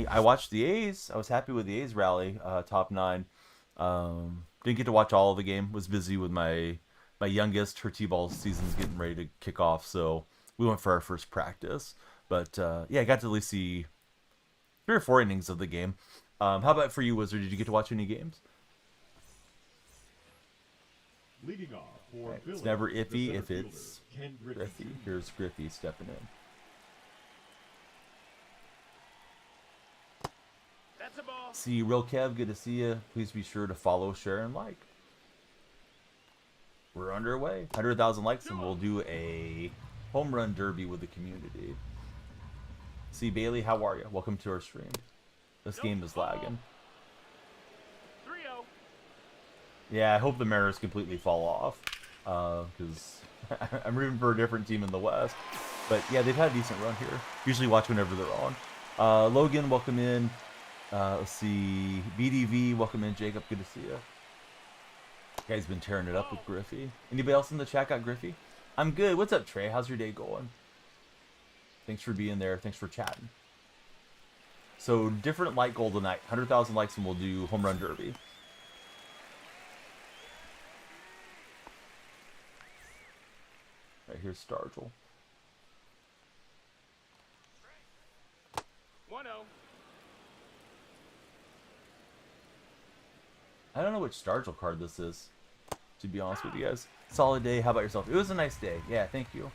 see, I watched the A's. I was happy with the A's rally, top 9. Didn't get to watch all of the game. Was busy with my youngest. Her t-ball season's getting ready to kick off, so we went for our first practice. But yeah, I got to at least see 3 or 4 innings of the game. How about for you, Wizard? Did you get to watch any games? Leading off for Right. It's never iffy if it's Griffey. Here's Griffey stepping in. That's a ball. See, Real Kev, good to see you. Please be sure to follow, share, and like. We're underway. 100,000 likes, and we'll do a home run derby with the community. See, Bailey, how are you? Welcome to our stream. This game is lagging. 3-0. Yeah, I hope the Mariners completely fall off, because I'm rooting for a different team in the West. But yeah, they've had a decent run here. Usually watch whenever they're on. Logan, welcome in. Let's see, BDV, welcome in. Jacob, good to see you. Guy's been tearing it up with Griffey. Anybody else in the chat got Griffey? I'm good. What's up, Trey? How's your day going? Thanks for being there. Thanks for chatting. So, different light goal tonight. 100,000 likes and we'll do home run derby. Right, here's Stargell. 1-0. I don't know which Stargell card this is, to be honest with you guys. Solid day. How about yourself? It was a nice day. Yeah, thank you.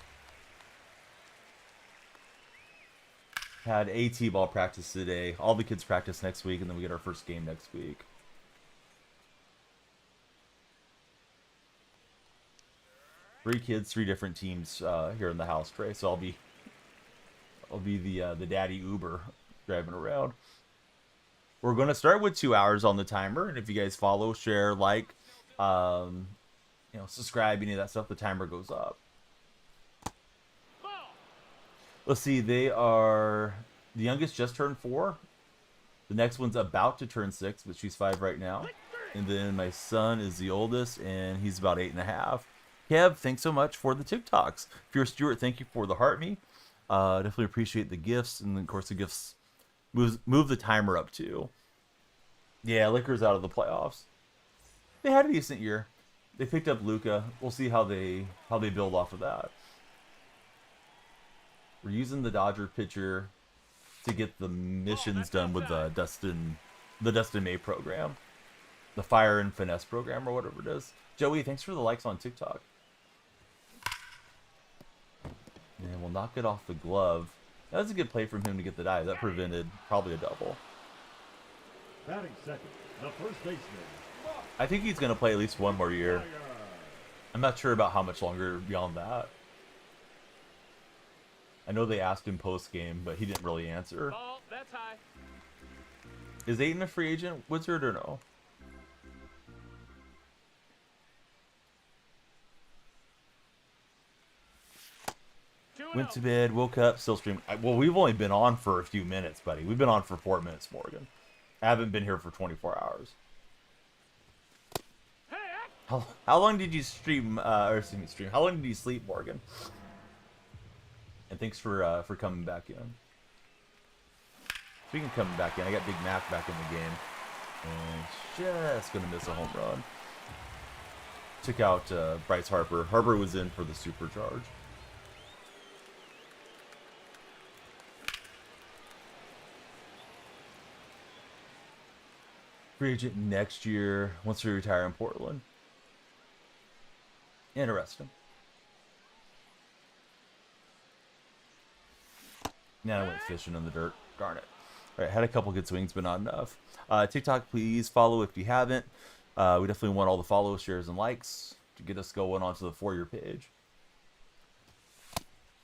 Had AT ball practice today. All the kids practice next week, and then we get our first game next week. Three kids, 3 different teams here in the house, Trey. So I'll be the daddy Uber driving around. We're going to start with 2 hours on the timer, and if you guys follow, share, like, subscribe, any of that stuff, the timer goes up. Let's see, the youngest just turned 4. The next one's about to turn 6, but she's 5 right now. And then my son is the oldest, and he's about 8.5. Kev, thanks so much for the TikToks. If you're Stuart, thank you for the heart me. Definitely appreciate the gifts, and then, of course, the gifts move the timer up too. Yeah, Liquor's out of the playoffs. They had a decent year. They picked up Luca. We'll see how they build off of that. We're using the Dodger pitcher to get the missions done with the Dustin May program, the Fire and Finesse program, or whatever it is. Joey, thanks for the likes on TikTok. And we'll knock it off the glove. That was a good play from him to get the dive. That prevented probably a double. Batting second, the first baseman. I think he's going to play at least one more year. I'm not sure about how much longer beyond that. I know they asked him post-game, but he didn't really answer. Ball, that's high. Is Aiden a free agent, Wizard, or no? Went to bed, woke up, still streaming. Well, we've only been on for a few minutes, buddy. We've been on for 4 minutes, Morgan. I haven't been here for 24 hours. How long did you stream, stream? How long did you sleep, Morgan? And thanks for coming back in. Speaking of coming back in, I got Big Mac back in the game. And just gonna miss a home run. Took out Bryce Harper. Harper was in for the supercharge. Free agent next year once we retire in Portland. Interesting. Now I went fishing in the dirt. Darn it. Alright, had a couple good swings, but not enough. TikTok, please follow if you haven't. We definitely want all the follows, shares, and likes to get us going onto the For Your page.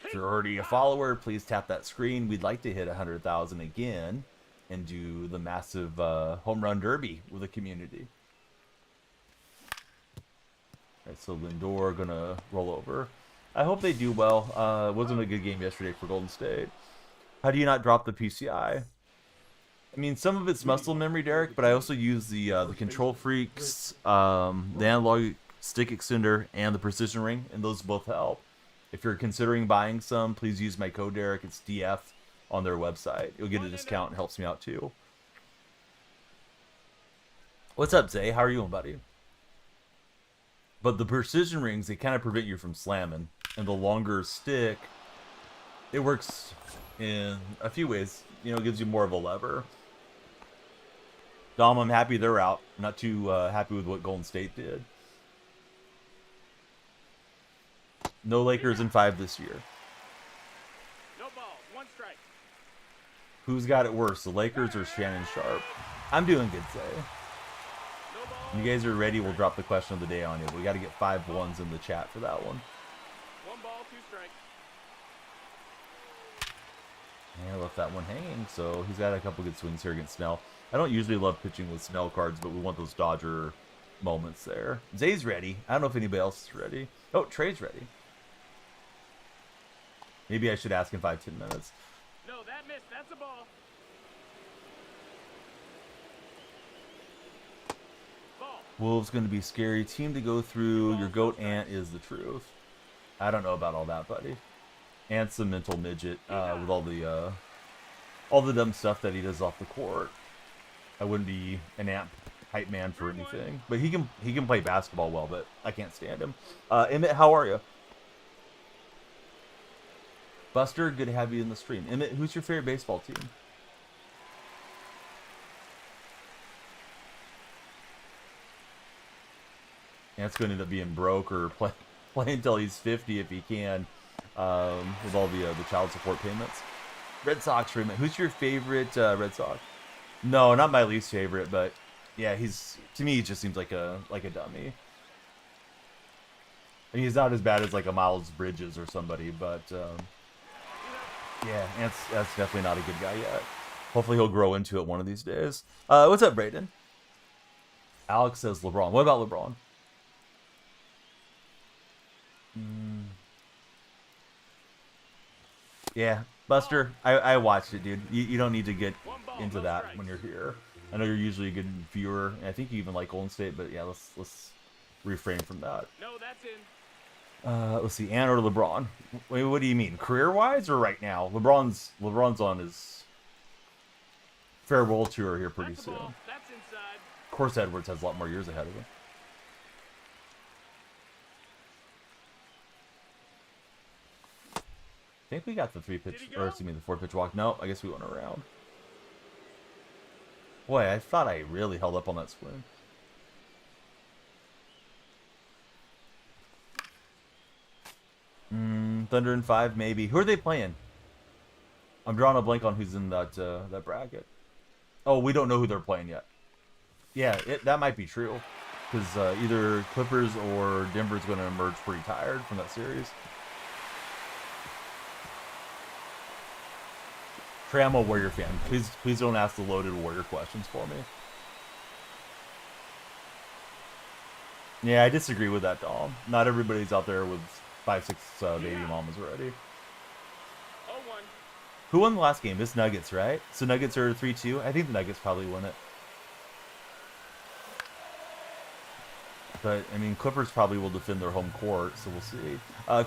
If you're already a follower, please tap that screen. We'd like to hit 100,000 again and do the massive home run derby with the community. Alright, so Lindor gonna roll over. I hope they do well. It wasn't a good game yesterday for Golden State. How do you not drop the PCI? I mean, some of it's muscle memory, Derek, but I also use the Control Freaks, the analog stick extender, and the precision ring, and those both help. If you're considering buying some, please use my code, Derek. It's DF on their website. You'll get a discount. It helps me out too. What's up, Zay? How are you, buddy? But the precision rings, they kind of prevent you from slamming. And the longer stick, it works in a few ways. You know, it gives you more of a lever. Dom, I'm happy they're out. Not too happy with what Golden State did. No Lakers in 5 this year. No balls. 1 strike. Who's got it worse, the Lakers or Shannon Sharp? I'm doing good, Zay. No balls. When you guys are ready, we'll drop the question of the day on you. We got to get 5 ones in the chat for that one. 1 ball, 2 strikes. Yeah, left that one hanging, so he's got a couple good swings here against Snell. I don't usually love pitching with Snell cards, but we want those Dodger moments there. Zay's ready. I don't know if anybody else is ready. Oh, Trey's ready. Maybe I should ask in 5-10 minutes. No, that missed. That's a ball. Ball. Wolves going to be scary. Team to go through. Your goat Ant is the truth. I don't know about all that, buddy. Ant's a mental midget with all the dumb stuff that he does off the court. I wouldn't be an Ant hype man for anything, but he can play basketball well, but I can't stand him. Emmett, how are you? Buster, good to have you in the stream. Emmett, who's your favorite baseball team? Ant's going to end up being broke or play until he's 50 if he can, with all the child support payments. Red Sox for Emmett. Who's your favorite Red Sox? No, not my least favorite, but yeah, to me he just seems like a dummy. And he's not as bad as like a Miles Bridges or somebody, but yeah, that's definitely not a good guy yet. Hopefully he'll grow into it one of these days. What's up, Brayden? Alex says LeBron. What about LeBron? Yeah, Buster, I watched it, dude. You don't need to get into that when you're here. I know you're usually a good viewer, and I think you even like Golden State, but yeah, let's refrain from that. No, that's in. Let's see, Ant or LeBron? Wait, what do you mean, career-wise or right now? LeBron's on his farewell tour here pretty soon. That's inside. Of course, Edwards has a lot more years ahead of him. I think we got the 3-pitch, or excuse me, the 4-pitch walk. No, I guess we went around. Boy, I thought I really held up on that swing. Thunder in 5, maybe. Who are they playing? I'm drawing a blank on who's in that bracket. Oh, we don't know who they're playing yet. Yeah, that might be true. Because either Clippers or Denver's going to emerge pretty tired from that series. Trey, I'm a Warrior fan. Please don't ask the loaded Warrior questions for me. Yeah, I disagree with that, Dom. Not everybody's out there with 5-6 baby mamas already. 0-1. Who won the last game? It's Nuggets, right? So Nuggets are 3-2. I think the Nuggets probably win it. But, I mean, Clippers probably will defend their home court, so we'll see.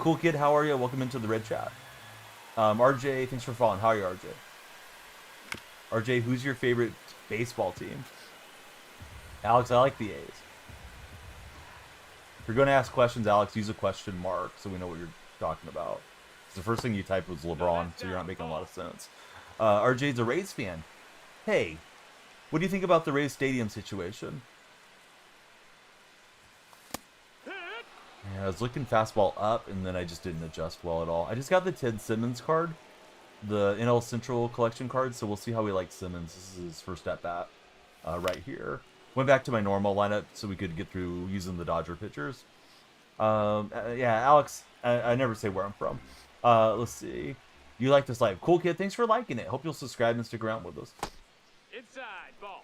Cool Kid, how are you? Welcome into the Red Chat. RJ, thanks for following. How are you, RJ? RJ, who's your favorite baseball team? Alex, I like the A's. If you're going to ask questions, Alex, use a question mark so we know what you're talking about. The first thing you typed was LeBron, so you're not making a lot of sense. RJ's a Rays fan. Hey, what do you think about the Rays Stadium situation? Yeah, I was looking fastball up, and then I just didn't adjust well at all. I just got the Ted Simmons card, the NL Central collection card, so we'll see how we like Simmons. This is his first at-bat right here. Went back to my normal lineup so we could get through using the Dodger pitchers. Yeah, Alex, I never say where I'm from. Let's see. You like this live? Cool Kid, thanks for liking it. Hope you'll subscribe and stick around with us. Inside. Ball.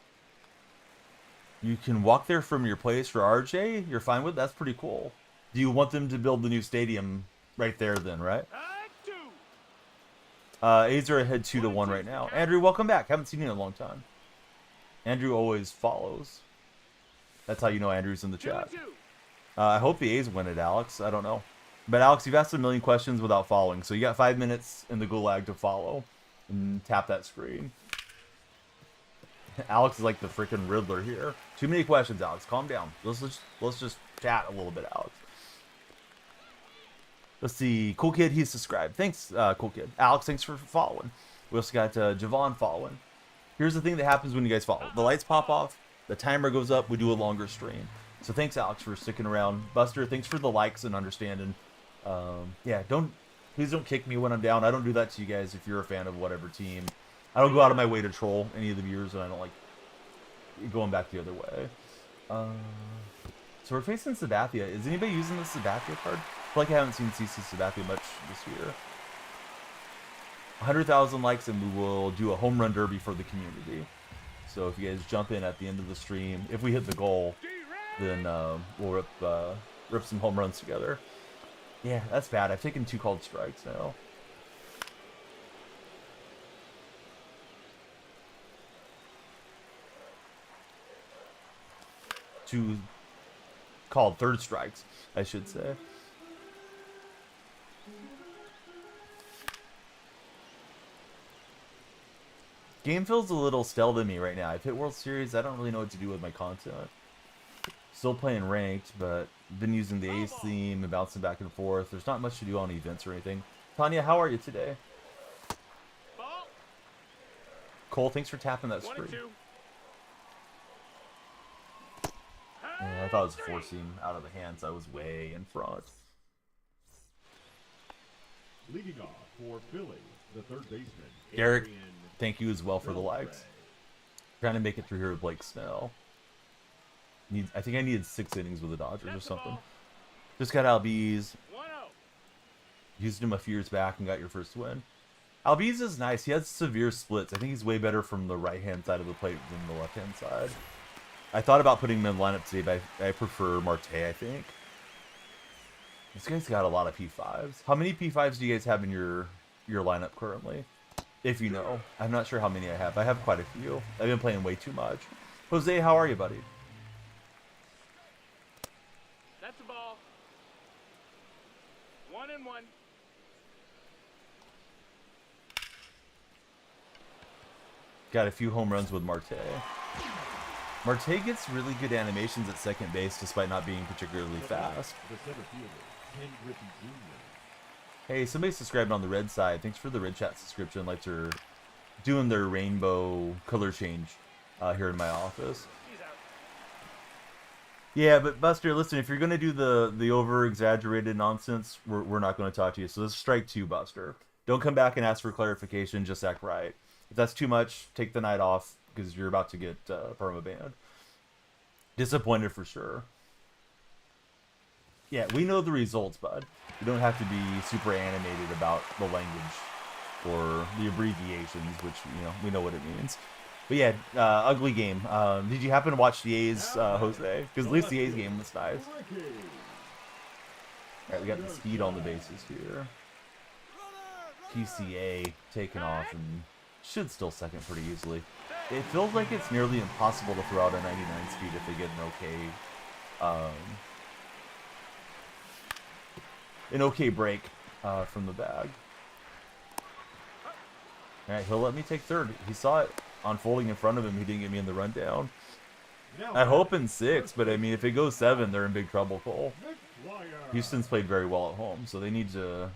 You can walk there from your place for RJ? You're fine with? That's pretty cool. Do you want them to build the new stadium right there then, right? A's are ahead 2-1 right now. Andrew, welcome back. Haven't seen you in a long time. Andrew always follows. That's how you know Andrew's in the chat. I hope the A's win it, Alex. I don't know. But Alex, you've asked a million questions without following, so you got 5 minutes in the gulag to follow. and tap that screen. Alex is like the freaking Riddler here. Too many questions, Alex. Calm down. Let's just chat a little bit, Alex. Let's see. Cool Kid, he's subscribed. Thanks, Cool Kid. Alex, thanks for following. We also got Javon following. Here's the thing that happens when you guys follow. The lights pop off. The timer goes up. We do a longer stream. So thanks, Alex, for sticking around. Buster, thanks for the likes and understanding. Yeah, please don't kick me when I'm down. I don't do that to you guys if you're a fan of whatever team. I don't go out of my way to troll any of the viewers, and I don't like going back the other way. So we're facing Sabathia. Is anybody using the Sabathia card? I feel like I haven't seen CC Sabathia much this year. 100,000 likes, and we will do a home run derby for the community. So if you guys jump in at the end of the stream, if we hit the goal, then we'll rip some home runs together. Yeah, that's bad. I've taken 2 called strikes now. Two called third strikes, I should say. Game feels a little stale to me right now. I've hit World Series. I don't really know what to do with my content. Still playing ranked, but been using the Ace theme and bouncing back and forth. There's not much to do on events or anything. Tanya, how are you today? Ball. Cole, thanks for tapping that screen. Yeah, I thought it was a 4-seam out of the hands. I was way in front. Leading off for Philly, the third baseman. Derek, thank you as well for the likes. Trying to make it through here with Blake Snell. I think I needed 6 innings with the Dodgers or something. Just got Albies. Used him a few years back and got your first win. Albies is nice. He has severe splits. I think he's way better from the right-hand side of the plate than the left-hand side. I thought about putting him in lineup today, but I prefer Marte, I think. This guy's got a lot of P5s. How many P5s do you guys have in your lineup currently? If you know. I'm not sure how many I have. I have quite a few. I've been playing way too much. Jose, how are you, buddy? That's the ball. 1-1. Got a few home runs with Marte. Marte gets really good animations at second base despite not being particularly fast. Hey, somebody subscribed on the red side. Thanks for the red chat subscription. Lights are doing their rainbow color change here in my office. Yeah, but Buster, listen, if you're going to do the over-exaggerated nonsense, we're not going to talk to you. So this is strike 2, Buster. Don't come back and ask for clarification. Just act right. If that's too much, take the night off because you're about to get perma-banned. Disappointed for sure. Yeah, we know the results, bud. You don't have to be super animated about the language or the abbreviations, which, you know, we know what it means. But yeah, ugly game. Did you happen to watch the A's, Jose? Because at least the A's game was nice. Alright, we got the speed on the bases here. PCA taking off and should still second pretty easily. It feels like it's nearly impossible to throw out a 99 speed if they get an okay break from the bag. Alright, he'll let me take third. He saw it unfolding in front of him. He didn't get me in the rundown. I hope in 6, but I mean, if it goes 7, they're in big trouble, Cole. Houston's played very well at home, so they need to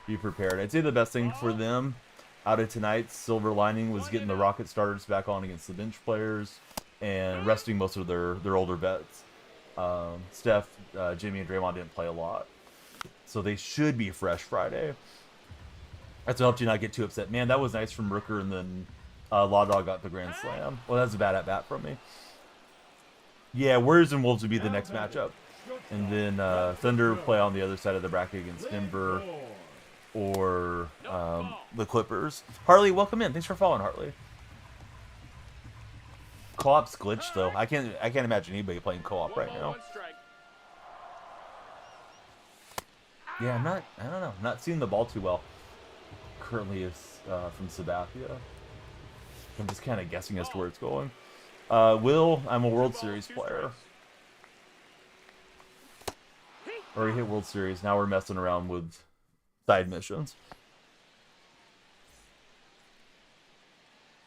be prepared. I'd say the best thing for them out of tonight's silver lining was getting the Rocket starters back on against the bench players and resting most of their older vets. Steph, Jimmy, and Draymond didn't play a lot, so they should be fresh Friday. That's what helped you not get too upset. Man, that was nice from Rooker, and then Law Dog got the grand slam. Well, that's a bad at-bat from me. Yeah, Warriors and Wolves would be the next matchup. And then Thunder play on the other side of the bracket against Denver or the Clippers. Harley, welcome in. Thanks for following, Harley. Co-op's glitched, though. I can't imagine anybody playing co-op right now. Yeah, I don't know. I'm not seeing the ball too well. Currently is from Sabathia. I'm just kind of guessing as to where it's going. Will, I'm a World Series player. Already hit World Series. Now we're messing around with side missions.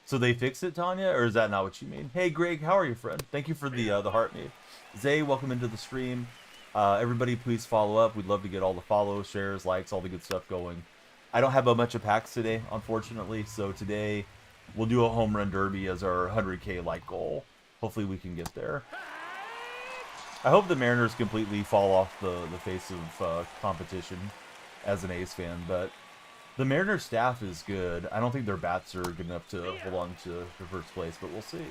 So they fixed it, Tanya, or is that not what you mean? Hey, Greg, how are you, friend? Thank you for the heart me. Zay, welcome into the stream. Everybody, please follow up. We'd love to get all the follows, shares, likes, all the good stuff going. I don't have a bunch of packs today, unfortunately, so today we'll do a home run derby as our 100K like goal. Hopefully we can get there. I hope the Mariners completely fall off the face of competition as an A's fan, but the Mariners staff is good. I don't think their bats are good enough to hold on to first place, but we'll see.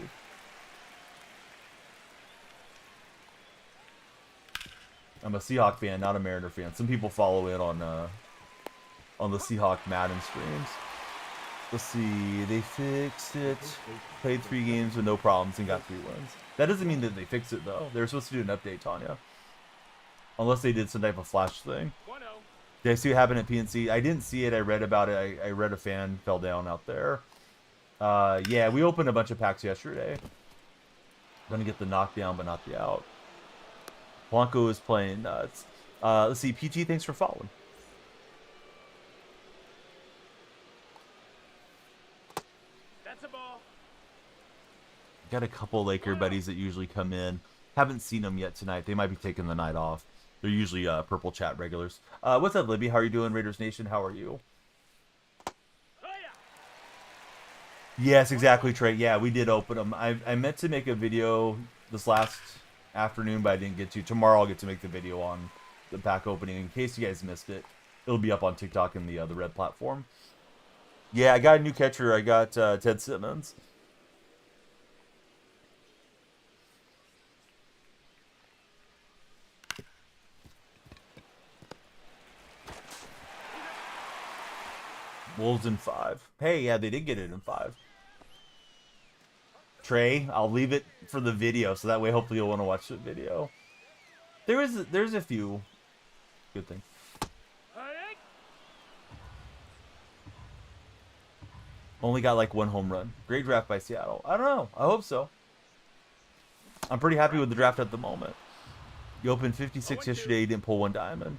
I'm a Seahawk fan, not a Mariner fan. Some people follow in on the Seahawk Madden streams. Let's see, they fixed it. Played 3 games with no problems and got 3 wins. That doesn't mean that they fixed it, though. They were supposed to do an update, Tanya. Unless they did some type of flash thing. Did I see what happened at PNC? I didn't see it. I read about it. I read a fan fell down out there. Yeah, we opened a bunch of packs yesterday. Gonna get the knockdown, but not the out. Blanco is playing nuts. Let's see, PG, thanks for following. That's a ball. Got a couple Laker buddies that usually come in. Haven't seen them yet tonight. They might be taking the night off. They're usually purple chat regulars. What's up, Libby? How are you doing, Raiders Nation? How are you? Yes, exactly, Trey. Yeah, we did open them. I meant to make a video this last afternoon, but I didn't get to. Tomorrow I'll get to make the video on the pack opening. In case you guys missed it, it'll be up on TikTok and the Red platform. Yeah, I got a new catcher. I got Ted Simmons. Wolves in 5. Hey, yeah, they did get it in 5. Trey, I'll leave it for the video, so that way hopefully you'll want to watch the video. There's a few good things. Only got like 1 home run. Great draft by Seattle. I don't know. I hope so. I'm pretty happy with the draft at the moment. You opened 56 yesterday, you didn't pull 1 diamond.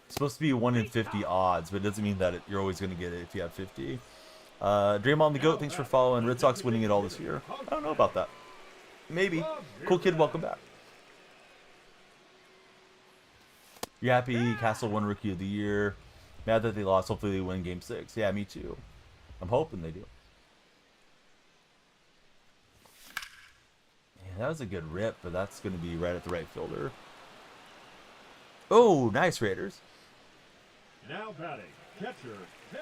It's supposed to be 1 in 50 odds, but it doesn't mean that you're always going to get it if you have 50. Draymond the GOAT, thanks for following. Red Sox winning it all this year. I don't know about that. Maybe. Cool kid, welcome back. You happy Castle won Rookie of the Year? Mad that they lost. Hopefully they win Game 6. Yeah, me too. I'm hoping they do. Man, that was a good rip, but that's going to be right at the right fielder. Oh, nice, Raiders. Now batting, catcher, Ted.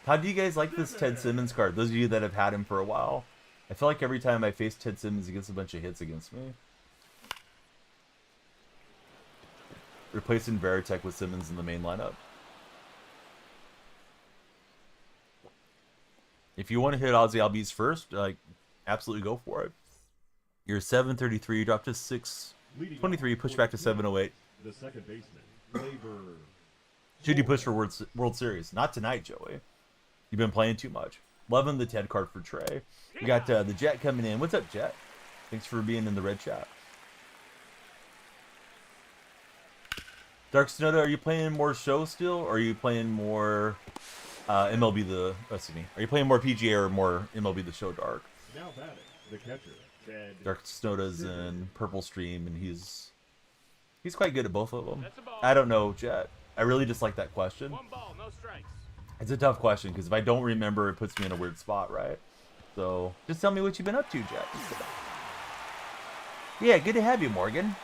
How do you guys like this Ted Simmons card? Those of you that have had him for a while. I feel like every time I face Ted Simmons, he gets a bunch of hits against me. Replacing Veritek with Simmons in the main lineup. If you want to hit Ozzy Albies first, like, absolutely go for it. You're 733, dropped to 623, push back to 708. The second baseman, Labor. Should you push for World Series? Not tonight, Joey. You've been playing too much. Loving the Ted card for Trey. We got the Jet coming in. What's up, Jet? Thanks for being in the red chat. Dark Sonoda, are you playing more show still, or are you playing more MLB the? Excuse me. Are you playing more PGA or more MLB the Show Dark? Now batting, the catcher, Ted. Dark Sonoda's in Purple Stream, and he's quite good at both of them. I don't know, Jet. I really just like that question. 1 ball, no strikes. It's a tough question because if I don't remember, it puts me in a weird spot, right? So just tell me what you've been up to, Jet. Yeah, good to have you, Morgan.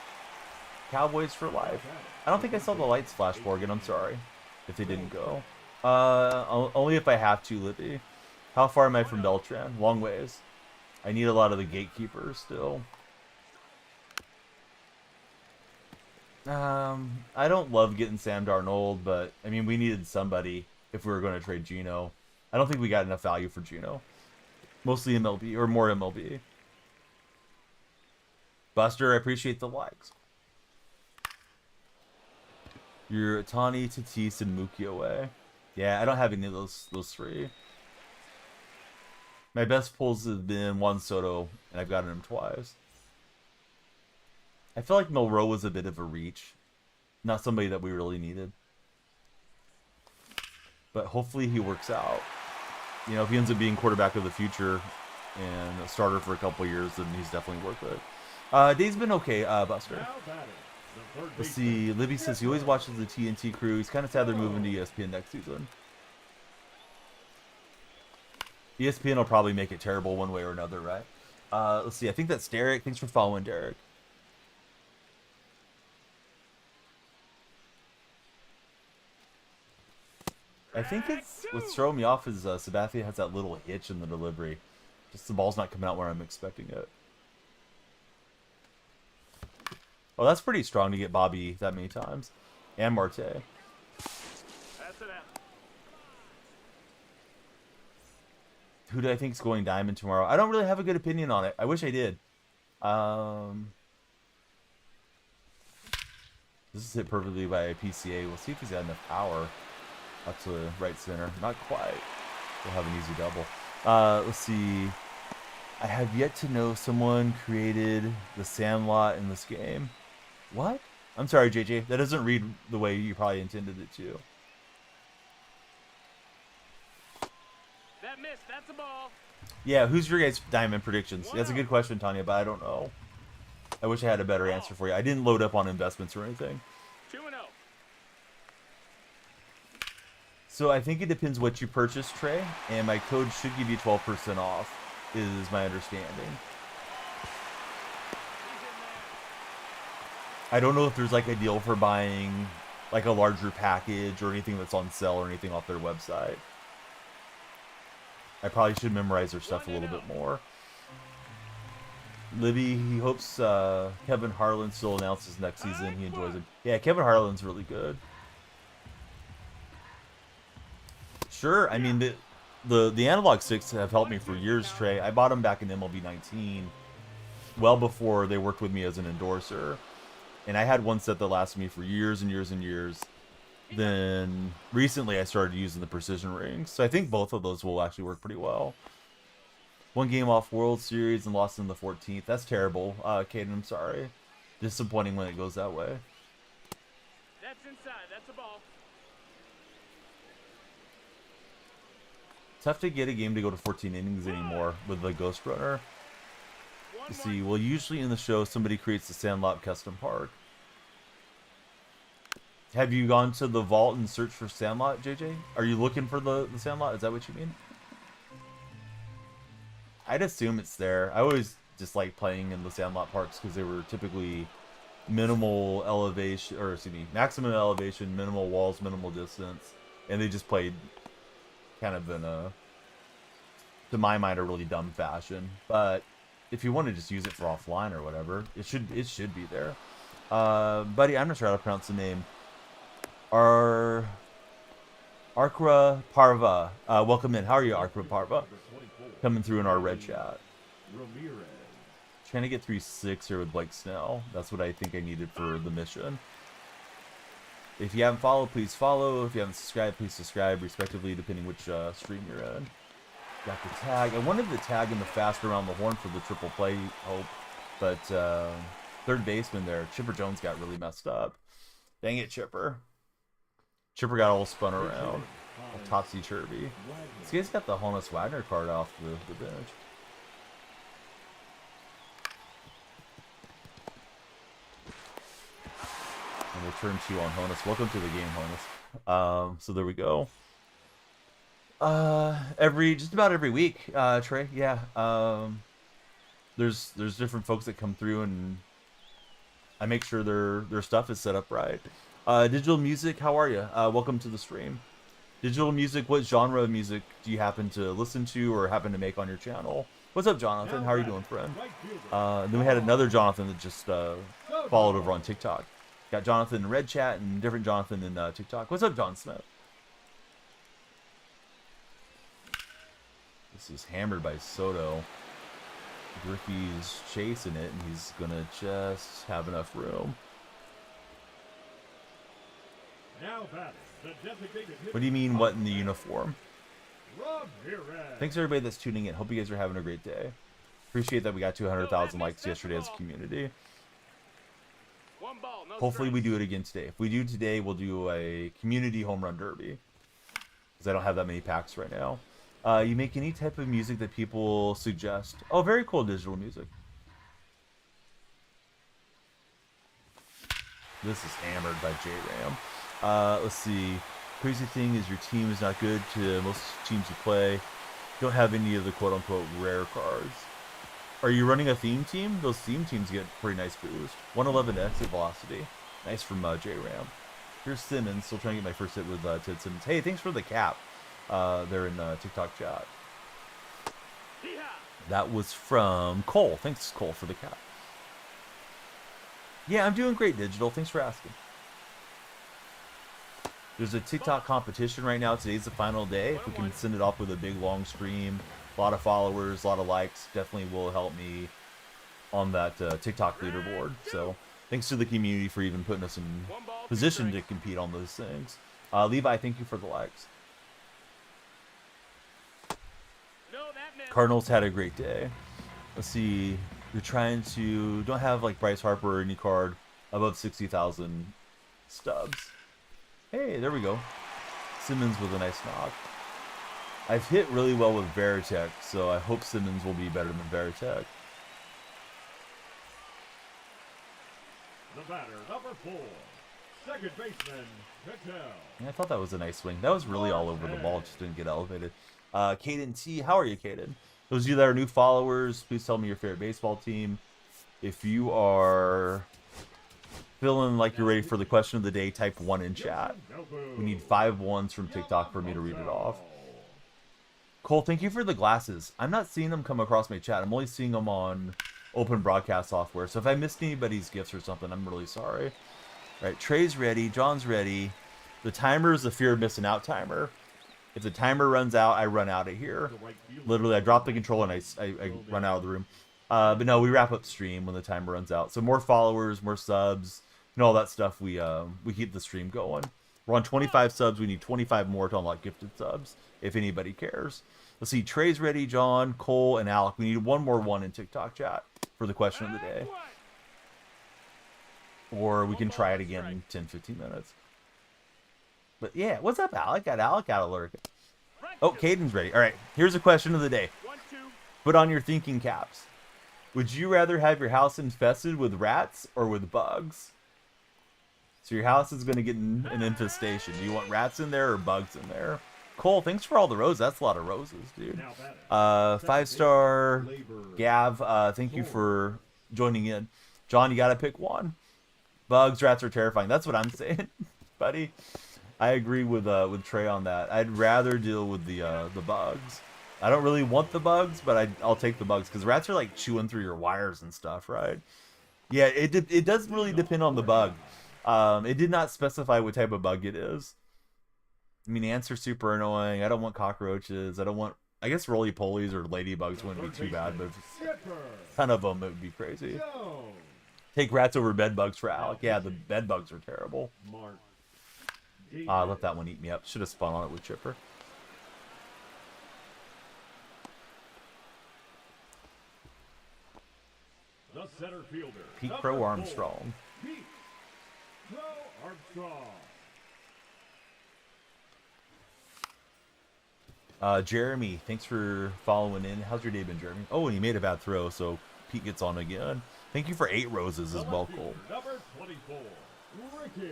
Cowboys for life. I don't think I saw the lights flash, Morgan. I'm sorry if they didn't go. Only if I have to, Libby. How far am I from Beltran? Long ways. I need a lot of the gatekeepers still. I don't love getting Sam Darnold, but I mean, we needed somebody if we were going to trade Geno. I don't think we got enough value for Geno. Mostly MLB, or more MLB. Buster, I appreciate the likes. You're Tani, Tatis, and Mookie away. Yeah, I don't have any of those 3. My best pulls have been Juan Soto, and I've gotten him twice. I feel like Milroe was a bit of a reach. Not somebody that we really needed. but hopefully he works out. You know, if he ends up being quarterback of the future and a starter for a couple years, then he's definitely worth it. Day's been okay, Buster. Now batting, the third Let's baseman, see. Libby says he always watches the TNT crew. He's kind of sad they're moving to ESPN next season. ESPN will probably make it terrible one way or another, right? Let's see. I think that's Derek. Thanks for following, Derek. I think it's what's throwing me off is Sabathia has that little hitch in the delivery. Just the ball's not coming out where I'm expecting it. Oh, that's pretty strong to get Bobby that many times. And Marte. Pass it out. Who do I think is going diamond tomorrow? I don't really have a good opinion on it. I wish I did. This is hit perfectly by a PCA. We'll see if he's got enough power up to right center. Not quite. We'll have an easy double. Let's see. I have yet to know someone created the Sandlot in this game. What? I'm sorry, JJ. That doesn't read the way you probably intended it to. That missed. That's a ball. Yeah, who's your guys' diamond predictions? That's a good question, Tanya, but I don't know. I wish I had a better answer for you. I didn't load up on investments or anything. 2-0. So I think it depends what you purchase, Trey, and my code should give you 12% off, is my understanding. I don't know if there's like a deal for buying like a larger package or anything that's on sale or anything off their website. I probably should memorize their stuff a little bit more. Libby, he hopes Kevin Harlan still announces next season. He enjoys it. Yeah, Kevin Harlan's really good. Sure, I mean the analog sticks have helped me for years, Trey. I bought them back in MLB 19, well before they worked with me as an endorser, and I had one set that lasted me for years and years and years. Then recently I started using the precision rings, so I think both of those will actually work pretty well. One game off World Series and lost in the 14th. That's terrible, Caden. I'm sorry. Disappointing when it goes that way. That's inside. That's a ball. Tough to get a game to go to 14 innings anymore with the Ghost Runner. You see, well, usually in the show, somebody creates the Sandlot custom park. Have you gone to the vault and searched for Sandlot, JJ? Are you looking for the Sandlot? Is that what you mean? I'd assume it's there. I always just like playing in the Sandlot parks because they were typically minimal elevation, or excuse me, maximum elevation, minimal walls, minimal distance, and they just played kind of in a, to my mind, a really dumb fashion. But if you want to just use it for offline or whatever, it should be there. Buddy, I'm not sure how to pronounce the name. Arkra Parva, welcome in. How are you, Arkra Parva? Coming through in our red chat. Ramirez. Trying to get 3-6 here with Blake Snell. That's what I think I needed for the mission. If you haven't followed, please follow. If you haven't subscribed, please subscribe, respectively, depending which stream you're in. Got the tag. I wanted the tag in the fast around the horn for the triple play hope, but third baseman there, Chipper Jones, got really messed up. Dang it, Chipper. Chipper got all spun around. All topsy-turvy. This guy's got the Honus Wagner card off the bench. And we'll turn 2 on Honus. Welcome to the game, Honus. So there we go. Just about every week, Trey. Yeah. There's different folks that come through, and I make sure their stuff is set up right. Digital Music, how are you? Welcome to the stream. Digital Music, what genre of music do you happen to listen to or happen to make on your channel? What's up, Jonathan? How are you doing, friend? Then we had another Jonathan that just followed over on TikTok. Got Jonathan in Red Chat and different Jonathan in TikTok. What's up, John Smith? This is hammered by Soto. Griffey's chasing it, and he's going to just have enough room. Now batting, the designated hitter. What do you mean, what in the uniform? Ramirez. Thanks, everybody that's tuning in. Hope you guys are having a great day. Appreciate that we got 200,000 likes yesterday as a community. One ball, no Hopefully we strikes. do it again today. If we do today, we'll do a community home run derby. because I don't have that many packs right now. You make any type of music that people suggest. Oh, very cool digital music. This is hammered by J-Ram. Let's see. Crazy thing is your team is not good to most teams you play. You don't have any of the quote-unquote rare cards. Are you running a theme team? Those theme teams get pretty nice boost. 111 exit velocity. Nice from J-Ram. Here's Simmons. Still trying to get my first hit with Ted Simmons. Hey, thanks for the cap. They're in TikTok chat. That was from Cole. Thanks, Cole, for the cap. Yeah, I'm doing great, Digital. Thanks for asking. There's a TikTok competition right now. Today's the final day. If we can send it off with a big long stream, a lot of followers, a lot of likes, definitely will help me on that TikTok leaderboard. So thanks to the community for even putting us in position to compete on those things. Levi, thank you for the likes. Cardinals had a great day. Let's see. You're trying to... Don't have like Bryce Harper or any card above 60,000 stubs. Hey, there we go. Simmons with a nice knock. I've hit really well with Veritek, so I hope Simmons will be better than Veritek. The batter, number 4, second baseman, Patel. Yeah, I thought that was a nice swing. That was really all over the ball. It just didn't get elevated. Caden T, how are you, Caden? Those of you that are new followers, please tell me your favorite baseball team. If you are feeling like you're ready for the question of the day, type 1 in chat. We need 5 ones from TikTok for me to read it off. Cole, thank you for the glasses. I'm not seeing them come across my chat. I'm only seeing them on open broadcast software. So if I missed anybody's gifts or something, I'm really sorry. All right, Trey's ready. John's ready. The timer is the fear of missing out timer. If the timer runs out, I run out of here. Literally, I drop the controller and I run out of the room. But no, we wrap up stream when the timer runs out. So more followers, more subs, and all that stuff. We keep the stream going. We're on 25 subs. We need 25 more to unlock gifted subs, if anybody cares. Let's see. Trey's ready. John, Cole, and Alec. We need one more one in TikTok chat for the question of the day. Or we can try it again in 10, 15 minutes. But yeah, what's up, Alec? Got Alec out of lurk. Oh, Caden's ready. All right, here's a question of the day. Put on your thinking caps. Would you rather have your house infested with rats or with bugs? So your house is going to get an infestation. Do you want rats in there or bugs in there? Cole, thanks for all the roses. That's a lot of roses, dude. 5-star Gav, thank you for joining in. John, you got to pick one. Bugs, rats are terrifying. That's what I'm saying, buddy. I agree with Trey on that. I'd rather deal with the bugs. I don't really want the bugs, but I'll take the bugs because rats are like chewing through your wires and stuff, right? Yeah, it does really depend on the bug. It did not specify what type of bug it is. I mean, ants are super annoying. I don't want cockroaches. I don't want... I guess roly-polies or ladybugs wouldn't be too bad, but a ton of them, it would be crazy. Take rats over bed bugs for Alec. Yeah, the bed bugs are terrible. I let that one eat me up. Should have spun on it with Chipper. The center fielder, Pete Crow Armstrong. Pete Crow Armstrong. Jeremy, thanks for following in. How's your day been, Jeremy? Oh, and he made a bad throw, so Pete gets on again. Thank you for 8 roses as well, Cole. Number 24, Ricky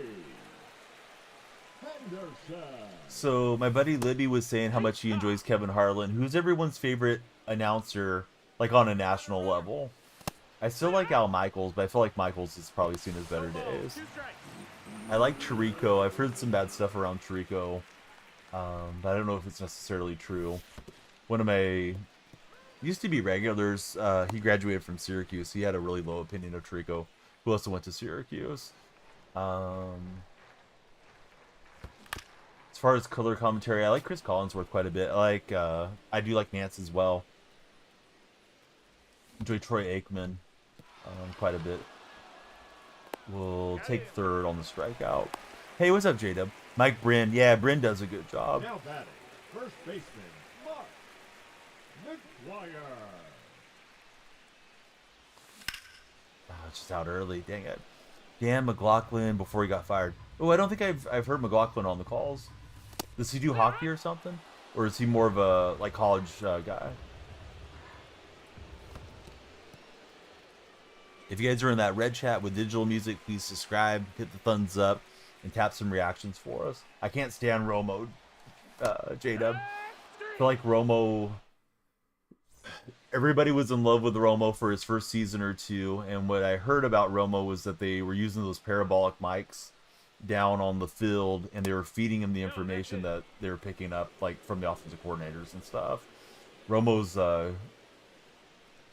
Henderson. So my buddy Libby was saying how much he enjoys Kevin Harlan, who's everyone's favorite announcer, like on a national level. I still like Al Michaels, but I feel like Michaels has probably seen his better days. I like Chirico. I've heard some bad stuff around Chirico, but I don't know if it's necessarily true. One of my used to be regulars, he graduated from Syracuse. He had a really low opinion of Chirico, who also went to Syracuse. As far as color commentary, I like Chris Collinsworth quite a bit. I do like Nance as well. Enjoy Troy Aikman quite a bit. We'll take third on the strikeout. Hey, what's up, J-Dub? Mike Bryn. Yeah, Bryn does a good job. Now batting, first baseman, Mark McGuire. It's just out early. Dang it. Dan McLaughlin before he got fired. Oh, I don't think I've heard McLaughlin on the calls. Does he do hockey or something? Or is he more of a like college guy? If you guys are in that red chat with digital music, please subscribe, hit the thumbs up, and tap some reactions for us. I can't stand Romo, J-Dub. I feel like Romo... Everybody was in love with Romo for his first season or two, and what I heard about Romo was that they were using those parabolic mics down on the field, and they were feeding him the information that they were picking up, like, from the offensive coordinators and stuff. Romo's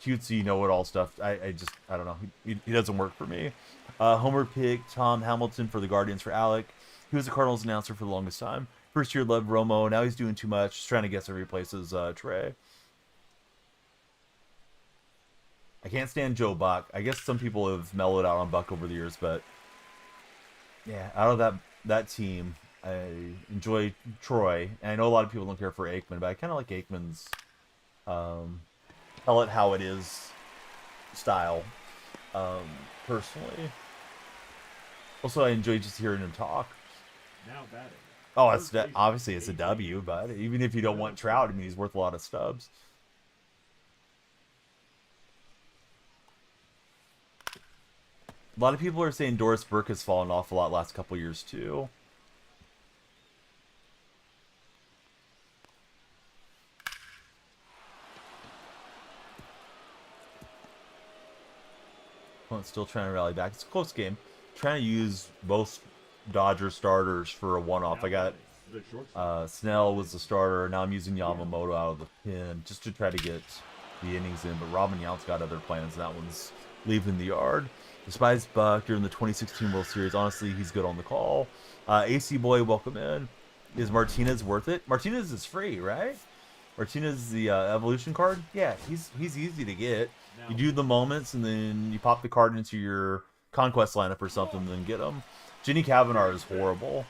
cutesy know-it-all stuff. I don't know. He doesn't work for me. Homer pick Tom Hamilton for the Guardians for Alec. He was the Cardinals announcer for the longest time. First year loved Romo. Now he's doing too much. Just trying to guess if he replaces Trey. I can't stand Joe Buck. I guess some people have mellowed out on Buck over the years, but yeah, out of that team, I enjoy Troy. And I know a lot of people don't care for Aikman, but I kind of like Aikman's tell it how it is style, personally. Also, I enjoy just hearing him talk. Now batting. Oh, obviously it's a W, but even if you don't want Trout, I mean, he's worth a lot of stubs. A lot of people are saying Doris Burke has fallen off a lot last couple years too. Well, still trying to rally back. It's a close game. Trying to use both Dodger starters for a one-off. I got Snell was the starter. Now I'm using Yamamoto out of the pin just to try to get the innings in. But Robin Yount's got other plans. That one's leaving the yard. Despise Buck during the 2016 World Series. Honestly, he's good on the call. AC Boy, welcome in. Is Martinez worth it? Martinez is free, right? Martinez is the evolution card. Yeah, he's easy to get. You do the moments, and then you pop the card into your conquest lineup or something, and then get him. Jenny Cavanaugh is horrible.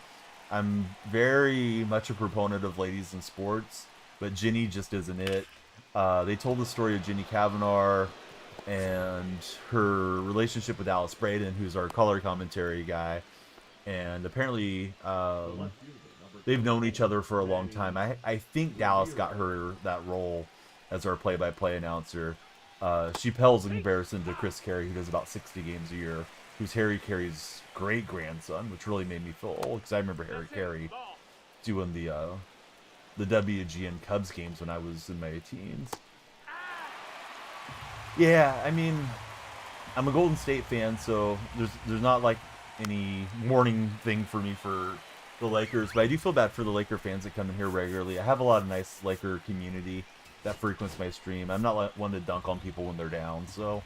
I'm very much a proponent of ladies in sports, but Jenny just isn't it. They told the story of Jenny Cavanaugh and her relationship with Alice Braden, who's our color commentary guy, and apparently they've known each other for a long time. I think Dallas got her that role as our play-by-play announcer. She pales in comparison to Chris Carey, who does about 60 games a year, who's Harry Carey's great-grandson, which really made me feel old, because I remember Harry Carey doing the WGN Cubs games when I was in my teens. Yeah, I mean, I'm a Golden State fan, so there's not like any mourning thing for me for the Lakers, but I do feel bad for the Laker fans that come in here regularly. I have a lot of nice Laker community that frequents my stream. I'm not one to dunk on people when they're down, so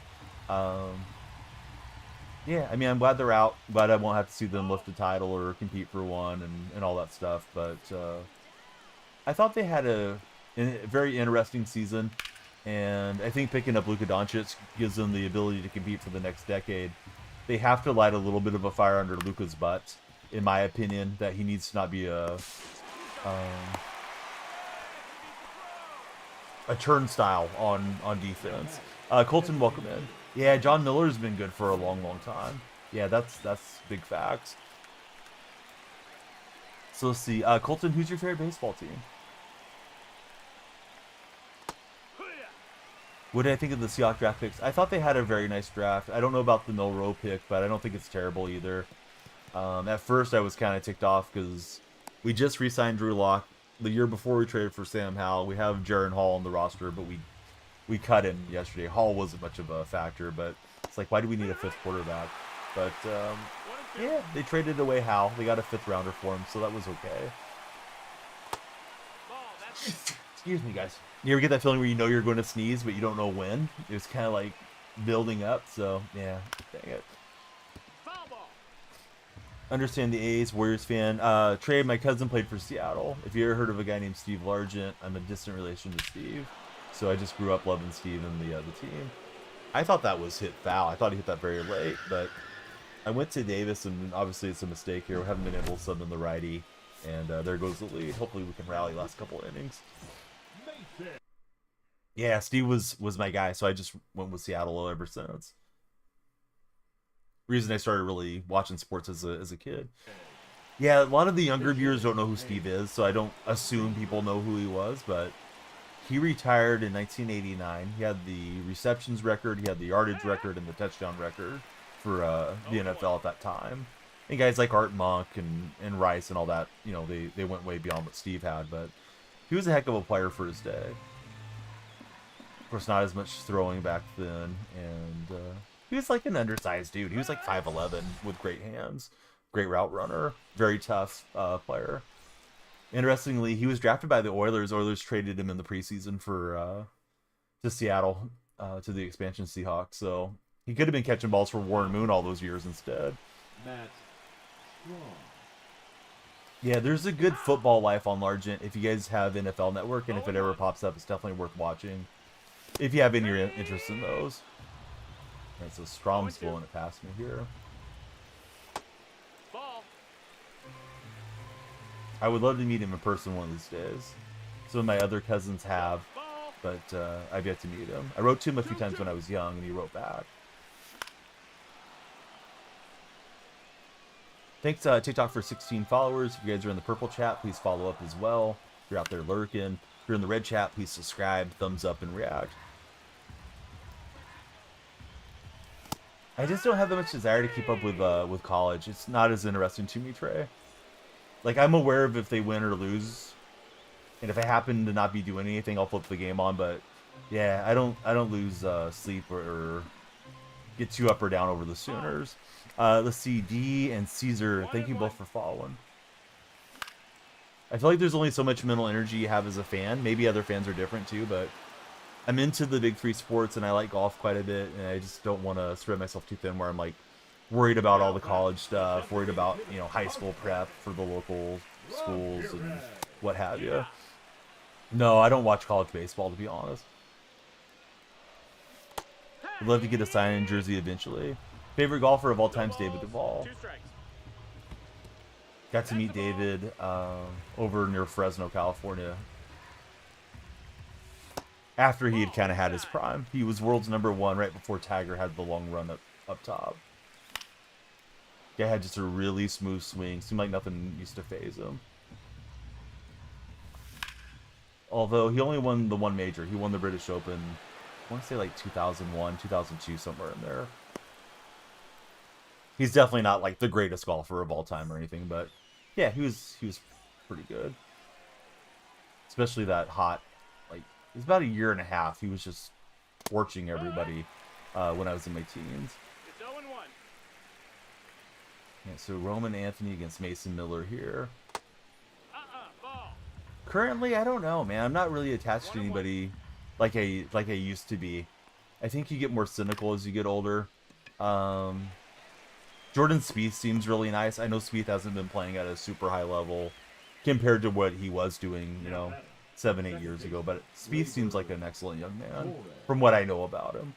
yeah, I mean, I'm glad they're out. Glad I won't have to see them lift a title or compete for one and all that stuff, but I thought they had a very interesting season. And I think picking up Luka Doncic gives them the ability to compete for the next decade. They have to light a little bit of a fire under Luka's butt, in my opinion, that he needs to not be a turnstile on defense. Colton, welcome in. Yeah, John Miller's been good for a long, long time. Yeah, that's big facts. So let's see. Colton, who's your favorite baseball team? What did I think of the Seahawks draft picks? I thought they had a very nice draft. I don't know about the Milroe pick, but I don't think it's terrible either. At first, I was kind of ticked off because we just re-signed Drew Lock. The year before we traded for Sam Howell, we have Jaron Hall on the roster, but we cut him yesterday. Hall wasn't much of a factor, but it's like, why do we need a fifth quarterback? But yeah, they traded away Howell. They got a fifth rounder for him, so that was okay. Excuse me, guys. You ever get that feeling where you know you're going to sneeze, but you don't know when? It was kind of like building up, so yeah, dang it. Understand the A's, Warriors fan. Trey, my cousin played for Seattle. If you ever heard of a guy named Steve Largent, I'm a distant relation to Steve. So I just grew up loving Steve and the team. I thought that was hit foul. I thought he hit that very late, but I went to Davis, and obviously it's a mistake here. We haven't been able to sub in the righty, and there goes the lead. Hopefully we can rally last couple of innings. Yeah, Steve was my guy, so I just went with Seattle ever since. Reason I started really watching sports as a kid. Yeah, a lot of the younger viewers don't know who Steve is, so I don't assume people know who he was, but he retired in 1989. He had the receptions record, he had the yardage record, and the touchdown record for the NFL at that time. And guys like Art Monk and Rice and all that, you know, they went way beyond what Steve had, but he was a heck of a player for his day. Of course, not as much throwing back then, and he was like an undersized dude. He was like 5'11" with great hands, great route runner, very tough player. Interestingly, he was drafted by the Oilers. Oilers traded him in the preseason for to Seattle, to the expansion Seahawks. So he could have been catching balls for Warren Moon all those years instead. Matt Strong. Yeah, there's a good football life on Largent if you guys have NFL Network, and if it ever pops up, it's definitely worth watching if you have any interest in those. Alright, so Strom's blowing it past me here. Ball. I would love to meet him in person one of these days. Some of my other cousins have, Ball. but I've yet to meet him. I wrote to him a few times when I was young, and he wrote back. Thanks TikTok for 16 followers. If you guys are in the purple chat, please follow up as well. If you're out there lurking, if you're in the red chat, please subscribe, thumbs up, and react. I just don't have that much desire to keep up with college. It's not as interesting to me, Trey. Like, I'm aware of if they win or lose, and if I happen to not be doing anything, I'll flip the game on. But yeah, I don't lose sleep or get too up or down over the Sooners. Let's see, D and Caesar, thank you both for following. I feel like there's only so much mental energy you have as a fan. Maybe other fans are different too, but I'm into the big three sports, and I like golf quite a bit, and I just don't want to spread myself too thin where I'm like worried about all the college stuff, worried about, you know, high school prep for the local schools and what have you. No, I don't watch college baseball, to be honest. I'd love to get a sign-in jersey eventually. Favorite golfer of all time is David Duval. 2 strikes. Got to meet David over near Fresno, California. After he had kind of had his prime. He was world's #1 right before Tiger had the long run up top. Guy had just a really smooth swing. Seemed like nothing used to phase him. Although he only won the one major. He won the British Open, I want to say like 2001, 2002, somewhere in there. He's definitely not like the greatest golfer of all time or anything, but yeah, he was pretty good. Especially that hot, like, it was about a year and a half. He was just torching everybody when I was in my teens. It's 0-1. Yeah, so Roman Anthony against Mason Miller here. Ball. Currently, I don't know, man. I'm not really attached to anybody like I used to be. I think you get more cynical as you get older. Jordan Spieth seems really nice. I know Spieth hasn't been playing at a super high level compared to what he was doing, you know, 7-8 years ago. But Spieth seems like an excellent young man from what I know about him.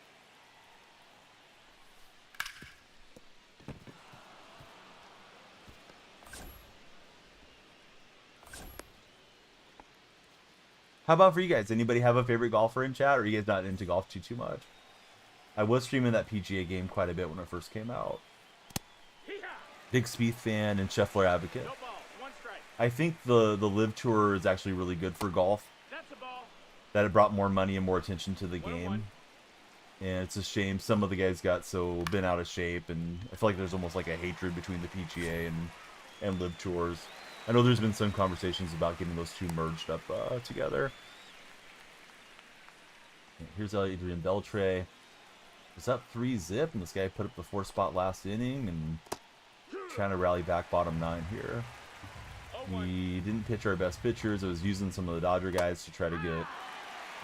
How about for you guys? Anybody have a favorite golfer in chat, or are you guys not into golf too much? I was streaming that PGA game quite a bit when it first came out. Big Spieth fan and Scheffler advocate. No ball. 1 strike. I think the Live Tour is actually really good for golf. That's a ball. That it brought more money and more attention to the game. And it's a shame some of the guys got so bent out of shape, and I feel like there's almost like a hatred between the PGA and Live Tours. I know there's been some conversations about getting those two merged up together. Here's Adrian Beltre. Was up 3-zip, and this guy put up the 4-spot last inning, and trying to rally back bottom 9 here. We didn't pitch our best pitchers. I was using some of the Dodger guys to try to get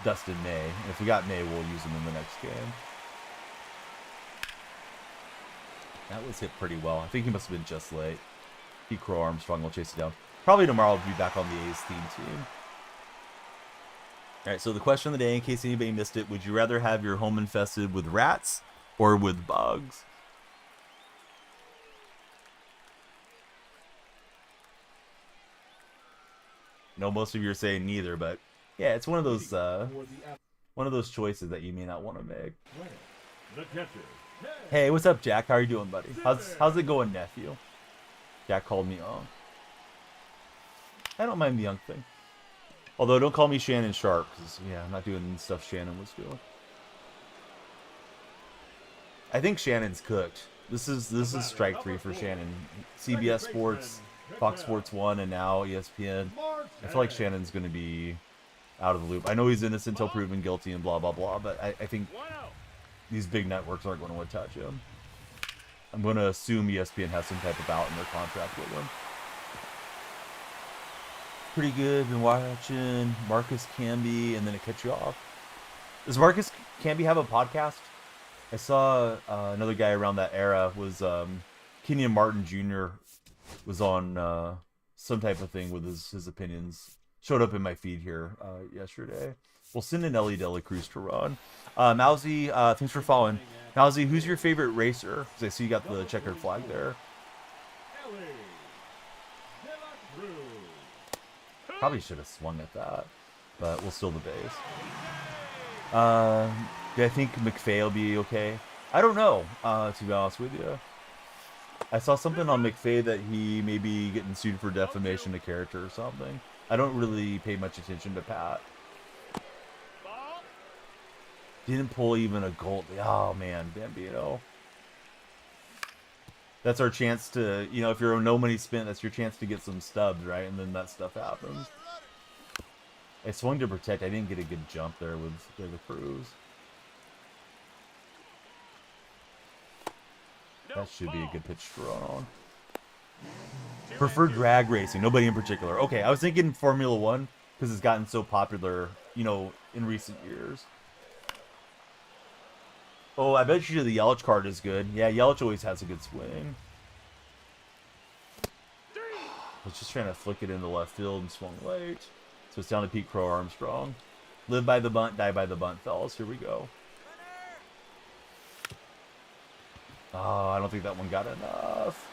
Dustin May. And if we got May, we'll use him in the next game. That was hit pretty well. I think he must have been just late. Pete Crow Armstrong will chase it down. Probably tomorrow I'll be back on the A's theme team. Alright, so the question of the day, in case anybody missed it, would you rather have your home infested with rats or with bugs? I know most of you are saying neither, but yeah, it's one of those choices that you may not want to make. The catcher. Hey, what's up, Jack? How are you doing, buddy? How's it going, nephew? Jack called me on. I don't mind the young thing. Although, don't call me Shannon Sharp, because, yeah, I'm not doing the stuff Shannon was doing. I think Shannon's cooked. This is strike 3 for Shannon. CBS Sports, Fox Sports 1, and now ESPN. I feel like Shannon's going to be out of the loop. I know he's innocent until proven guilty and blah, blah, blah, but I think 1-0. these big networks aren't going to want to touch him. I'm going to assume ESPN has some type of out in their contract with him. Pretty good. Been watching Marcus Camby, and then it cut you off. Does Marcus Camby have a podcast? I saw another guy around that era was Kenyon Martin Jr. was on some type of thing with his opinions. Showed up in my feed here yesterday. We'll send an Ellie Dela Cruz to run. Mousy, thanks for following. Mousy, who's your favorite racer? Because I see you got the checkered flag there. Probably should have swung at that, but we'll steal the base. Do I think McFay will be okay? I don't know, to be honest with you. I saw something on McFay that he may be getting sued for defamation of character or something. I don't really pay much attention to Pat. Ball. Didn't pull even a gold. Oh, man, Bambino. That's our chance to, you know, if you're a no money spent, that's your chance to get some stubs, right? And then that stuff happens. I swung to protect. I didn't get a good jump there with the Cruz. That should be a good pitch to run on. Preferred drag racing. Nobody in particular. Okay, I was thinking Formula 1 because it's gotten so popular, you know, in recent years. Oh, I bet you the Yelich card is good. Yeah, Yelich always has a good swing. I was just trying to flick it into left field and swung late. So it's down to Pete Crow Armstrong. Live by the bunt, die by the bunt, fellas. Here we go. Oh, I don't think that one got enough.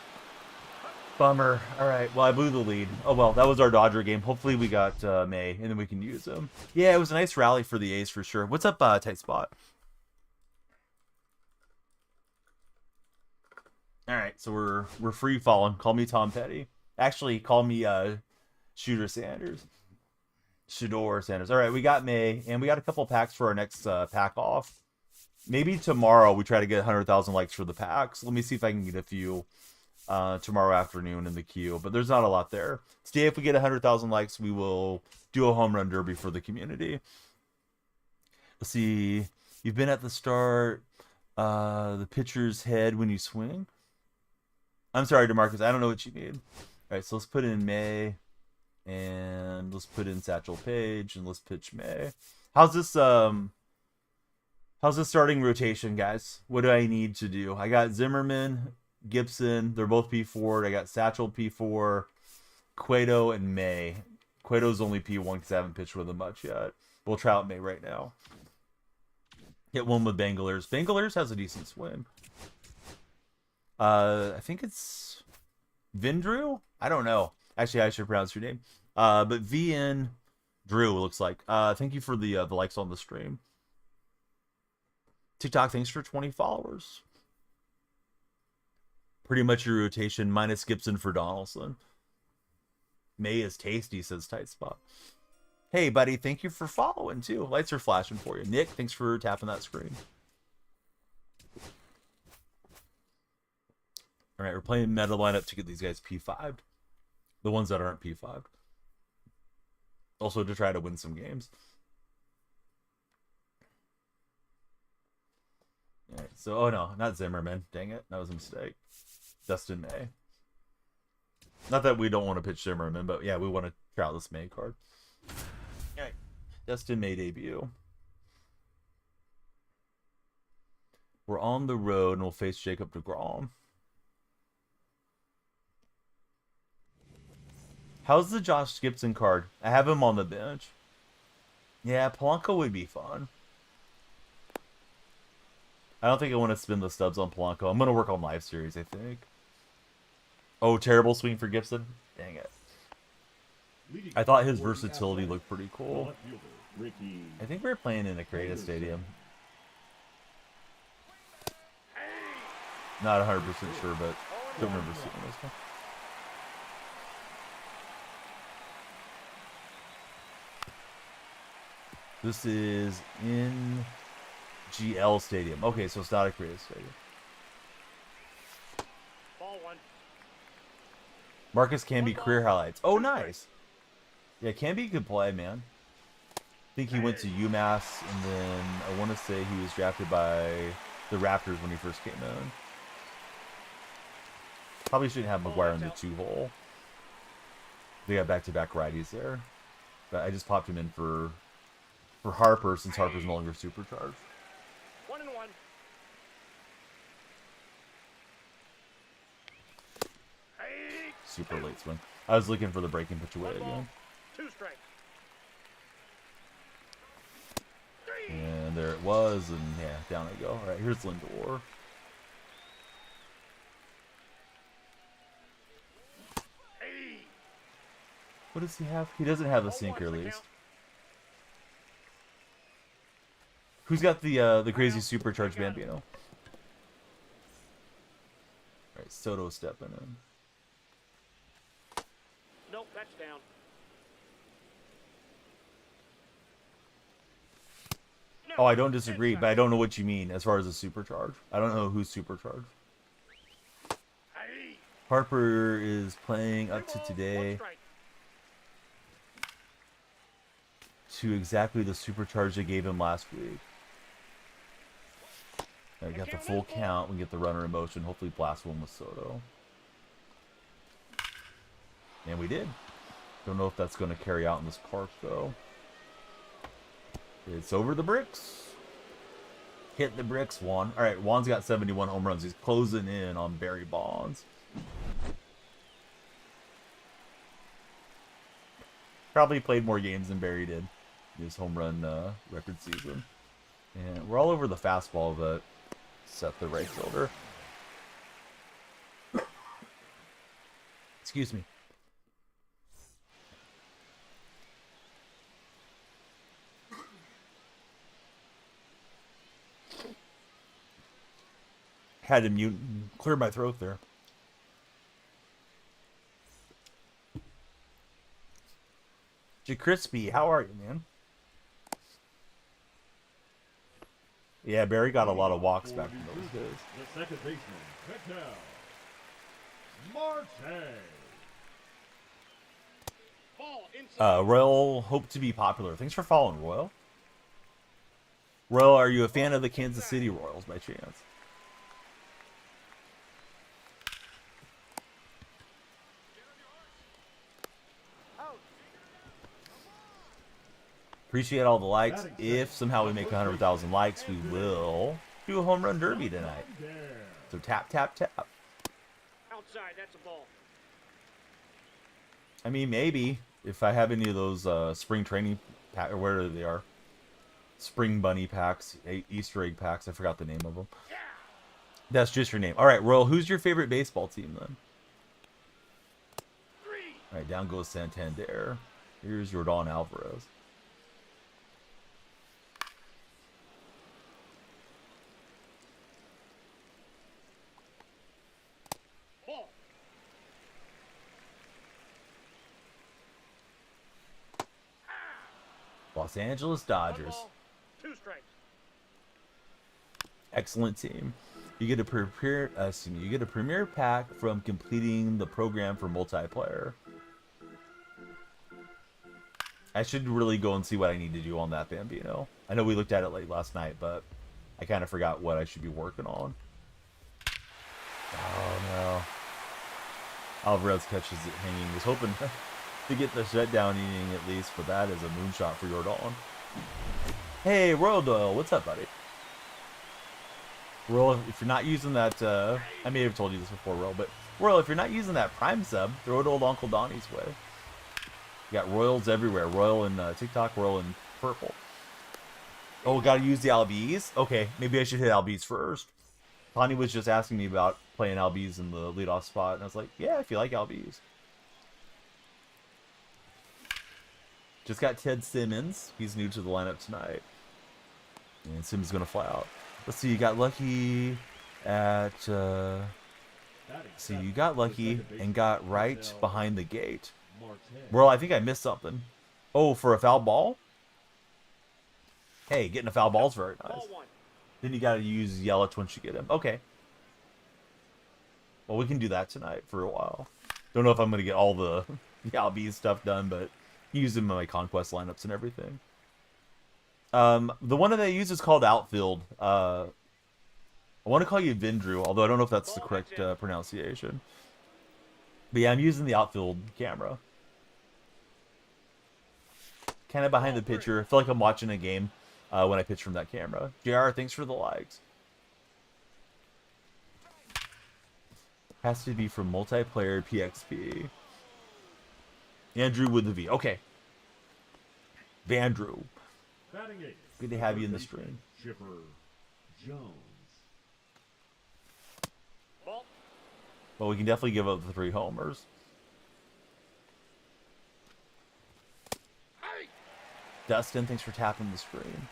Bummer. All right, well, I blew the lead. Oh, well, that was our Dodger game. Hopefully we got May, and then we can use him. Yeah, it was a nice rally for the A's for sure. What's up, Tight Spot? All right, so we're free falling. Call me Tom Petty. Actually, call me Shooter Sanders. Shador Sanders. All right, we got May, and we got a couple packs for our next pack off. Maybe tomorrow we try to get 100,000 likes for the packs. Let me see if I can get a few tomorrow afternoon in the queue, but there's not a lot there. Today, if we get 100,000 likes, we will do a home run derby for the community. Let's see. You've been at the start. The pitcher's head when you swing. I'm sorry, DeMarcus. I don't know what you need. All right, so let's put in May, and let's put in Satchel Paige, and let's pitch May. How's this starting rotation, guys? What do I need to do? I got Zimmerman, Gibson. They're both P4. I got Satchel P4, Cueto, and May. Cueto's only P1 because I haven't pitched with him much yet. We'll try out May right now. Hit one with Bangalers. Bangalers has a decent swing. I think it's Vindrew? I don't know. Actually, I should pronounce your name. But VN Drew, looks like. Thank you for the likes on the stream. TikTok, thanks for 20 followers. Pretty much your rotation, minus Gibson for Donaldson. May is tasty, says Tight Spot. Hey, buddy, thank you for following, too. Lights are flashing for you. Nick, thanks for tapping that screen. All right, we're playing meta lineup to get these guys P5'd. The ones that aren't P5'd. Also to try to win some games. All right, so, oh no, not Zimmerman. Dang it, that was a mistake. Dustin May. Not that we don't want to pitch Zimmerman, but yeah, we want to try out this May card. All right, Dustin May debut. We're on the road, and we'll face Jacob deGrom. How's the Josh Gibson card? I have him on the bench. Yeah, Polanco would be fun. I don't think I want to spin the stubs on Polanco. I'm going to work on live series, I think. Oh, terrible swing for Gibson. Dang it. I thought his versatility looked pretty cool. I think we're playing in a Creative Stadium. Not 100% sure, but don't remember seeing this one. This is in GL Stadium. Okay, so it's not a creative stadium. Ball one. Marcus Camby career highlights. Oh, nice. Yeah, Camby could play, man. I think he went to UMass, and then I want to say he was drafted by the Raptors when he first came in. Probably shouldn't have McGuire in the 2-hole. They got back-to-back righties there. But I just popped him in for Harper, since Harper's no longer supercharged. 1-1. Hey. Super late swing. I was looking for the breaking pitch away 1 ball, again. 2 strikes. 3. And there it was, and yeah, down I go. All right, here's Lindor. Hey. What does he have? He doesn't have a Ball sinker, at one's the least. count. Who's got the crazy supercharged Bambino? All right, Soto stepping in. Nope, that's down. No, Oh, I don't disagree, inside. but I don't know what you mean as far as a supercharge. I don't know who's supercharged. Hey. Harper is playing 3 up to balls, 1 today strike. to exactly the supercharge they gave him last week. All right, got the full count. We get the runner in motion. Hopefully blast one with Soto. And we did. Don't know if that's going to carry out in this park, though. It's over the bricks. Hit the bricks, Juan. All right, Juan's got 71 home runs. He's closing in on Barry Bonds. Probably played more games than Barry did in his home run record season. And we're all over the fastball, but Seth, the right fielder. Excuse me. Had to mute and clear my throat there. Crispy, how are you, man? Yeah, Barry got a lot of walks back in those days. The second baseman, Hector Marte. Ball inside. Royal, hope to be popular. Thanks for following, Royal. Royal, are you a fan of the Kansas City Royals by chance? Appreciate all the likes. If somehow we make 100,000 likes, we will do a home run derby tonight. So tap, tap, tap. Outside, that's a ball. I mean, maybe if I have any of those spring training pack, or where they are, spring bunny packs, Easter egg packs. I forgot the name of them. Yeah. That's just your name. All right, Royal. Who's your favorite baseball team then? 3. All right, down goes Santander. Here's Yordan Alvarez. Ball. Los Angeles 1 Dodgers. ball, 2 strikes. Excellent team. You get a you get a premier pack from completing the program for multiplayer. I should really go and see what I need to do on that Bambino. I know we looked at it late last night, but I kind of forgot what I should be working on. Oh no. Alvarez catches it hanging. Was hoping to get the shutdown inning at least, but that is a moonshot for Yordan. Hey, Royal Doyle, what's up, buddy? Royal, if you're not using that, I may have told you this before, Royal, but Royal, if you're not using that Prime sub, throw it old Uncle Donnie's way. You got Royals everywhere. Royal in TikTok, Royal in purple. Oh, gotta use the LBs? Okay, maybe I should hit LBs first. Connie was just asking me about playing LBs in the leadoff spot, and I was like, yeah, if you like LBs. Just got Ted Simmons. He's new to the lineup tonight. And Simmons is going to fly out. Let's see, you got lucky at... see, you got lucky and got right behind the gate. Well, I think I missed something. Oh, for a foul ball? Hey, getting a foul ball's very nice. Ball 1. Then you gotta use Yelich once you get him. Okay. Well, we can do that tonight for a while. Don't know if I'm gonna get all the Yalby stuff done, but use them in my conquest lineups and everything. The one that I use is called Outfield. I want to call you Vindrew, although I don't know if that's the correct pronunciation. But yeah, I'm using the Outfield camera. Kind of behind the pitcher. I feel like I'm watching a game when I pitch from that camera. JR, thanks for the likes. Has to be from multiplayer PXP. Andrew with the V. Okay. Vandrew. Good to have you in the stream. Chipper Jones. Ball. Well, we can definitely give up the 3 homers. Hey. Dustin, thanks for tapping the screen.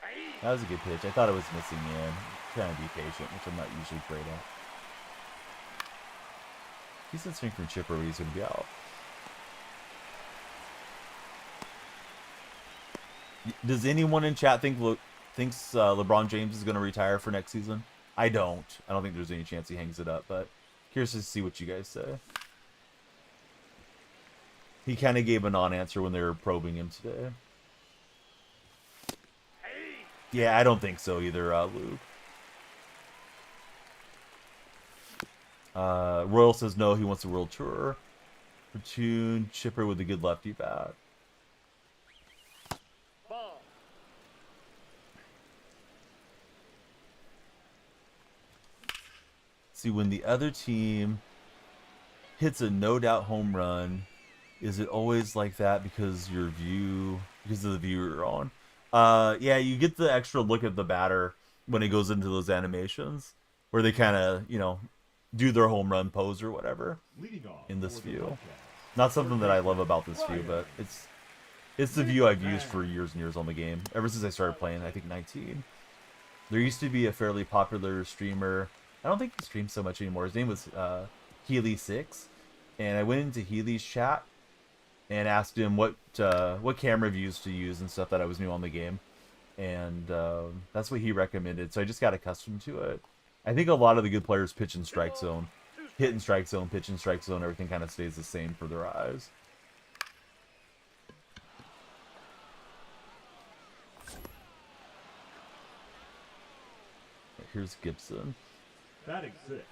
Hey. That was a good pitch. I thought it was missing in. Trying to be patient, which I'm not usually great at. Decent swing from Chipper, but he's going to be out. Does anyone in chat thinks LeBron James is going to retire for next season? I don't. I don't think there's any chance he hangs it up, but curious to see what you guys say. He kind of gave a non-answer when they were probing him today. Hey. Yeah, I don't think so either, Luke. Royal says no, he wants a world tour. Platoon Chipper with a good lefty bat. Ball. See, when the other team hits a no-doubt home run, is it always like that because of the view you're on? Yeah, you get the extra look at the batter when it goes into those animations where they kind of, do their home run pose or whatever in this view. Not something that I love about this view, but it's the view I've used for years and years on the game. Ever since I started playing, I think 19. There used to be a fairly popular streamer. I don't think he streams so much anymore. His name was Healy6. And I went into Healy's chat and asked him what camera views to use and stuff that I was new on the game. And that's what he recommended. So I just got accustomed to it. I think a lot of the good players pitch in strike zone. Hit in strike zone, pitch in strike zone, everything kind of stays the same for their eyes. Here's Gibson. Batting 6.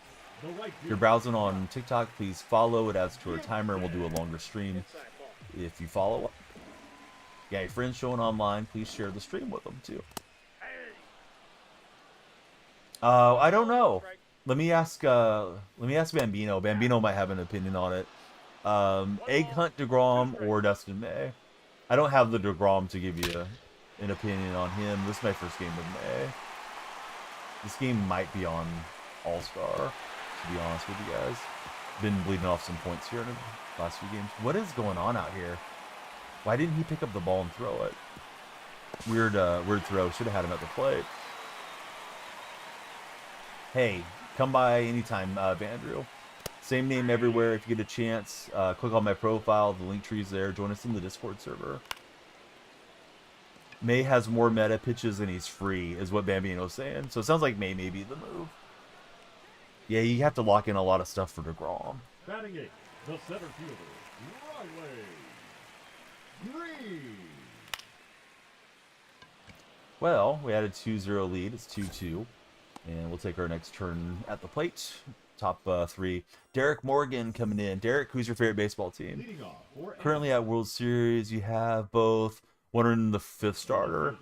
The right If you're browsing on TikTok, please follow. It adds to our timer and we'll do a longer stream Inside ball. if you follow. Yeah, your friends showing online, please share the stream with them too. Hey. I don't know. Let me ask Bambino. Bambino might have an opinion on it. Egg Hunt DeGrom or Dustin May. I don't have the DeGrom to give you an opinion on him. This is my first game with May. This game might be on All-Star, to be honest with you guys. Been bleeding off some points here in the last few games. What is going on out here? Why didn't he pick up the ball and throw it? Weird throw. Should have had him at the plate. Hey, come by anytime, Vandrew. Same name everywhere. If you get a chance, click on my profile. The link tree's there. Join us in the Discord server. May has more meta pitches and he's free, is what Bambino's saying. So it sounds like May may be the move. Yeah, you have to lock in a lot of stuff for DeGrom. Batting 8. The center fielder, Riley Green. Well, we had a 2-0 lead. It's 2-2. And we'll take our next turn at the plate. Top 3. Derek Morgan coming in. Derek, who's your favorite baseball team? Leading off for Currently at World Series, you have both one in the 5th starter.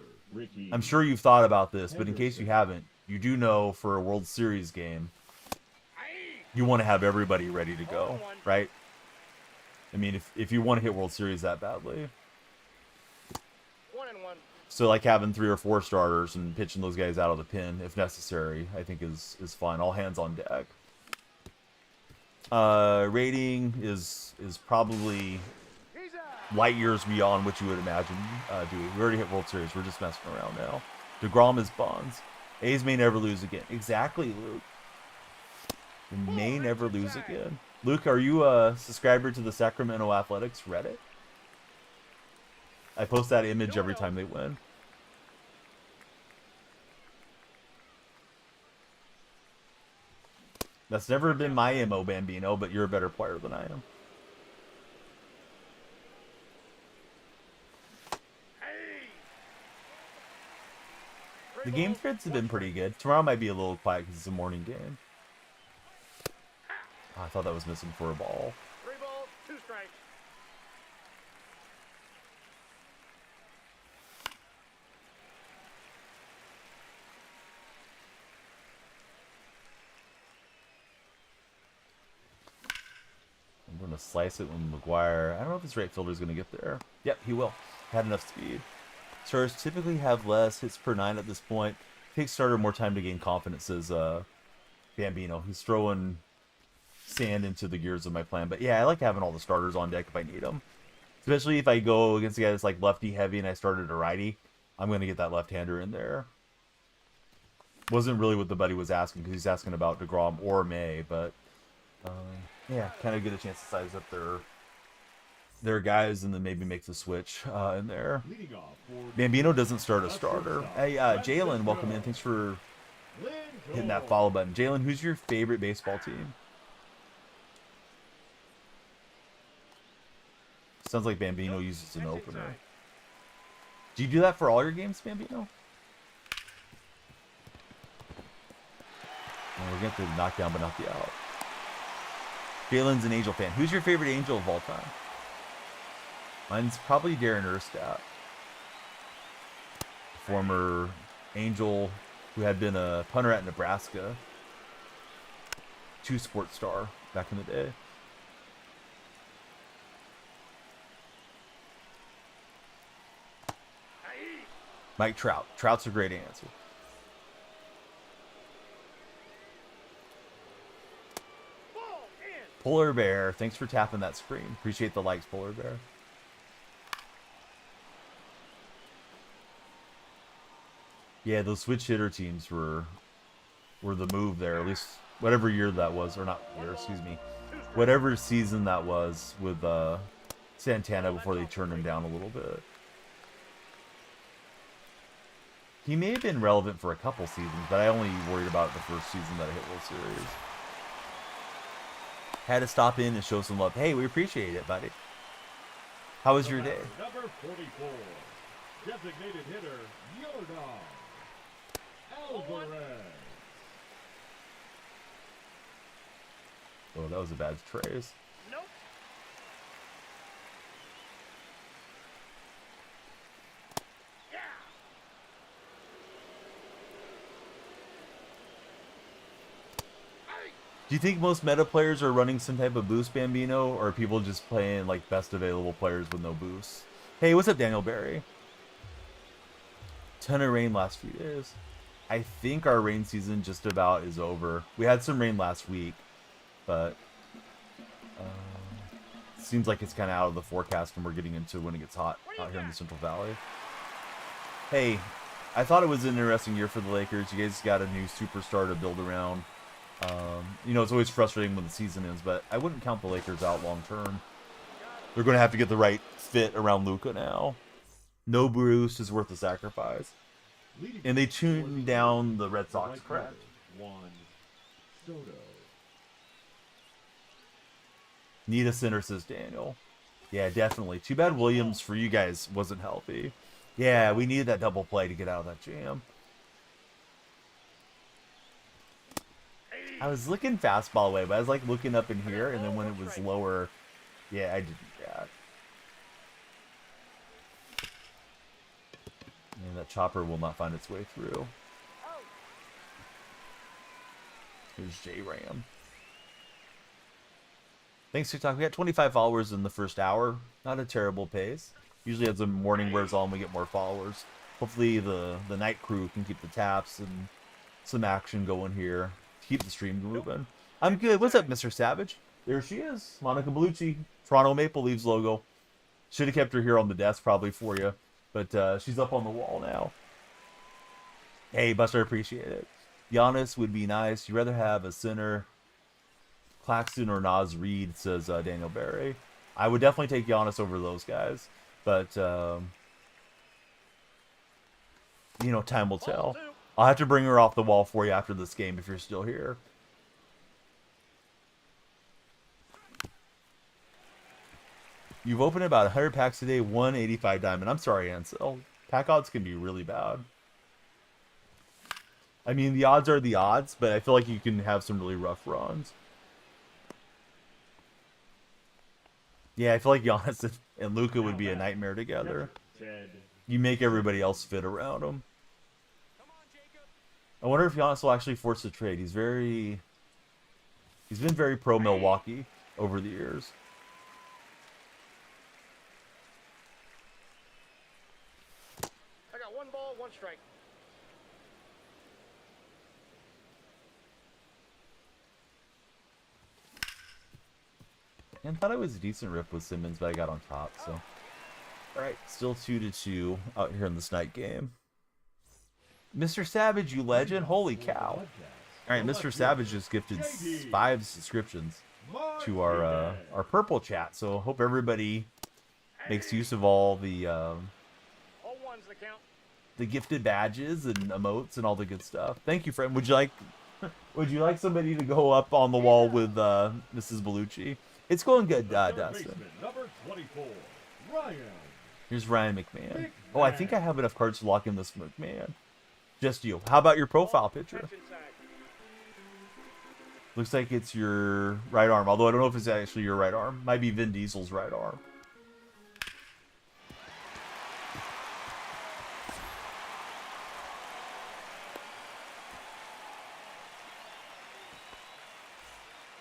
I'm sure you've thought about this, but in case you haven't, you do know for a World Series game, you want to have everybody ready to go, right? I mean, if you want to hit World Series that badly. 1-1. So like having 3 or 4 starters and pitching those guys out of the pen if necessary, I think is fine. All hands on deck. Rating is probably He's out. light years beyond what you would imagine. We already hit World Series. We're just messing around now. DeGrom is Bonds. A's may never lose again. Exactly, Luke. They may never lose again. Luke, are you a subscriber to the Sacramento Athletics Reddit? I post that image every time they win. That's never been my MO, Bambino, but you're a better player than I am. The game threads have been pretty good. Tomorrow might be a little quiet because it's a morning game. Oh, I thought that was missing for a ball. 3 balls, 2 strikes. I'm going to slice it with McGuire. I don't know if this right fielder's going to get there. Yep, he will. Had enough speed. Starters typically have less hits per 9 at this point. Takes starter more time to gain confidence, says Bambino. He's throwing sand into the gears of my plan. But yeah, I like having all the starters on deck if I need them. Especially if I go against a guy that's like lefty heavy and I started a righty. I'm going to get that left-hander in there. Wasn't really what the buddy was asking because he's asking about DeGrom or May. But yeah, kind of get a chance to size up their guys and then maybe make the switch in there. Bambino doesn't start a starter. Hey, Jalen, welcome in. Thanks for hitting that follow button. Jalen, who's your favorite baseball team? Sounds like Bambino uses an opener. Do you do that for all your games, Bambino? Oh, we're going to knock down but not the out. Jalen's an Angel fan. Who's your favorite Angel of all time? Mine's probably Darren Erstad. Former Angel who had been a punter at Nebraska. 2 sports star back in the day. Mike Trout. Trout's a great answer. Polar Bear, thanks for tapping that screen. Appreciate the likes, Polar Bear. Yeah, those switch hitter teams were the move there. At least whatever year that was, or not year, excuse me, whatever season that was with Santana before they turned him down a little bit. He may have been relevant for a couple seasons, but I only worried about the first season that I hit World Series. Had to stop in and show some love. Hey, we appreciate it, buddy. How was your day? Number 44, designated hitter, Yordan Alvarez. Oh, that was a bad trace. Nope. Yeah. Do you think most meta players are running some type of boost, Bambino, or are people just playing like best available players with no boosts? Hey, what's up, Daniel Barry? Ton of rain last few days. I think our rain season just about is over. We had some rain last week, but seems like it's kind of out of the forecast and we're getting into when it gets hot out here in the Central Valley. Hey, I thought it was an interesting year for the Lakers. You guys got a new superstar to build around. You know, it's always frustrating when the season ends, but I wouldn't count the Lakers out long term. They're going to have to get the right fit around Luka now. No Bruce is worth the sacrifice. And they tuned down the Red Sox, correct? Juan Soto. Need a center, says Daniel. Yeah, definitely. Too bad Williams, for you guys, wasn't healthy. Yeah, we needed that double play to get out of that jam. I was looking fastball away, but I was like looking up in here, and then when it was lower, yeah, I didn't that. And that chopper will not find its way through. Here's J-Ram. Thanks, TikTok. We got 25 followers in the first hour. Not a terrible pace. Usually as the morning wears on, we get more followers. Hopefully the night crew can keep the taps and some action going here. Keep the stream moving. I'm good. What's up, Mr. Savage? There she is. Monica Bellucci. Toronto Maple Leafs logo. Should have kept her here on the desk probably for you. But she's up on the wall now. Hey, Buster, appreciate it. Giannis would be nice. You'd rather have a center, Claxton or Naz Reid, says Daniel Barry. I would definitely take Giannis over those guys. But you know, time will Ball tell. 2. I'll have to bring her off the wall for you after this game if you're still here. You've opened about 100 packs today, 185 diamond. I'm sorry, Ansel. Pack odds can be really bad. I mean, the odds are the odds, but I feel like you can have some really rough runs. Yeah, I feel like Giannis and Luka would be a nightmare together. Ted. You make everybody else fit around him. I wonder if Giannis will actually force a trade. He's been very pro Milwaukee over the years. I got 1 ball, 1 strike. I thought I was a decent rip with Simmons, but I got on top, so. Alright, still 2-2 out here in this night game. Mr. Savage, you legend. Holy cow. Alright, Mr. Savage just gifted 5 subscriptions to our purple chat, so hope everybody makes use of all the All 1's the count. the gifted badges and emotes and all the good stuff. Thank you, friend. Would you like somebody to go up on the wall with Mrs. Bellucci? It's going good, Dustin. Number 24, Ryan. Here's Ryan McMahon. Oh, I think I have enough cards to lock in this McMahon. Just you. How about your profile picture? Catch inside. Looks like it's your right arm, although I don't know if it's actually your right arm. Might be Vin Diesel's right arm.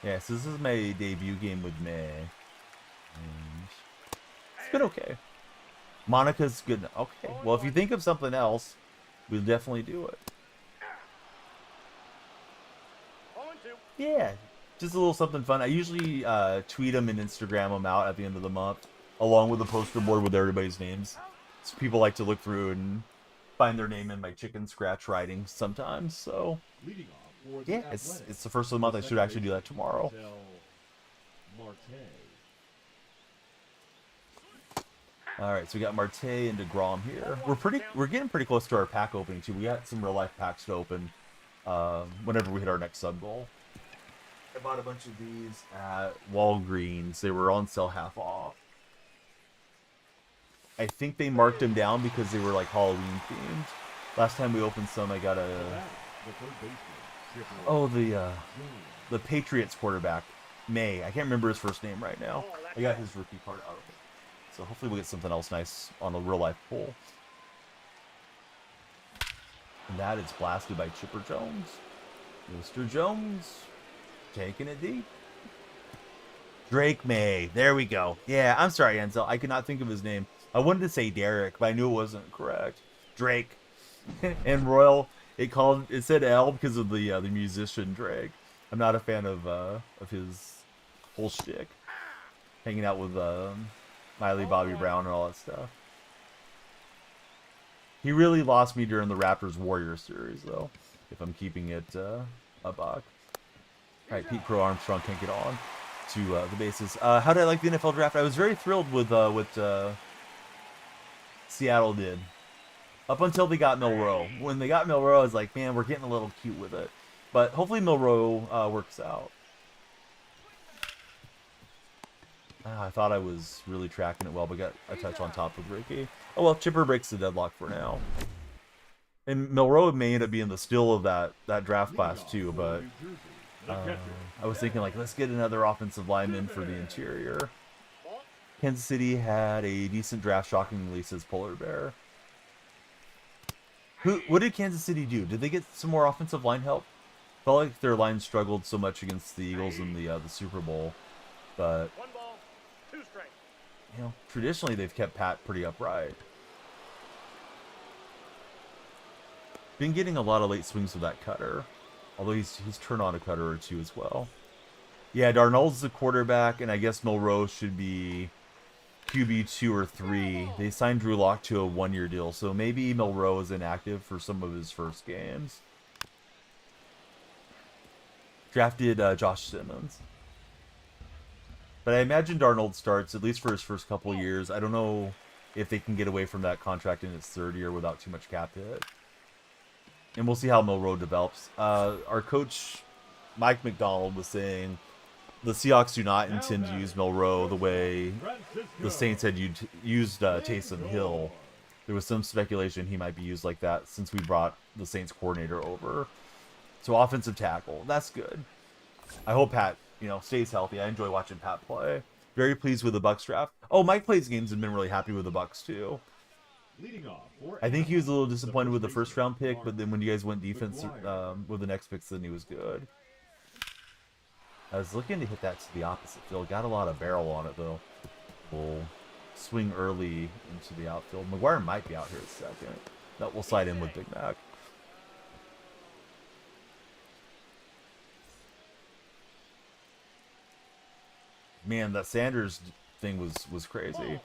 Yeah, so this is my debut game with May. And it's been okay. Monica's good. Okay, well, if you think of something else, we'll definitely do it. Ball 2. Yeah, just a little something fun. I usually tweet them and Instagram them out at the end of the month, along with a poster board with everybody's names. So people like to look through and find their name in my chicken scratch writing sometimes. So Leading off for the yeah, it's Athletics, the first of the month. I should actually do that tomorrow. Marte. All right, so we got Marte and DeGrom here. We're getting pretty close to our pack opening too. We got some real life packs to open whenever we hit our next sub goal. I bought a bunch of these at Walgreens. They were on sale half off. I think they marked them down because they were like Halloween themed. Last time we opened some, I got The third baseman, oh the Patriots quarterback, May. I can't remember his first name right now. I got his rookie card out of it. So hopefully we'll get something else nice on a real life pull. And that is blasted by Chipper Jones. Mr. Jones taking it deep. Drake May. There we go. Yeah, I'm sorry, Enzo. I could not think of his name. I wanted to say Derek, but I knew it wasn't correct. Drake. And Royal, it said L because of the musician Drake. I'm not a fan of his whole shtick. Hanging out with Miley Bobby Brown and all that stuff. He really lost me during the Raptors Warriors series, though, if I'm keeping it a buck. All right, Pete Crow Armstrong can't get on to the bases. How did I like the NFL draft? I was very thrilled with what Seattle did. Up until they got Milroe. When they got Milroe, I was like, man, we're getting a little cute with it. But hopefully Milroe works out. I thought I was really tracking it well, but got a touch on top of Ricky. Oh well, Chipper breaks the deadlock for now. And Milroe may end up being the steal of that draft class too, but I was thinking like, let's get another offensive lineman for the interior. Kansas City had a decent draft, shockingly, says Polar Bear. What did Kansas City do? Did they get some more offensive line help? Felt like their line struggled so much against the Eagles in the Super Bowl, but 1 ball, 2 strikes. you know, traditionally they've kept Pat pretty upright. Been getting a lot of late swings with that cutter, although he's turned on a cutter or two as well. Yeah, Darnold's the quarterback, and I guess Milroe should be QB 2 or 3. They signed Drew Lock to a 1-year deal, so maybe Milroe is inactive for some of his first games. Drafted Josh Simmons. But I imagine Darnold starts, at least for his first couple years. I don't know if they can get away from that contract in its third year without too much cap hit. and we'll see how Milroe develops. Our coach, Mike McDonald, was saying the Seahawks do not intend to use Milroe the way the Saints had used Taysom Hill. There was some speculation he might be used like that since we brought the Saints coordinator over. So offensive tackle, that's good. I hope Pat, stays healthy. I enjoy watching Pat play. Very pleased with the Bucs draft. Oh, Mike plays games and been really happy with the Bucs too. I think he was a little disappointed with the first round pick, but then when you guys went defense with the next picks, then he was good. I was looking to hit that to the opposite field. Got a lot of barrel on it though. We'll swing early into the outfield. McGuire might be out here a second. No, we'll slide in with Big Mac. Man, that Sanders thing was crazy.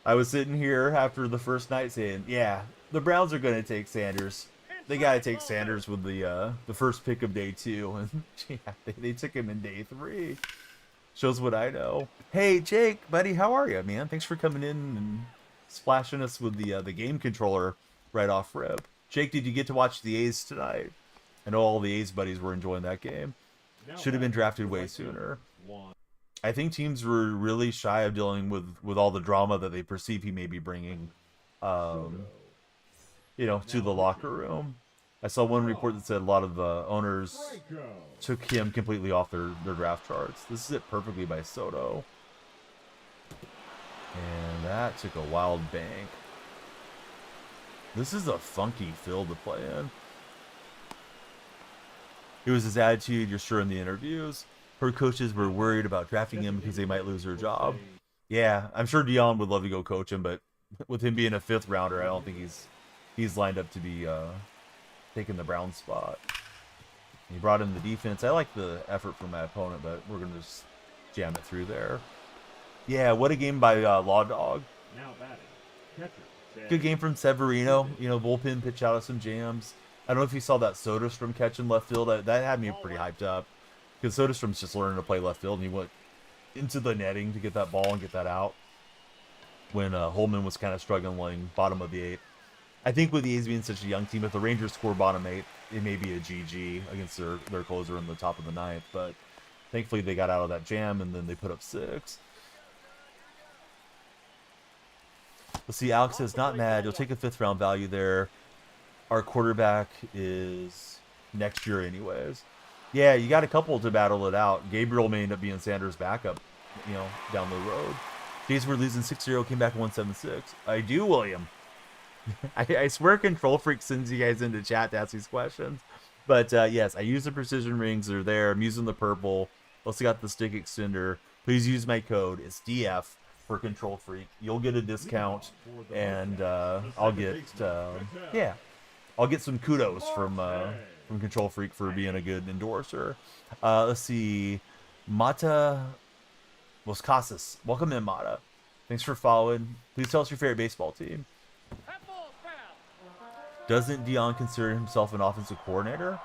I was sitting here after the first night saying, yeah, the Browns are going to take Sanders. They got to take Sanders with the first pick of day 2. And yeah, they took him in day 3. Shows what I know. Hey, Jake, buddy, how are you, man? Thanks for coming in and splashing us with the game controller right off rip. Jake, did you get to watch the A's tonight? I know all the A's buddies were enjoying that game. Should have been drafted way sooner. I think teams were really shy of dealing with all the drama that they perceive he may be bringing, to the locker room. I saw one report that said a lot of owners took him completely off their draft charts. This is it perfectly by Soto. And that took a wild bank. This is a funky field to play in. It was his attitude, you're sure, in the interviews. Her coaches were worried about drafting him because they might lose their job. Yeah, I'm sure Dion would love to go coach him, but with him being a 5th rounder, I don't think he's lined up to be taking the Brown spot. He brought in the defense. I like the effort from my opponent, but we're going to just jam it through there. Yeah, what a game by Law Dog. Good game from Severino. Bullpen pitch out of some jams. I don't know if you saw that Soderstrom catch in left field. That had me pretty hyped up. Because Soderstrom's just learning to play left field, and he went into the netting to get that ball and get that out when Holman was kind of struggling bottom of the 8th. I think with the A's being such a young team, if the Rangers score bottom 8, it may be a GG against their closer in the top of the 9th. But thankfully they got out of that jam, and then they put up 6. Let's see, Alex says, not mad. You'll take a 5th round value there. Our quarterback is next year anyways. Yeah, you got a couple to battle it out. Gabriel may end up being Sanders' backup, down the road. Days were losing 6-0, came back 1-7-6. I do, William. I swear Control Freak sends you guys into chat to ask these questions. But, yes, I use the precision rings. They're there. I'm using the purple. Also got the stick extender. Please use my code. It's DF for Control Freak. You'll get a discount, and I'll get, I'll get some kudos from Control Freak for being a good endorser. Let's see. Mata Moscasas. Welcome in, Mata. Thanks for following. Please tell us your favorite baseball team. Doesn't Dion consider himself an offensive coordinator?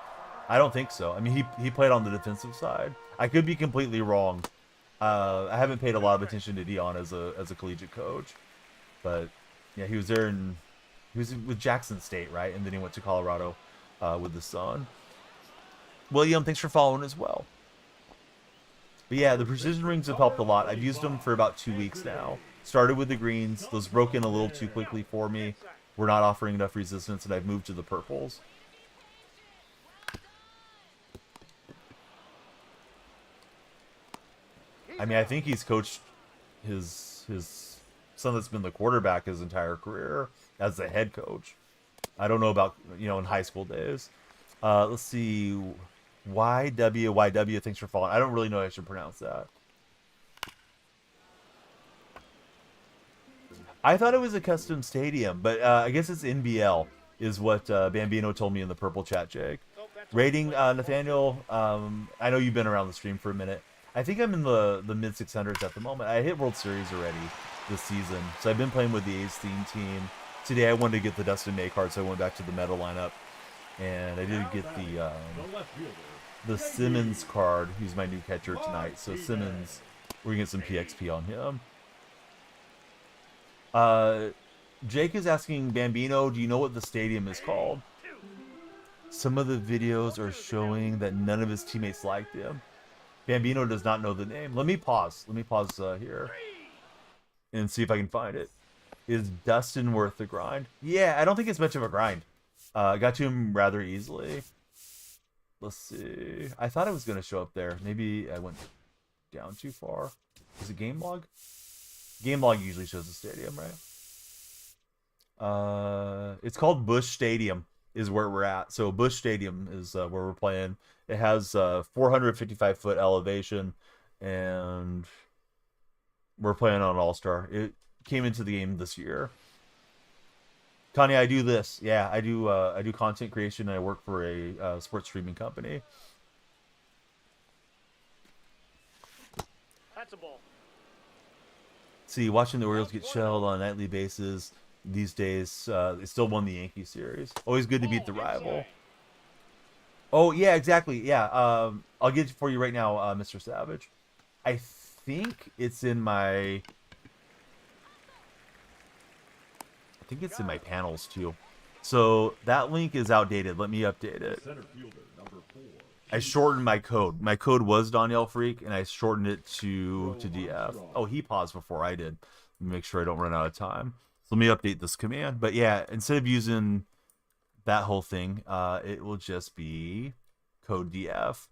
I don't think so. I mean, he played on the defensive side. I could be completely wrong. I haven't paid a lot of attention to Dion as a collegiate coach. But, yeah, he was with Jackson State, right? And then he went to Colorado with the Sun. William, thanks for following as well. But yeah, the precision rings have helped a lot. I've used them for about 2 weeks now. Started with the greens. Those broke in a little too quickly for me. We're not offering enough resistance, and I've moved to the purples. I mean, I think he's coached his son that's been the quarterback his entire career as the head coach. I don't know about, in high school days. Let's see. YW, thanks for following. I don't really know how I should pronounce that. I thought it was a custom stadium, but I guess it's NBL, is what Bambino told me in the purple chat, Jake. Rating, Nathaniel, I know you've been around the stream for a minute. I think I'm in the mid 600s at the moment. I hit World Series already this season, so I've been playing with the A's theme team. Today I wanted to get the Dustin May card, so I went back to the meta lineup, and I did get the Simmons card, who's my new catcher tonight. So Simmons, we're gonna get some PXP on him. Jake is asking Bambino, do you know what the stadium is called? Some of the videos are showing that none of his teammates liked him. Bambino does not know the name. Let me pause. Let me pause here and see if I can find it. Is Dustin worth the grind? Yeah, I don't think it's much of a grind. Got to him rather easily. Let's see. I thought it was going to show up there. Maybe I went down too far. Is it game log? Game log usually shows the stadium, right? It's called Busch Stadium is where we're at. So Busch Stadium is where we're playing. It has 455-foot elevation, and we're playing on All-Star. It came into the game this year. Connie, I do this. Yeah, I do content creation, and I work for a sports streaming company. That's a ball. See, watching the Orioles get shelled on a nightly basis these days, they still won the Yankee series. Always good to beat the rival. Oh, yeah, exactly. Yeah, I'll get it for you right now, Mr. Savage. I think it's in my... I think it's in my panels, too. So, that link is outdated. Let me update it. Center fielder, number 4. I shortened my code. My code was Danielle Freak, and I shortened it to DF. Oh, he paused before I did. Let me make sure I don't run out of time. So let me update this command. But yeah, instead of using that whole thing, it will just be code DF.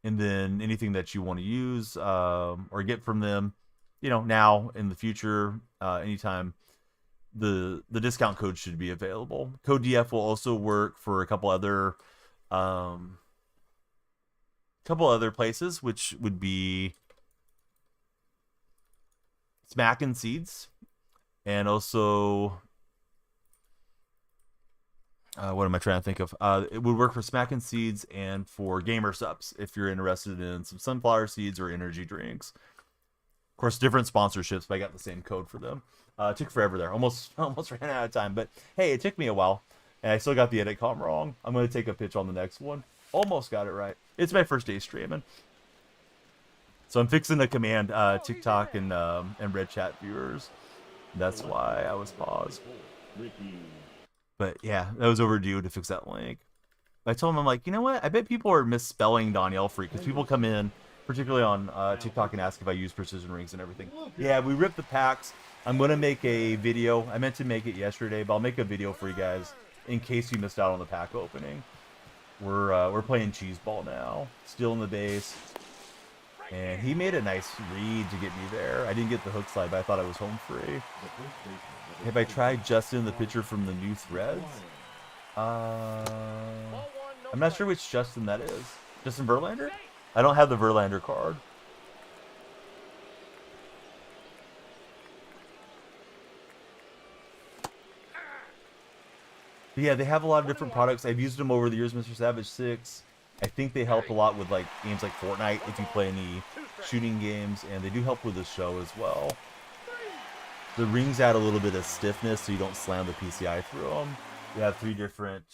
And then anything that you want to use or get from them, you know, now, in the future, anytime, the discount code should be available. Code DF will also work for a couple other places, which would be Smack and Seeds, and also what am I trying to think of? It would work for Smack and Seeds and for Gamer Subs if you're interested in some sunflower seeds or energy drinks. Of course, different sponsorships, but I got the same code for them. It took forever there. Almost ran out of time, but hey, it took me a while, and I still got the edit com wrong. I'm going to take a pitch on the next one. Almost got it right. It's my first day streaming, so I'm fixing a command, TikTok and Red Chat viewers. That's why I was paused. But yeah, that was overdue to fix that link. I told him, I'm like, you know what? I bet people are misspelling Danielle Freak, because people come in, particularly on TikTok, and ask if I use precision rings and everything. Yeah, we ripped the packs. I'm going to make a video. I meant to make it yesterday, but I'll make a video for you guys in case you missed out on the pack opening. We're playing cheese ball now. Still in the base. And he made a nice read to get me there. I didn't get the hook slide, but I thought I was home free. Have I tried Justin, the pitcher from the new threads? I'm not sure which Justin that is. Justin Verlander? I don't have the Verlander card. But yeah, they have a lot of different products. I've used them over the years, Mr. Savage 6. I think they help a lot with like games like Fortnite if you play any shooting games, and they do help with the show as well. The rings add a little bit of stiffness so you don't slam the PCI through them. You have 3 different,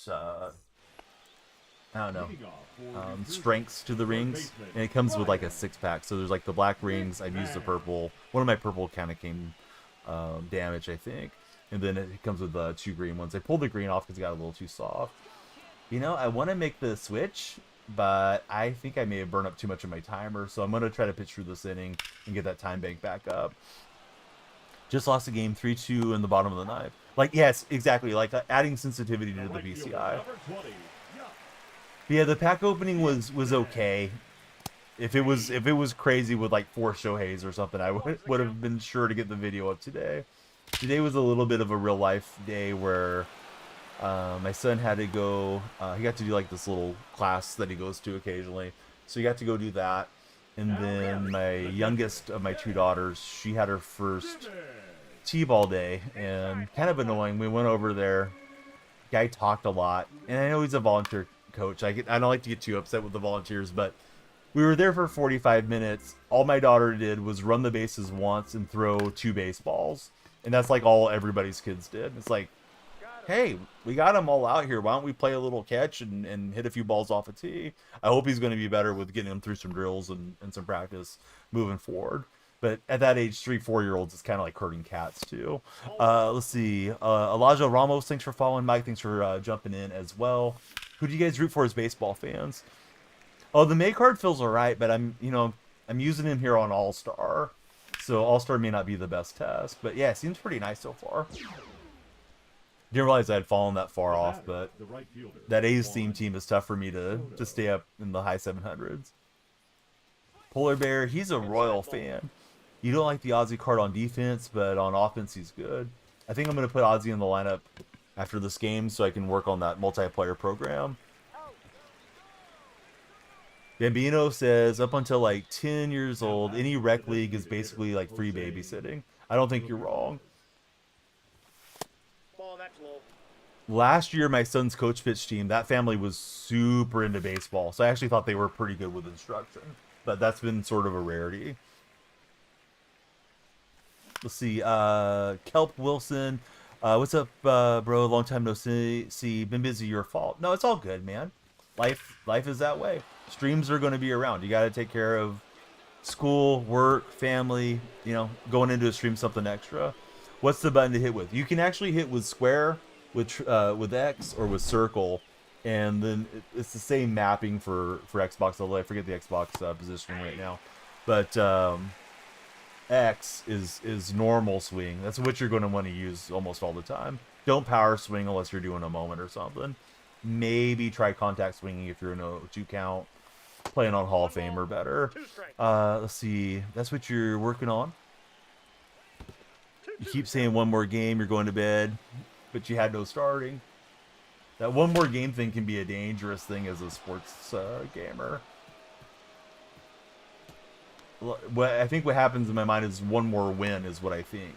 strengths to the rings, and it comes with like a 6-pack. So there's like the black rings. I've used the purple. One of my purple kind of came damaged, I think. And then it comes with 2 green ones. I pulled the green off because it got a little too soft. You know, I want to make the switch, but I think I may have burned up too much of my timer, so I'm going to try to pitch through this inning and get that time bank back up. Just lost the game 3-2 in the bottom of the 9th. Like, yes, exactly. Like adding sensitivity to the PCI. But yeah, the pack opening was okay. If it was crazy with like 4 Shoheis or something, I would have been sure to get the video up today. Today was a little bit of a real life day where my son had to go. He got to do like this little class that he goes to occasionally, so he got to go do that. And then my youngest of my 2 daughters, she had her first T-ball day, and kind of annoying. We went over there. Guy talked a lot, and I know he's a volunteer coach. I don't like to get too upset with the volunteers, but we were there for 45 minutes. All my daughter did was run the bases once and throw 2 baseballs, and that's like all everybody's kids did. It's like, hey, we got them all out here. Why don't we play a little catch and hit a few balls off a tee? I hope he's going to be better with getting him through some drills and some practice moving forward. But at that age, 3-4-year-olds, it's kind of like herding cats, too. Let's see. Elijah Ramos, thanks for following. Mike, thanks for jumping in as well. Who do you guys root for as baseball fans? Oh, the May card feels alright, but I'm using him here on All-Star. So All-Star may not be the best test. But yeah, it seems pretty nice so far. Didn't realize I had fallen that far off, but The right fielder. that A's team is tough for me to stay up in the high 700s. Polar Bear, he's a Royal fan. You don't like the Ozzy card on defense, but on offense he's good. I think I'm going to put Ozzy in the lineup after this game so I can work on that multiplayer program. Bambino says, up until like 10 years old, any rec league is basically like free babysitting. I don't think you're wrong. Ball, that's low. Last year, my son's coach pitch team, that family was super into baseball. So I actually thought they were pretty good with instruction. But that's been sort of a rarity. Let's see. Kelp Wilson. What's up, bro? Long time no see. Been busy, your fault. No, it's all good, man. Life is that way. Streams are going to be around. You got to take care of school, work, family, going into a stream something extra. What's the button to hit with? You can actually hit with square, with X, or with circle, and then it's the same mapping for Xbox. Although I forget the Xbox positioning right now, but X is normal swing. That's what you're going to want to use almost all the time. Don't power swing unless you're doing a moment or something. Maybe try contact swinging if you're in a 2 count. Playing on Hall of Fame or better. Let's see. That's what you're working on. You keep saying one more game, you're going to bed, but you had no starting. That one more game thing can be a dangerous thing as a sports gamer. I think what happens in my mind is one more win is what I think.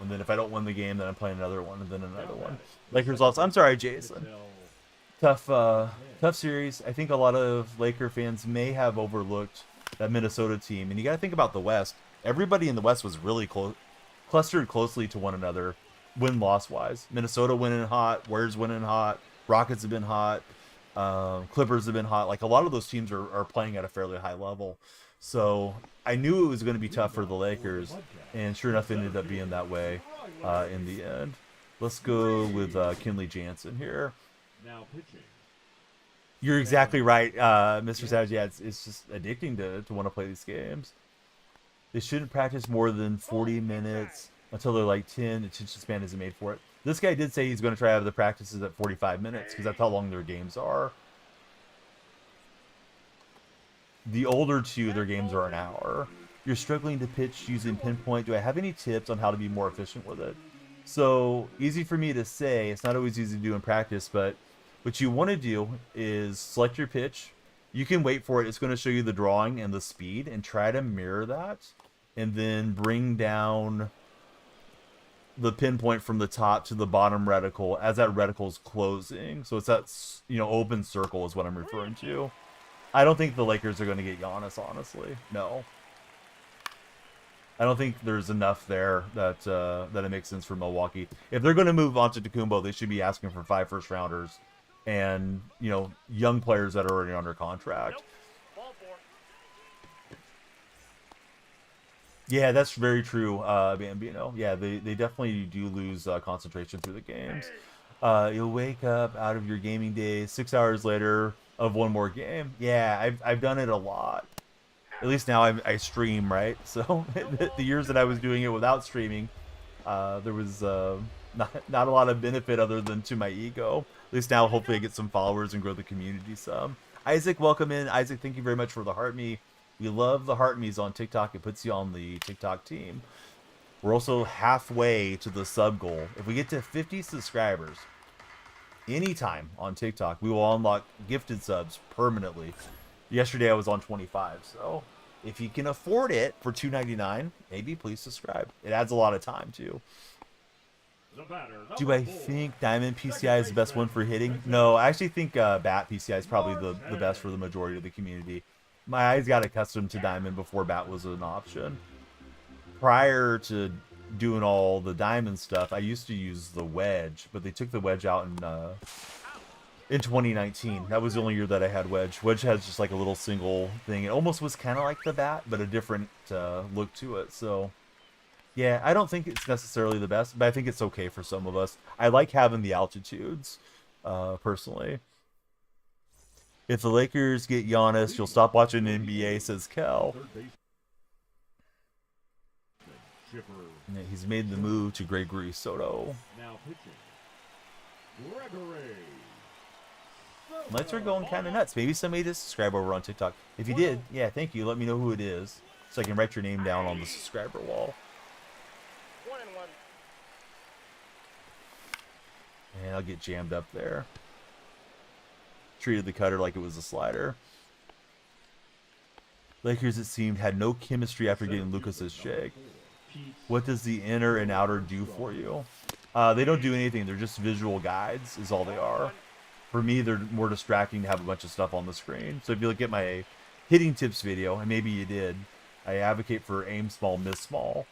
And then if I don't win the game, then I'm playing another one, and then another one. Lakers lost. I'm sorry, Jason. Tough series. I think a lot of Laker fans may have overlooked that Minnesota team. And you got to think about the West. Everybody in the West was really clustered closely to one another, win-loss wise. Minnesota winning hot, Warriors winning hot, Rockets have been hot, Clippers have been hot. Like a lot of those teams are playing at a fairly high level. So I knew it was going to be tough for the Lakers, and sure enough, it ended up being that way in the end. Let's go with Kenley Jansen here. Now pitching. You're exactly right, Mr. Savage. Yeah, it's just addicting to want to play these games. They shouldn't practice more than 40 minutes until they're like 10. The attention span isn't made for it. This guy did say he's going to try to have the practices at 45 minutes because that's how long their games are. The older two, their games are an hour. You're struggling to pitch using pinpoint. Do I have any tips on how to be more efficient with it? So, easy for me to say. It's not always easy to do in practice, but what you want to do is select your pitch. You can wait for it. It's going to show you the drawing and the speed, and try to mirror that, and then bring down the pinpoint from the top to the bottom reticle as that reticle is closing. So it's that open circle is what I'm referring to. I don't think the Lakers are going to get Giannis, honestly. No. I don't think there's enough there that it makes sense for Milwaukee. If they're going to move on to Antetokounmpo, they should be asking for 5 first-rounders and, young players that are already under contract. Nope. Ball 4. Yeah, that's very true, Bambino. Yeah, they definitely do lose concentration through the games. You'll wake up out of your gaming day 6 hours later of one more game. Yeah, I've done it a lot. At least now I stream, right? So the years that I was doing it without streaming, there was not a lot of benefit other than to my ego. At least now, hopefully, I get some followers and grow the community some. Isaac, welcome in. Isaac, thank you very much for the heart me. We love the heart me's on TikTok. It puts you on the TikTok team. We're also halfway to the sub goal. If we get to 50 subscribers anytime on TikTok, we will unlock gifted subs permanently. Yesterday I was on 25, so if you can afford it for $2.99, maybe please subscribe. It adds a lot of time too. Do I think Diamond PCI is the best one for hitting? No, I actually think Bat PCI is probably the best for the majority of the community. My eyes got accustomed to Diamond before Bat was an option. Prior to doing all the Diamond stuff, I used to use the Wedge, but they took the Wedge out in 2019. That was the only year that I had Wedge. Wedge has just like a little single thing. It almost was kind of like the Bat, but a different look to it. So, yeah, I don't think it's necessarily the best, but I think it's okay for some of us. I like having the altitudes, personally. If the Lakers get Giannis, you'll stop watching NBA, says Kel. Third base. Chipper. Yeah, he's made the move to Gregory Soto. Now pitching. Gregory. Lights are going kind of nuts. Maybe somebody did subscribe over on TikTok. If you did, yeah, thank you. Let me know who it is so I can write your name down on the subscriber wall. 1-1. And I'll get jammed up there. Treated the cutter like it was a slider. Lakers, it seemed, had no chemistry after getting Lucas's shake. What does the inner and outer do for you? They don't do anything. They're just visual guides is all they are. For me, they're more distracting to have a bunch of stuff on the screen. So if you look at my hitting tips video, and maybe you did, I advocate for aim small, miss small.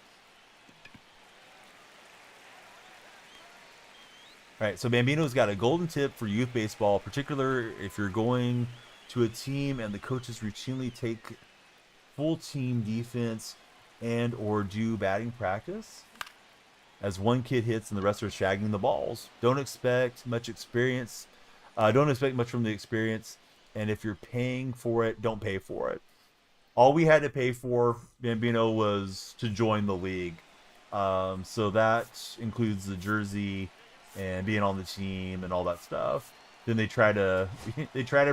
All right, so Bambino's got a golden tip for youth baseball, particular if you're going to a team and the coaches routinely take full team defense and or do batting practice. As one kid hits and the rest are shagging the balls. Don't expect much experience. Don't expect much from the experience. And if you're paying for it, don't pay for it. All we had to pay for, Bambino, was to join the league. So that includes the jersey and being on the team and all that stuff. Then they try to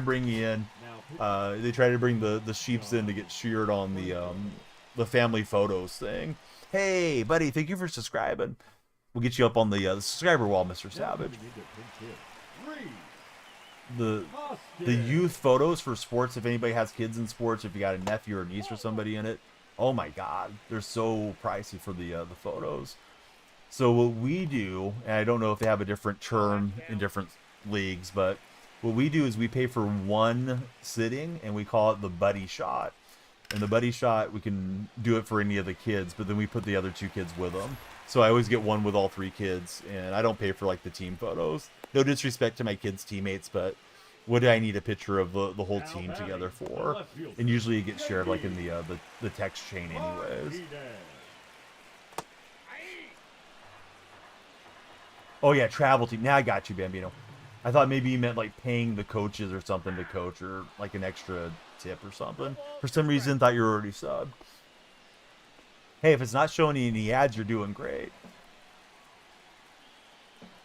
bring you in. They try to bring the sheeps in to get sheared on the family photos thing. Hey, buddy, thank you for subscribing. We'll get you up on the subscriber wall, Mr. Savage. The youth photos for sports, if anybody has kids in sports, if you got a nephew or niece or somebody in it, oh my God, they're so pricey for the photos. So what we do, and I don't know if they have a different term in different leagues, but what we do is we pay for one sitting and we call it the buddy shot. And the buddy shot, we can do it for any of the kids, but then we put the other two kids with them. So I always get one with all three kids, and I don't pay for like the team photos. No disrespect to my kids' teammates, but what do I need a picture of the whole team together for? And usually it gets shared like in the text chain anyways. Oh yeah, travel team. Now I got you, Bambino. I thought maybe you meant like paying the coaches or something to coach, or like an extra tip or something. For some reason, thought you were already subbed. Hey, if it's not showing you any ads, you're doing great.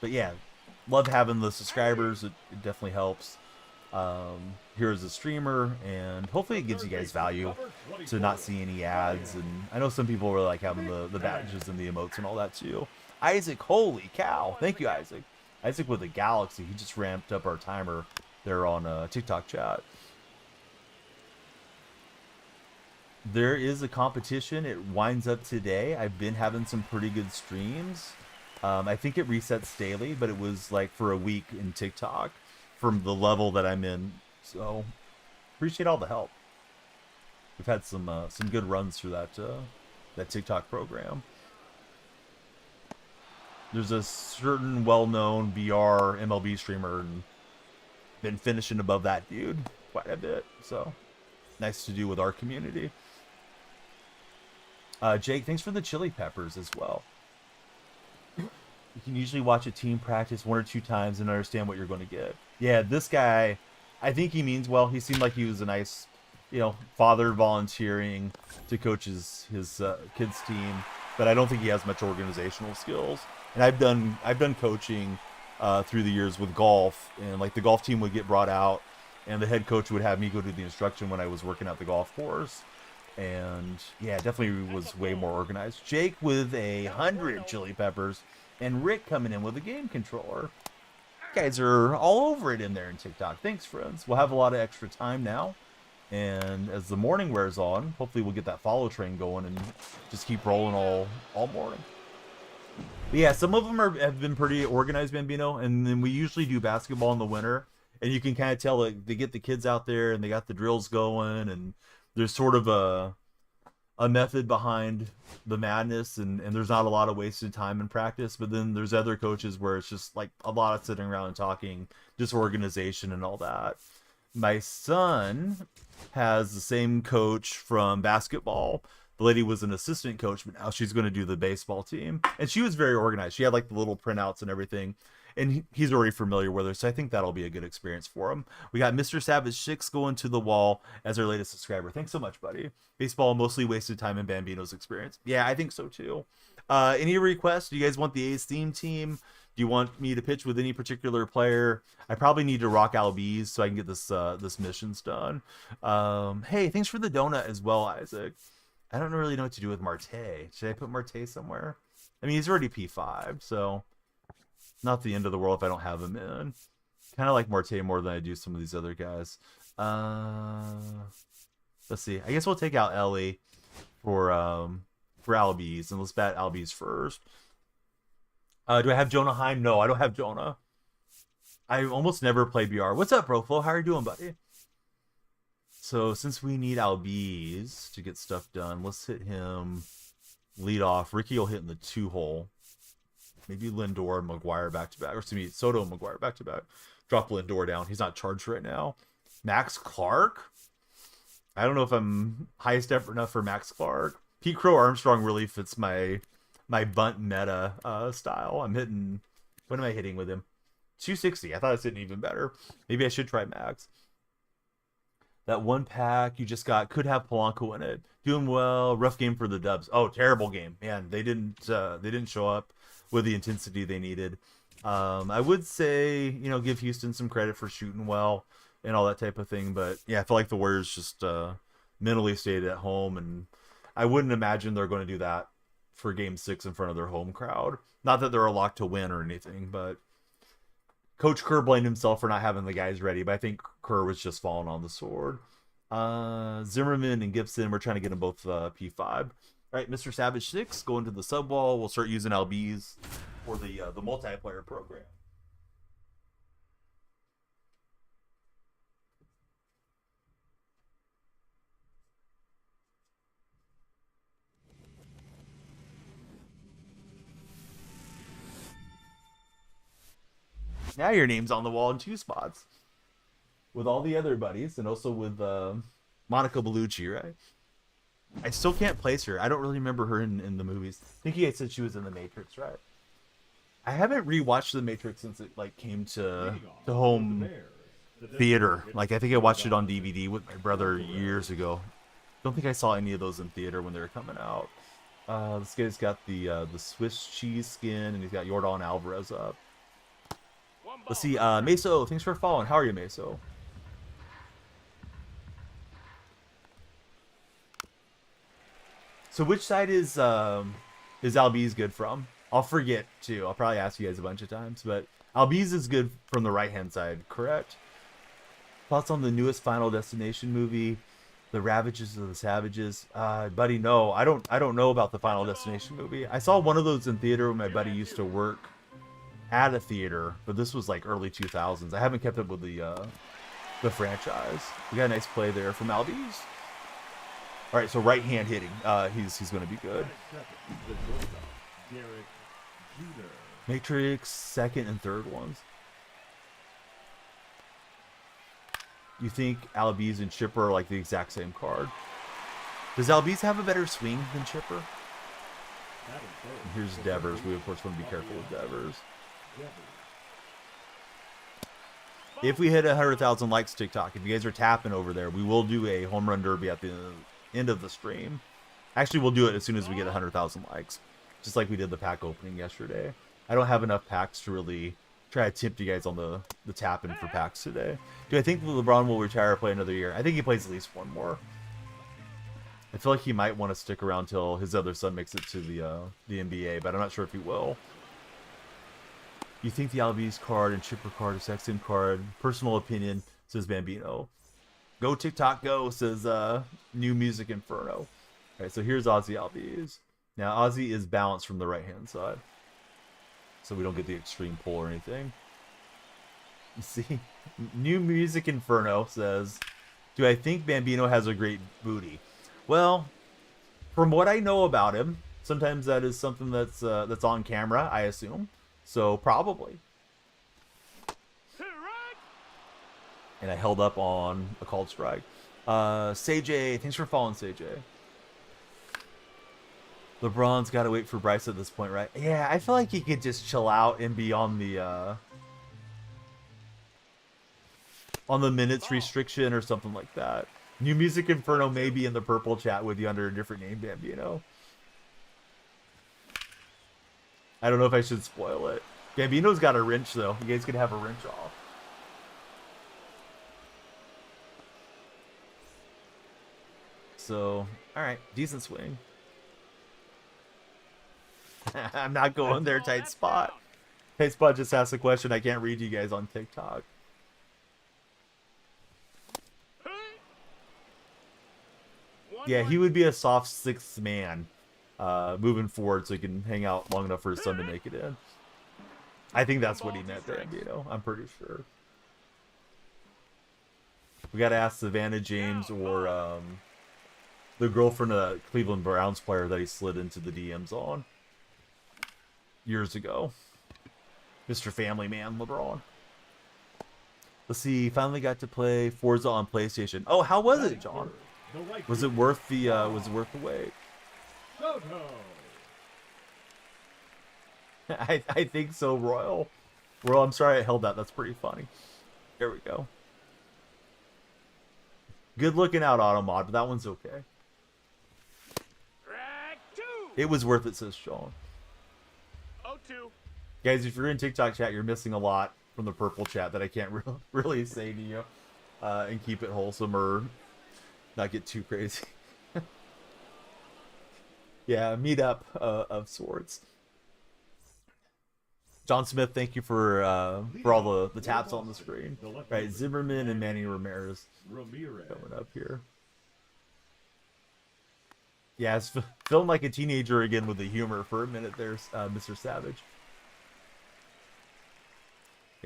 But yeah, love having the subscribers. It definitely helps. Here is a streamer, and hopefully it gives you guys value to not see any ads. And I know some people really like having the badges and the emotes and all that too. Isaac, holy cow. Thank you, Isaac. Isaac with a Galaxy. He just ramped up our timer there on TikTok chat. There is a competition. It winds up today. I've been having some pretty good streams. I think it resets daily, but it was like for a week in TikTok from the level that I'm in. So appreciate all the help. We've had some good runs through that TikTok program. There's a certain well-known VR MLB streamer, and been finishing above that dude quite a bit. So nice to do with our community. Jake, thanks for the chili peppers as well. You can usually watch a team practice 1 or 2 times and understand what you're going to get. Yeah, this guy, I think he means well. He seemed like he was a nice, father volunteering to coach his kids' team, but I don't think he has much organizational skills. And I've done coaching through the years with golf, and like the golf team would get brought out, and the head coach would have me go do the instruction when I was working at the golf course. And yeah, definitely was way more organized. Jake with 100 chili peppers, and Rick coming in with a game controller. You guys are all over it in there in TikTok. Thanks, friends. We'll have a lot of extra time now. And as the morning wears on, hopefully we'll get that follow train going and just keep rolling all morning. But yeah, some of them have been pretty organized, Bambino. And then we usually do basketball in the winter. And you can kind of tell like, they get the kids out there and they got the drills going. And there's sort of a method behind the madness, and there's not a lot of wasted time in practice. But then there's other coaches where it's just like a lot of sitting around and talking, disorganization and all that. My son has the same coach from basketball. The lady was an assistant coach, but now she's going to do the baseball team. And she was very organized. She had like the little printouts and everything. and he's already familiar with her, so I think that'll be a good experience for him. We got Mr. Savage 6 going to the wall as our latest subscriber. Thanks so much, buddy. Baseball mostly wasted time in Bambino's experience. Yeah, I think so too. Any requests? Do you guys want the A's theme team? Do you want me to pitch with any particular player? I probably need to rock Albies so I can get this missions done. Hey, thanks for the donut as well, Isaac. I don't really know what to do with Marte. Should I put Marte somewhere? I mean, he's already P5, so not the end of the world if I don't have him in. Kind of like Marte more than I do some of these other guys. Let's see. I guess we'll take out Ellie for Albies, and let's bat Albies first. Do I have Jonah Heim? No, I don't have Jonah. I almost never play BR. What's up, Broflo? How are you doing, buddy? So since we need Albies to get stuff done, let's hit him lead off. Ricky will hit in the 2-hole. Maybe Lindor and McGuire back to back. Or excuse me, Soto and McGuire back to back. Drop Lindor down. He's not charged right now. Max Clark? I don't know if I'm highest effort enough for Max Clark. Pete Crow Armstrong really fits my bunt meta style. I'm hitting, what am I hitting with him? 260. I thought I was hitting even better. Maybe I should try Max. That one pack you just got could have Polanco in it. Doing well. Rough game for the Dubs. Oh, terrible game, man. They didn't show up with the intensity they needed. I would say, give Houston some credit for shooting well and all that type of thing, but yeah, I feel like the Warriors just mentally stayed at home, and I wouldn't imagine they're going to do that for Game 6 in front of their home crowd. Not that they're a lock to win or anything, but Coach Kerr blamed himself for not having the guys ready, but I think Kerr was just falling on the sword. Zimmerman and Gibson, we're trying to get them both P5. All right, Mr. Savage 6, going to the sub wall. We'll start using LBs for the multiplayer program. Now your name's on the wall in 2 spots. With all the other buddies, and also with Monica Bellucci, right? I still can't place her. I don't really remember her in the movies. I think you guys said she was in The Matrix, right? I haven't rewatched The Matrix since it came to home theater. I think I watched it on DVD with my brother years ago. Don't think I saw any of those in theater when they were coming out. This guy's got the Swiss cheese skin, and he's got Yordan Alvarez up. Let's see, Meso, thanks for following. How are you, Meso? So which side is Albies good from? I'll forget too. I'll probably ask you guys a bunch of times, but Albies is good from the right-hand side, correct? Thoughts on the newest Final Destination movie, The Ravages of the Savages? Buddy, no, I don't know about the Final Destination movie. I saw one of those in theater when my buddy used to work at a theater, but this was like early 2000s. I haven't kept up with the franchise. We got a nice play there from Albies. All right, so right hand hitting. He's going to be good. Matrix second and third ones. You think Albies and Chipper are like the exact same card? Does Albies have a better swing than Chipper? And here's Devers. We of course want to be careful with Devers. If we hit 100,000 likes TikTok, if you guys are tapping over there, we will do a home run derby at the end of the stream. Actually, we'll do it as soon as we get 100,000 likes, just like we did the pack opening yesterday. I don't have enough packs to really try to tempt you guys on the tapping for packs today. Do I think LeBron will retire or play another year? I think he plays at least one more. I feel like he might want to stick around till his other son makes it to the NBA, but I'm not sure if he will. You think the Albies card and Chipper card is the same card? Personal opinion, says Bambino. Go TikTok, go, says New Music Inferno. All right, so here's Ozzy Albies. Now, Ozzy is balanced from the right-hand side, so we don't get the extreme pull or anything. You see? New Music Inferno says, do I think Bambino has a great booty? Well, from what I know about him, sometimes that is something that's on camera, I assume. So probably. And I held up on a called strike. Sej, thanks for following, Sej. LeBron's got to wait for Bryce at this point, right? Yeah, I feel like he could just chill out and be on the on the minutes restriction or something like that. New Music Inferno may be in the purple chat with you under a different name, Bambino. I don't know if I should spoil it. Bambino's got a wrench, though. You guys could have a wrench off. So, alright. Decent swing. I'm not going there, tight spot. Tight spot just asked a question. I can't read you guys on TikTok. Yeah, he would be a soft sixth man moving forward so he can hang out long enough for his son to make it in. I think that's what he meant there, I'm pretty sure. We got to ask Savannah James or the girlfriend of the Cleveland Browns player that he slid into the DMs on years ago. Mr. Family Man LeBron. Let's see, finally got to play Forza on PlayStation. Oh, how was it, John? Was it worth the wait? I think so, Royal. Royal, I'm sorry I held that. That's pretty funny. There we go. Good looking out, Automod, but that one's okay. It was worth it, says Sean. 0-2. Guys, if you're in TikTok chat, you're missing a lot from the purple chat that I can't really say to you and keep it wholesome or not get too crazy. Yeah, meetup of sorts. John Smith, thank you for all the taps on the screen. Right, Zimmerman and Manny Ramirez coming up here. Yeah, it's feeling like a teenager again with the humor for a minute there, Mr. Savage.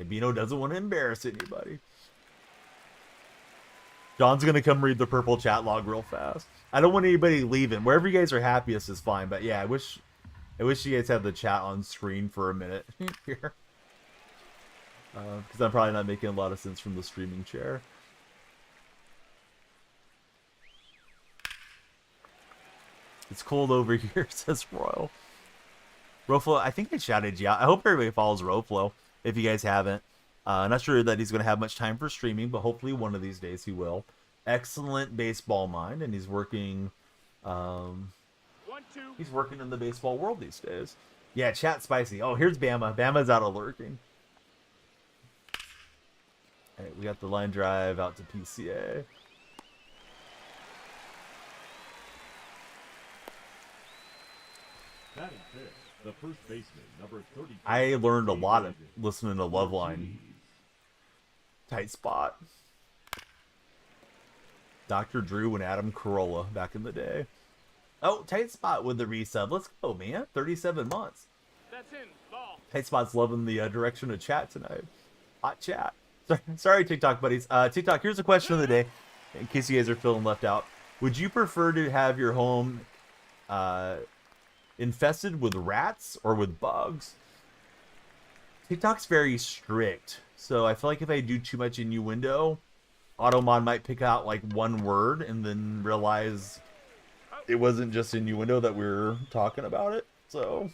Bino doesn't want to embarrass anybody. John's going to come read the purple chat log real fast. I don't want anybody leaving. Wherever you guys are happiest is fine. But yeah, I wish you guys had the chat on screen for a minute here. Because I'm probably not making a lot of sense from the streaming chair. It's cold over here, says Royal. Roflo, I think I shouted you out. I hope everybody follows Roflo, if you guys haven't. Not sure that he's going to have much time for streaming, but hopefully one of these days he will. Excellent baseball mind, and he's working... he's working in the baseball world these days. Yeah, chat spicy. Oh, here's Bama. Bama's out of lurking. All right, we got the line drive out to PCA. Batting fifth, the first baseman, number 30. I learned a lot of listening to Loveline. Tight spot. Dr. Drew and Adam Carolla back in the day. Oh, tight spot with the resub. Let's go, man. 37 months. That's in. Ball. Tight spot's loving the direction of chat tonight. Hot chat. Sorry, TikTok buddies. TikTok, here's a question of the day, in case you guys are feeling left out. Would you prefer to have your home infested with rats or with bugs? TikTok's very strict, so I feel like if I do too much innuendo, Automon might pick out like one word and then realize it wasn't just innuendo that we were talking about it. So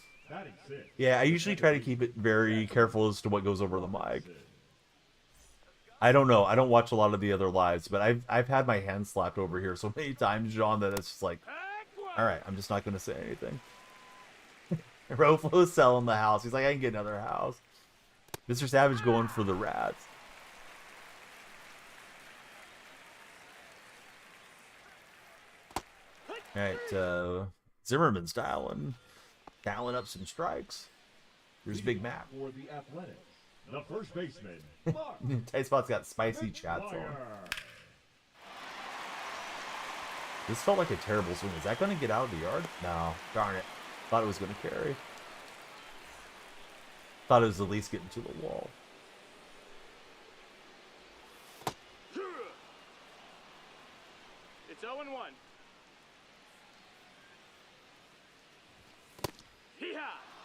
yeah, I usually try to keep it very careful as to what goes over the mic. I don't know. I don't watch a lot of the other lives, but I've had my hand slapped over here so many times, John, that it's just like, all right, I'm just not going to say anything. Roflo's selling the house. He's like, I can get another house. Mr. Savage going for the rats. All right, Zimmerman's dialing up some strikes. Here's Big Mac. For the Athletics, the first baseman, Mark Tight Spot's got spicy chats on. This felt like a terrible swing. Is that going to get out of the yard? No. Darn it. Thought it was going to carry. Thought it was at least getting to the wall. It's 0-1.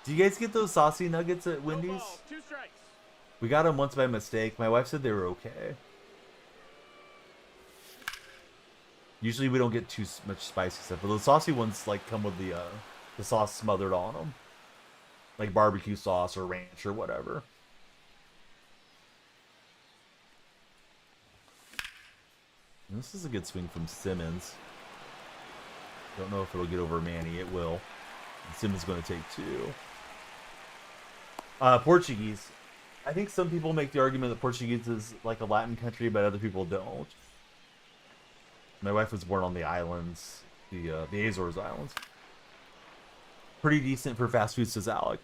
Do you guys get those saucy nuggets at Wendy's? No ball, 2 strikes. We got them once by mistake. My wife said they were okay. Usually we don't get too much spicy stuff, but those saucy ones like come with the sauce smothered on them, like barbecue sauce or ranch or whatever. And this is a good swing from Simmons. Don't know if it'll get over Manny. It will. And Simmons is going to take 2. Portuguese. I think some people make the argument that Portuguese is like a Latin country, but other people don't. My wife was born on the islands, the Azores Islands. Pretty decent for fast food, says Alec.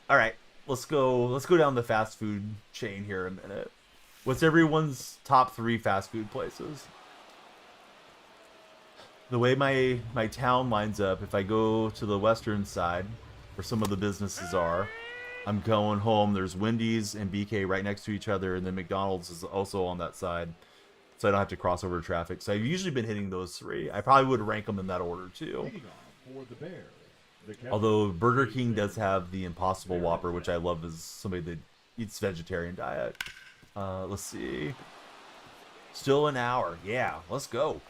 All right, let's go down the fast food chain here a minute. What's everyone's top 3 fast food places? The way my town lines up, if I go to the western side, where some of the businesses are, I'm going home. There's Wendy's and BK right next to each other, and then McDonald's is also on that side, so I don't have to cross over traffic. So I've usually been hitting those 3. I probably would rank them in that order too. For the Bears, Although Burger King does have the Impossible Whopper, which I love as somebody that eats vegetarian diet. Let's see. Still an hour. Yeah, let's go.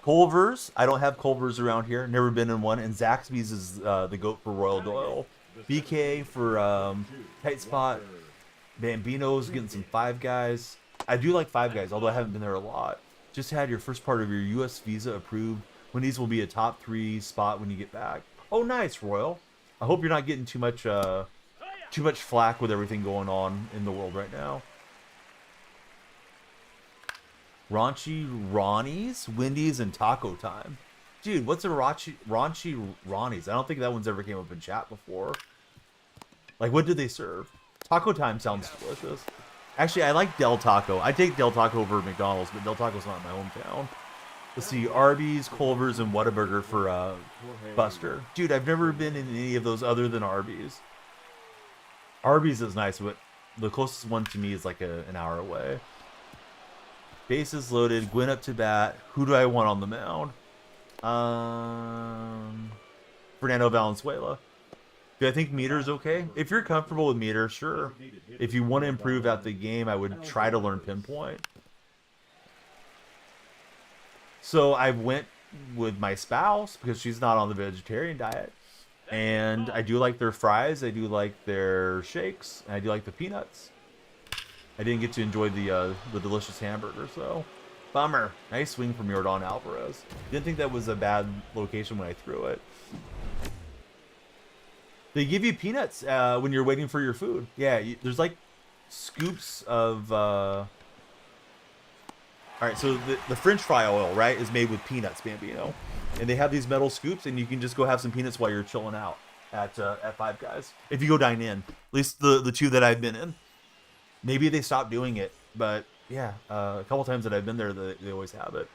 Culver's. I don't have Culver's around here. Never been in one. And Zaxby's is the goat for Royal Doyle. BK for Tight Spot. Bambino's getting some Five Guys. I do like Five Guys, although I haven't been there a lot. Just had your first part of your U.S. visa approved. Wendy's will be a top 3 spot when you get back. Oh, nice, Royal. I hope you're not getting too much flack with everything going on in the world right now. Raunchy Ronnie's, Wendy's, and Taco Time. Dude, what's a raunchy Ronnie's? I don't think that one's ever came up in chat before. Like, what did they serve? Taco Time sounds delicious. Actually, I like Del Taco. I take Del Taco over McDonald's, but Del Taco's not in my hometown. Let's see, Arby's, Culver's, and Whataburger for Buster. Dude, I've never been in any of those other than Arby's. Arby's is nice, but the closest one to me is like an hour away. Bases loaded. Gwyn up to bat. Who do I want on the mound? Fernando Valenzuela. Do I think Meter's okay? If you're comfortable with Meter, sure. If you want to improve at the game, I would try to learn pinpoint. So I went with my spouse because she's not on the vegetarian diet. And I do like their fries. I do like their shakes. And I do like the peanuts. I didn't get to enjoy the delicious hamburger, so bummer. Nice swing from Yordan Alvarez. Didn't think that was a bad location when I threw it. They give you peanuts when you're waiting for your food. Yeah, there's like scoops of... Alright, so the French fry oil, right, is made with peanuts, Bambino. And they have these metal scoops, and you can just go have some peanuts while you're chilling out at Five Guys. If you go dine in. At least the 2 that I've been in. Maybe they stopped doing it, but yeah, a couple times that I've been there, they always have it.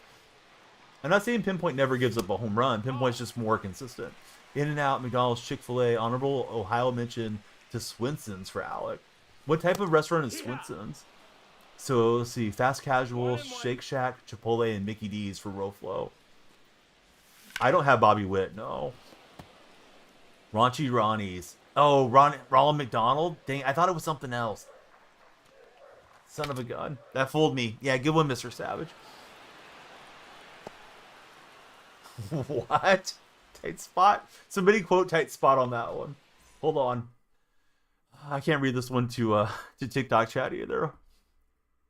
I'm not saying Pinpoint never gives up a home run. Pinpoint's just more consistent. In-N-Out, McDonald's, Chick-fil-A, honorable Ohio mention to Swenson's for Alec. What type of restaurant is Swenson's? So let's see, Fast Casual, Shake Shack, Chipotle, and Mickey D's for Roflo. I don't have Bobby Witt, no. Raunchy Ronnie's. Oh, Ronald McDonald? Dang, I thought it was something else. Son of a gun. That fooled me. Yeah, good one, Mr. Savage. What? Tight spot? Somebody quote tight spot on that one. Hold on. I can't read this one to TikTok chat either.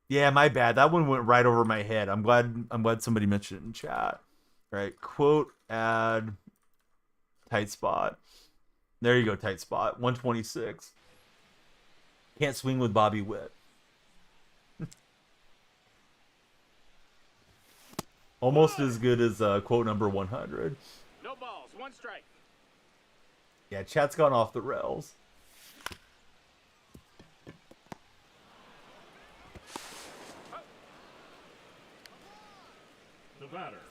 Yeah, my bad. That one went right over my head. I'm glad somebody mentioned it in chat. All right, quote add tight spot. There you go, tight spot. 126. Can't swing with Bobby Witt. Almost as good as quote number 100. No balls, 1 strike. Yeah, chat's gone off the rails.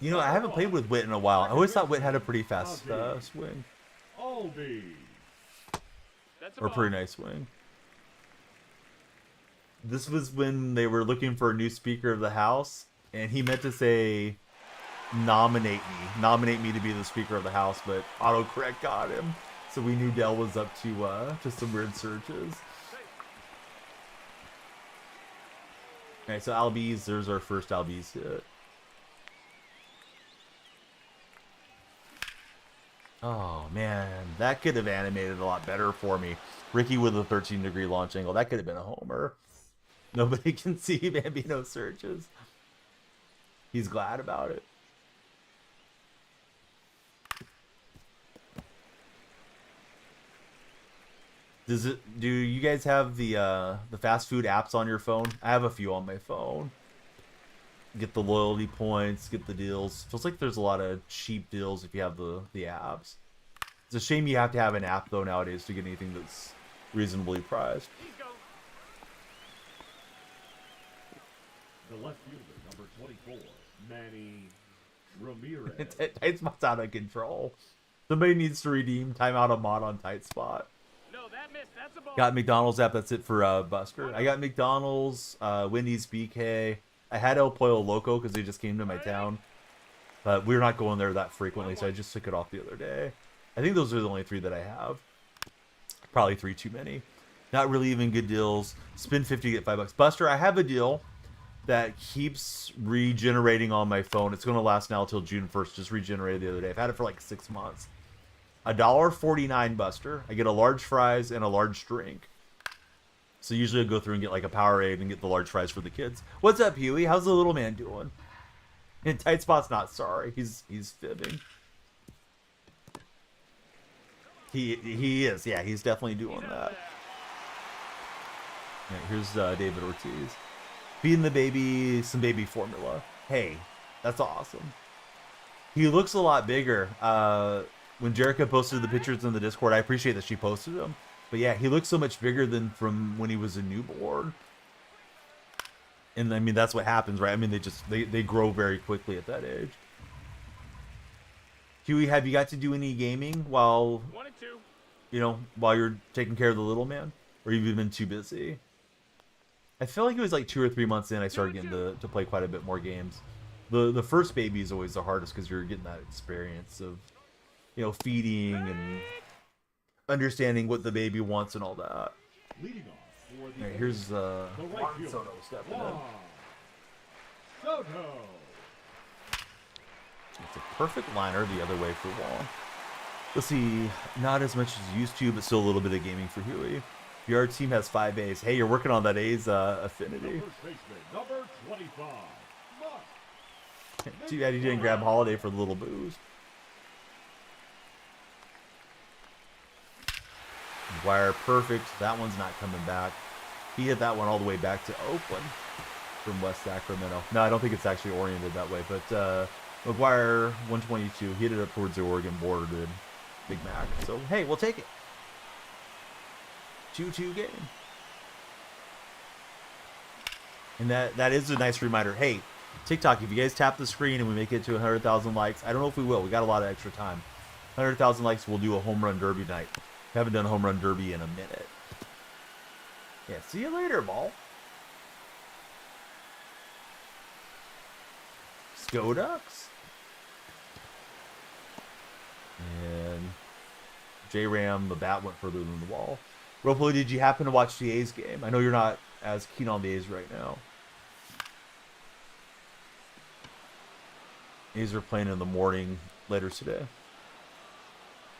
You know, I haven't played with Witt in a while. I always thought Witt had a pretty fast swing. That's a Or a ball. pretty nice swing. This was when they were looking for a new Speaker of the House, and he meant to say, nominate me to be the Speaker of the House, but autocorrect got him. So we knew Dell was up to some weird searches. Alright, so Albies, there's our first Albies hit. Oh, man. That could have animated a lot better for me. Ricky with a 13-degree launch angle. That could have been a homer. Nobody can see Bambino searches. He's glad about it. Do you guys have the fast food apps on your phone? I have a few on my phone. Get the loyalty points, get the deals. Feels like there's a lot of cheap deals if you have the apps. It's a shame you have to have an app though nowadays to get anything that's reasonably priced. The left fielder, number 24, Manny Ramirez. Tight spot's out of control. Somebody needs to redeem timeout a mod on tight spot. No, that missed. That's a ball. Got McDonald's app. That's it for Buster. I got McDonald's, Wendy's, BK. I had El Pollo Loco because they just came to my town, but we're not going there that frequently, so I just took it off the other day. I think those are the only 3 that I have. Probably 3 too many. Not really even good deals. Spend 50 get $5. Buster, I have a deal that keeps regenerating on my phone. It's going to last now until June 1st. Just regenerated the other day. I've had it for like 6 months. $1.49, Buster. I get a large fries and a large drink. So usually I go through and get like a Powerade and get the large fries for the kids. What's up, Huey? How's the little man doing? And Tight Spot's not sorry. He's fibbing. He is. Yeah, he's definitely doing that. Yeah, here's David Ortiz. Feeding the baby some baby formula. Hey, that's awesome. He looks a lot bigger. When Jerica posted the pictures in the Discord, I appreciate that she posted them. But yeah, he looks so much bigger than from when he was a newborn. And I mean, that's what happens, right? I mean, they grow very quickly at that age. Huey, have you got to do any gaming while, 1 and 2. you know, while you're taking care of the little man? Or have you been too busy? I feel like it was like 2 or 3 months in I started getting to play quite a bit more games. The first baby is always the hardest because you're getting that experience of, you know, feeding and understanding what the baby wants and all that. Leading off for the All right, here's right Juan fielder, Soto stepping in. Juan Soto. It's a perfect liner the other way for Wall. Let's see, not as much as used to, but still a little bit of gaming for Huey. Your team has 5 A's. Hey, you're working on that A's affinity. The first baseman, number 25, Mark. Too bad you didn't grab Holiday for the little booze. Wire perfect. That one's not coming back. He hit that one all the way back to Oakland from West Sacramento. No, I don't think it's actually oriented that way, but McGuire 122. He hit it up towards the Oregon border, did Big Mac. So hey, we'll take it. 2-2 game. And that is a nice reminder. Hey, TikTok, if you guys tap the screen and we make it to 100,000 likes, I don't know if we will. We got a lot of extra time. 100,000 likes, we'll do a home run derby night. We haven't done a home run derby in a minute. Yeah, see you later, ball. Ducks. And J-Ram, the bat went further than the wall. Ropo, did you happen to watch the A's game? I know you're not as keen on the A's right now. A's are playing in the morning later today.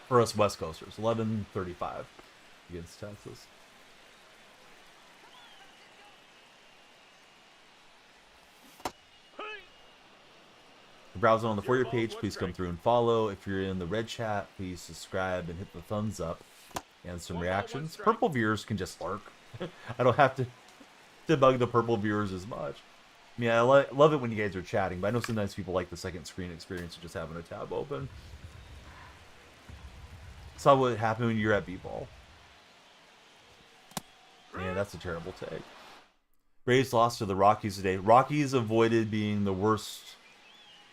For us West Coasters, 11:35 against Texas. Browsing on the For Your page, please come through and follow. If you're in the red chat, please subscribe and hit the thumbs up. And some reactions. Purple viewers can just lurk. I don't have to bug the purple viewers as much. I mean, I love it when you guys are chatting, but I know sometimes people like the second screen experience of just having a tab open. Saw what happened when you're at B-ball. Man, that's a terrible take. Braves lost to the Rockies today. Rockies avoided being the worst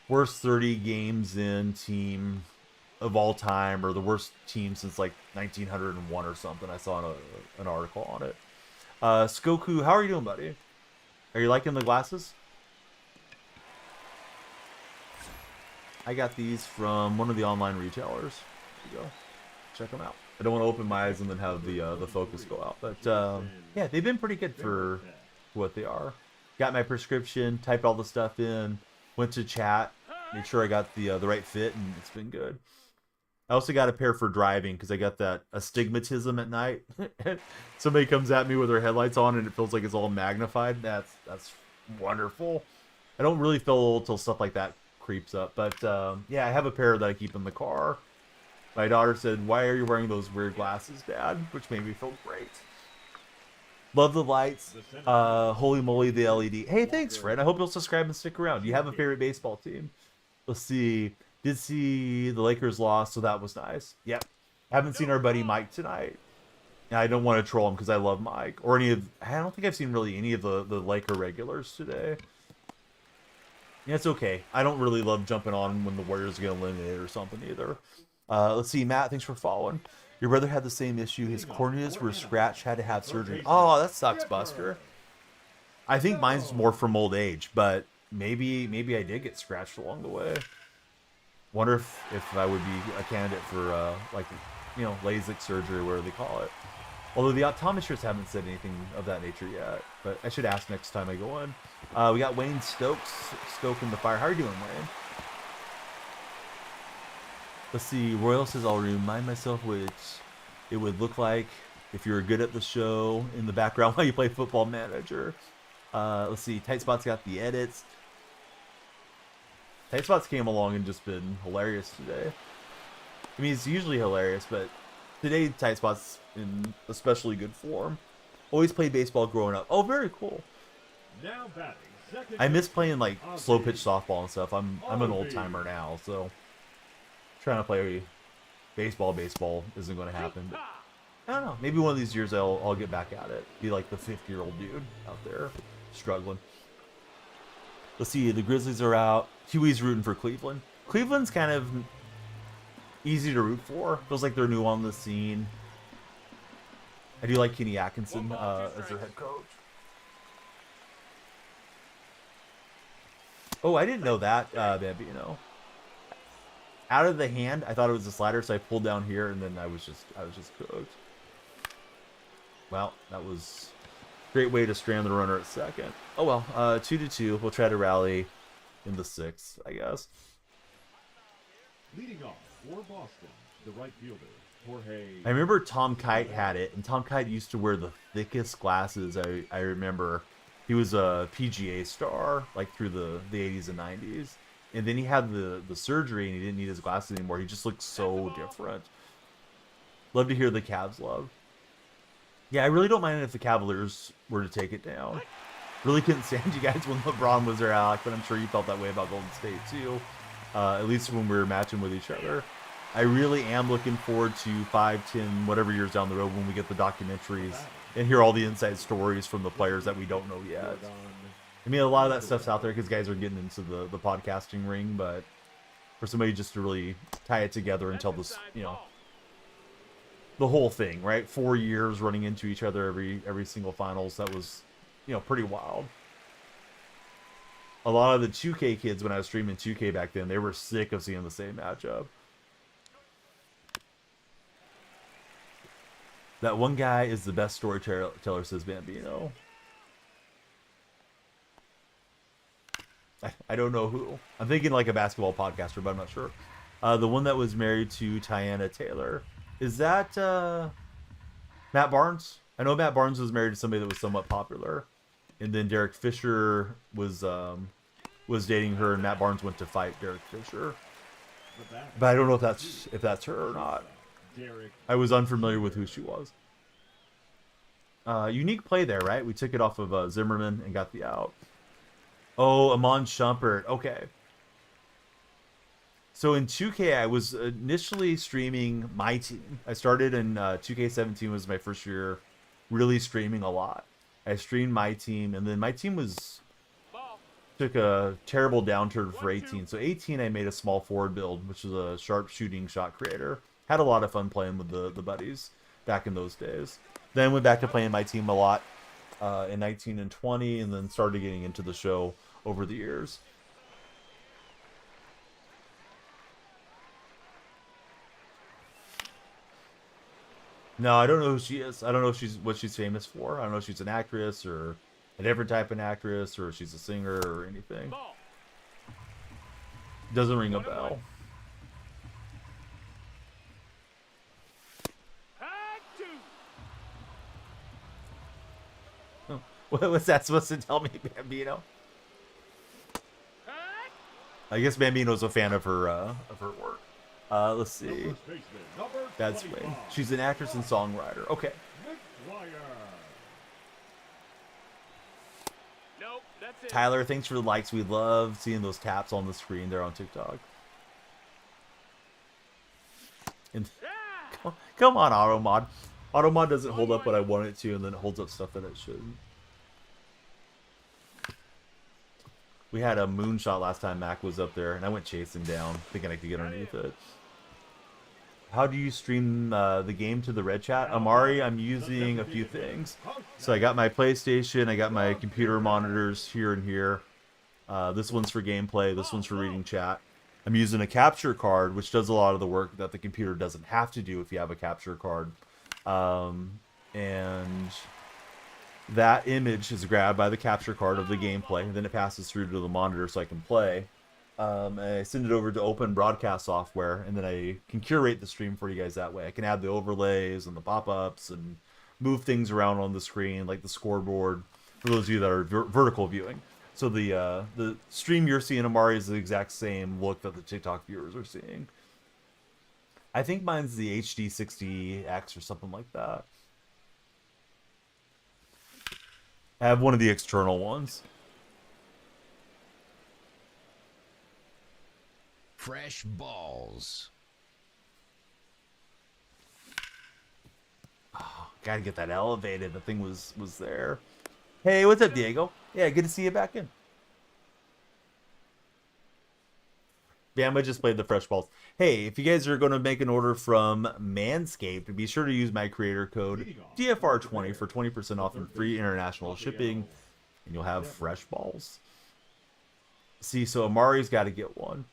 30 games in team of all time, or the worst team since like 1901 or something. I saw an article on it. Skoku, how are you doing, buddy? Are you liking the glasses? I got these from one of the online retailers. There you go. Check them out. I don't want to open my eyes and then have the focus go out. But yeah, they've been pretty good for what they are. Got my prescription, typed all the stuff in, went to chat, made sure I got the right fit, and it's been good. I also got a pair for driving because I got that astigmatism at night. Somebody comes at me with their headlights on and it feels like it's all magnified. That's wonderful. I don't really feel old till stuff like that creeps up. But yeah, I have a pair that I keep in the car. My daughter said, "Why are you wearing those weird glasses, Dad?" Which made me feel great. Love the lights. Holy moly, the LED. Hey, thanks, Fred. I hope you'll subscribe and stick around. Do you have a favorite baseball team? Let's see. Did see the Lakers lost, so that was nice. Yep. Haven't seen our buddy Mike tonight. I don't want to troll him because I love Mike. Or any of... I don't think I've seen really any of the Laker regulars today. Yeah, it's okay. I don't really love jumping on when the Warriors get eliminated or something either. Let's see, Matt, thanks for following. Your brother had the same issue. His corneas were scratched, had to have surgery. Oh, that sucks, Buster. I think mine's more from old age, but maybe I did get scratched along the way. Wonder if I would be a candidate for like, you know, LASIK surgery, whatever they call it. Although the optometrists haven't said anything of that nature yet, but I should ask next time I go in. We got Wayne Stokes stoking the fire. How are you doing, Wayne? Let's see. Royal says, I'll remind myself what it would look like if you were good at the show in the background while you play Football Manager. Let's see. Tight Spots got the edits. Tight Spots came along and just been hilarious today. I mean, it's usually hilarious, but today Tight Spots in especially good form. Always played baseball growing up. Oh, very cool. Now batting, second I miss playing like slow pitch softball and stuff. I'm an old timer now, so trying to play baseball isn't going to happen. But I don't know. Maybe one of these years I'll get back at it. Be like the 50-year-old dude out there struggling. Let's see. The Grizzlies are out. Huey's rooting for Cleveland. Cleveland's kind of easy to root for. Feels like they're new on the scene. I do like Kenny Atkinson as their head coach. Oh, I didn't know that, Bambino. Out of the hand, I thought it was a slider, so I pulled down here, and then I was just cooked. Well, that was a great way to strand the runner at second. Oh well, 2-2. We'll try to rally in the 6th, I guess. leading off for Boston, the right fielder, Jorge. I remember Tom Kite had it, and Tom Kite used to wear the thickest glasses. I remember he was a PGA star, like through the 80s and 90s. And then he had the surgery, and he didn't need his glasses anymore. He just looked so different. Love to hear the Cavs love. Yeah, I really don't mind if the Cavaliers were to take it down. Really couldn't stand you guys when LeBron was there, Alec, but I'm sure you felt that way about Golden State too. At least when we were matching with each other. I really am looking forward to 5, 10, whatever years down the road when we get the documentaries and hear all the inside stories from the players that we don't know yet. I mean, a lot of that stuff's out there because guys are getting into the podcasting ring, but for somebody just to really tie it together and tell this, you know, the whole thing, right? 4 years running into each other every single finals, that was, you know, pretty wild. A lot of the 2K kids, when I was streaming 2K back then, they were sick of seeing the same matchup. That one guy is the best storyteller, says Bambino. I don't know who. I'm thinking like a basketball podcaster, but I'm not sure. The one that was married to Tiana Taylor. Is that Matt Barnes? I know Matt Barnes was married to somebody that was somewhat popular. And then Derek Fisher was dating her, and Matt Barnes went to fight Derek Fisher. But I don't know if that's her or not. I was unfamiliar with who she was. Unique play there, right? We took it off of Zimmerman and got the out. Oh, Amon Shumpert. Okay. So in 2K, I was initially streaming my team. I started in 2K17 was my first year really streaming a lot. I streamed my team, and then my team took a terrible downturn for 18. So 18, I made a small forward build, which was a sharp shooting shot creator. Had a lot of fun playing with the buddies back in those days. Then went back to playing my team a lot in 19 and 20, and then started getting into the show over the years. No, I don't know who she is. I don't know if what she's famous for. I don't know if she's an actress or a different type of actress, or if she's a singer or anything. Doesn't ring a bell. Oh, what's that supposed to tell me, Bambino? I guess Bambino's a fan of her work. Let's The see. first baseman, number That's 25, Wayne. She's an actress and songwriter. Okay. Wire. Nope, that's it. Tyler, thanks for the likes. We love seeing those taps on the screen there on TikTok. And Ah! come on, Automod. Automod doesn't hold up what I want it to, and then it holds up stuff that it shouldn't. We had a moonshot last time Mac was up there, and I went chasing down, thinking I could get underneath it. How do you stream the game to the red chat? Amari, I'm using a few things. So I got my PlayStation, I got my computer monitors here and here. This one's for gameplay, this one's for reading chat. I'm using a capture card, which does a lot of the work that the computer doesn't have to do if you have a capture card. And that image is grabbed by the capture card of the gameplay, and then it passes through to the monitor so I can play. I send it over to open broadcast software, and then I can curate the stream for you guys that way. I can add the overlays and the pop-ups and move things around on the screen, like the scoreboard, for those of you that are vertical viewing. So the stream you're seeing, Amari, is the exact same look that the TikTok viewers are seeing. I think mine's the HD 60X or something like that. I have one of the external ones. Fresh balls. Oh, gotta get that elevated. The thing was there. Hey, what's up, Diego? Yeah, good to see you back in. Bama just played the fresh balls. Hey, if you guys are going to make an order from Manscaped, be sure to use my creator code DFR20 for 20% off and free international shipping, and you'll have fresh balls. See, so Amari's got to get one.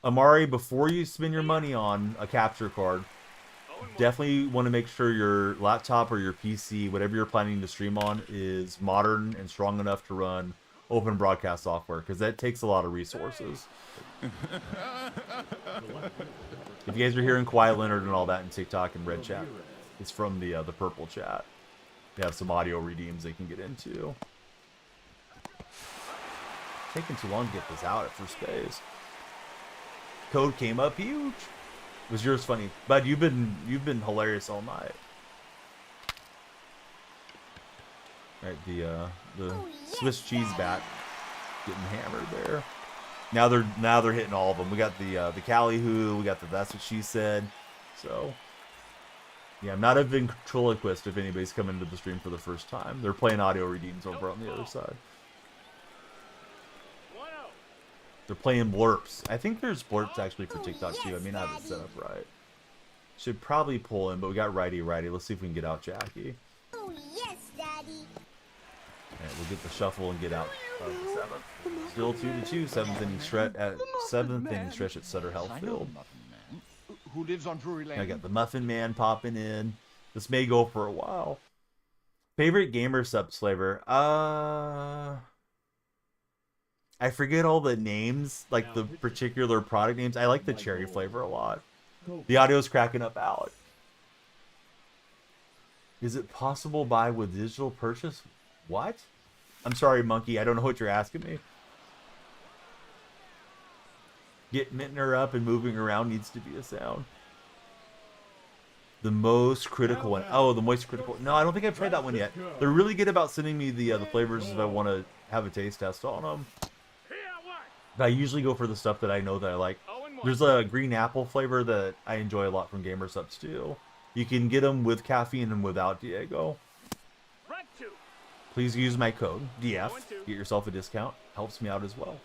Amari, before you spend your money on a capture card, definitely want to make sure your laptop or your PC, whatever you're planning to stream on, is modern and strong enough to run open broadcast software, because that takes a lot of resources. If you guys are hearing Kawhi Leonard and all that in TikTok and Red Chat, it's from the purple chat. They have some audio redeems they can get into. Taking too long to get this out at first base. Code came up huge. Was yours funny? Bud, you've been hilarious all night. Right, the Swiss cheese bat getting hammered there. Now they're hitting all of them. We got the Cali Who, we got the That's What She Said. So yeah, I'm not a ventriloquist if anybody's coming into the stream for the first time. They're playing audio redeems over on the other side. They're playing blurps. I think there's blurps actually for TikTok too. I may not have it set up right. Should probably pull in, but we got righty. Let's see if we can get out Jackie. Oh yes, Daddy. Alright, we'll get the shuffle and get out the seventh. Still 2-2. Seventh inning stretch at Sutter Health Field. Who lives on Drury Lane? I got the Muffin Man popping in. This may go for a while. Favorite gamer subs flavor? I forget all the names, like the particular product names. I like the cherry flavor a lot. The audio's cracking up out. Is it possible buy with digital purchase? What? I'm sorry, Monkey. I don't know what you're asking me. Getting her up and moving around needs to be a sound. The most critical one. Oh, the most critical. No, I don't think I've tried that one yet. They're really good about sending me the flavors if I want to have a taste test on them. But I usually go for the stuff that I know that I like. There's a green apple flavor that I enjoy a lot from Gamer Subs too. You can get them with caffeine and without, Diego. Please use my code DF. Get yourself a discount. Helps me out as well.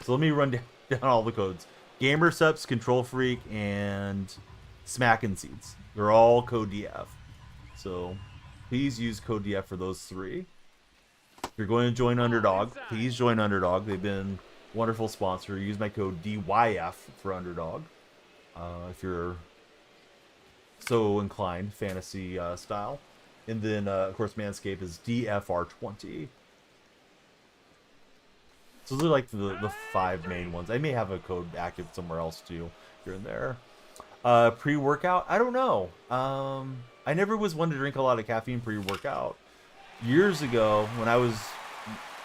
So let me run down all the codes. Gamer Subs, Control Freak, and Smackin' Seeds. They're all code DF. So please use code DF for those three. If you're going to join Underdog, please join Underdog. They've been a wonderful sponsor. Use my code DYF for Underdog. If you're so inclined, fantasy style. And then, of course, Manscaped is DFR20. So those are like the five main ones. I may have a code active somewhere else too, here and there. Pre-workout? I don't know. I never was one to drink a lot of caffeine pre-workout. Years ago, when I was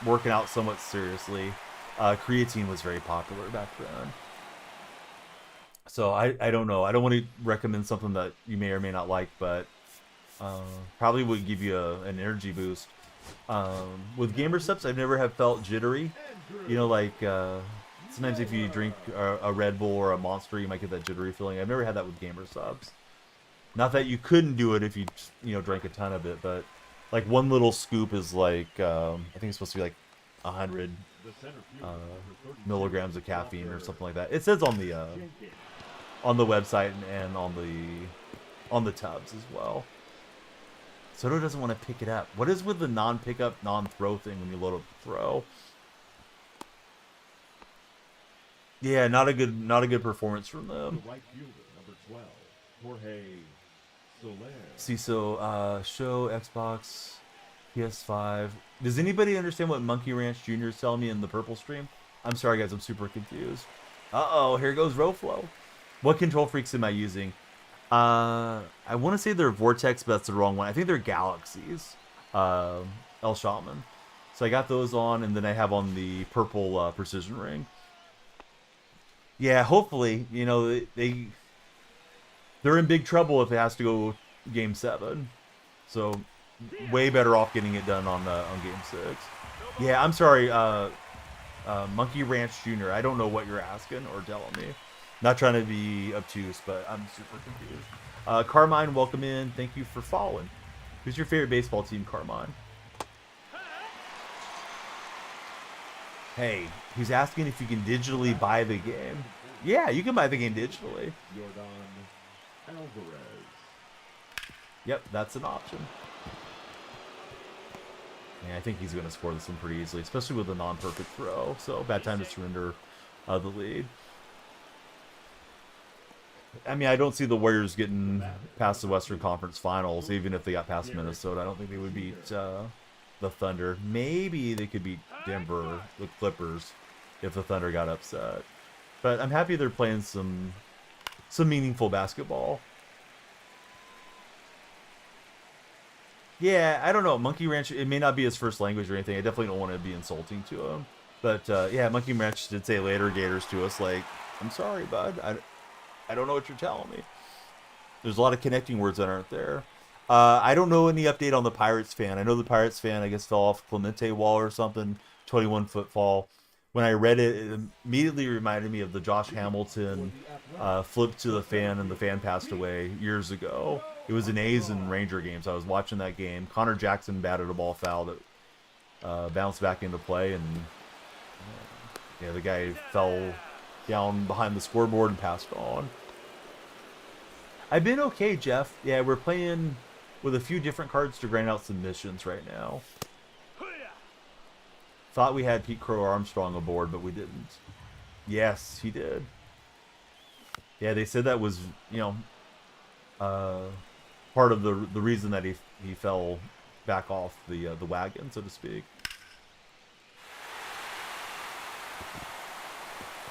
working out somewhat seriously, creatine was very popular back then. So I don't know. I don't want to recommend something that you may or may not like, but probably would give you an energy boost. With gamer subs, I've never have felt jittery. You know, like sometimes if you drink a Red Bull or a Monster, you might get that jittery feeling. I've never had that with gamer subs. Not that you couldn't do it if you drank a ton of it, but like one little scoop is like I think it's supposed to be like 100 milligrams of caffeine or something like that. It says on the website and on the tubs as well. Soto doesn't want to pick it up. What is with the non-pickup, non-throw thing when you load up the throw? Yeah, not a good performance from them. Right fielder, number 12, Jorge Soler. See, so show Xbox, PS5. Does anybody understand what Monkey Ranch Jr. is telling me in the purple stream? I'm sorry, guys. I'm super confused. Uh-oh, here goes Roflo. What control freaks am I using? I want to say they're Vortex, but that's the wrong one. I think they're Galaxies. El Shaman. So I got those on, and then I have on the purple precision ring. Yeah, hopefully, they're in big trouble if it has to go Game 7. So way better off getting it done on Game 6. Yeah, I'm sorry, Monkey Ranch Jr. I don't know what you're asking or telling me. Not trying to be obtuse, but I'm super confused. Carmine, welcome in. Thank you for following. Who's your favorite baseball team, Carmine? Hey, he's asking if you can digitally buy the game. Yeah, you can buy the game digitally. Jordan Alvarez. Yep, that's an option. Yeah, I think he's going to score this one pretty easily, especially with a non-perfect throw. So, bad time to surrender the lead. I mean, I don't see the Warriors getting past the Western Conference Finals, even if they got past Minnesota. I don't think they would beat the Thunder. Maybe they could beat Denver, the Clippers, if the Thunder got upset. But I'm happy they're playing some meaningful basketball. Yeah, I don't know. Monkey Ranch, it may not be his first language or anything. I definitely don't want to be insulting to him. But, yeah, Monkey Ranch did say later Gators to us, like, I'm sorry, bud. I don't know what you're telling me. There's a lot of connecting words that aren't there. I don't know any update on the Pirates fan. I know the Pirates fan, I guess, fell off Clemente wall or something. 21-foot fall. When I read it, it immediately reminded me of the Josh Hamilton flip to the fan, and the fan passed away years ago. It was an A's and Ranger game, so I was watching that game. Connor Jackson batted a ball foul that bounced back into play, and yeah, the guy fell down behind the scoreboard and passed on. I've been okay, Jeff. Yeah, we're playing with a few different cards to grind out submissions right now. Thought we had Pete Crow Armstrong aboard, but we didn't. Yes, he did. Yeah, they said that was, part of the reason that he fell back off the wagon, so to speak.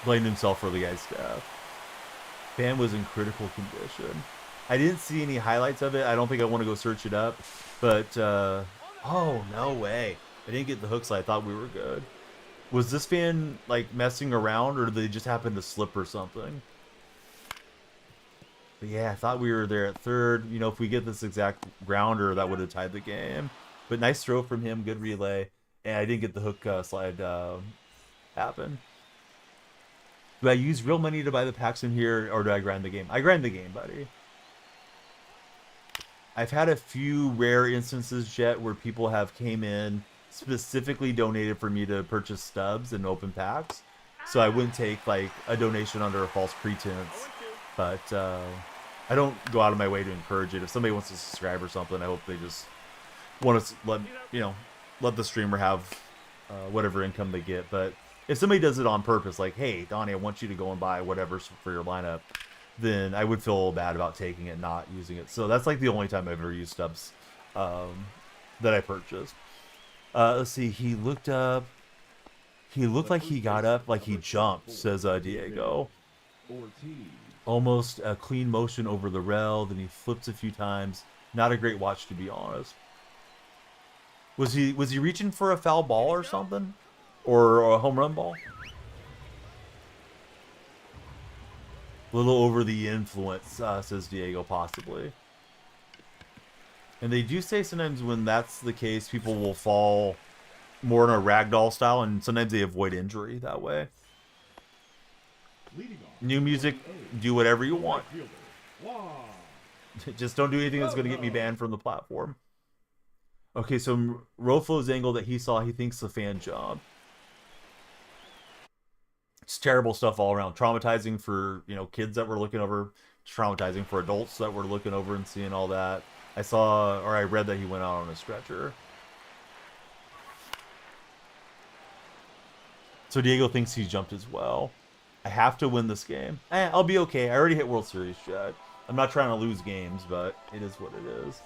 Blamed himself for the guy's death. Fan was in critical condition. I didn't see any highlights of it. I don't think I want to go search it up. But, oh, no way. I didn't get the hook, so I thought we were good. Was this fan, like, messing around, or did they just happen to slip or something? But yeah, I thought we were there at third. If we get this exact grounder, that would have tied the game. But nice throw from him, good relay. And I didn't get the hook slide happen. Do I use real money to buy the packs in here, or do I grind the game? I grind the game, buddy. I've had a few rare instances, Jet, where people have came in, specifically donated for me to purchase stubs and open packs. So I wouldn't take, like, a donation under a false pretense. But I don't go out of my way to encourage it. If somebody wants to subscribe or something, I hope they just want to let the streamer have whatever income they get. But if somebody does it on purpose, like, hey, Donnie, I want you to go and buy whatever for your lineup, then I would feel bad about taking it, not using it. So that's like the only time I've ever used stubs that I purchased. Let's see. He looked up. He looked like he got up, like he jumped, says Diego. Almost a clean motion over the rail. Then he flips a few times. Not a great watch, to be honest. Was he reaching for a foul ball or something? Or a home run ball? A little over the influence, says Diego, possibly. And they do say sometimes when that's the case, people will fall more in a ragdoll style, and sometimes they avoid injury that way. Leading off. New music, do whatever you want. Fielder. Juan. Just don't do anything that's going to get me banned from the platform. Okay, so Roflo's angle that he saw, he thinks the fan job. It's terrible stuff all around. Traumatizing for, you know, kids that were looking over. Traumatizing for adults that were looking over and seeing all that. I read that he went out on a stretcher. So Diego thinks he jumped as well. I have to win this game. I'll be okay. I already hit World Series, Chad. I'm not trying to lose games, but it is what it is.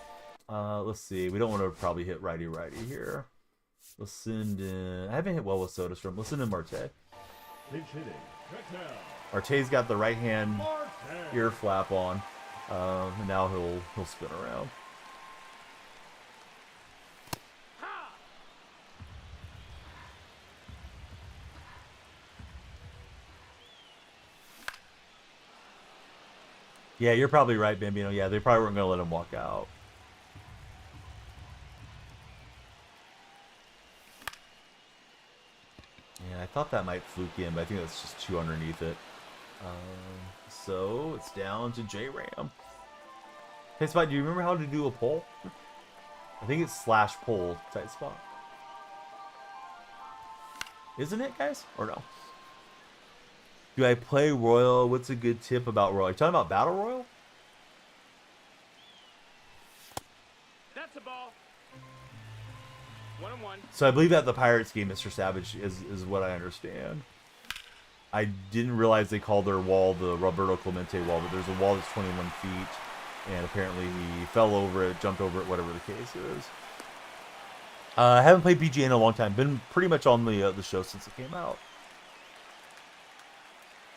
Let's see. We don't want to probably hit righty-righty here. Let's send in... I haven't hit well with SodaStream. Let's send in Marte. Pinch hitting. Drexel. Marte's got the right hand ear flap on. And now he'll spin around. Yeah, you're probably right, Bambino. Yeah, they probably weren't going to let him walk out. Yeah, I thought that might fluke in, but I think that's just too underneath it. So it's down to J-Ram. Hey, Spot, do you remember how to do a pull? I think it's / pull type spot. Isn't it, guys? Or no? Do I play Royal? What's a good tip about Royal? Are you talking about Battle Royal? That's a ball. 1-1. So I believe that the Pirates game, Mr. Savage, is what I understand. I didn't realize they called their wall the Roberto Clemente wall, but there's a wall that's 21 feet, and apparently he fell over it, jumped over it, whatever the case is. I haven't played PGA in a long time. Been pretty much on the show since it came out.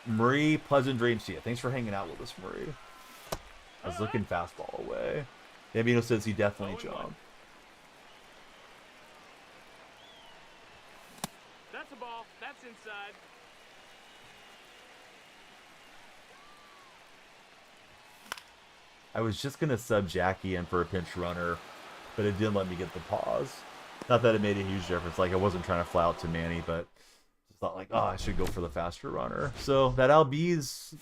Marie, pleasant dreams to you. Thanks for hanging out with us, Marie. I was looking fastball away. Bambino says he definitely jumped. That's a ball. That's inside. I was just going to sub Jackie in for a pinch runner, but it didn't let me get the pause. Not that it made a huge difference. Like, I wasn't trying to fly out to Manny, but just thought, like, oh, I should go for the faster runner. So that Albies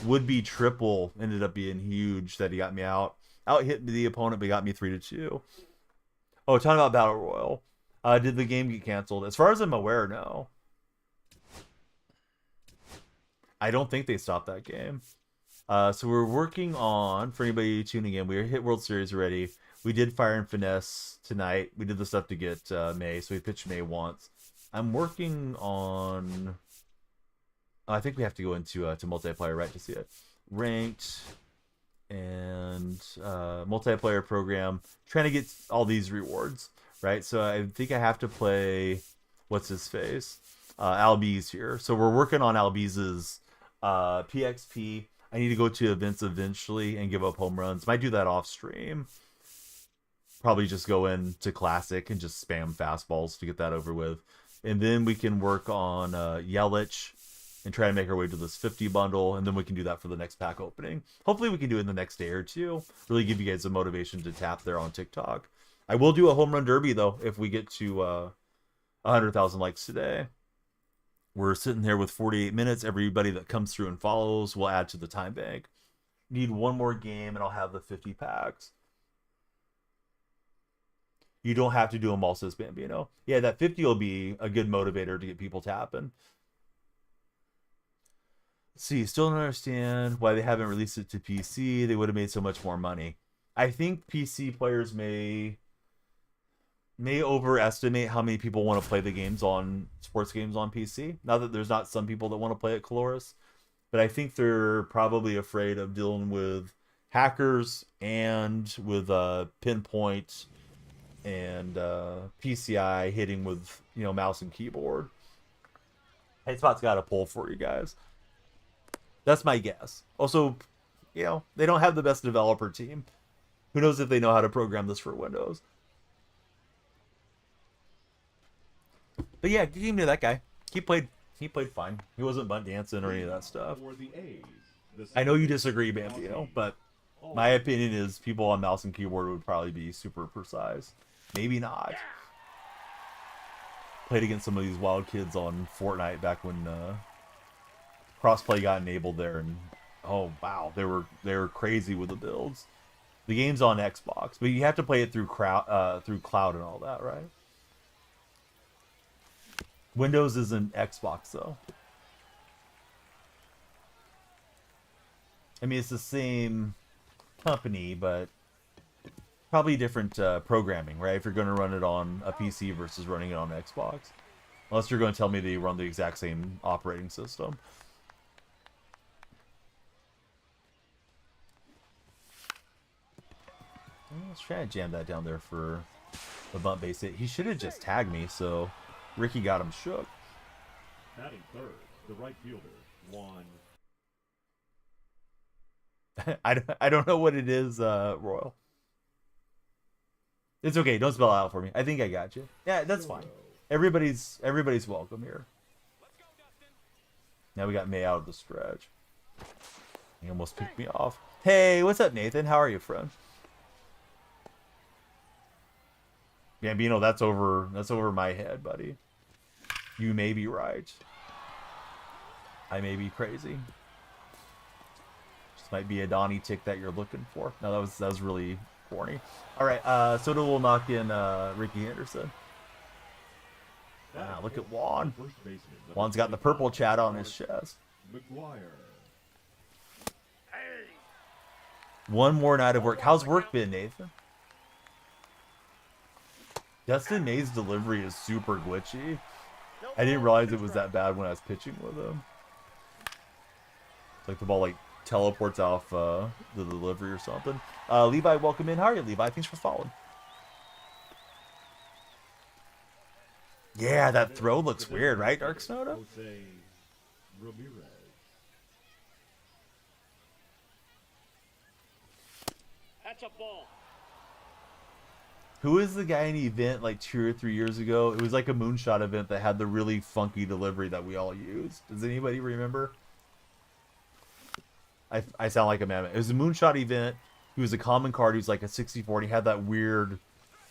would-be triple ended up being huge that he got me out. Out-hit the opponent, but got me 3-2. Oh, talking about Battle Royal. Did the game get canceled? As far as I'm aware, no. I don't think they stopped that game. So we're working on, for anybody tuning in, we hit World Series already. We did Fire and Finesse tonight. We did the stuff to get May, so we pitched May once. I'm working on... I think we have to go into to multiplayer, right, to see it. Ranked and multiplayer program. Trying to get all these rewards, right? So I think I have to play... What's his face? Albies here. So we're working on Albies' PXP. I need to go to events eventually and give up home runs. Might do that off stream. Probably just go into Classic and just spam fastballs to get that over with. And then we can work on Yelich and try to make our way to this 50 bundle. And then we can do that for the next pack opening. Hopefully we can do it in the next day or two. Really give you guys a motivation to tap there on TikTok. I will do a home run derby, though, if we get to 100,000 likes today. We're sitting there with 48 minutes. Everybody that comes through and follows will add to the time bank. Need one more game and I'll have the 50 packs. You don't have to do them all, says Bambino. Yeah, that 50 will be a good motivator to get people tapping. Let's see, still don't understand why they haven't released it to PC. They would have made so much more money. I think PC players may overestimate how many people want to play the games on sports games on PC. Not that there's not some people that want to play at Caloris, but I think they're probably afraid of dealing with hackers and with pinpoint and PCI hitting with, you know, mouse and keyboard. Hey, Spot's got a poll for you guys. That's my guess. Also, you know, they don't have the best developer team. Who knows if they know how to program this for Windows? But yeah, give me that guy. He played fine. He wasn't butt dancing or any of that stuff. For the A's, the I know you second disagree, base, Bambino, but my opinion is people on mouse and keyboard would probably be super precise. Maybe not. Played against some of these wild kids on Fortnite back when crossplay got enabled there, and oh wow, they were crazy with the builds. The game's on Xbox, but you have to play it through cloud and all that, right? Windows isn't Xbox though. I mean, it's the same company, but probably different programming, right? If you're going to run it on a PC versus running it on Xbox. Unless you're going to tell me they run the exact same operating system. Let's try to jam that down there for the bump base hit. He should have just tagged me, so Ricky got him shook. Batting third, the right fielder, Juan. I don't know what it is, Royal. It's okay. Don't spell it out for me. I think I got you. Yeah, that's fine. Everybody's welcome here. Now we got May out of the stretch. He almost picked me off. Hey, what's up, Nathan? How are you, friend? Bambino, that's over my head, buddy. You may be right. I may be crazy. This might be a Donnie tick that you're looking for. No, that was really corny. All right, Soto will knock in Ricky Henderson. Wow, look at Juan. Juan's got the purple chat on his chest. McGuire. One more night of work. How's work been, Nathan? Dustin May's delivery is super glitchy. I didn't realize it was that bad when I was pitching with him. It's like the ball like teleports off the delivery or something. Levi, welcome in. How are you, Levi? Thanks for following. Yeah, that throw looks weird, right, Dark Soda? Jose Ramirez. That's a ball. Who is the guy in the event like 2 or 3 years ago? It was like a moonshot event that had the really funky delivery that we all used. Does anybody remember? I sound like a mammoth. It was a moonshot event. He was a common card. He was like a 64. He had that weird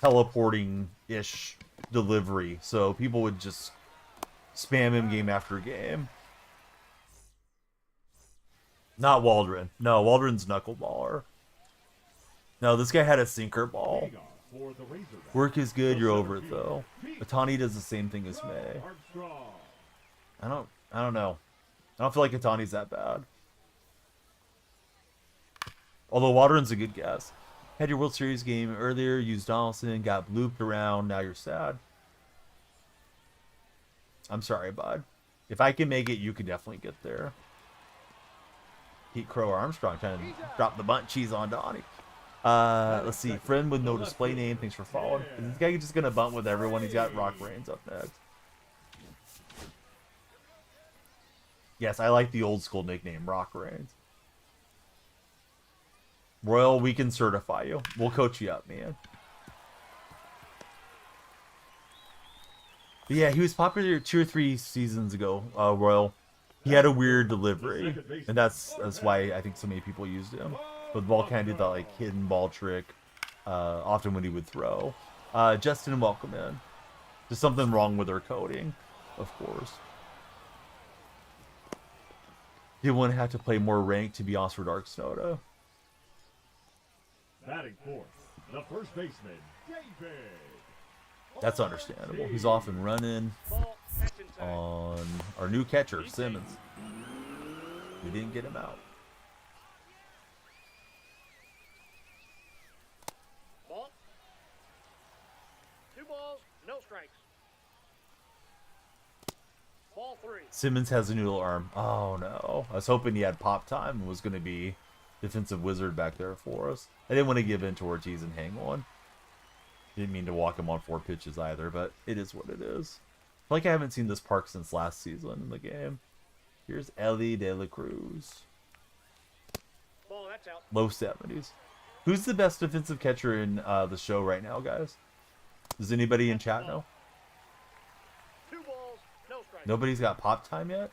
teleporting-ish delivery. So people would just spam him game after game. Not Waldron. No, Waldron's knuckleballer. No, this guy had a sinker ball. For the Razorbacks. Work is good, you're over it though. Atani does the same thing as May. Armstrong. I don't know. I don't feel like Atani's that bad. Although Waldron's a good guess. Had your World Series game earlier, used Donaldson, got blooped around, now you're sad. I'm sorry, bud. If I can make it, you can definitely get there. Pete Crow Armstrong trying to drop the bunt cheese on Donnie. Let's see. Friend with no display name. Thanks for following. Is this guy just gonna bunt with everyone? He's got Rock Reigns up next. Yes, I like the old school nickname, Rock Reigns. Royal, we can certify you. We'll coach you up, man. But yeah, he was popular 2 or 3 seasons ago, Royal. He had a weird delivery, and that's why I think so many people used him. But the ball kind of did that like hidden ball trick, often when he would throw. Justin, welcome in. There's something wrong with their coding, of course. You wouldn't have to play more ranked to be honest for Dark Soda. Batting fourth, the first baseman, David. That's understandable. He's off and running Ball. That's inside. on our new catcher, Simmons. We didn't get him out. Ball. 2 balls, no strikes. Ball 3. Simmons has a noodle arm. Oh no. I was hoping he had pop time and was going to be defensive wizard back there for us. I didn't want to give in to Ortiz and hang on. Didn't mean to walk him on 4 pitches either, but it is what it is. I feel like I haven't seen this park since last season in the game. Here's Ellie De La Cruz. Ball, that's out. Low 70s. Who's the best defensive catcher in the show right now, guys? Does anybody in chat know? 2 Nobody's got pop time yet?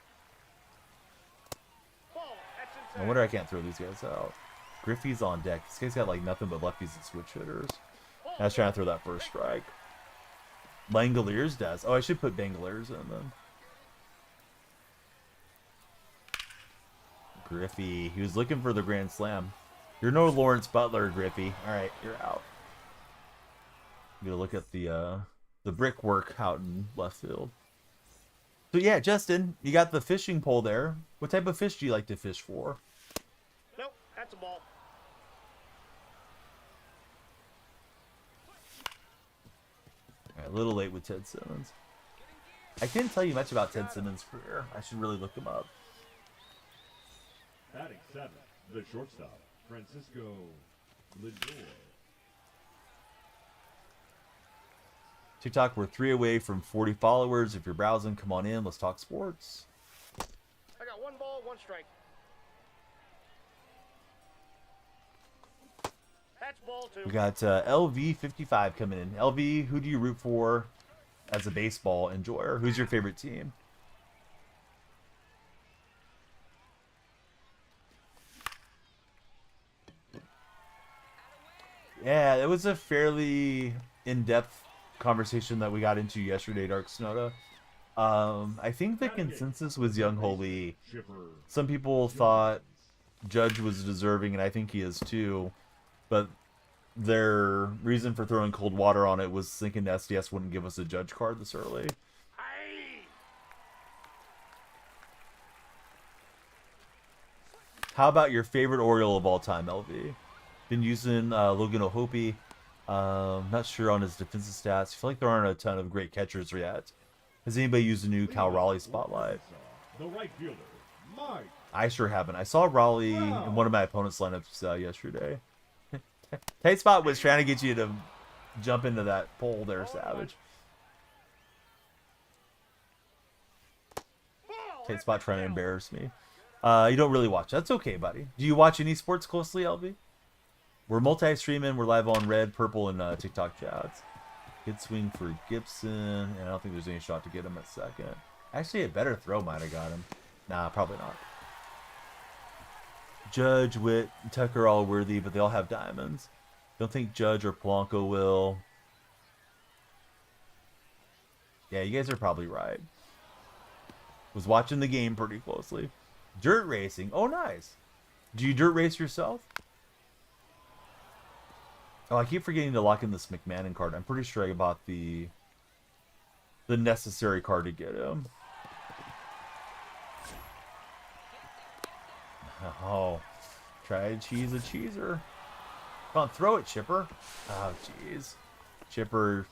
Ball. That's No inside. wonder I can't throw these guys out. Griffey's on deck. This guy's got like nothing but lefties and switch hitters. I was trying to throw that first strike. Langoliers does. Oh, I should put Bangaliers in then. Griffey. He was looking for the grand slam. You're no Lawrence Butler, Griffey. Alright, you're out. I'm gonna look at the brickwork out in left field. So yeah, Justin, you got the fishing pole there. What type of fish do you like to fish for? Nope. That's a ball. All right, a little late with Ted Simmons. I couldn't tell you much about Ted Simmons' career. I should really look him up. Batting seventh, the shortstop, Francisco Lindor. TikTok, we're 3 away from 40 followers. If you're browsing, come on in. Let's talk sports. I got 1 ball, 1 strike. That's ball 2. We got LV55 coming in. LV, who do you root for as a baseball enjoyer? Who's your favorite team? Yeah, it was a fairly in-depth conversation that we got into yesterday, Dark Sonoda. I think the consensus was Young Ho Lee. Chipper. Some people thought Judge was deserving, and I think he is too. But their reason for throwing cold water on it was thinking SDS wouldn't give us a Judge card this early. Aye. How about your favorite Oriole of all time, LV? Been using Logan Ohopi. Not sure on his defensive stats. I feel like there aren't a ton of great catchers yet. Has anybody used the new Cal Raleigh spotlight? The right fielder, Mike. I sure haven't. I saw Raleigh in one of my opponent's lineups yesterday. Tight Spot was trying to get you to jump into that pole there, Savage. Tight Spot trying to embarrass me. You don't really watch. That's okay, buddy. Do you watch any sports closely, LV? We're multi-streaming. We're live on Red, Purple, and TikTok chats. Good swing for Gibson, and I don't think there's any shot to get him at second. Actually, a better throw might have got him. Nah, probably not. Judge, Witt, and Tucker all worthy, but they all have diamonds. Don't think Judge or Polanco will. Yeah, you guys are probably right. Was watching the game pretty closely. Dirt racing. Oh, nice. Do you dirt race yourself? Oh, I keep forgetting to lock in this McMahon card. I'm pretty sure I bought the necessary card to get him. Oh, try to cheese a cheeser. Come on, throw it, Chipper. Oh, jeez. Chipper,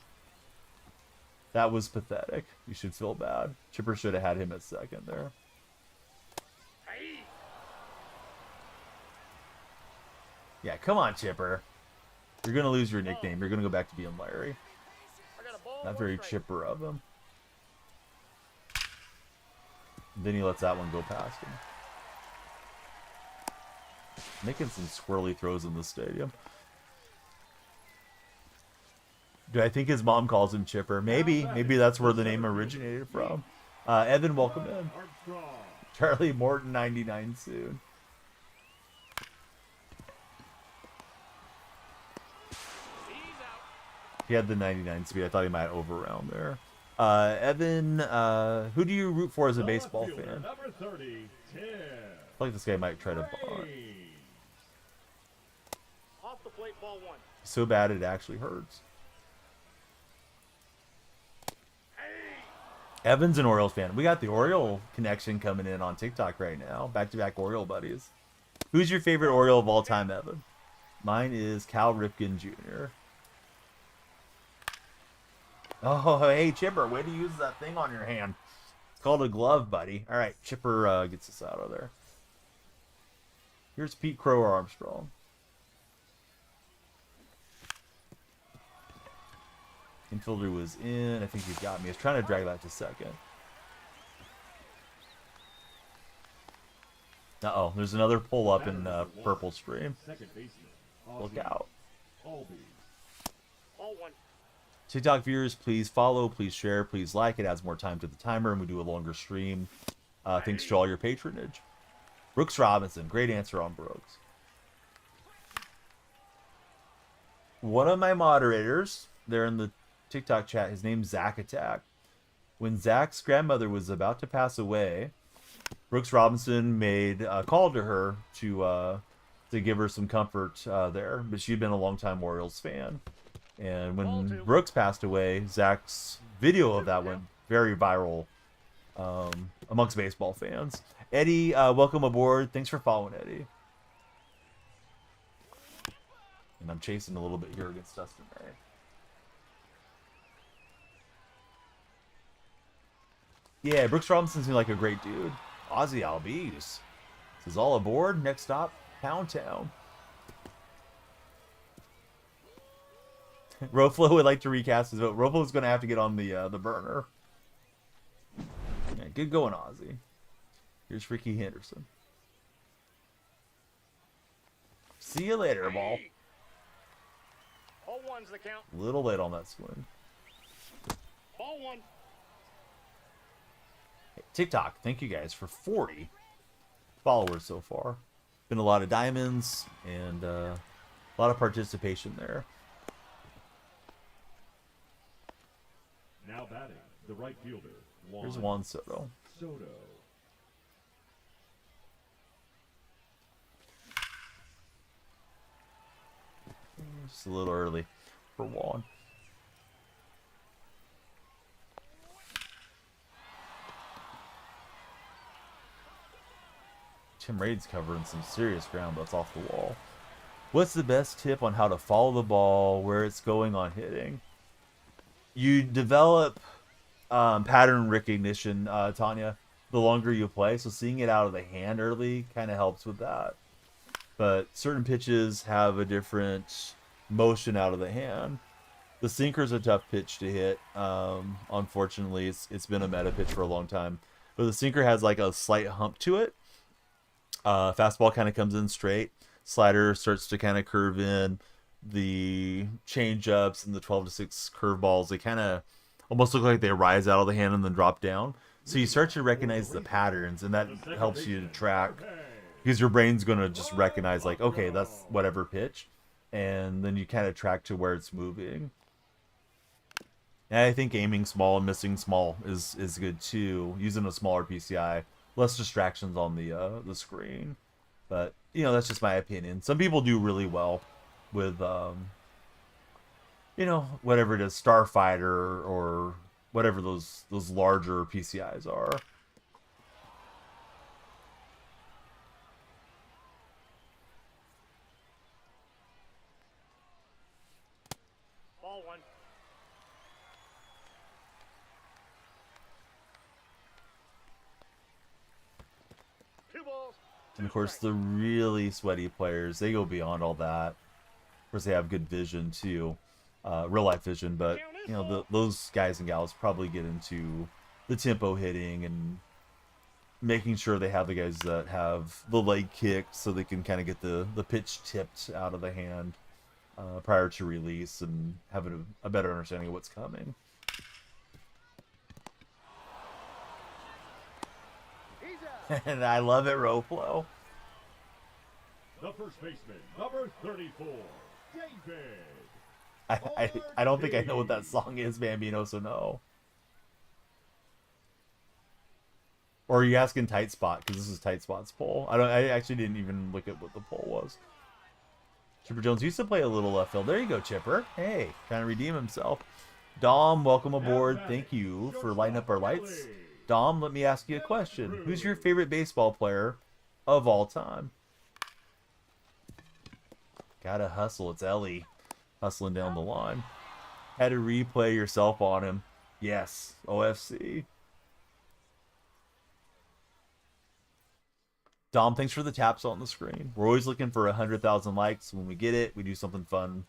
that was pathetic. You should feel bad. Chipper should have had him at second there. Aye. Yeah, come on, Chipper. You're going to lose your nickname. You're going to go back to being Larry. I got a ball. Not 1 very strike. Chipper of him. Then he lets that one go past him. Making some squirrely throws in the stadium. Do I think his mom calls him Chipper? Maybe. Maybe that's where the name originated from. Evan, welcome in. Armstrong. Charlie Morton, 99 soon. He had the 99 speed. I thought he might overround there. Evan, who do you root for as a baseball Left fielder, fan? Number 30, Tim. I feel like this guy might try to bunt. Hayes. Off the plate, ball 1. So bad it actually hurts. Evan's an Orioles fan. We got the Oriole connection coming in on TikTok right now. Back-to-back Oriole buddies. Who's your favorite Oriole of all time, Evan? Mine is Cal Ripken Jr. Oh, hey, Chipper, way to use that thing on your hand. It's called a glove, buddy. All right, Chipper gets us out of there. Here's Pete Crow or Armstrong. Infielder was in. I think he's got me. I was trying to drag that to second. Uh-oh, there's another pull-up in purple stream. Second baseman. Look Ozzie out. Albies. Ball 1. TikTok viewers, please follow, please share, please like. It adds more time to the timer, and we do a longer stream. Thanks to all your patronage. Brooks Robinson, great answer on Brooks. One of my moderators, there in the TikTok chat, his name's Zach Attack. When Zach's grandmother was about to pass away, Brooks Robinson made a call to her to give her some comfort there. But she'd been a longtime Orioles fan. And when Brooks passed away, Zach's video of that went very viral amongst baseball fans. Eddie, welcome aboard. Thanks for following, Eddie. And I'm chasing a little bit here against Dustin May. Yeah, Brooks Robinson seems like a great dude. Ozzy Albies says all aboard. Next stop, Pound Town. Roflo would like to recast his vote. Roflo's going to have to get on the burner. Yeah, good going, Ozzy. Here's Ricky Henderson. See you later, ball. Ball one's the count. A little late on that swing. Ball one. Hey, TikTok, thank you guys for 40 followers so far. Been a lot of diamonds and a lot of participation there. Now batting, the right fielder, Here's Juan Soto. Soto. Just a little early for Juan. Tim Raid's covering some serious ground, but it's off the wall. What's the best tip on how to follow the ball, where it's going on hitting? You develop pattern recognition, Tanya, the longer you play. So seeing it out of the hand early kind of helps with that. But certain pitches have a different motion out of the hand. The sinker's a tough pitch to hit. Unfortunately, it's been a meta pitch for a long time. But the sinker has like a slight hump to it. Fastball kind of comes in straight. Slider starts to kind of curve in. The change-ups and the 12-6 curveballs, they kind of almost look like they rise out of the hand and then drop down. So you start to recognize the patterns, and that helps you to track, because your brain's going to just recognize, like, okay, that's whatever pitch, and then you kind of track to where it's moving. And I think aiming small and missing small is good too. Using a smaller PCI, less distractions on the screen. But you know, that's just my opinion. Some people do really well with you know, whatever it is, Starfighter or whatever those larger PCIs are. Ball one. Two balls. And of course, the really sweaty players, they go beyond all that. Of course, they have good vision too, real life vision. But you know, those guys and gals probably get into the tempo hitting and making sure they have the guys that have the leg kicked, so they can kind of get the pitch tipped out of the hand prior to release and having a better understanding of what's coming. And I love it, Roflo. The first baseman, number 34, David. I don't think I know what that song is, Bambino, so no. Or are you asking Tight Spot? Because this is Tight Spot's poll. I actually didn't even look at what the poll was. Chipper Jones used to play a little left field. There you go, Chipper. Hey, trying to redeem himself. Dom, welcome aboard. Thank you for lighting up our lights. Dom, let me ask you a question. Who's your favorite baseball player of all time? Gotta hustle. It's Ellie hustling down the line. Had to replay yourself on him. Yes, OFC. Dom, thanks for the taps on the screen. We're always looking for 100,000 likes. When we get it, we do something fun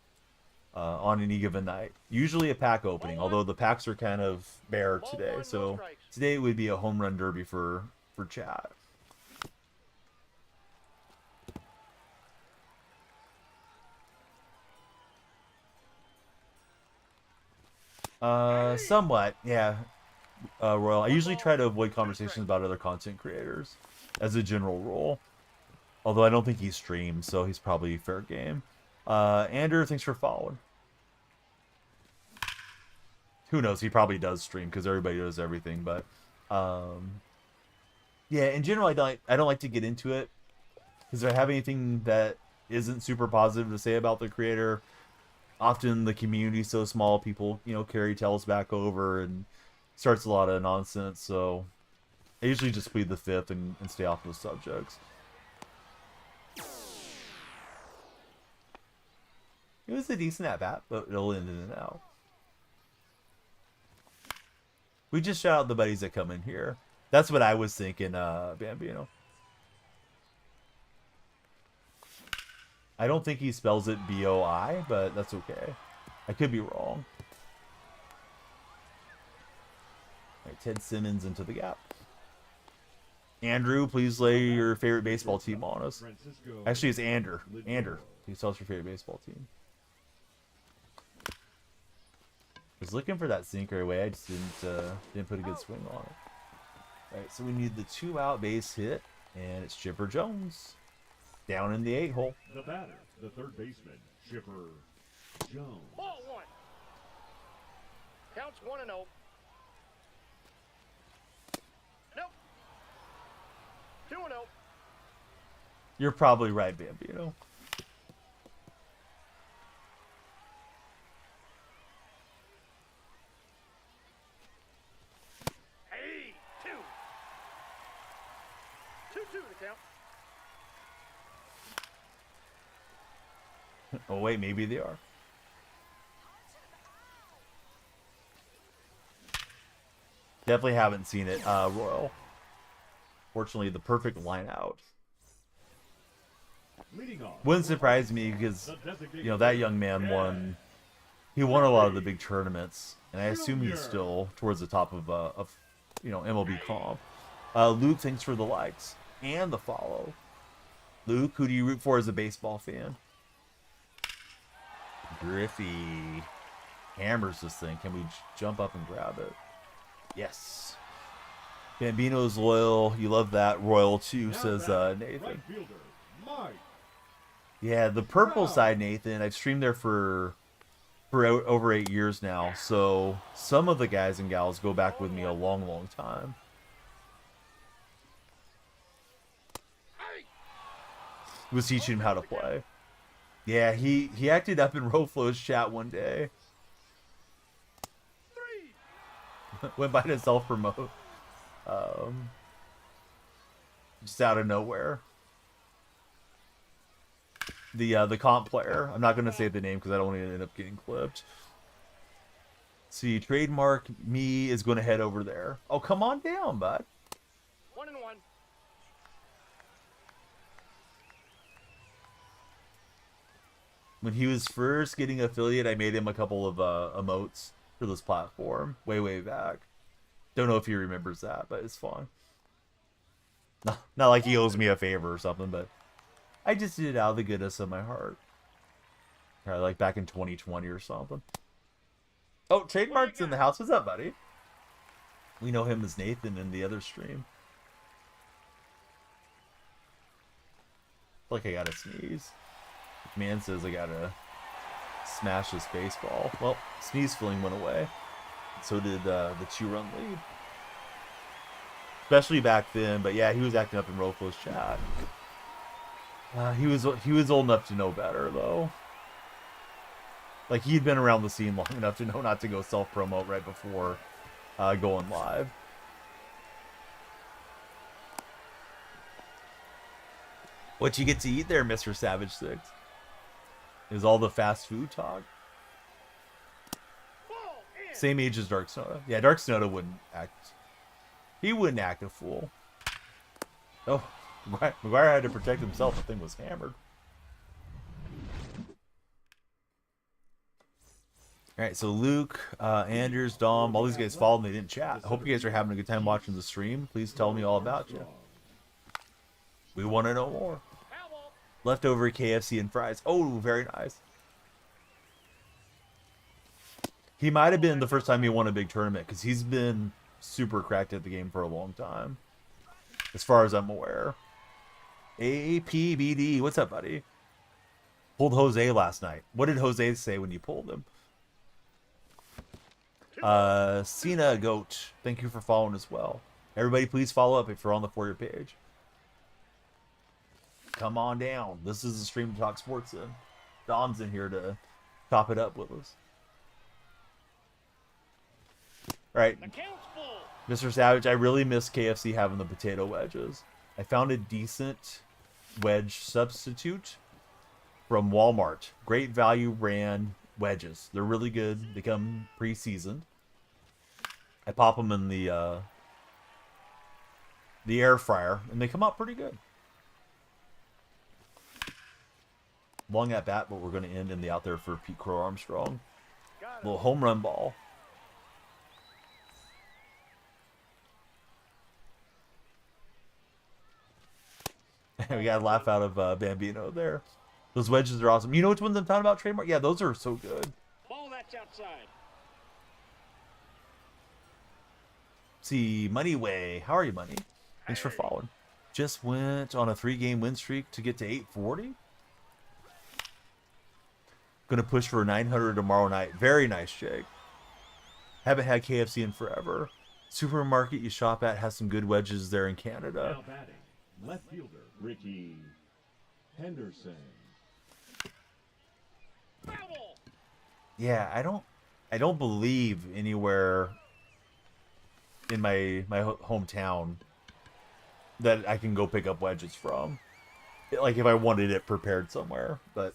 on any given night. Usually a pack opening, although the packs are kind of bare today. So today would be a home run derby for chat. Somewhat, yeah. Royal. I usually try to avoid conversations about other content creators as a general rule. Although I don't think he streams, so he's probably fair game. Andrew, thanks for following. Who knows? He probably does stream because everybody does everything. But yeah, in general, I don't like to get into it because if I have anything that isn't super positive to say about the creator, often the community's so small, people carry tales back over and starts a lot of nonsense. So I usually just plead the fifth and stay off those subjects. It was a decent at bat, but it'll end in and out. We just shout out the buddies that come in here. That's what I was thinking, Bambino. I don't think he spells it B-O-I, but that's okay. I could be wrong. All right, Ted Simmons into the gap. Andrew, please lay your favorite baseball team on us. Actually, it's Ander. Ander, please tell us your favorite baseball team. I was looking for that sinker away. I just didn't put a good swing on it. All right, so we need the 2-out base hit, and it's Chipper Jones down in the 8-hole. The batter, the third baseman, Chipper Jones. Ball one. Counts 1-0. Nope. 2-0. You're probably right, Bambino. Hey, 2. 2-2 to count. Oh wait, maybe they are. Definitely haven't seen it, Royal. Fortunately, the perfect line out. Leading off. Wouldn't surprise me because, that young man won. He won a lot of the big tournaments, and I assume he's still towards the top of MLB comp. Luke, thanks for the likes and the follow. Luke, who do you root for as a baseball fan? Griffey hammers this thing. Can we jump up and grab it? Yes. Bambino's loyal. You love that. Royal too, says Nathan. Right fielder, Mike. Yeah, the purple side, Nathan. I've streamed there for over 8 years now. So some of the guys and gals go back with me a long, long time. Was teaching him how to play. Yeah, he acted up in Roflo's chat one day. 3. Went by to self-promote. Just out of nowhere. The comp player. I'm not going to say the name because I don't want to end up getting clipped. See, trademark me is going to head over there. Oh, come on down, bud. 1-1. When he was first getting affiliate, I made him a couple of emotes for this platform way back. Don't know if he remembers that, but it's fun. Not like he owes me a favor or something, but I just did it out of the goodness of my heart. Probably like back in 2020 or something. Oh, Trademark's in the house. What's up, buddy? We know him as Nathan in the other stream. Like I gotta sneeze. Man says I gotta smash this baseball. Well, sneeze feeling went away. So did the 2-run lead. Especially back then, but yeah, he was acting up in Roflo's chat. He was old enough to know better though. Like he'd been around the scene long enough to know not to go self-promote right before going live. What you get to eat there, Mr. Savage Six? Is all the fast food talk. Ball in. Same age as Dark Soda. Yeah, Dark Soda wouldn't act. He wouldn't act a fool. Oh, McGuire had to protect himself. The thing was hammered. All right, so Luke, Anders, Dom, all these guys followed and they didn't chat. I hope you guys are having a good time watching the stream. Please tell me all about you. We want to know more. Foul ball. Leftover KFC and fries. Oh, very nice. He might have been the first time he won a big tournament because he's been super cracked at the game for a long time, as far as I'm aware. APBD, what's up, buddy? Pulled Jose last night. What did Jose say when you pulled him? Cena Goat, thank you for following as well. Everybody, please follow up if you're on the For You page. Come on down. This is a stream to talk sports in. Don's in here to top it up with us. All right, The count's full. Mr. Savage, I really miss KFC having the potato wedges. I found a decent wedge substitute from Walmart. Great value brand wedges. They're really good. They come pre-seasoned. I pop them in the air fryer, and they come out pretty good. Long at bat, but we're going to end in the out there for Pete Crow Armstrong. Little home run ball. We got a laugh out of Bambino there. Those wedges are awesome. You know which ones I'm talking about, Trademark? Yeah, those are so good. Ball that's outside. See, Money Way. How are you, Money? Thanks for following. Just went on a 3-game win streak to get to 840. Gonna push for 900 tomorrow night. Very nice, Jake. Haven't had KFC in forever. Supermarket you shop at has some good wedges there in Canada. Now batting, left fielder Ricky Henderson. Foul. Yeah, I don't believe anywhere in my hometown that I can go pick up wedges from. Like if I wanted it prepared somewhere, but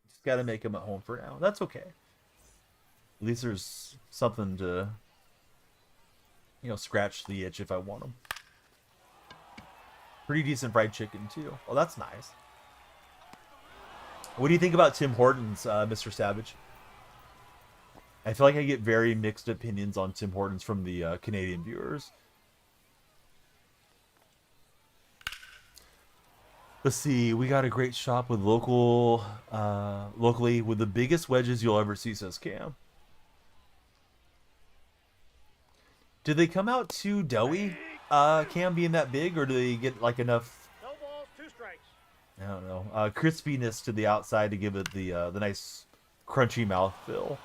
just got to make them at home for now. That's okay. At least there's something to, scratch the itch if I want them. Pretty decent fried chicken too. Oh, that's nice. What do you think about Tim Hortons, Mr. Savage? I feel like I get very mixed opinions on Tim Hortons from the Canadian viewers. Let's see. We got a great shop with locally with the biggest wedges you'll ever see, says Cam. Did they come out too doughy, Cam, being that big, or do they get like enough? No balls, 2 strikes. I don't know. Crispiness to the outside to give it the nice crunchy mouthfeel.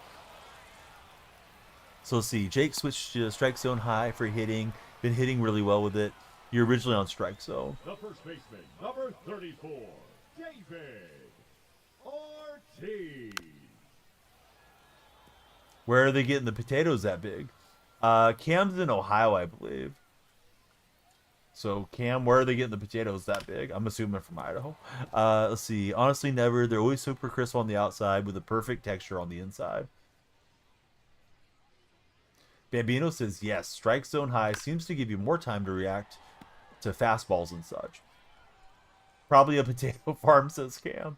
So let's see. Jake switched to strike zone high for hitting. Been hitting really well with it. You're originally on strike zone. The first baseman, number 34, David Ortiz. Where are they getting the potatoes that big? Cam's in Ohio, I believe. So, Cam, where are they getting the potatoes that big? I'm assuming from Idaho. Let's see. Honestly, never. They're always super crisp on the outside with a perfect texture on the inside. Bambino says, yes, strike zone high seems to give you more time to react to fastballs and such. Probably a potato farm, says Cam.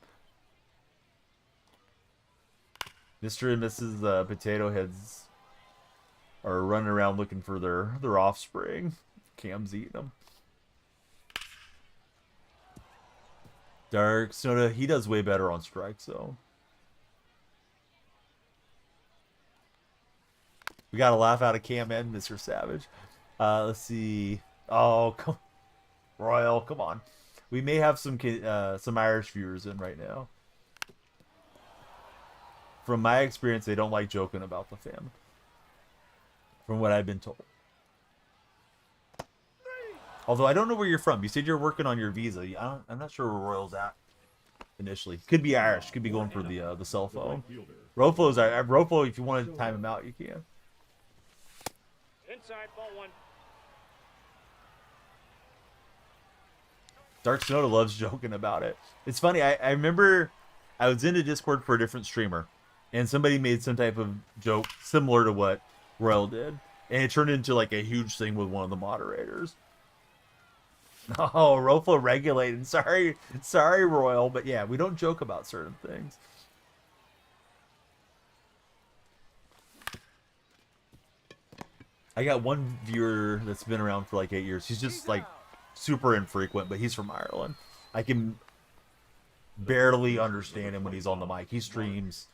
Mr. and Mrs. Potato Heads are running around looking for their offspring. Cam's eating them. Dark Soda, he does way better on strike zone. We got a laugh out of Cam and Mr. Savage. Let's see. Oh, come Royal, come on. We may have some Irish viewers in right now. From my experience, they don't like joking about the family. From what I've been told. Although I don't know where you're from. You said you're working on your visa. I'm not sure where Royal's at initially. Could be Irish. Could be going for the cell phone. Roflo's Roflo, if you want to time him out, you can. Inside, ball 1. Dark Soda loves joking about it. It's funny. I remember I was in a Discord for a different streamer, and somebody made some type of joke similar to what Royal did, and it turned into like a huge thing with one of the moderators. Oh, Roflo regulating. Sorry, Royal, but yeah, we don't joke about certain things. I got one viewer that's been around for like 8 years. He's just like super infrequent, but he's from Ireland. I can barely understand him when he's on the mic. He streams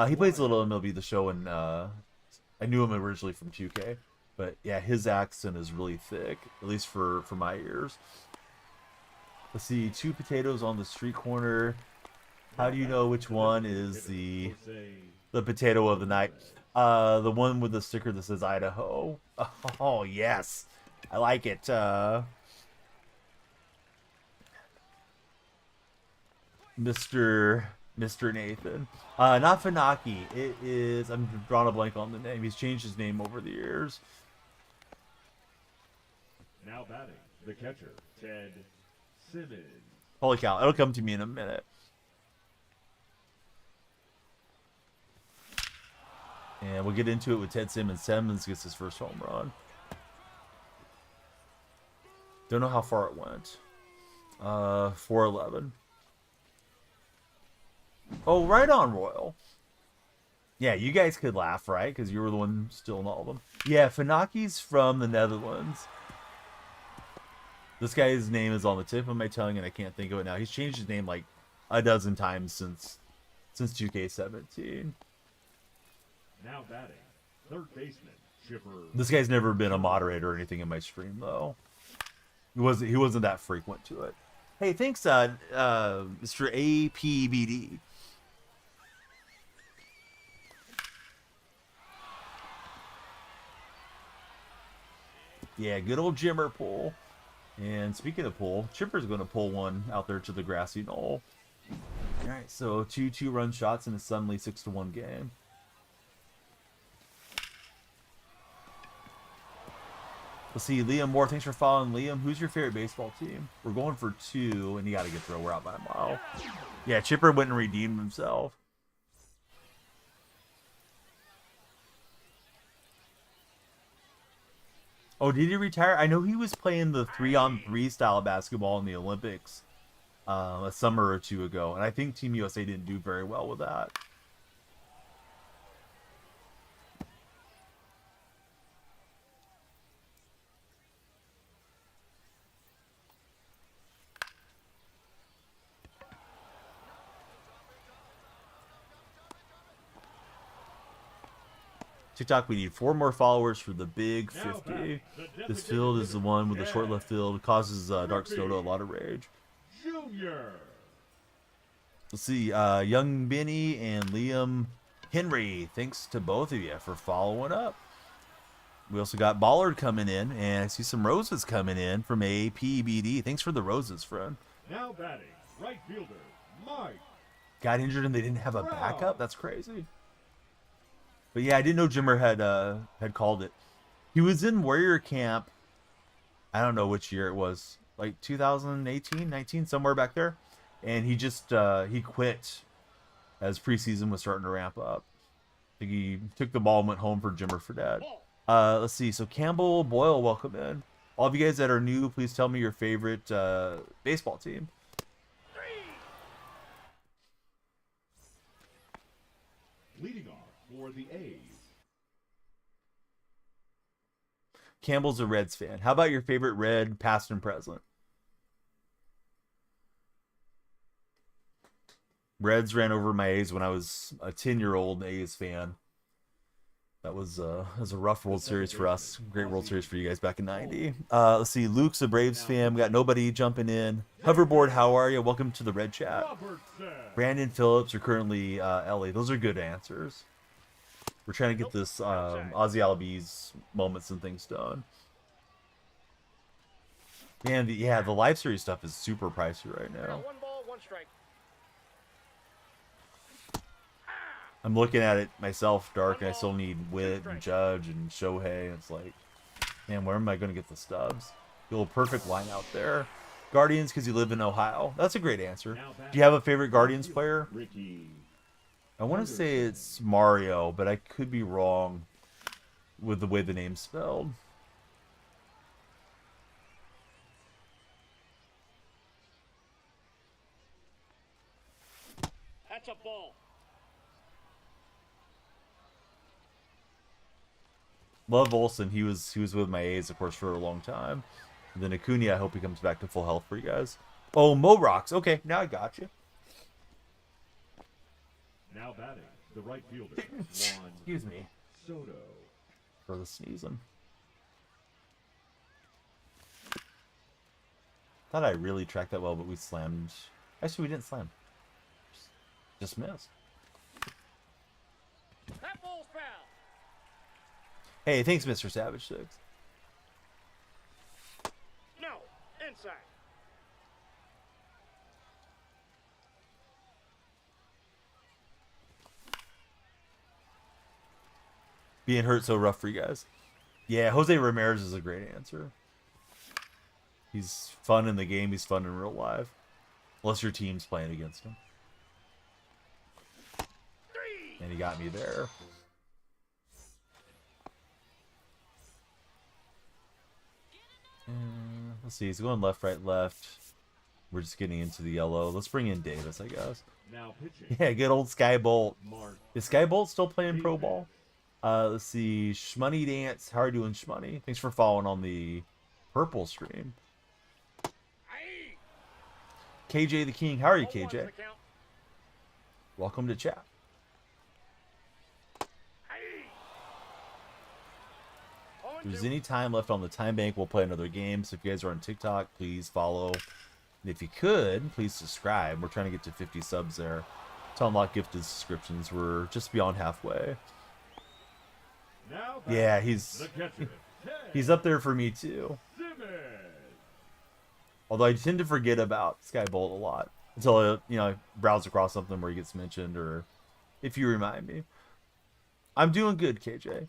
He plays a little MLB The Show, and I knew him originally from 2K. But yeah, his accent is really thick, at least for my ears. Let's see, 2 potatoes on the street corner. How do you know which one is the potato of the night? The one with the sticker that says Idaho. Oh yes, I like it. Mr. Nathan. Not Funaki. It is. I'm drawing a blank on the name. He's changed his name over the years. Now batting, the catcher, Ted Simmons. Holy cow! It'll come to me in a minute. And we'll get into it with Ted Simmons. Simmons gets his first home run. Don't know how far it went. 411. Oh, right on, Royal. Yeah, you guys could laugh, right? Because you were the one stealing all of them. Yeah, Funaki's from the Netherlands. This guy's name is on the tip of my tongue, and I can't think of it now. He's changed his name like a dozen times since 2K17. Now batting, third baseman, Chipper. This guy's never been a moderator or anything in my stream, though. He wasn't that frequent to it. Hey, thanks, Mr. APBD. Yeah, good old Jimmer pull. And speaking of pull, Chipper's going to pull one out there to the grassy knoll. All right, so 2 2-run shots in a suddenly 6-1 game. Let's see, Liam Moore. Thanks for following, Liam. Who's your favorite baseball team? We're going for 2, and you got to get throw. We're out by a mile. Yeah, Chipper went and redeemed himself. Oh, did he retire? I know he was playing the 3-on-3 style of basketball in the Olympics a summer or 2 ago, and I think Team USA didn't do very well with that. TikTok, we need 4 more followers for the big 50. This field is the one with the short left field. Causes Dark Soda a lot of rage. Junior. Let's see, Young Benny and Liam Henry. Thanks to both of you for following up. We also got Ballard coming in, and I see some roses coming in from APBD. Thanks for the roses, friend. Now batting, right fielder, Mike. Got injured and they didn't have a backup? That's crazy. But yeah, I didn't know Jimmer had called it. He was in Warrior Camp. I don't know which year it was, like 2018, 19, somewhere back there. And he just he quit as preseason was starting to ramp up. I think he took the ball and went home for Jimmer for dad. Let's see. So Campbell Boyle, welcome in. All of you guys that are new, please tell me your favorite baseball team. Leading off for the A's. Campbell's a Reds fan. How about your favorite Red, past and present? Reds ran over my A's when I was a 10-year-old A's fan. That was a rough World Series for us. Great World Series for you guys back in '90. Let's see. Luke's a Braves fan. We got nobody jumping in. Hoverboard, how are you? Welcome to the Red Chat. Brandon Phillips are currently LA. Those are good answers. We're trying to get this Ozzy Albies moments and things done. Man, the live series stuff is super pricey right now. 1 ball, 1 strike. I'm looking at it myself, Dark, and I still need Witt and Judge and Shohei. And it's like, man, where am I going to get the stubs? The little perfect line out there. Guardians, because you live in Ohio. That's a great answer. Do you have a favorite Guardians player? Ricky. I want to say it's Mario, but I could be wrong with the way the name's spelled. That's a ball. Love Olsen. He was with my A's, of course, for a long time. And then Acuna, I hope he comes back to full health for you guys. Oh, Mo Rocks. Okay, now I got you. Now batting, The right fielder, Juan Excuse me Soto. for the sneezing. Thought I really tracked that well, but we slammed. Actually, we didn't slam. Just missed. That ball's foul. Hey, thanks, Mr. Savage 6. No, inside. Being hurt so rough for you guys. Yeah, Jose Ramirez is a great answer. He's fun in the game. He's fun in real life. Unless your team's playing against him. And he got me there. Let's see. He's going left, right, left. We're just getting into the yellow. Let's bring in Davis, I guess. Now pitching. Yeah, good old Sky Bolt. Mark Is Sky Bolt still playing pro ball? Let's see. Shmoney Dance. How are you doing, Shmoney? Thanks for following on the purple stream. Aye. KJ the King. How are you, 0-1's the KJ? count. Welcome to chat. Aye. If there's any time left on the time bank, we'll play another game. So if you guys are on TikTok, please follow. And if you could, please subscribe. We're trying to get to 50 subs there to unlock gifted subscriptions. We're just beyond halfway. Now Yeah, the he's catcher. he's up there for me too. Simmons. Although I tend to forget about Skybolt a lot until I browse across something where he gets mentioned, or if you remind me. I'm doing good, KJ.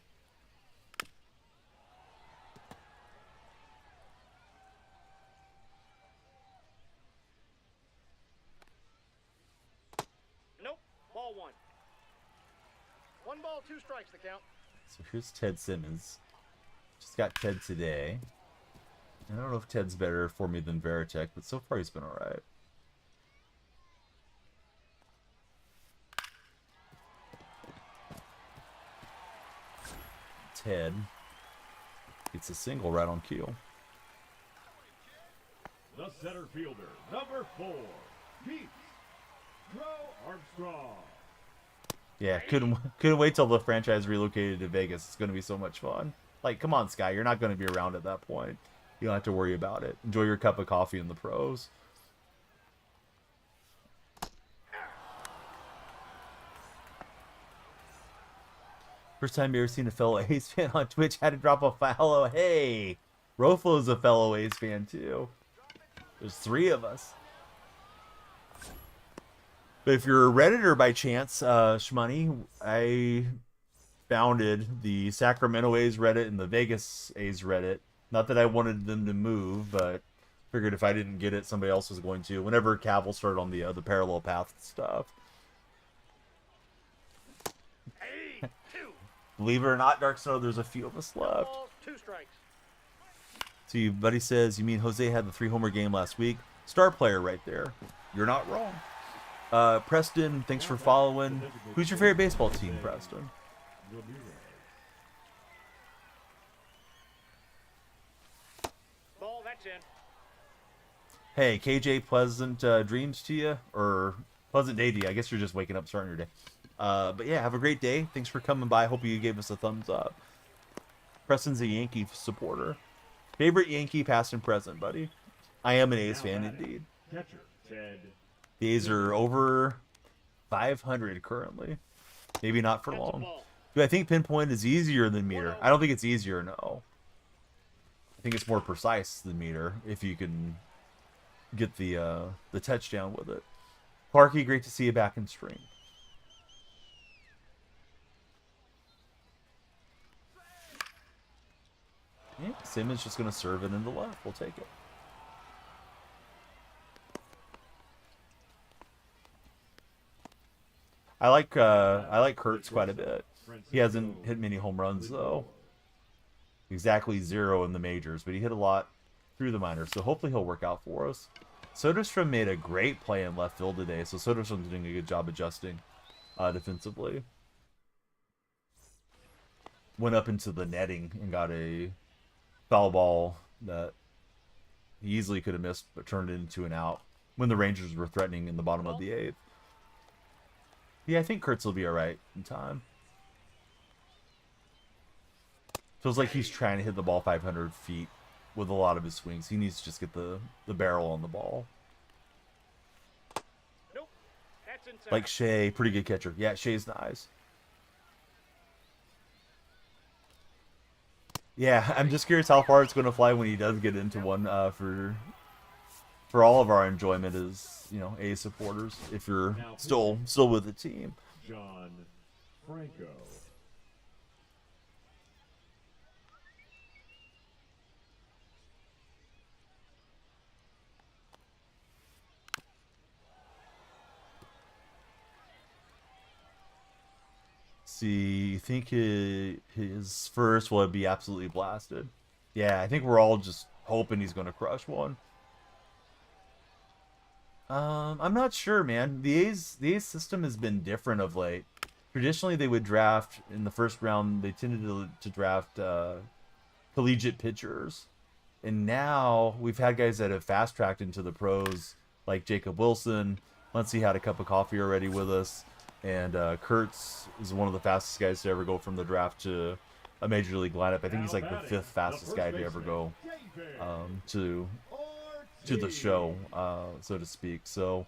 Nope. Ball one. One ball, two strikes the count. So here's Ted Simmons. Just got Ted today. I don't know if Ted's better for me than Veritek, but so far he's been alright. Ted gets a single right on cue. The center fielder, number 4, Pete Crow Armstrong. Yeah, couldn't wait till the franchise relocated to Vegas. It's going to be so much fun. Like, come on, Sky, you're not going to be around at that point. You don't have to worry about it. Enjoy your cup of coffee in the pros. First time you ever seen a fellow A's fan on Twitch had to drop a follow. Hey, Roflo's a fellow A's fan too. There's 3 of us. But if you're a Redditor by chance, Shmoney, I founded the Sacramento A's Reddit and the Vegas A's Reddit. Not that I wanted them to move, but figured if I didn't get it, somebody else was going to. Whenever Cavill started on the parallel path stuff. Hey, two. Believe it or not, Dark Snow, there's a few of us No left. balls, two strikes. So your buddy says, you mean Jose had the 3-homer game last week? Star player right there. You're not wrong. Preston, thanks for following. Who's your favorite baseball team, Preston? Ball, that's in. Hey, KJ, pleasant dreams to you, or pleasant day to you. I guess you're just waking up, starting your day. But yeah, have a great day. Thanks for coming by. Hope you gave us a thumbs up. Preston's a Yankee supporter. Favorite Yankee, past and present, buddy? I am an A's fan, indeed. Catcher, Ted. The A's are over 500 currently. Maybe not for That's a long. ball. Do I think pinpoint is easier than meter? I don't think it's easier, no. I think it's more precise than meter if you can get the touchdown with it. Clarky, great to see you back in stream. Yeah, Simmons just going to serve it in the left. We'll take it. I like Kurtz quite a bit. He hasn't hit many home runs though. Exactly 0 in the majors, but he hit a lot through the minors. So hopefully he'll work out for us. Soderstrom made a great play in left field today, so Soderstrom's doing a good job adjusting defensively. Went up into the netting and got a foul ball that he easily could have missed, but turned it into an out when the Rangers were threatening in the bottom of the 8th. Yeah, I think Kurtz will be alright in time. Feels like he's trying to hit the ball 500 feet with a lot of his swings. He needs to just get the barrel on the ball. Nope. That's inside. Like Shea, pretty good catcher. Yeah, Shea's nice. Yeah, I'm just curious how far it's going to fly when he does get into one. For all of our enjoyment as, you know, A supporters, if you're still with the team. John Franco. See, you think his first will be absolutely blasted? Yeah, I think we're all just hoping he's going to crush one. I'm not sure, man. The A's system has been different of late. Traditionally, they would draft in the first round. They tended to draft collegiate pitchers, and now we've had guys that have fast tracked into the pros, like Jacob Wilson. Muncie had a cup of coffee already with us, and Kurtz is one of the fastest guys to ever go from the draft to a major league lineup. I think he's like the 5th fastest guy to ever go to the show, so to speak. So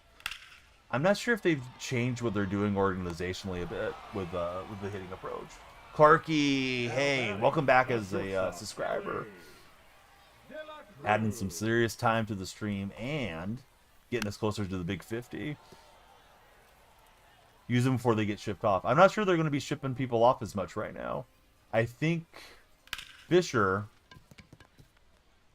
I'm not sure if they've changed what they're doing organizationally a bit with the hitting approach. Clarky, hey, welcome back as a subscriber. Adding some serious time to the stream and getting us closer to the big 50. Use them before they get shipped off. I'm not sure they're going to be shipping people off as much right now. I think Fisher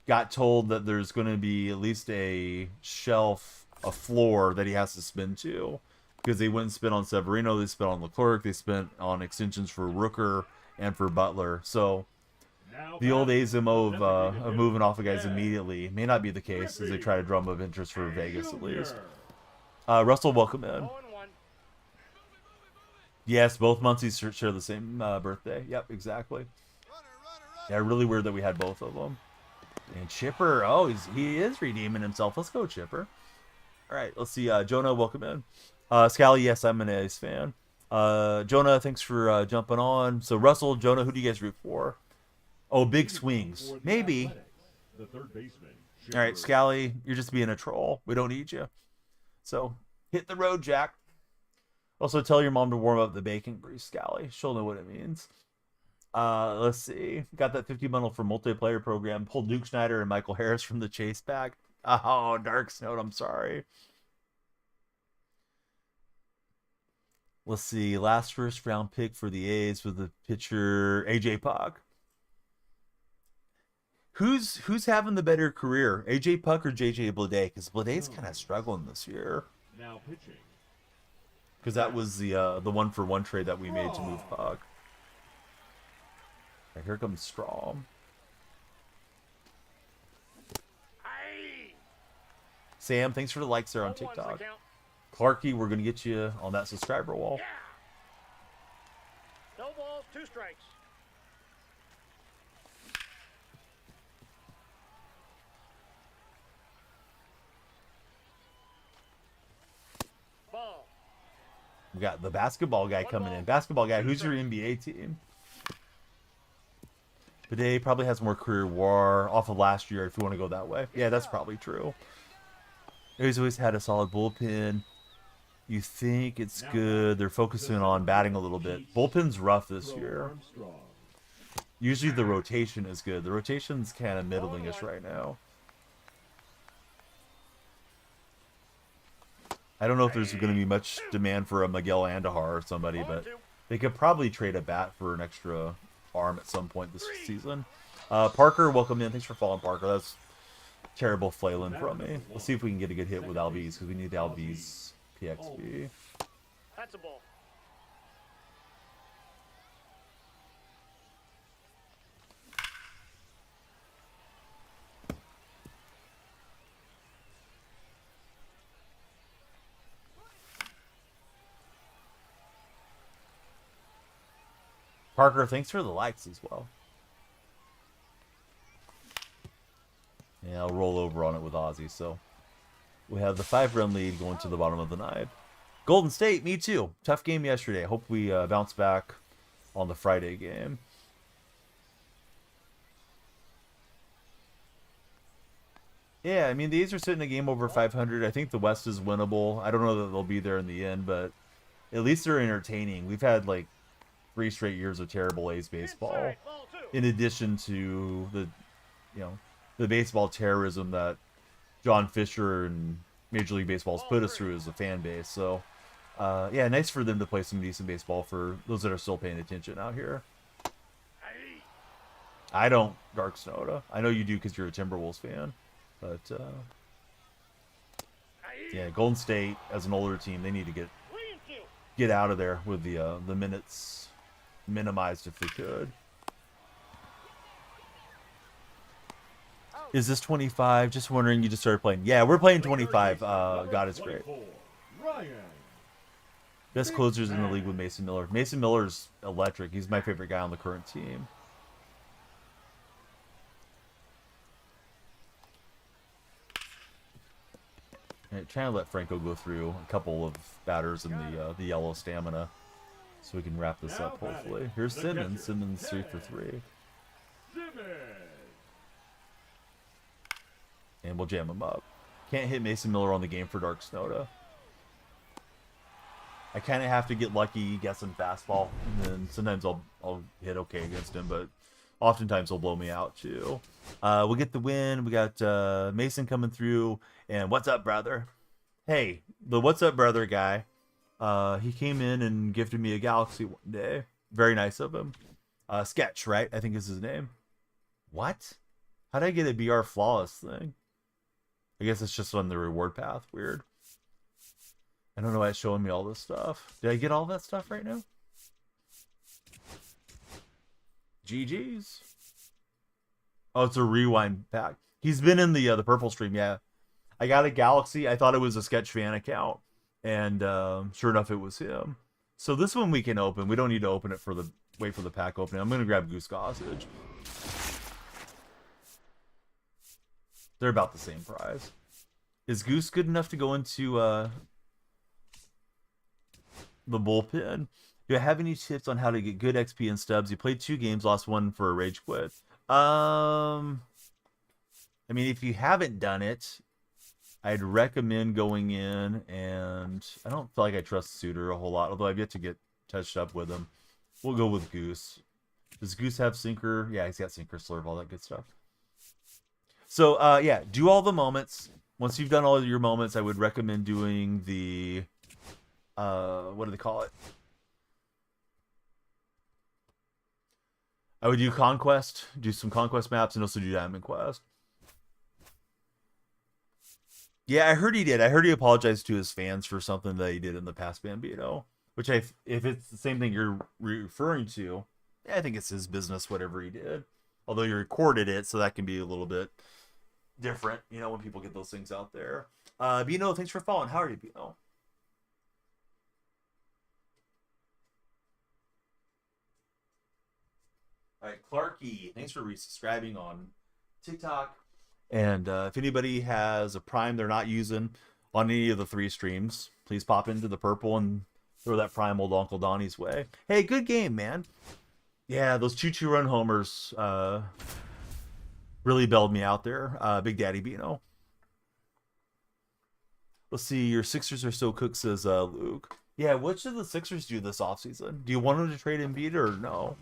got told that there's going to be at least a shelf, a floor that he has to spend to, because they wouldn't spend on Severino, they spent on Leclerc, they spent on extensions for Rooker and for Butler. So the old A's MO of moving off of guys immediately may not be the case as they try to drum up interest for Vegas at least. Russell, welcome in. 0-1. Yes, both Muncies share the same birthday. Yep, exactly. Yeah, really weird that we had both of them. And Chipper, oh, he is redeeming himself. Let's go, Chipper. All right, let's see. Jonah, welcome in. Scally, yes, I'm an A's fan. Jonah, thanks for jumping on. So, Russell, Jonah, who do you guys root for? Oh, big swings. Maybe. The third baseman. All right, Scally, you're just being a troll. We don't need you. So, hit the road, Jack. Also, tell your mom to warm up the bacon grease, Scally. She'll know what it means. Let's see. Got that 50 bundle for multiplayer program. Pulled Duke Schneider and Michael Harris from the chase pack. Oh, Dark Snow, I'm sorry. Let's see. Last first round pick for the A's with the pitcher AJ Puck. Who's having the better career, AJ Puck or JJ Bleday? Because Bleday's kind of struggling this year. Now pitching. Because that was the 1-for-1 trade that we made to move Puck. Right, here comes Strom. Sam, thanks for the likes there on TikTok. Clarky, we're going to get you on that subscriber wall. Yeah. No balls, 2 strikes. Ball. We got the basketball guy coming in. Basketball guy, who's your NBA team? Today probably has more career WAR off of last year if you want to go that way. Yeah, that's probably true. He's always had a solid bullpen. You think it's good. They're focusing on batting a little bit. Bullpen's rough this year. Usually the rotation is good. The rotation's kind of middling-ish right now. I don't know if there's going to be much demand for a Miguel Andujar or somebody, but they could probably trade a bat for an extra arm at some point this season. Parker, welcome in. Thanks for following, Parker. That's terrible flailing from me. Let's see if we can get a good hit with Albies, because we need the Albies PXB. That's a ball. Parker, thanks for the likes as well. Yeah, I'll roll over on it with Ozzy. So we have the 5-run lead going to the bottom of the 9th. Golden State, me too. Tough game yesterday. Hope we bounce back on the Friday game. Yeah, I mean, the A's are sitting a game over 500. I think the West is winnable. I don't know that they'll be there in the end, but at least they're entertaining. We've had like 3 straight years of terrible A's baseball, Inside, ball 2. in addition to the baseball terrorism that John Fisher and Major League Baseball's put us through as a fan base. So, yeah, nice for them to play some decent baseball for those that are still paying attention out here. Aye. I don't, Dark Soda. I know you do because you're a Timberwolves fan. But, yeah, Golden State, as an older team, they need to 3 and 2. get out of there with the minutes minimized if they could. Is this 25? Just wondering, you just started playing. Yeah, we're playing 25. God, it's great. 24, Ryan. Best closers in the league with Mason Miller. Mason Miller's electric. He's my favorite guy on the current team. Right, trying to let Franco go through a couple of batters in the yellow stamina, so we can wrap this up hopefully. Here's Simmons. Simmons 3 for 3, Simmons. and we'll jam him up. Can't hit Mason Miller on the game for Dark Snoda. I kind of have to get lucky, get some fastball, and then sometimes I'll hit okay against him, but oftentimes he'll blow me out too. We'll get the win. We got Mason coming through, and what's up, brother? Hey, the what's up, brother guy. He came in and gifted me a Galaxy one day. Very nice of him. Sketch, right? I think is his name. What? How did I get a BR flawless thing? I guess it's just on the reward path. Weird. I don't know why it's showing me all this stuff. Did I get all that stuff right now? GG's. Oh, it's a rewind pack. He's been in the purple stream, yeah. I got a Galaxy. I thought it was a Sketch fan account, and sure enough, it was him. So this one we can open. We don't need to open it for the wait for the pack opening. I'm gonna grab Goose Gossage. They're about the same price. Is Goose good enough to go into the bullpen? Do I have any tips on how to get good XP and stubs? You played 2 games, lost 1 for a rage quit. I mean, if you haven't done it, I'd recommend going in, and I don't feel like I trust Suitor a whole lot, although I've yet to get touched up with him. We'll go with Goose. Does Goose have Sinker? Yeah, he's got Sinker, Slurve, all that good stuff. So, yeah, do all the moments. Once you've done all of your moments, I would recommend doing the, what do they call it? I would do Conquest, do some Conquest maps, and also do Diamond Quest. Yeah, I heard he did. I heard he apologized to his fans for something that he did in the past, Bambino. Which, if it's the same thing you're referring to, yeah, I think it's his business, whatever he did. Although you recorded it, so that can be a little bit different, you know, when people get those things out there. Bino, thanks for following. How are you, Bino? All right, Clarky, thanks for resubscribing on TikTok. And if anybody has a Prime they're not using on any of the 3 streams, please pop into the purple and throw that Prime old Uncle Donnie's way. Hey, good game, man. Yeah, those 2-2 run homers really bailed me out there. Big Daddy Bino. Let's see, your Sixers are so cooked, says Luke. Yeah, what should the Sixers do this offseason? Do you want them to trade Embiid or no?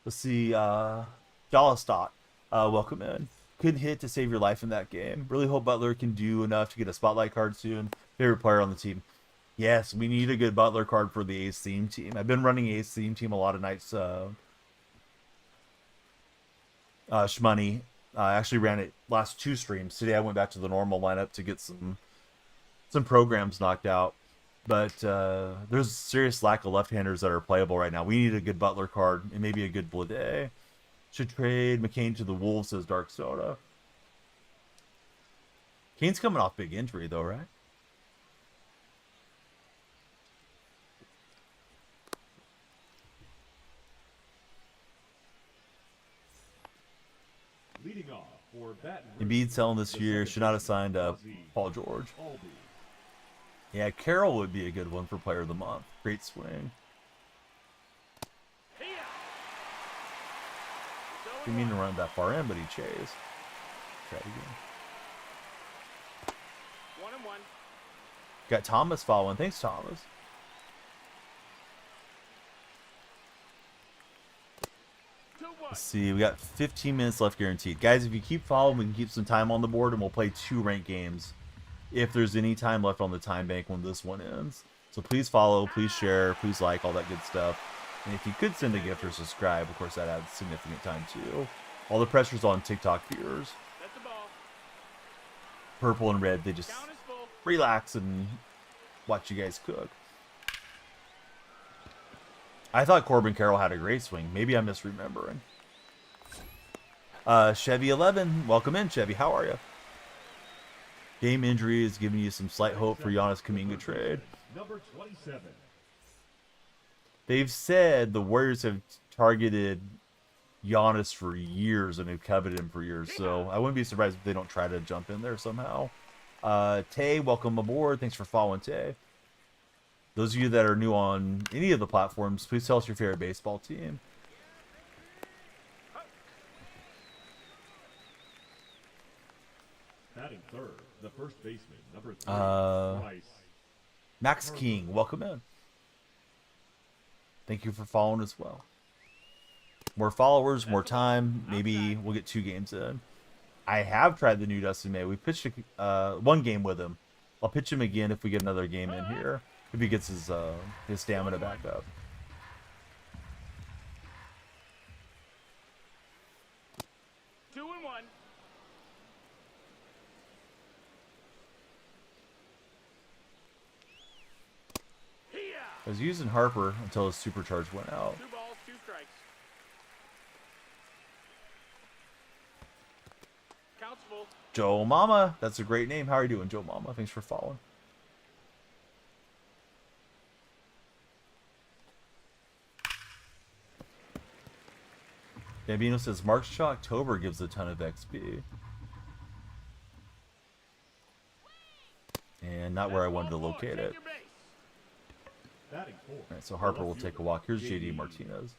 Let's see, Dallastot, welcome in. Couldn't hit to save your life in that game. Really hope Butler can do enough to get a spotlight card soon. Favorite player on the team. Yes, we need a good Butler card for the A's theme team. I've been running A's theme team a lot of nights. Shmoney. I actually ran it last 2 streams. Today I went back to the normal lineup to get some programs knocked out. But there's a serious lack of left-handers that are playable right now. We need a good Butler card and maybe a good Blade. Should trade McCain to the Wolves, says Dark Soda. Kane's coming off big injury, though, right? Leading off for Baton Embiid Rouge, selling this the year. second Should not have baseman, signed Ozzie Paul George. Albies. Yeah, Carroll would be a good one for player of the month. Great swing. Didn't mean to run that far in, but he chased. Try it again. 1-1. Got Thomas following. Thanks, Thomas. Let's see. We got 15 minutes left guaranteed. Guys, if you keep following, we can keep some time on the board, and we'll play 2 ranked games if there's any time left on the time bank when this one ends. So please follow, please share, please like, all that good stuff. And if you could send a gift or subscribe, of course, that adds significant time too. All the pressure's on TikTok viewers. That's the ball. Purple and red, they just Count is full. relax and watch you guys cook. I thought Corbin Carroll had a great swing. Maybe I'm misremembering. Chevy 11, welcome in, Chevy. How are you? Game injury is giving you some slight hope for Giannis Kuminga trade. Number 27. They've said the Warriors have targeted Giannis for years and have coveted him for years, so I wouldn't be surprised if they don't try to jump in there somehow. Tay, welcome aboard. Thanks for following, Tay. Those of you that are new on any of the platforms, please tell us your favorite baseball team. Batting third, the first baseman, number 3. Bryce. Max King, welcome in. Thank you for following as well. More followers, more time. Maybe we'll get 2 games in. I have tried the new Dustin May. We pitched 1 game with him. I'll pitch him again if we get another game in here. If he gets his stamina back up. Two and one. I was using Harper until his supercharge went out. 2 balls, 2 strikes. Counts full. Joe Mama, that's a great name. How are you doing, Joe Mama? Thanks for following. Bambino says March to October gives a ton of XP. And not where I wanted to locate it. Batting fourth. All right, so Harper will take a walk. Here's JD Martinez.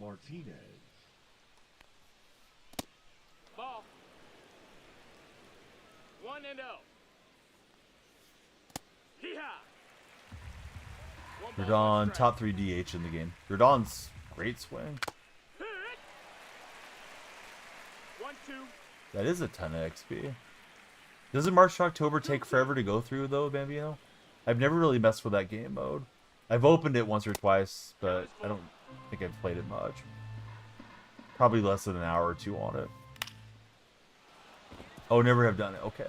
Martinez. Ball. 1-0. Hee-haw. Rodon, top 3 DH in the game. Rodon's great swing. 1-2. That is a ton of XP. Doesn't March to October take forever to go through, though, Bambino? I've never really messed with that game mode. I've opened it once or twice, but I don't think I've played it much. Probably less than an hour or 2 on it. Oh, never have done it. Okay.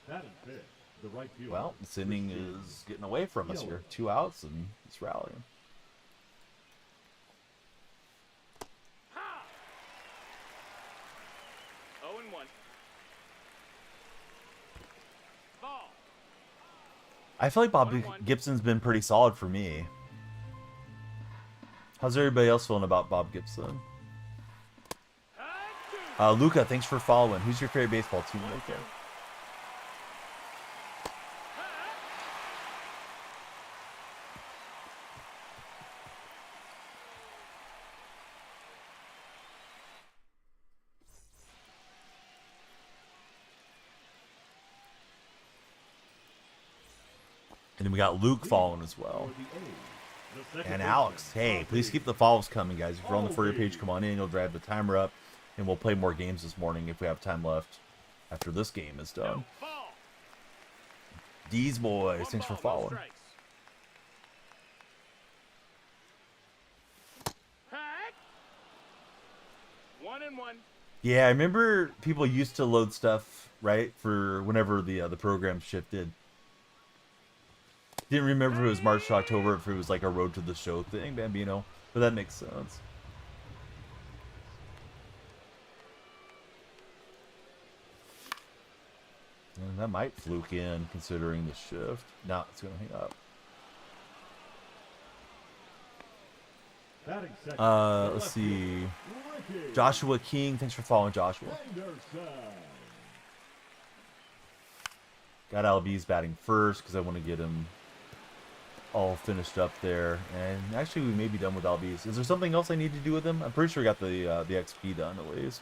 Batting fifth, the right fielder. Well, this inning is getting away from us here. 2 outs, and it's rallying. Ha! 0-1. Ball. I feel like Bob Gibson's been pretty solid for me. How's everybody else feeling about Bob Gibson? Luca, thanks for following. Who's your favorite baseball team right there? And then we got Luke following as well. And Alex, hey, please keep the follows coming, guys. If you're on the For You page, come on in. You'll drive the timer up, and we'll play more games this morning if we have time left after this game is done. D's boys, thanks for following. 1-1. Yeah, I remember people used to load stuff, right, for whenever the program shifted. Didn't remember if it was March to October, if it was like a road to the show thing, Bambino, but that makes sense. And that might fluke in, considering the shift. No, it's going to hang up. Let's see. Joshua King, thanks for following, Joshua. Got LB's batting first because I want to get him all finished up there. And actually, we may be done with LB's. Is there something else I need to do with him? I'm pretty sure I got the XP done at least.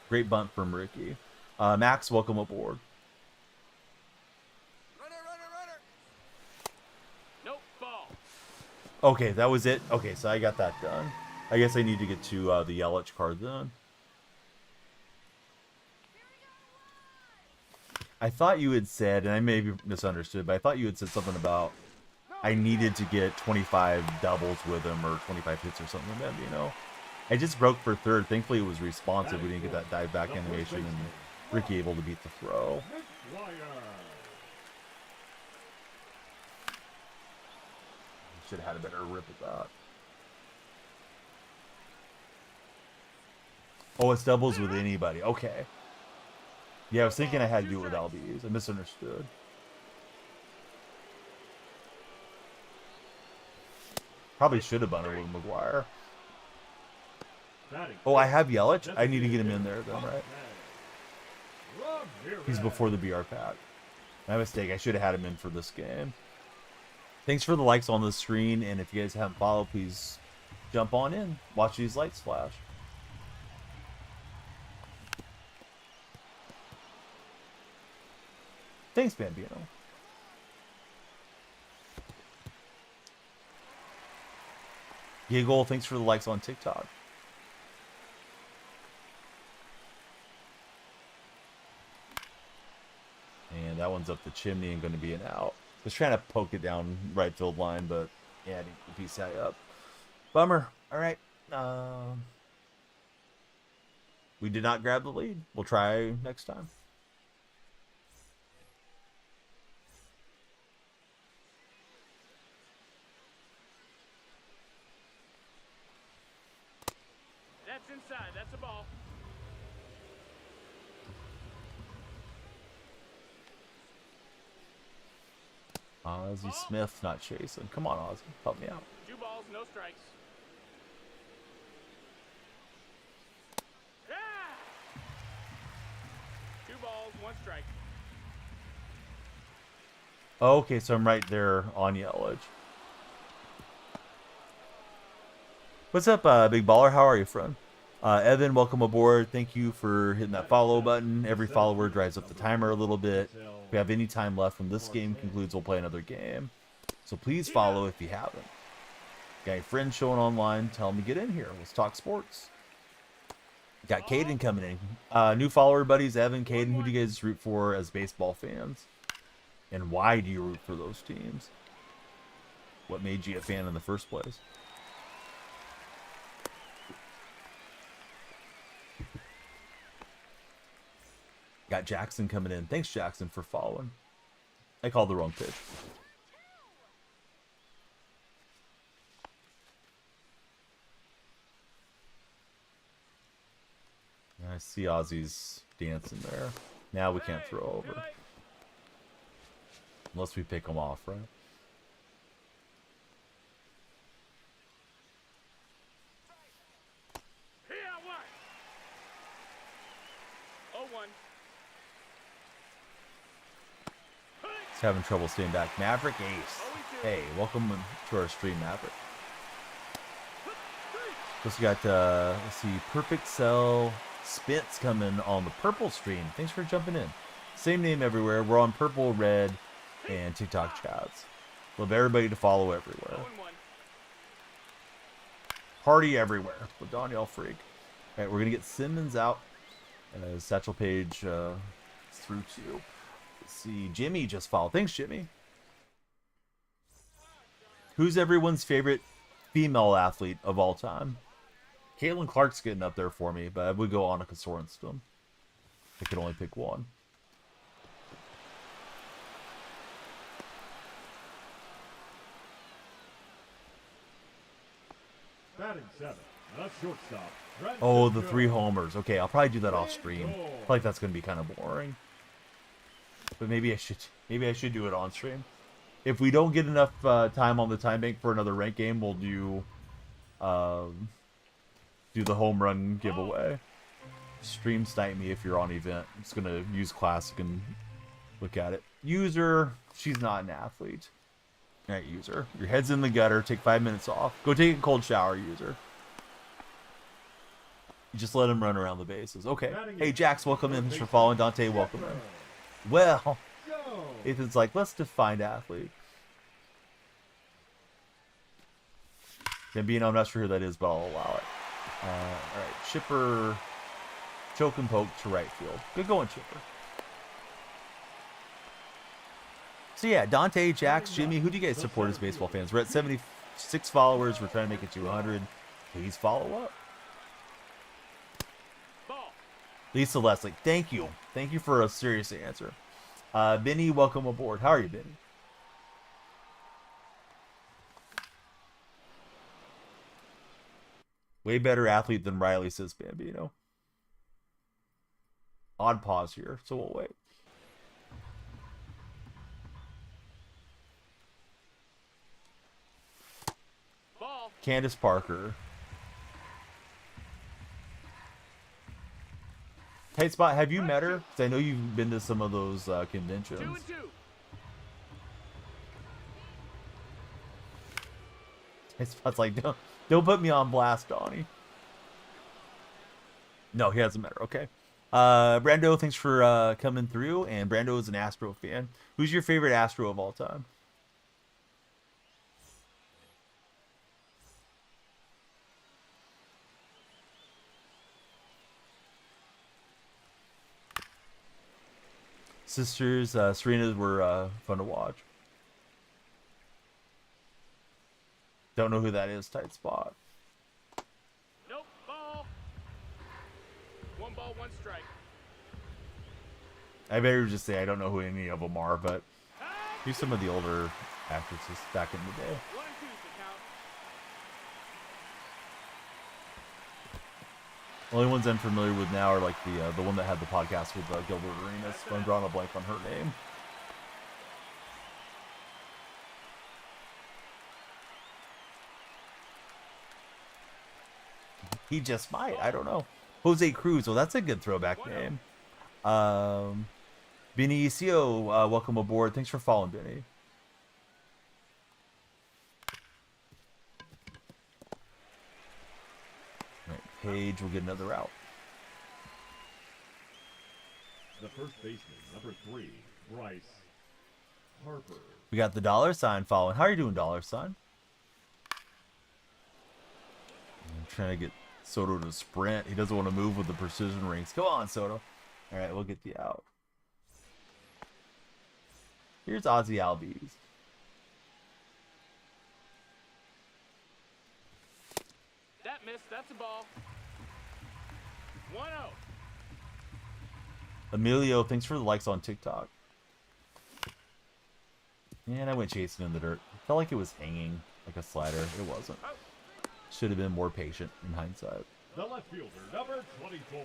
Great bunt from Ricky. Max, welcome aboard. Nope, ball. Okay, that was it. Okay, so I got that done. I guess I need to get to the Yelich card then. I thought you had said, and I may be misunderstood, but I thought you had said something about I needed to get 25 doubles with him or 25 hits or something like that, you know? I just broke for third. Thankfully, it was responsive. We didn't get that dive back animation, and Ricky able to beat the throw. Should have had a better rip at that. Oh, it's doubles with anybody. Okay. Yeah, I was thinking I had to do it with LBs. I misunderstood. Probably should have bunted with McGuire. Oh, I have Yelich? I need to get him in there then, right? He's before the BR pack. My mistake. I should have had him in for this game. Thanks for the likes on the screen, and if you guys haven't followed, please jump on in. Watch these lights flash. Thanks, Bambino. Giggle, thanks for the likes on TikTok. And that one's up the chimney and going to be an out. Was trying to poke it down right field line, but yeah, I didn't piece that up. Bummer. All right. We did not grab the lead. We'll try next time. That's inside. That's a ball. Ozzie Smith not chasing. Come on, Ozzie. Help me out. 2 balls, no strikes. Yeah! 2 balls, 1 strike. Okay, so I'm right there on Yelich. What's up, Big Baller? How are you, friend? Evan, welcome aboard. Thank you for hitting that follow button. Every follower drives up the timer a little bit. If we have any time left when this game concludes, we'll play another game. So please follow if you haven't. Got your friends showing online. Tell them to get in here. Let's talk sports. Got Caden coming in. New follower buddies, Evan, Caden. Who do you guys root for as baseball fans? And why do you root for those teams? What made you a fan in the first place? Got Jackson coming in. Thanks, Jackson, for following. I called the wrong pitch. I see Ozzy's dancing there. Now we can't throw over. Unless we pick him off, right? Here, 1. 0-1. He's having trouble staying back. Maverick Ace. Hey, welcome to our stream, Maverick. Also got, let's see, Perfect Cell Spence coming on the purple stream. Thanks for jumping in. Same name everywhere. We're on purple, red, and TikTok chats. Love everybody to follow everywhere. 0-1. Party everywhere with Danielle Freak. All right, we're going to get Simmons out. Satchel Page through 2. Let's see, Jimmy just followed. Thanks, Jimmy. Who's everyone's favorite female athlete of all time? Caitlin Clark's getting up there for me, but I would go Annika Sorenstam. I could only pick one. Batting 7, a shortstop. Oh, the 3 homers. Okay, I'll probably do that off stream. I feel like that's going to be kind of boring. But maybe I should do it on stream. If we don't get enough time on the time bank for another rank game, we'll do the home run giveaway. Stream snipe me if you're on event. It's gonna use classic and Look at it. User, she's not an athlete. All right, user. Your head's in the gutter. Take 5 minutes off. Go take a cold shower, user. You just let him run around the bases. Okay. Hey, Jax, welcome in. Thanks for following. Dante, welcome in. Well, Ethan's like, let's define athlete. Gambino, I'm not sure who that is, but I'll allow it. All right, Chipper, choke and poke to right field. Good going, Chipper. So yeah, Dante, Jax, Jimmy, who do you guys support as baseball fans? We're at 76 followers. We're trying to make it to 100. Please follow up. Lisa Leslie, thank you. Thank you for a serious answer. Benny, welcome aboard. How are you, Benny? Way better athlete than Riley, says Bambino. Odd pause here, so we'll wait. Ball. Candace Parker. Hey, Spot, have you met her? Because I know you've been to some of those conventions. 2-2. Hey, Spot's like, don't put me on blast, Donnie. No, he hasn't met her. Okay. Brando, thanks for coming through. And Brando is an Astro fan. Who's your favorite Astro of all time? Sisters, Serena's were fun to watch. Don't know who that is, tight spot. Nope, ball. 1 ball, 1 strike. I better just say I don't know who any of them are, but here's some of the older actresses back in the day. 1-2's the count. Only ones I'm familiar with now are like the one that had the podcast with Gilbert Arenas. But I'm drawing a blank on her name. He just might. I don't know. Jose Cruz. Well, that's a good throwback name. Benny Icio, welcome aboard. Thanks for following, Benny. All right, Paige will get another out. The first baseman, number 3, Bryce Harper. We got the $sign following. How are you doing, $sign? I'm trying to get Soto to sprint. He doesn't want to move with the precision rings. Go on, Soto. All right, we'll get the out. Here's Ozzy Albies. That missed. That's a ball. 1-0. Emilio, thanks for the likes on TikTok. And I went chasing in the dirt. Felt like it was hanging like a slider. It wasn't. Should have been more patient in hindsight. The left fielder, number 24.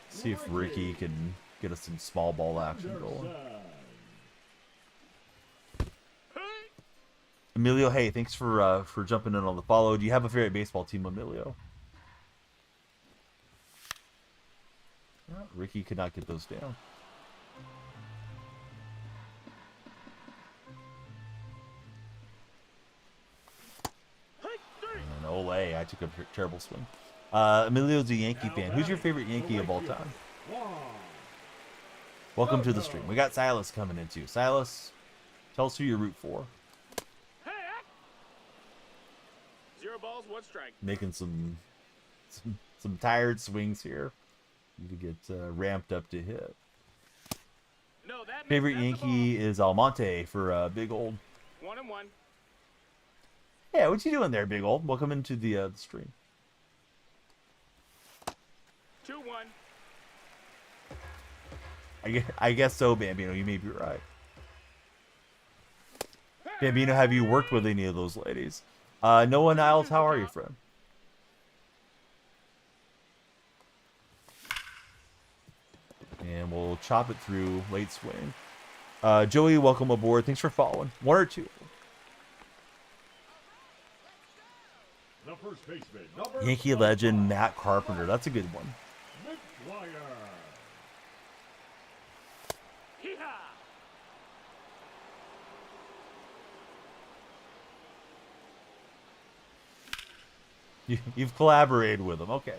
See if Ricky can get us some small ball action going. Emilio, hey, thanks for jumping in on the follow. Do you have a favorite baseball team, Emilio? Ricky could not get those down. And Ole, I took a terrible swing. Emilio's a Yankee fan. Who's your favorite Yankee of all time? Welcome to the stream. We got Silas coming in too. Silas, tell us who you root for. 0 balls, 1 strike. Making some tired swings here. Need to get ramped up to hit. No, that Favorite Yankee is Almonte for Big Old. 1-1. Yeah, what you doing there, Big Old? Welcome into the stream. 2-1. I guess so, Bambino. You may be right. Bambino, have you worked with any of those ladies? Noah Niles, how are you, friend? And we'll chop it through late swing. Joey, welcome aboard. Thanks for following. 1 or 2. The first baseman, number Yankee legend Matt Carpenter. That's a good one. McGuire. You've collaborated with him. Okay.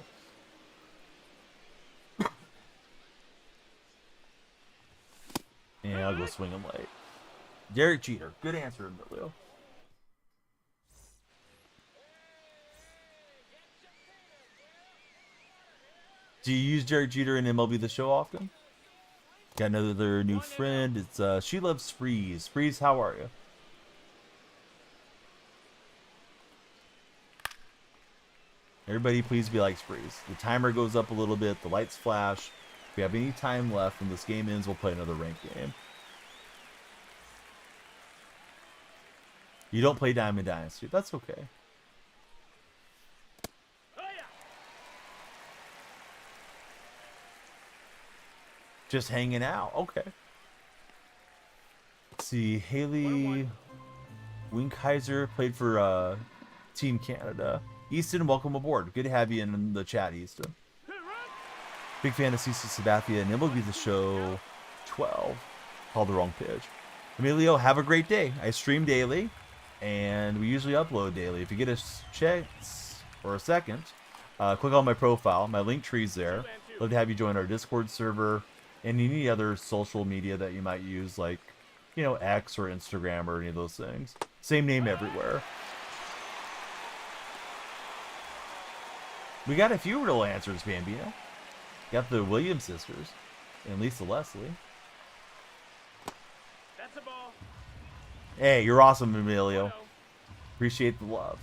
Yeah, I'll go swing him late. Derek Jeter. Good answer, Emilio. Do you use Derek Jeter in MLB The Show often? Got another new friend. It's She Loves Spreeze. Spreeze, how are you? Everybody please be like Spreeze. The timer goes up a little bit. The lights flash. If we have any time left when this game ends, we'll play another ranked game. You don't play Diamond Dynasty. That's okay. Just hanging out. Okay. Let's see. Haley Winkheiser played for Team Canada. Easton, welcome aboard. Good to have you in the chat, Easton. Big fan of CC Sabathia and MLB The Show 12. Called the wrong pitch. Emilio, have a great day. I stream daily, and we usually upload daily. If you get a chance or a second, click on my profile. My link tree's there. Love to have you join our Discord server and any other social media that you might use, like, you know, X or Instagram or any of those things. Same name everywhere. We got a few real answers, Bambino. Got the Williams sisters and Lisa Leslie. That's a ball. Hey, you're awesome, Emilio. Appreciate the love.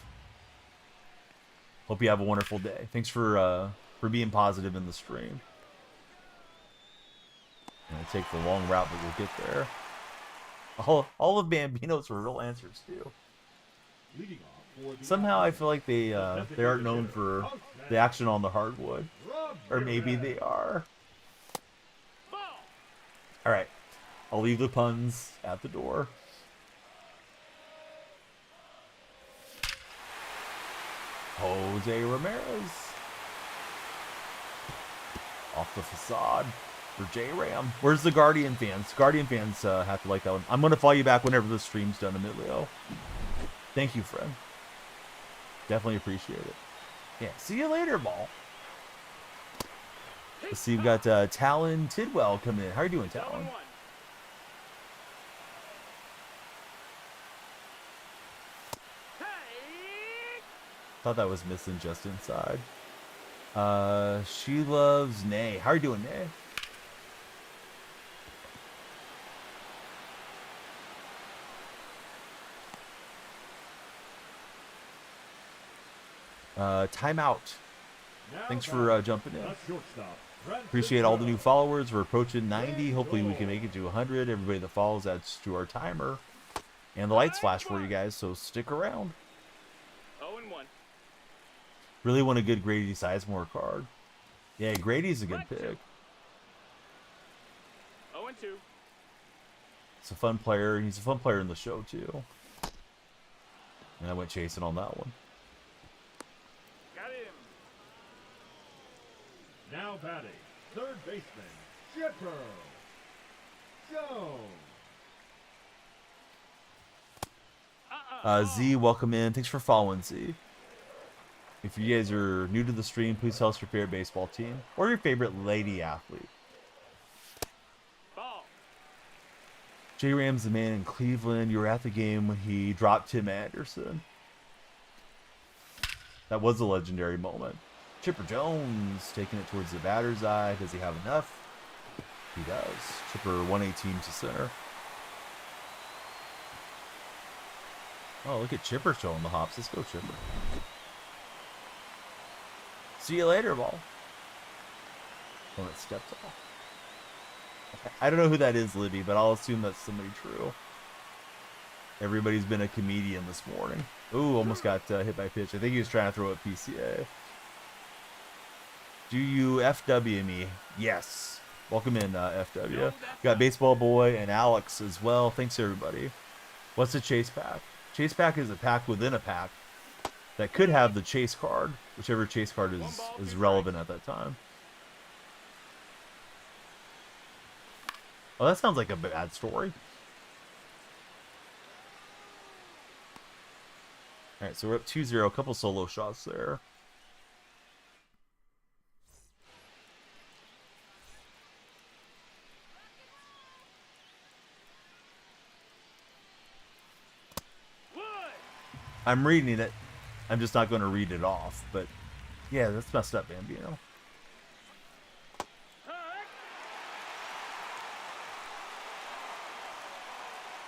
Hope you have a wonderful day. Thanks for being positive in the stream. And I take the long route, but we'll get there. All of Bambino's are real answers too. Leading off for the Somehow I feel like they aren't known for the action on the hardwood, or maybe they are. All right, I'll leave the puns at the door. Jose Ramirez off the facade for J-Ram. Where's the Guardian fans? Guardian fans have to like that one. I'm going to follow you back whenever the stream's done, Emilio. Thank you, friend. Definitely appreciate it. Yeah, see you later, ball. Let's see, we've got Talon Tidwell coming in. How are you doing, Talon? Thought that was missing just inside. She loves Nay. How are you doing, Nay? Timeout. Thanks for jumping in. Appreciate all the new followers. We're approaching 90. Hopefully we can make it to 100. Everybody that follows adds to our timer. And the lights flash for you guys, so stick around. 0-1. Really want a good Grady Sizemore card. Yeah, Grady's a good pick. 0-2. It's a fun player. He's a fun player in the show, too. And I went chasing on that one. Got him. Now batting, third baseman, Chipper Jones. Z, welcome in. Thanks for following, Z. If you guys are new to the stream, please tell us your favorite baseball team or your favorite lady athlete. Ball. J-Ram's the man in Cleveland. You were at the game when he dropped Tim Anderson. That was a legendary moment. Chipper Jones taking it towards the batter's eye. Does he have enough? He does. Chipper 118 to center. Oh, look at Chipper showing the hops. Let's go, Chipper. See you later, ball. Oh, it stepped off. I don't know who that is, Libby, but I'll assume that's somebody true. Everybody's been a comedian this morning. Ooh, almost got hit by a pitch. I think he was trying to throw at PCA. Do you FW me? Yes. Welcome in, FW. Got Baseball Boy and Alex as well. Thanks, everybody. What's a chase pack? Chase pack is a pack within a pack that could have the chase card, whichever chase card is relevant at that time. Oh, that sounds like a bad story. All right, so we're up 2-0. A couple solo shots there. I'm reading it. I'm just not going to read it off. But yeah, that's messed up, Bambino.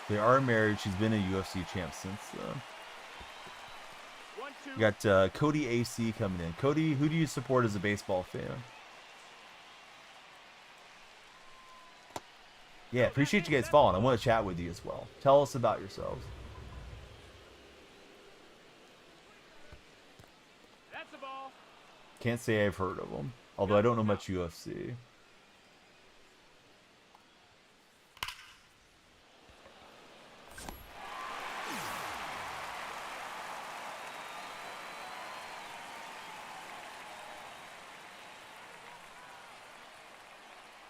They are married. She's been a UFC champ since then. You got Cody AC coming in. Cody, who do you support as a baseball fan? Yeah, appreciate you guys following. I want to chat with you as well. Tell us about yourselves. That's the ball. Can't say I've heard of them, although I don't know much UFC.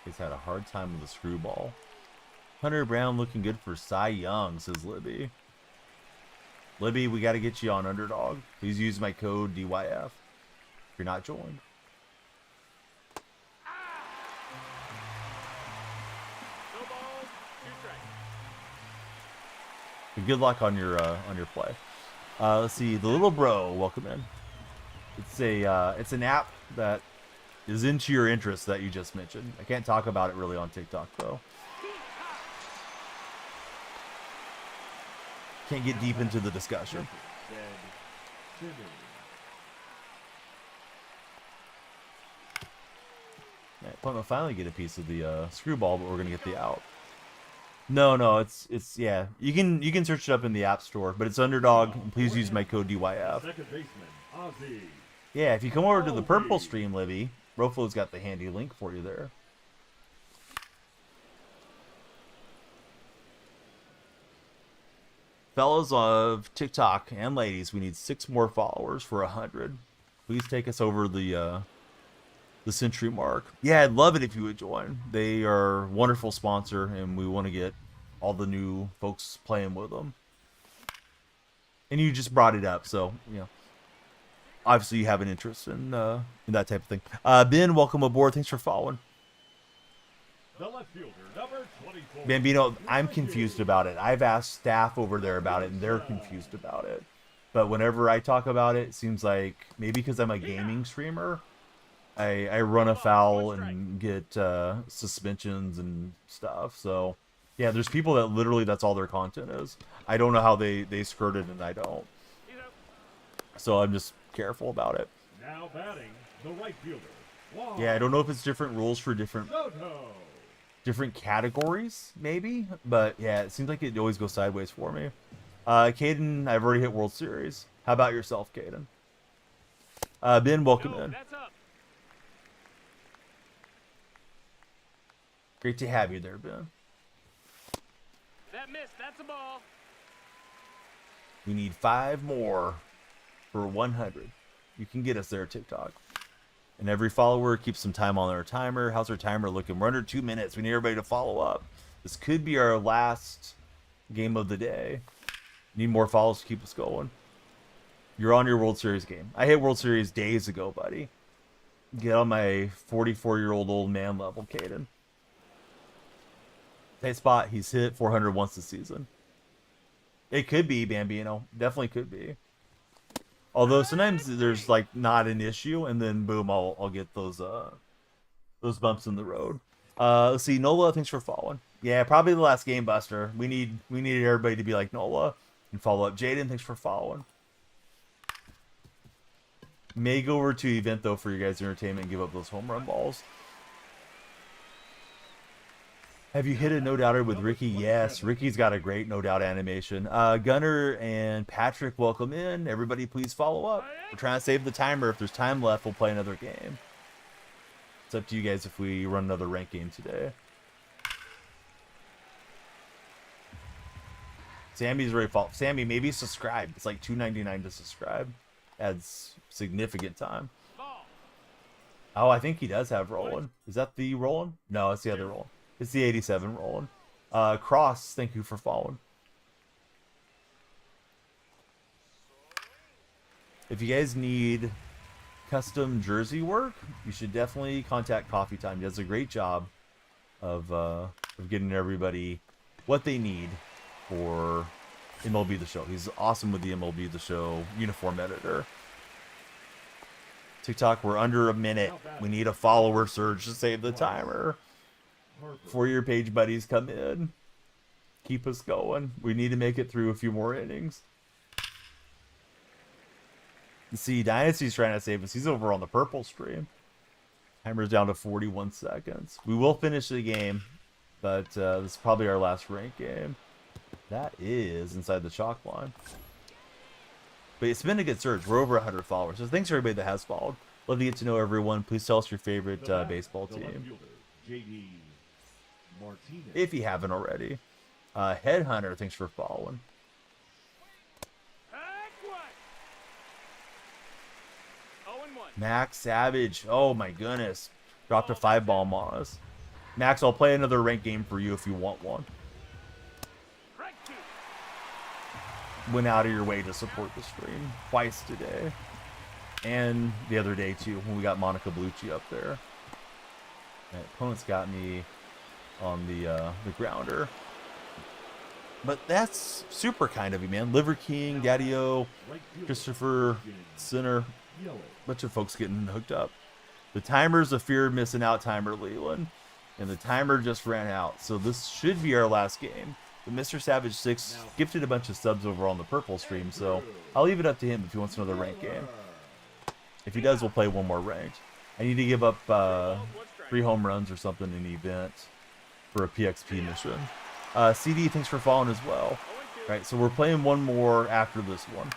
He's had a hard time with the screwball. Hunter Brown looking good for Cy Young, says Libby. Libby, we got to get you on Underdog. Please use my code DYF if you're not joined. No balls, 2 strikes. But good luck on your play. Let's see, the little bro, welcome in. It's an app that is into your interests that you just mentioned. I can't talk about it really on TikTok though. Can't get deep into the discussion. Yeah, opponent will finally get a piece of the screwball, but we're gonna get the out. No, it's yeah. You can search it up in the App Store, but it's Underdog. And please use my code DYF. Second baseman, Ozzy. Yeah, if you come over to the purple stream, Libby, Roflo's got the handy link for you there. Fellas of TikTok and ladies, we need 6 more followers for 100. Please take us over the century mark. Yeah, I'd love it if you would join. They are a wonderful sponsor, and we want to get all the new folks playing with them. And you just brought it up, so you know. Obviously, you have an interest in that type of thing. Ben, welcome aboard. Thanks for following. The left fielder, number 24. Bambino, I'm confused about it. I've asked staff over there about it, and they're confused about it. But whenever I talk about it, it seems like maybe because I'm a gaming streamer, I run afoul and get suspensions and stuff. So, yeah, there's people that literally that's all their content is. I don't know how they skirt it, and I don't. So I'm just careful about it. Now batting, the right fielder. Juan Yeah, I don't know if it's different rules for different categories, maybe. But yeah, it seems like it always goes sideways for me. Caden, I've already hit World Series. How about yourself, Caden? Ben, welcome in. That's up. Great to have you there, Ben. That missed. That's a ball. We need 5 more for 100. You can get us there, TikTok. And every follower keeps some time on our timer. How's our timer looking? We're under 2 minutes. We need everybody to follow up. This could be our last game of the day. Need more follows to keep us going. You're on your World Series game. I hit World Series days ago, buddy. Get on my 44-year-old old man level, Caden. Tight spot. He's hit 400 once this season. It could be, Bambino. Definitely could be. Although sometimes there's like not an issue, and then boom, I'll get those bumps in the road. Let's see, Nola, thanks for following. Yeah, probably the last game buster. We needed everybody to be like Nola and follow up. Jaden, thanks for following. May go over to event though for your guys' entertainment and give up those home run balls. Have you hit a no doubter with Ricky? Yes, Ricky's got a great no doubt animation. Gunner and Patrick, welcome in. Everybody, please follow up. We're trying to save the timer. If there's time left, we'll play another game. It's up to you guys if we run another ranked game today. Sammy's already followed. Sammy, maybe subscribe. It's like $2.99 to subscribe. Adds significant time. Oh, I think he does have Roland. Is that the Roland? No, it's the other Roland. It's the 87 Roland. Cross, thank you for following. If you guys need custom jersey work, you should definitely contact Coffee Time. He does a great job of getting everybody what they need for MLB The Show. He's awesome with the MLB The Show uniform editor. TikTok, we're under a minute. We need a follower surge to save the timer. Before your page buddies come in. Keep us going. We need to make it through a few more innings. See, Dynasty's trying to save us. He's over on the purple stream. Timer's down to 41 seconds. We will finish the game, but this is probably our last rank game. That is inside the chalk line. But it's been a good surge. We're over 100 followers. So thanks to everybody that has followed. Love to get to know everyone. Please tell us your favorite baseball team, if you haven't already. Headhunter, thanks for following. Max Savage, oh my goodness, dropped a 5-bomb on us. Max, I'll play another ranked game for you if you want one. Went out of your way to support the stream twice today, and the other day too when we got Monica Bellucci up there. My opponent's got me on the grounder, but that's super kind of you, man. Liver King, Daddy-O, Christopher Sinner, bunch of folks getting hooked up. The timer's a fear of missing out timer, Leland, and the timer just ran out, so this should be our last game. But Mr. Savage 6 gifted a bunch of subs over on the purple stream, so I'll leave it up to him if he wants another ranked game. If he does, we'll play one more ranked. I need to give up 3 home runs or something in the event for a PXP mission. CD, thanks for following as well. All right, so we're playing one more after this one.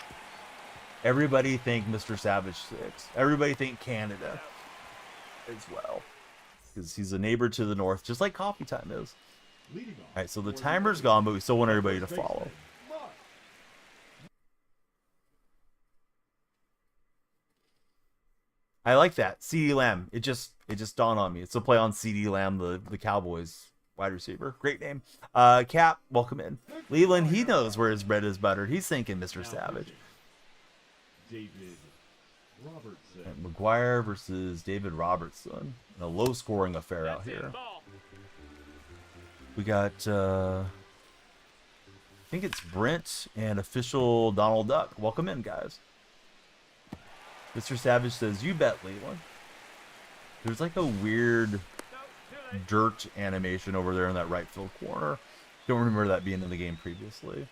Everybody thank Mr. Savage 6. Everybody thank Canada as well, because he's a neighbor to the north, just like Coffee Time is. Alright, so the timer's gone, but we still want everybody to follow. I like that. CeeDee Lamb. It just dawned on me. It's a play on CeeDee Lamb, the Cowboys wide receiver. Great name. Cap, welcome in. Leland, he knows where his bread is buttered. He's thinking Mr. Savage. David Robertson. And McGuire versus David Robertson. A low-scoring affair out here. We got, I think it's Brent and official Donald Duck. Welcome in, guys. Mr. Savage says, you bet, Leland. There's like a weird dirt animation over there in that right field corner. Don't remember that being in the game previously.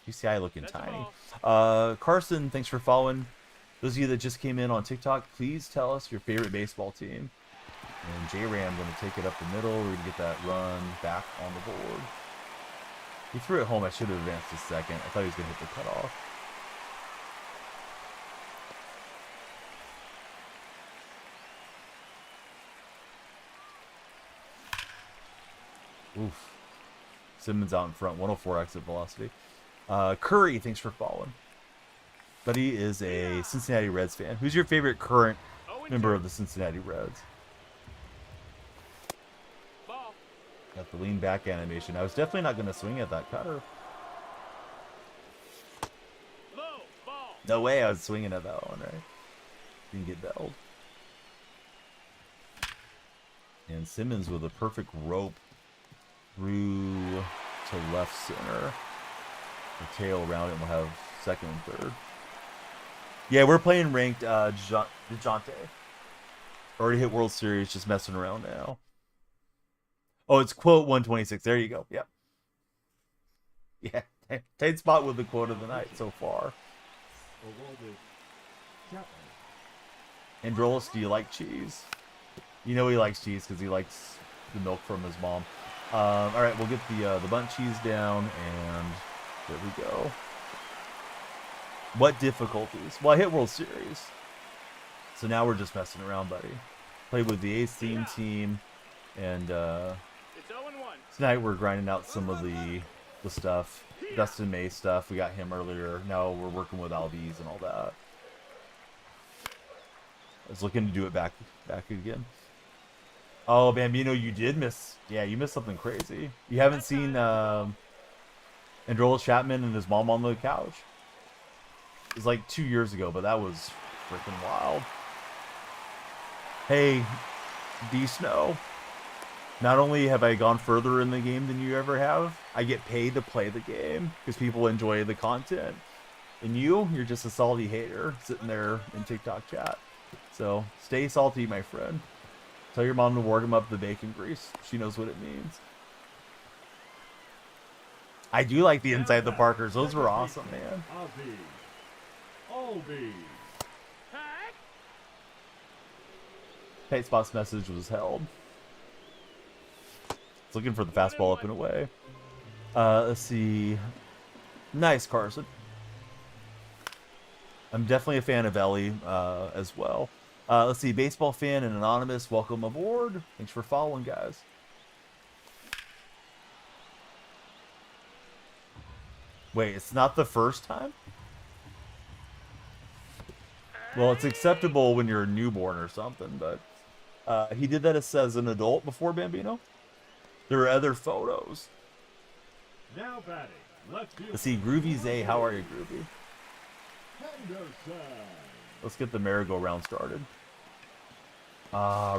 UCI looking tiny. Carson, thanks for following. Those of you that just came in on TikTok, please tell us your favorite baseball team. And J-Ram going to take it up the middle. We're going to get that run back on the board. He threw it home. I should have advanced a second. I thought he was going to hit the cutoff. Oof. Simmons out in front. 104 exit velocity. Curry, thanks for following. Buddy is a Cincinnati Reds fan. Who's your favorite current member of the Cincinnati Reds? Got the lean back animation. I was definitely not going to swing at that cutter. No way I was swinging at that one, right? Didn't get belled. And Simmons with a perfect rope through to left center. The tail around it, and we'll have second and third. Yeah, we're playing ranked DeJounte. Already hit World Series, just messing around now. Oh, it's quote 126. There you go. Yep. Yeah, tight spot with the quote of the night so far. Androlis, do you like cheese? You know he likes cheese because he likes the milk from his mom. All right, we'll get the bunt cheese down, and there we go. What difficulties? Well, I hit World Series. So now we're just messing around, buddy. Played with the Ace Theme team. And tonight we're grinding out some of the stuff. Dustin May stuff. We got him earlier. Now we're working with Albies and all that. I was looking to do it back again. Oh, Bambino, you did miss. Yeah, you missed something crazy. You haven't seen Androlis Chapman and his mom on the couch? It was like 2 years ago, but that was freaking wild. Hey, D Snow. Not only have I gone further in the game than you ever have, I get paid to play the game because people enjoy the content. And you're just a salty hater sitting there in TikTok chat. So stay salty, my friend. Tell your mom to warm up the bacon grease. She knows what it means. I do like the inside the Parkers. Those were awesome, man. Tight Spot's message was held. It's looking for the fastball up and away. Let's see. Nice, Carson. I'm definitely a fan of Ellie as well. Let's see. Baseball fan and anonymous, welcome aboard. Thanks for following, guys. Wait, it's not the first time? Well, it's acceptable when you're a newborn or something, but he did that as an adult before Bambino. There are other photos. Now batting. Let's see, Groovy Zay. How are you, Groovy? Let's get the merry-go-round started.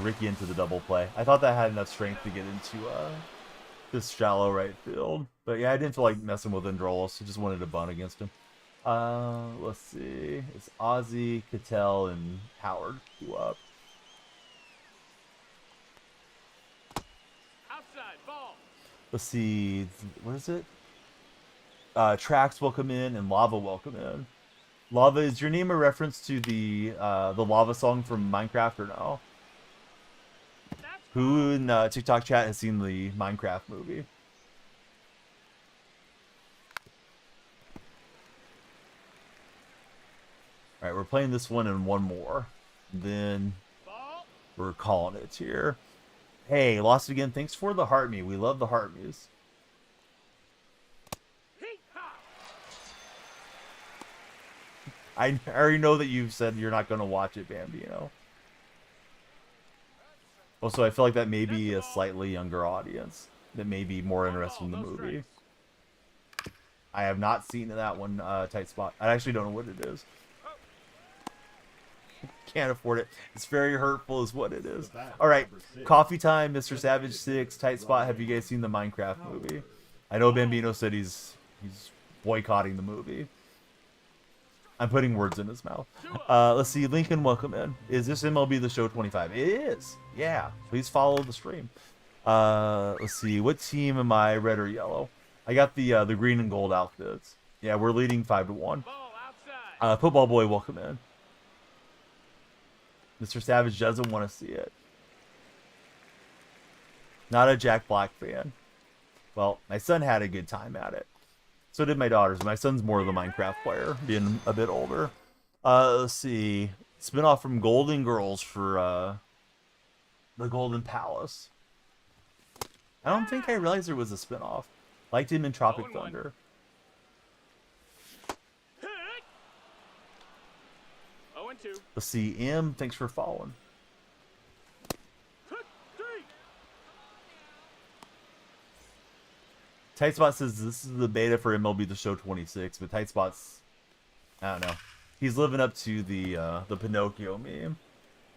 Ricky into the double play. I thought that had enough strength to get into this shallow right field. But yeah, I didn't feel like messing with Androlos. I just wanted to bunt against him. Let's see. It's Ozzy, Cattell, and Howard who up. Outside ball. Let's see. What is it? Trax welcome in and Lava welcome in. Lava, is your name a reference to the Lava song from Minecraft or no? Who in TikTok chat has seen the Minecraft movie? All right, we're playing this one and one more. Then we're calling it here. Hey, lost again. Thanks for the heart me. We love the heart me's. I already know that you've said you're not going to watch it, Bambino. Also, I feel like that may be a slightly younger audience that may be more interested in the movie. I have not seen that one, Tight Spot. I actually don't know what it is. Can't afford it. It's very hurtful is what it is. All right, coffee time, Mr. Savage 6, Tight Spot. Have you guys seen the Minecraft movie? I know Bambino said he's boycotting the movie. I'm putting words in his mouth. Let's see. Lincoln, welcome in. Is this MLB The Show 25? It is. Yeah. Please follow the stream. Let's see. What team am I, red or yellow? I got the green and gold outfits. Yeah, we're leading 5-1. Football boy, welcome in. Mr. Savage doesn't want to see it. Not a Jack Black fan. Well, my son had a good time at it. So did my daughters. My son's more of the Minecraft player, being a bit older. Let's see. Spinoff from Golden Girls for the Golden Palace. I don't think I realized there was a spinoff. Liked him in Tropic Thunder. Let's see. M, thanks for following. Tight Spot says this is the beta for MLB The Show 26, but Tight Spot's, I don't know. He's living up to the Pinocchio meme.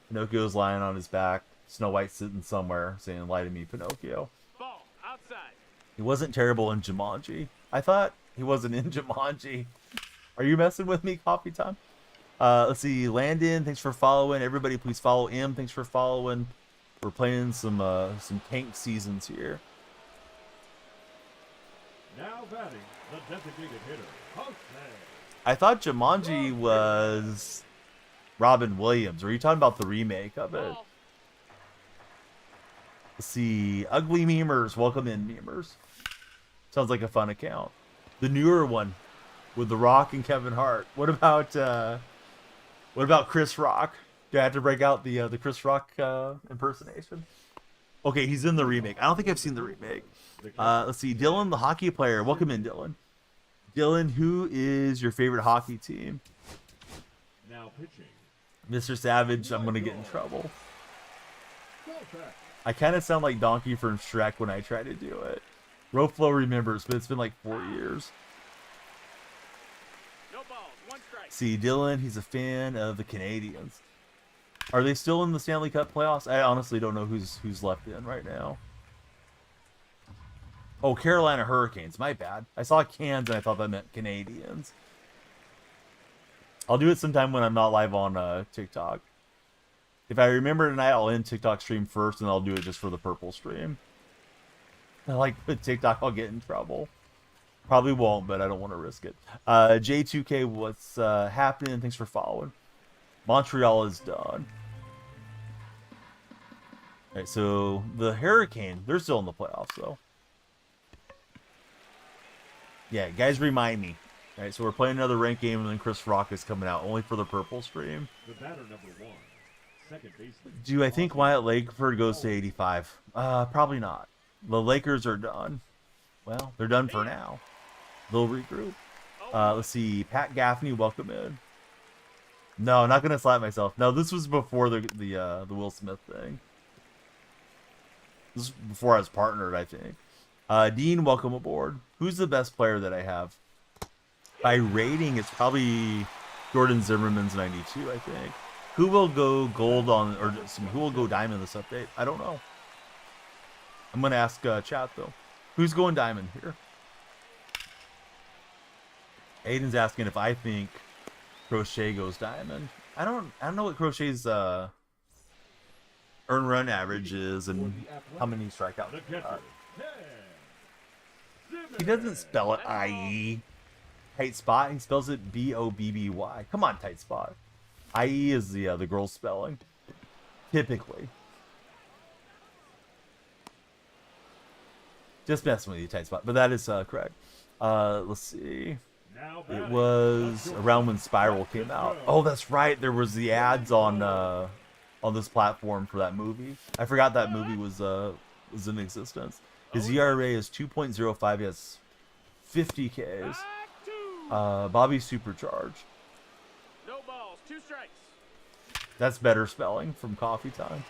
Pinocchio's lying on his back. Snow White's sitting somewhere saying, "Lie to me, Pinocchio." Ball outside. He wasn't terrible in Jumanji. I thought he wasn't in Jumanji. Are you messing with me, Coffee Time? Let's see. Landon, thanks for following. Everybody, please follow M. Thanks for following. We're playing some tank seasons here. Now batting, the designated hitter, Jose. I thought Jumanji was Robin Williams. Or are you talking about the remake of it? Let's see. Ugly Memers. Welcome in, Memers. Sounds like a fun account. The newer one with The Rock and Kevin Hart. What about Chris Rock? Do I have to break out the Chris Rock impersonation? Okay, he's in the remake. I don't think I've seen the remake. Let's see. Dylan, the hockey player. Welcome in, Dylan. Dylan, who is your favorite hockey team? Now pitching. Mr. Savage, I'm going to get in trouble. I kind of sound like Donkey from Shrek when I try to do it. Roflo remembers, but it's been like 4 years. No balls, one strike. See, Dylan, he's a fan of the Canadians. Are they still in the Stanley Cup playoffs? I honestly don't know who's left in right now. Oh, Carolina Hurricanes. My bad. I saw cans and I thought that meant Canadians. I'll do it sometime when I'm not live on TikTok. If I remember tonight, I'll end TikTok stream first, and I'll do it just for the purple stream. I like with TikTok, I'll get in trouble. Probably won't, but I don't want to risk it. J2K, what's happening? Thanks for following. Montreal is done. All right, so the Hurricane, they're still in the playoffs, though. Yeah, guys, remind me. All right, so we're playing another ranked game, and then Chris Rock is coming out only for the purple stream. The batter number 1, second baseman. Do I think Wyatt Lakeford goes to 85? Probably not. The Lakers are done. Well, they're done for now. They'll regroup. Let's see. Pat Gaffney, welcome in. No, not gonna slap myself. No, this was before the Will Smith thing. This was before I was partnered, I think. Dean, welcome aboard. Who's the best player that I have? By rating, it's probably Jordan Zimmerman's 92, I think. Who will go gold on, or who will go diamond this update? I don't know. I'm gonna ask chat though. Who's going diamond here? Aiden's asking if I think Crochet goes diamond. I don't know what Crochet's earn run average is and how many strikeouts. He doesn't spell it IE. Tight spot. He spells it Bobby. Come on, tight spot. IE is the girl's spelling. Typically. Just messing with you, tight spot. But that is correct. Let's see. It was around when Spiral came out. Oh, that's right. There was the ads on this platform for that movie. I forgot that movie was in existence. His ERA is 2.05. He has 50 Ks. Bobby's supercharged. No balls, 2 strikes. That's better spelling from Coffee Time.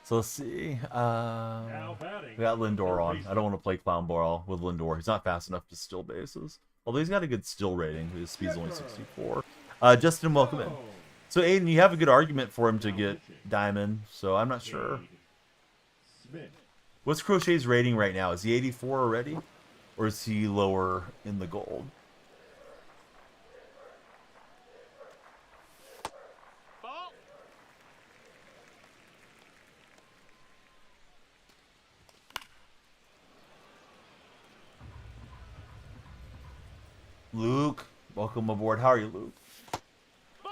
So let's see. We got Lindor on. I don't want to play clown ball with Lindor. He's not fast enough to steal bases. Although he's got a good steal rating. His speed's only 64. Justin, welcome in. So Aiden, you have a good argument for him to get diamond. So I'm not sure. What's Crochet's rating right now? Is he 84 already? Or is he lower in the gold? Ball. Luke, welcome aboard. How are you, Luke? Ball.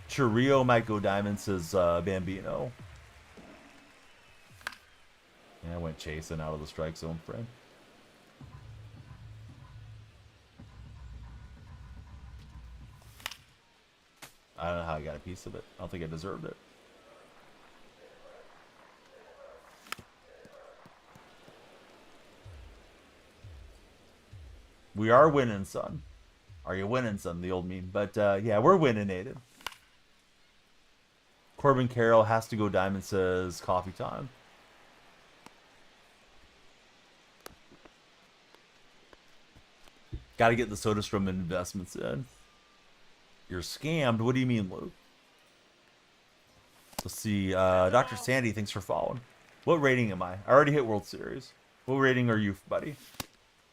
Chirrio might go diamond, says Bambino. Yeah, I went chasing out of the strike zone frame. I don't know how I got a piece of it. I don't think I deserved it. We are winning, son. Are you winning, son? The old meme. But yeah, we're winning, Aiden. Corbin Carroll has to go diamond, says Coffee Time. Got to get the SodaStream investments in. You're scammed? What do you mean, Luke? Let's see. Dr. Sandy, thanks for following. What rating am I? I already hit World Series. What rating are you, buddy?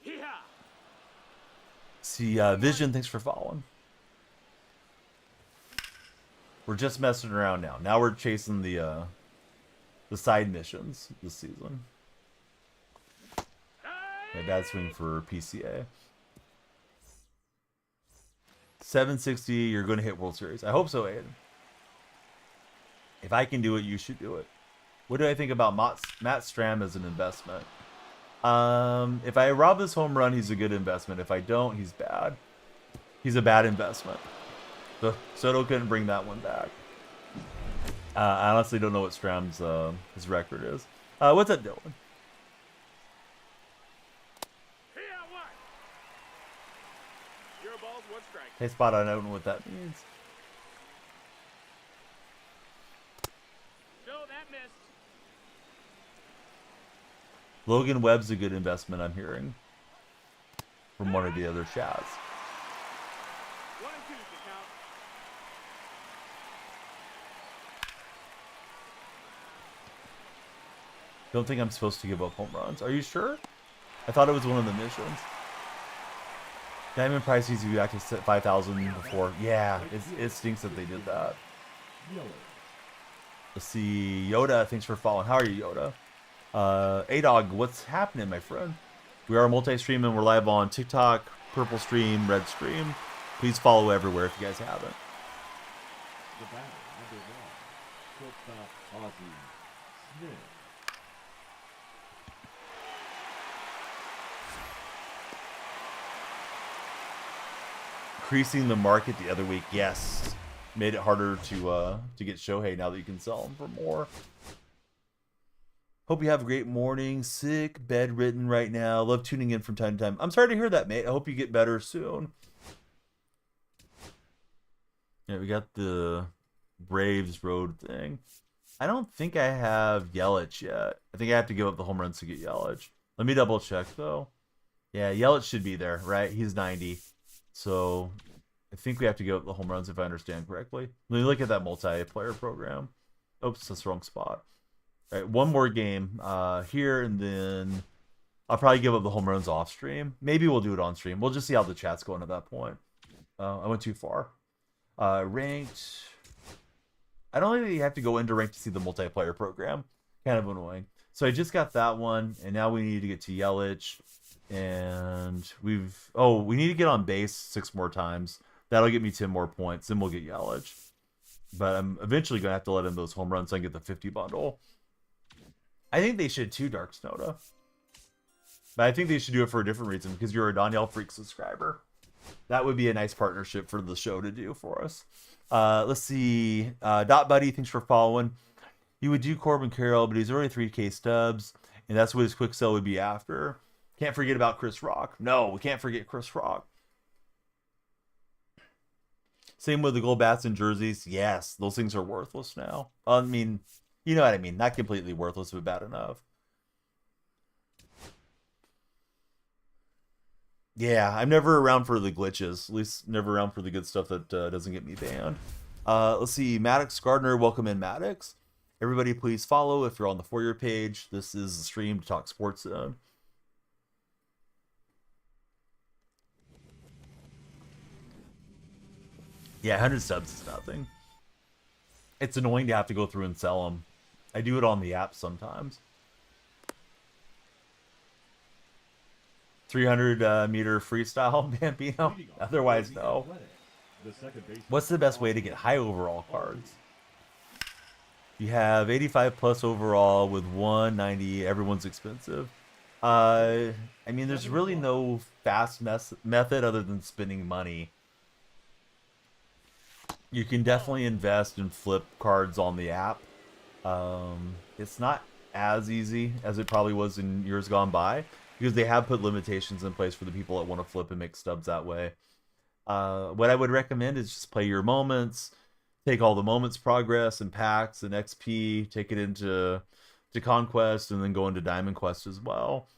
Yeah. See, Vision, thanks for following. We're just messing around now. Now we're chasing the side missions this season. My bad swing for PCA. 760, you're going to hit World Series. I hope so, Aiden. If I can do it, you should do it. What do I think about Matt Stram as an investment? If I rob this home run, he's a good investment. If I don't, he's bad. He's a bad investment. So Soto couldn't bring that one back. I honestly don't know what Stram's his record is. What's that, Dylan? Hey, Spot, I don't know what that means. No, that missed. Logan Webb's a good investment, I'm hearing. From one of the other chats. 1 and 2's the count. Don't think I'm supposed to give up home runs. Are you sure? I thought it was one of the missions. Diamond price needs to be back to 5,000 before. Yeah, it stinks that they did that. Let's see. Yoda, thanks for following. How are you, Yoda? A-Dog, what's happening, my friend? We are multi-streaming. We're live on TikTok, Purple Stream, Red Stream. Please follow everywhere if you guys haven't. The batter, number 1, shortstop Ozzie Smith. Increasing the market the other week, yes. Made it harder to get Shohei now that you can sell him for more. Hope you have a great morning. Sick, bedridden right now. Love tuning in from time to time. I'm sorry to hear that, mate. I hope you get better soon. Yeah, we got the Braves road thing. I don't think I have Yelich yet. I think I have to give up the home runs to get Yelich. Let me double check, though. Yeah, Yelich should be there, right? He's 90. So I think we have to give up the home runs if I understand correctly. Let me look at that multiplayer program. Oops, that's the wrong spot. All right, one more game here, and then I'll probably give up the home runs off stream. Maybe we'll do it on stream. We'll just see how the chat's going at that point. I went too far. Ranked. I don't think you have to go into ranked to see the multiplayer program. Kind of annoying. So I just got that one, and now we need to get to Yelich. And we need to get on base 6 more times. That'll get me 10 more points. Then we'll get Yelich. But I'm eventually going to have to let in those home runs so I can get the 50 bundle. I think they should too, Dark Snowda. But I think they should do it for a different reason, because you're a Danielle Freak subscriber. That would be a nice partnership for the show to do for us. Let's see. Dot Buddy, thanks for following. He would do Corbin Carroll, but he's already 3K stubs, and that's what his quick sell would be after. Can't forget about Chris Rock. No, we can't forget Chris Rock. Same with the gold bats and jerseys. Yes, those things are worthless now. I mean, you know what I mean. Not completely worthless, but bad enough. Yeah, I'm never around for the glitches. At least never around for the good stuff that doesn't get me banned. Let's see. Maddox Gardner, welcome in, Maddox. Everybody, please follow if you're on the For Your page. This is the stream to talk Sports Zone. Yeah, 100 subs is nothing. It's annoying to have to go through and sell them. I do it on the app sometimes. 300 meter freestyle, Bambino? Otherwise, no. What's the best way to get high overall cards? You have 85 plus overall with 190. Everyone's expensive. I mean, there's really no fast method other than spending money. You can definitely invest and flip cards on the app. It's not as easy as it probably was in years gone by, because they have put limitations in place for the people that want to flip and make stubs that way. What I would recommend is just play your moments, take all the moments progress and packs and XP, take it into Conquest, and then go into Diamond Quest as well.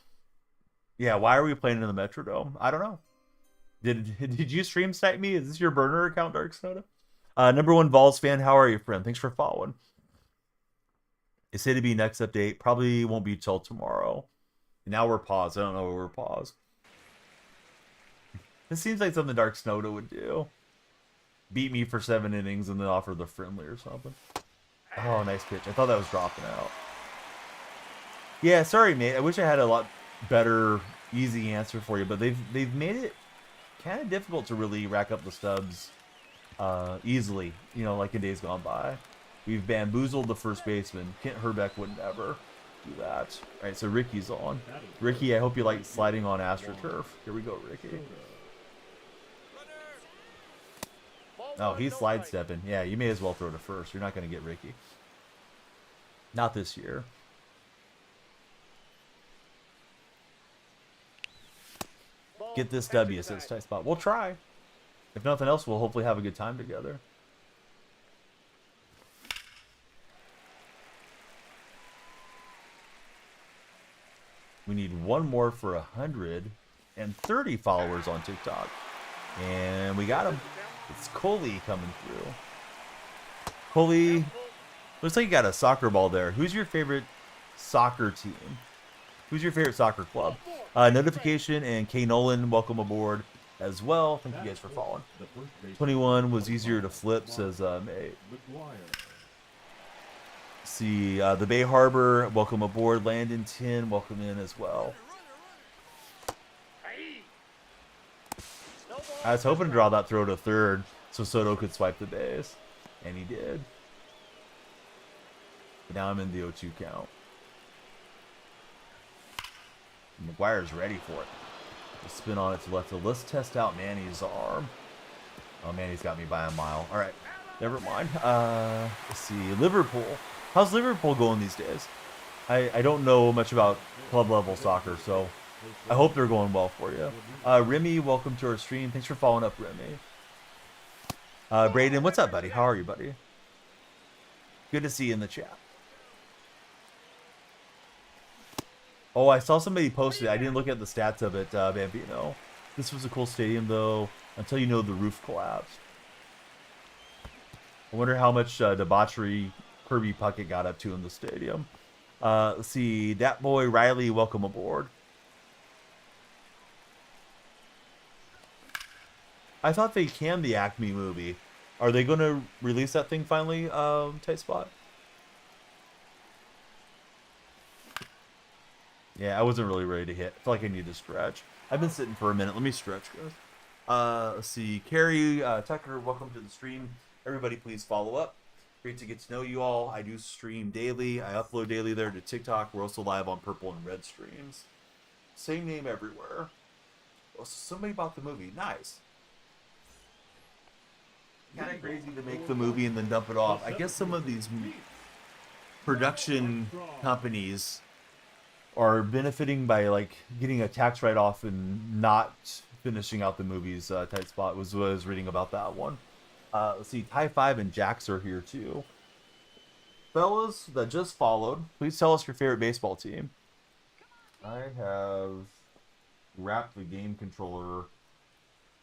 Yeah, why are we playing in the Metrodome? I don't know. Did you stream snipe me? Is this your burner account, Dark Soda? Number 1 Vols fan, how are you, friend? Thanks for following. It's said to be next update. Probably won't be till tomorrow. Now we're paused. I don't know where we're paused. This seems like something Dark Snowda would do. Beat me for 7 innings and then offer the friendly or something. Oh, nice pitch. I thought that was dropping out. Yeah, sorry, mate. I wish I had a lot better, easy answer for you, but they've made it kind of difficult to really rack up the stubs easily, you know, like in days gone by. We've bamboozled the first baseman. Kent Herbeck would never do that. All right, so Ricky's on. Ricky, I hope you like sliding on AstroTurf. Here we go, Ricky. Oh, he's slide stepping. Yeah, you may as well throw to first. You're not going to get Ricky. Not this year. Get this W, says tight spot. We'll try. If nothing else, we'll hopefully have a good time together. We need one more for 130 followers on TikTok. And we got him. It's Coley coming through. Coley, looks like you got a soccer ball there. Who's your favorite soccer team. Who's your favorite soccer club? Notification and K Nolan, welcome aboard as well. Thank you guys for following. 21 was easier to flip, says May. See, the Bay Harbor, welcome aboard. Landon 10, welcome in as well. I was hoping to draw that throw to third so Soto could swipe the base, and he did. But now I'm in the 0-2 count. McGuire's ready for it. The spin on it to left. So let's test out Manny's arm. Oh, Manny's got me by a mile. All right, never mind. Let's see, Liverpool. How's Liverpool going these days? I don't know much about club level soccer, so I hope they're going well for you. Remy, welcome to our stream. Thanks for following up, Remy. Braden, what's up, buddy? How are you, buddy? Good to see you in the chat. Oh, I saw somebody posted it. I didn't look at the stats of it, Bambino. This was a cool stadium, though, until you know the roof collapsed. I wonder how much debauchery Kirby Puckett got up to in the stadium. Let's see. That boy Riley, welcome aboard. I thought they canned the Acme movie. Are they going to release that thing finally, Tight Spot? Yeah, I wasn't really ready to hit. I feel like I need to stretch. I've been sitting for a minute. Let me stretch, guys. Let's see. Carrie, Tucker, welcome to the stream. Everybody, please follow up. Great to get to know you all. I do stream daily. I upload daily there to TikTok. We're also live on Purple and Red streams. Same name everywhere. Oh, somebody bought the movie. Nice. Kind of crazy to make the movie and then dump it off. I guess some of these production companies are benefiting by like getting a tax write-off and not finishing out the movies. Tight Spot was reading about that one. Let's see, Tie 5 and Jax are here too. Fellas that just followed, please tell us your favorite baseball team. I have wrapped the game controller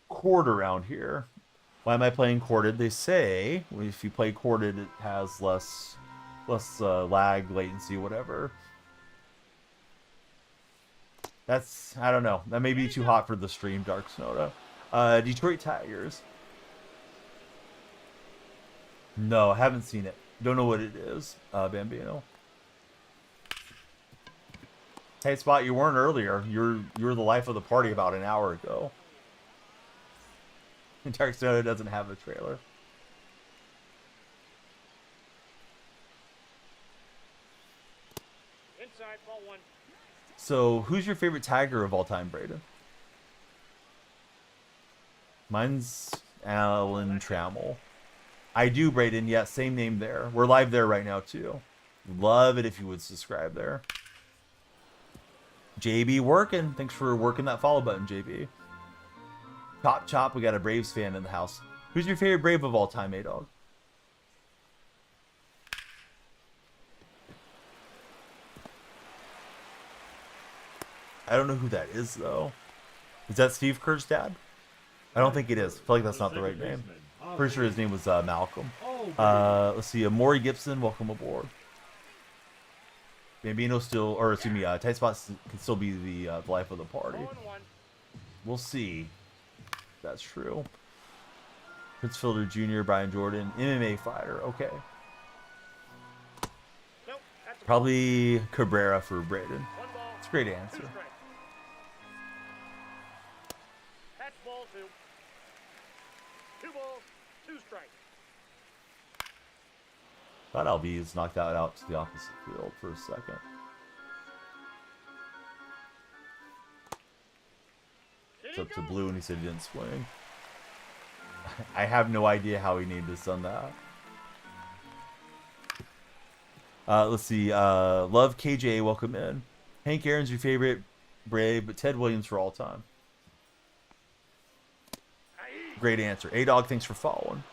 cord around here. Why am I playing corded? They say if you play corded, it has less lag, latency, whatever. That's, I don't know. That may be too hot for the stream, Dark Soda. Detroit Tigers. No, I haven't seen it. Don't know what it is, Bambino. Hey, Spot, you weren't earlier. You're the life of the party about an hour ago. Dark Soda doesn't have a trailer. Inside, ball one. So, who's your favorite Tiger of all time, Braden? Mine's Alan Trammell. I do, Braden. Yeah, same name there. We're live there right now, too. Love it if you would subscribe there. JB working. Thanks for working that follow button, JB. Chop Chop, we got a Braves fan in the house. Who's your favorite Brave of all time, A-Dog? I don't know who that is, though. Is that Steve Kerr's dad? I don't think it is. I feel like that's not the right name. Pretty sure his name was Malcolm. Let's see. Maury Gibson, welcome aboard. Bambino still, or excuse me, Tight Spot can still be the life of the party. We'll see. That's true. Prince Fielder Jr., Brian Jordan, MMA fighter. Okay. Nope, Probably Cabrera for Braden. It's a great answer. That's ball two. 2 balls, 2 strikes. Thought Albiz knocked that out to the opposite field for a second. It's up to Blue, and he said he didn't swing. I have no idea how he named his son that. Let's see. Love KJ, welcome in. Hank Aaron's your favorite Brave, but Ted Williams for all time. Great answer. A-Dog, thanks for following.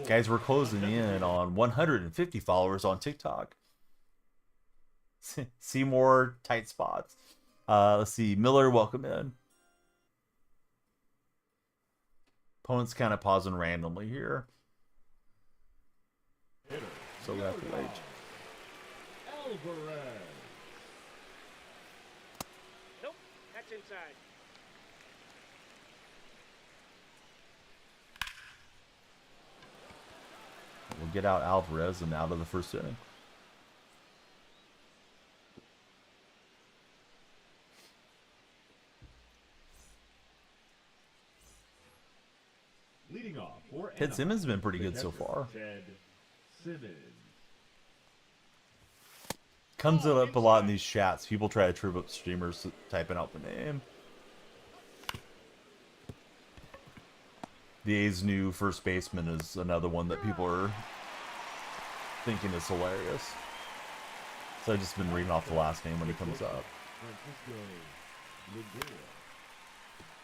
Guys, we're closing in on 150 followers on TikTok. See more Tight Spots. Let's see. Miller, welcome in. Opponent's kind of pausing randomly here. So we have to wait. Alvarez. Nope, that's inside. We'll get out Alvarez and out of the first inning. Leading off for Ted Simmons has been pretty good so far. Ted Simmons. Comes up a lot in these chats. People try to trip up streamers typing out the name. The A's new first baseman is another one that people are thinking is hilarious. So I've just been reading off the last name when he comes up.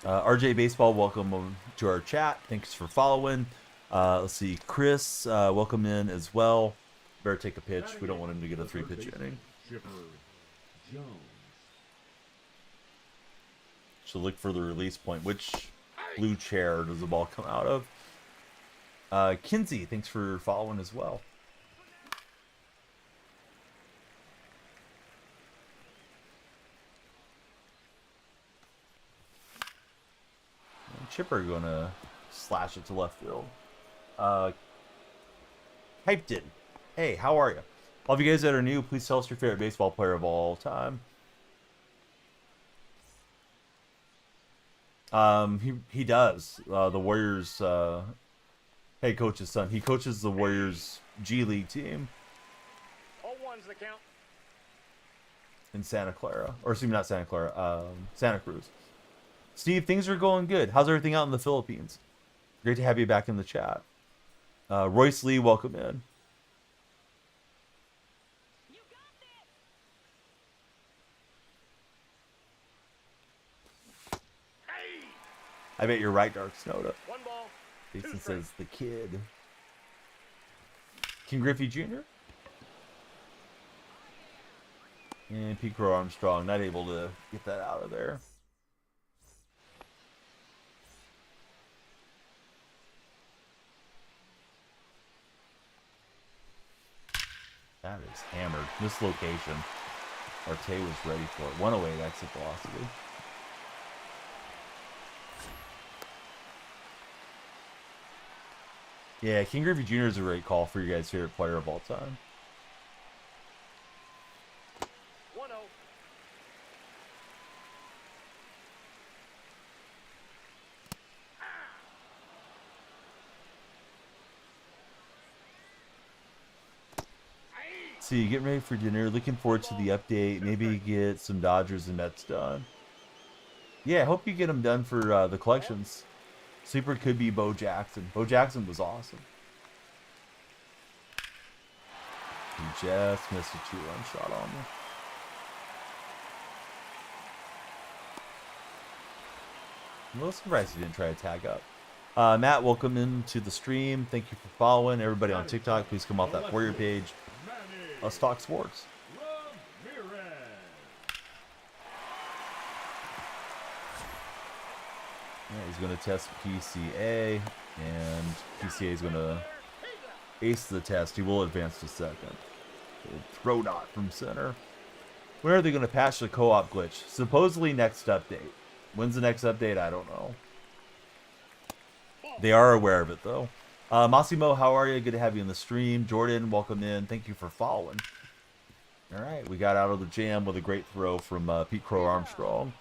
RJ Baseball, welcome to our chat. Thanks for following. Let's see, Chris, welcome in as well. Better take a pitch. We don't want him to get a 3-pitch inning. So look for the release point. Which blue chair does the ball come out of? Kinsey, thanks for following as well. And Chipper gonna slash it to left field. Hyped it. Hey, how are you? All of you guys that are new, please tell us your favorite baseball player of all time. He does. The Warriors head coach's son. He coaches the Warriors G League team. All one's the count. In Santa Clara. Or excuse me, not Santa Clara. Santa Cruz. Steve, things are going good. How's everything out in the Philippines? Great to have you back in the chat. Royce Lee, welcome in. I bet you're right, Dark Snowda. One ball. Jason says the kid. King Griffey Jr. And Pico Armstrong not able to get that out of there. That is hammered. This location. Arte was ready for it. 108 exit velocity. Yeah, King Griffey Jr. is a great call for your guys' favorite player of all time. 1-0. See, getting ready for dinner. Looking forward to the update. Maybe get some Dodgers and Mets done. Yeah, I hope you get them done for the collections. Sleeper could be Bo Jackson. Bo Jackson was awesome. He just missed a 2-run shot on me. I'm a little surprised he didn't try to tag up. Matt, welcome into the stream. Thank you for following. Everybody on TikTok, please come off that Warrior page. Let's talk sports. Yeah, he's going to test PCA, and PCA is going to ace the test. He will advance to second. Throw dot from center. When are they going to patch the co-op glitch? Supposedly next update. When's the next update? I don't know. They are aware of it, though. Massimo, how are you? Good to have you in the stream. Jordan, welcome in. Thank you for following. All right, we got out of the jam with a great throw from Pete Crow Armstrong.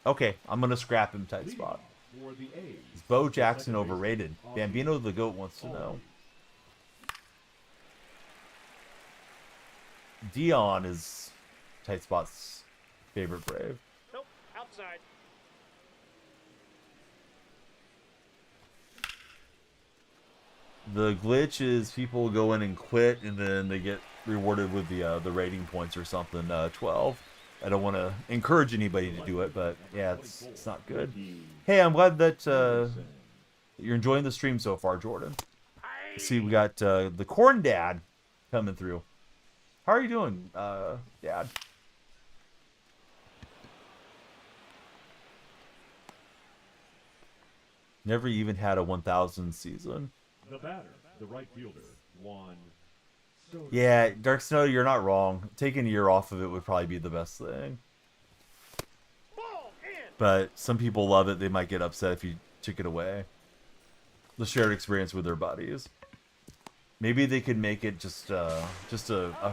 Okay, I'm going to scrap him tight spot. Is Bo Jackson overrated? Bambino the GOAT wants to know. Dion is tight spot's favorite Brave. Nope, outside. The glitch is people go in and quit, and then they get rewarded with the rating points or something. 12. I don't want to encourage anybody to do it, but yeah, it's not good. Hey, I'm glad that you're enjoying the stream so far, Jordan. See, we got the Corn Dad coming through. How are you doing, Dad? Never even had a 1,000 season. The batter, the right fielder, Juan Yeah, Dark Snow, you're not wrong. Taking a year off of it would probably be the best thing. Ball in. But some people love it. They might get upset if you took it away. The shared experience with their buddies. Maybe they could make it just a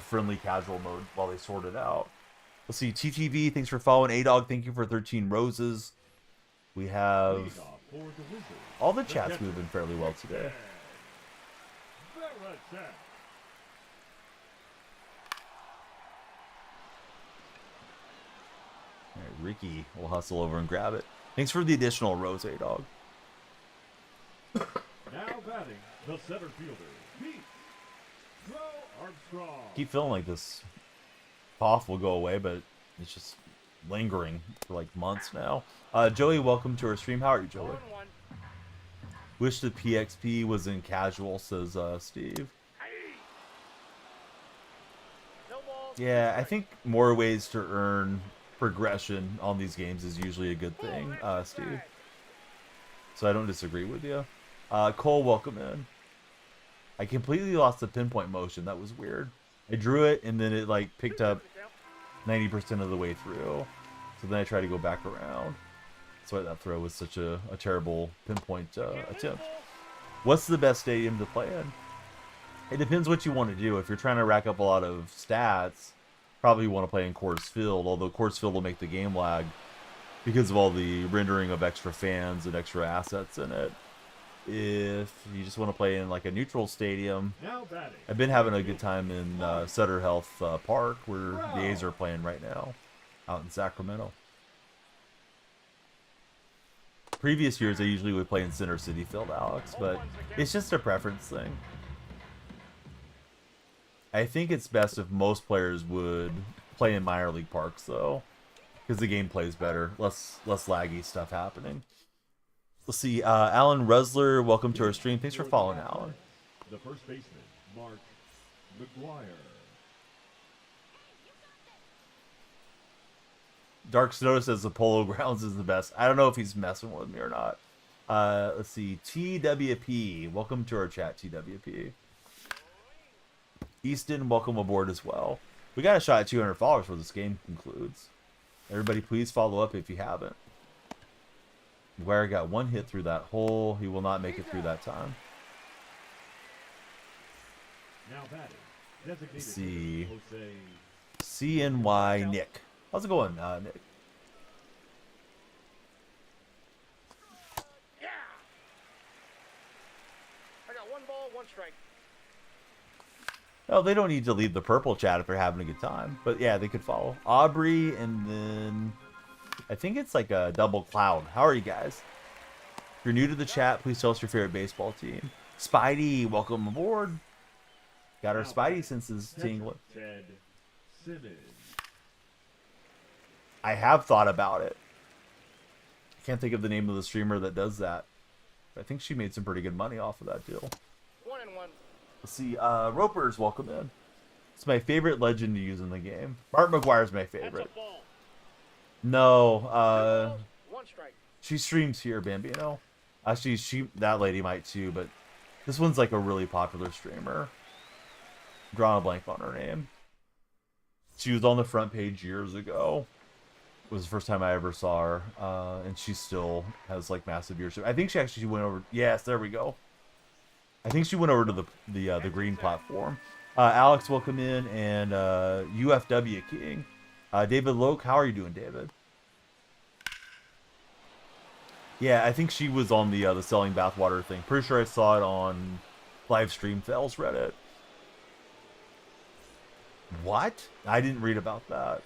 friendly casual mode while they sort it out. Let's see. TTV, thanks for following. A-Dog, thank you for 13 roses. We have all the chats moving fairly well today. All right, Ricky will hustle over and grab it. Thanks for the additional rose, A-Dog. Now batting, the center fielder, Pete Armstrong. Keep feeling like this cough will go away, but it's just lingering for like months now. Joey, welcome to our stream. How are you, Joey? 1-1. Wish the PXP was in casual, says Steve. No balls. Yeah, I think more ways to earn progression on these games is usually a good thing, Steve. So I don't disagree with you. Cole, welcome in. I completely lost the pinpoint motion. That was weird. I drew it, and then it like picked up 90% of the way through. So then I tried to go back around. That's why that throw was such a terrible pinpoint attempt. What's the best stadium to play in? It depends what you want to do. If you're trying to rack up a lot of stats, probably want to play in Coors Field, although Coors Field will make the game lag because of all the rendering of extra fans and extra assets in it. If you just want to play in like a neutral stadium, I've been having a good time in Sutter Health Park, where the A's are playing right now, out in Sacramento. Previous years, I usually would play in Center City Field, Alex, but it's just a preference thing. I think it's best if most players would play in minor league parks, though, because the game plays better, less laggy stuff happening. Let's see, Alan Rusler, welcome to our stream. Thanks for following, Alan. The first baseman, Mark McGuire. Dark Snow says the Polo Grounds is the best. I don't know if he's messing with me or not. Let's see, TWP, welcome to our chat, TWP. Easton, welcome aboard as well. We got a shot at 200 followers before this game concludes. Everybody, please follow up if you haven't. McGuire got one hit through that hole. He will not make it through that time. Now batting, designated Let's see. Jose CNY Nick. How's it going, Nick? Yeah. I got 1 ball, 1 strike. Oh, they don't need to leave the purple chat if they're having a good time. But yeah, they could follow. Aubrey, and then I think it's like a double cloud. How are you guys? If you're new to the chat, please tell us your favorite baseball team. Spidey, welcome aboard. Got our Spidey senses tingling. Ted Simmons. I have thought about it. I can't think of the name of the streamer that does that. I think she made some pretty good money off of that deal. 1-1. Let's see, Roper's welcome in. It's my favorite legend to use in the game. Mark McGuire's my That's favorite. a ball. No, 2 balls, 1 strike. she streams here, Bambino. Actually, that lady might too, but this one's like a really popular streamer. I'm drawing a blank on her name. She was on the front page years ago. It was the first time I ever saw her, and she still has like massive viewership. I think she went over. Yes, there we go. I think she went over to the green platform. Alex, welcome in, and UFW King. David Loke, how are you doing, David? Yeah, I think she was on the selling bathwater thing. Pretty sure I saw it on Livestream Fails Reddit. What? I didn't read about that.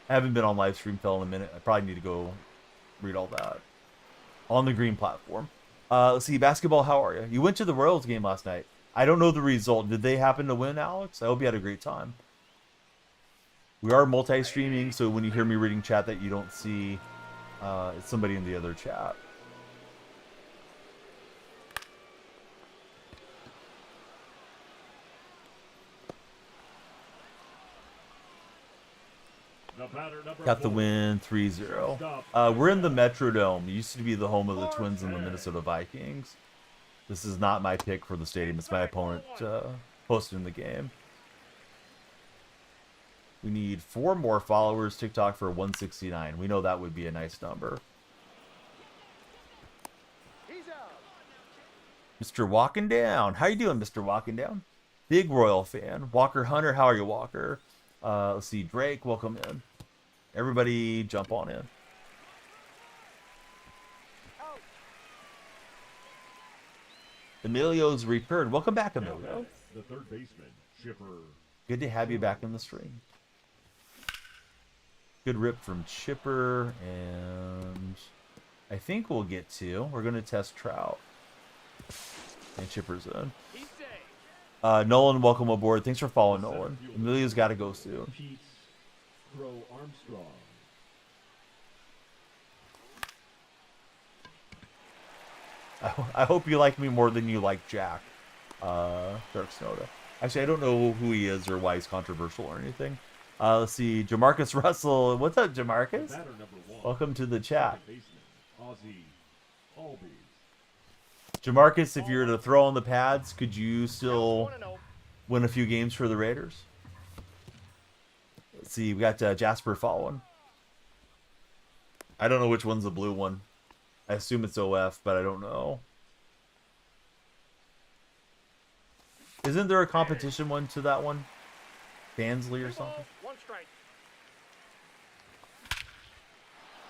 I haven't been on Livestream Fail in a minute. I probably need to go read all that. On the green platform. Let's see, basketball, how are you? You went to the Royals game last night. I don't know the result. Did they happen to win, Alex? I hope you had a great time. We are multi-streaming, so when you hear me reading chat that you don't see, it's somebody in the other chat. Got the win 3-0. We're in the Metrodome. It used to be the home of the Twins and the Minnesota Vikings. This is not my pick for the stadium. It's my opponent posting the game. We need 4 more followers. TikTok for 169. We know that would be a nice number. He's out. Mr. Walking Down. How you doing, Mr. Walking Down? Big Royal fan. Walker Hunter, how are you, Walker? Let's see. Drake, welcome in. Everybody jump on in. Out. Emilio's returned. Welcome back, Emilio. The third baseman, Chipper. Good to have you back in the stream. Good rip from Chipper, and I think we'll get to. We're going to test Trout. And Chipper's in. He's safe. Nolan, welcome aboard. Thanks for following, Nolan. Emilio's got to go soon. Pete Crow Armstrong. I hope you like me more than you like Jack. Dark Snowda. Actually, I don't know who he is or why he's controversial or anything. Let's see. Jamarcus Russell. What's up, Jamarcus? Batter number 1. Welcome to the chat. Second baseman, Ozzy Albies. Jamarcus, if you were to throw on the pads, could you still 1-0. win a few games for the Raiders? Let's see. We got Jasper following. I don't know which one's the blue one. I assume it's OF, but I don't know. Isn't there a competition one to that one? Bansley or something? 1 strike.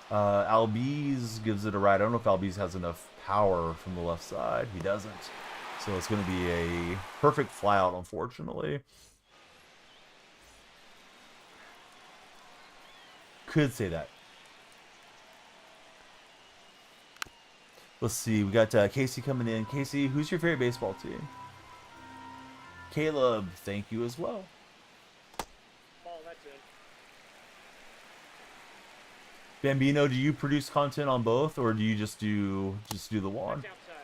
Albies gives it a ride. I don't know if Albies has enough power from the left side. He doesn't. So it's going to be a perfect flyout, unfortunately. Could say that. Let's see. We got Casey coming in. Casey, who's your favorite baseball team? Caleb, thank you as well. Ball, that's in. Bambino, do you produce content on both, or do you just do the one? That's outside.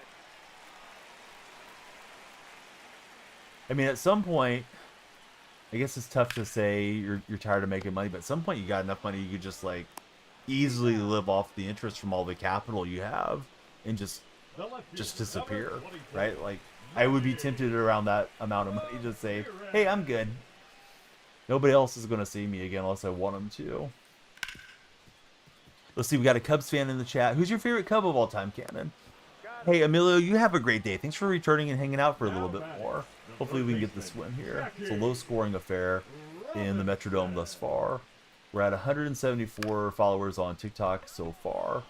I mean, at some point, I guess it's tough to say you're tired of making money, but at some point you got enough money you could just like easily live off the interest from all the capital you have and just disappear, right? Like I would be tempted around that amount of money to say, hey, I'm good. Nobody else is going to see me again unless I want them to. Let's see, we got a Cubs fan in the chat. Who's your favorite Cub of all time, Cannon? Hey, Emilio, you have a great day. Thanks for returning and hanging out for a little bit more. Hopefully we can get this win here. It's a low-scoring affair in the Metrodome thus far. We're at 174 followers on TikTok so far.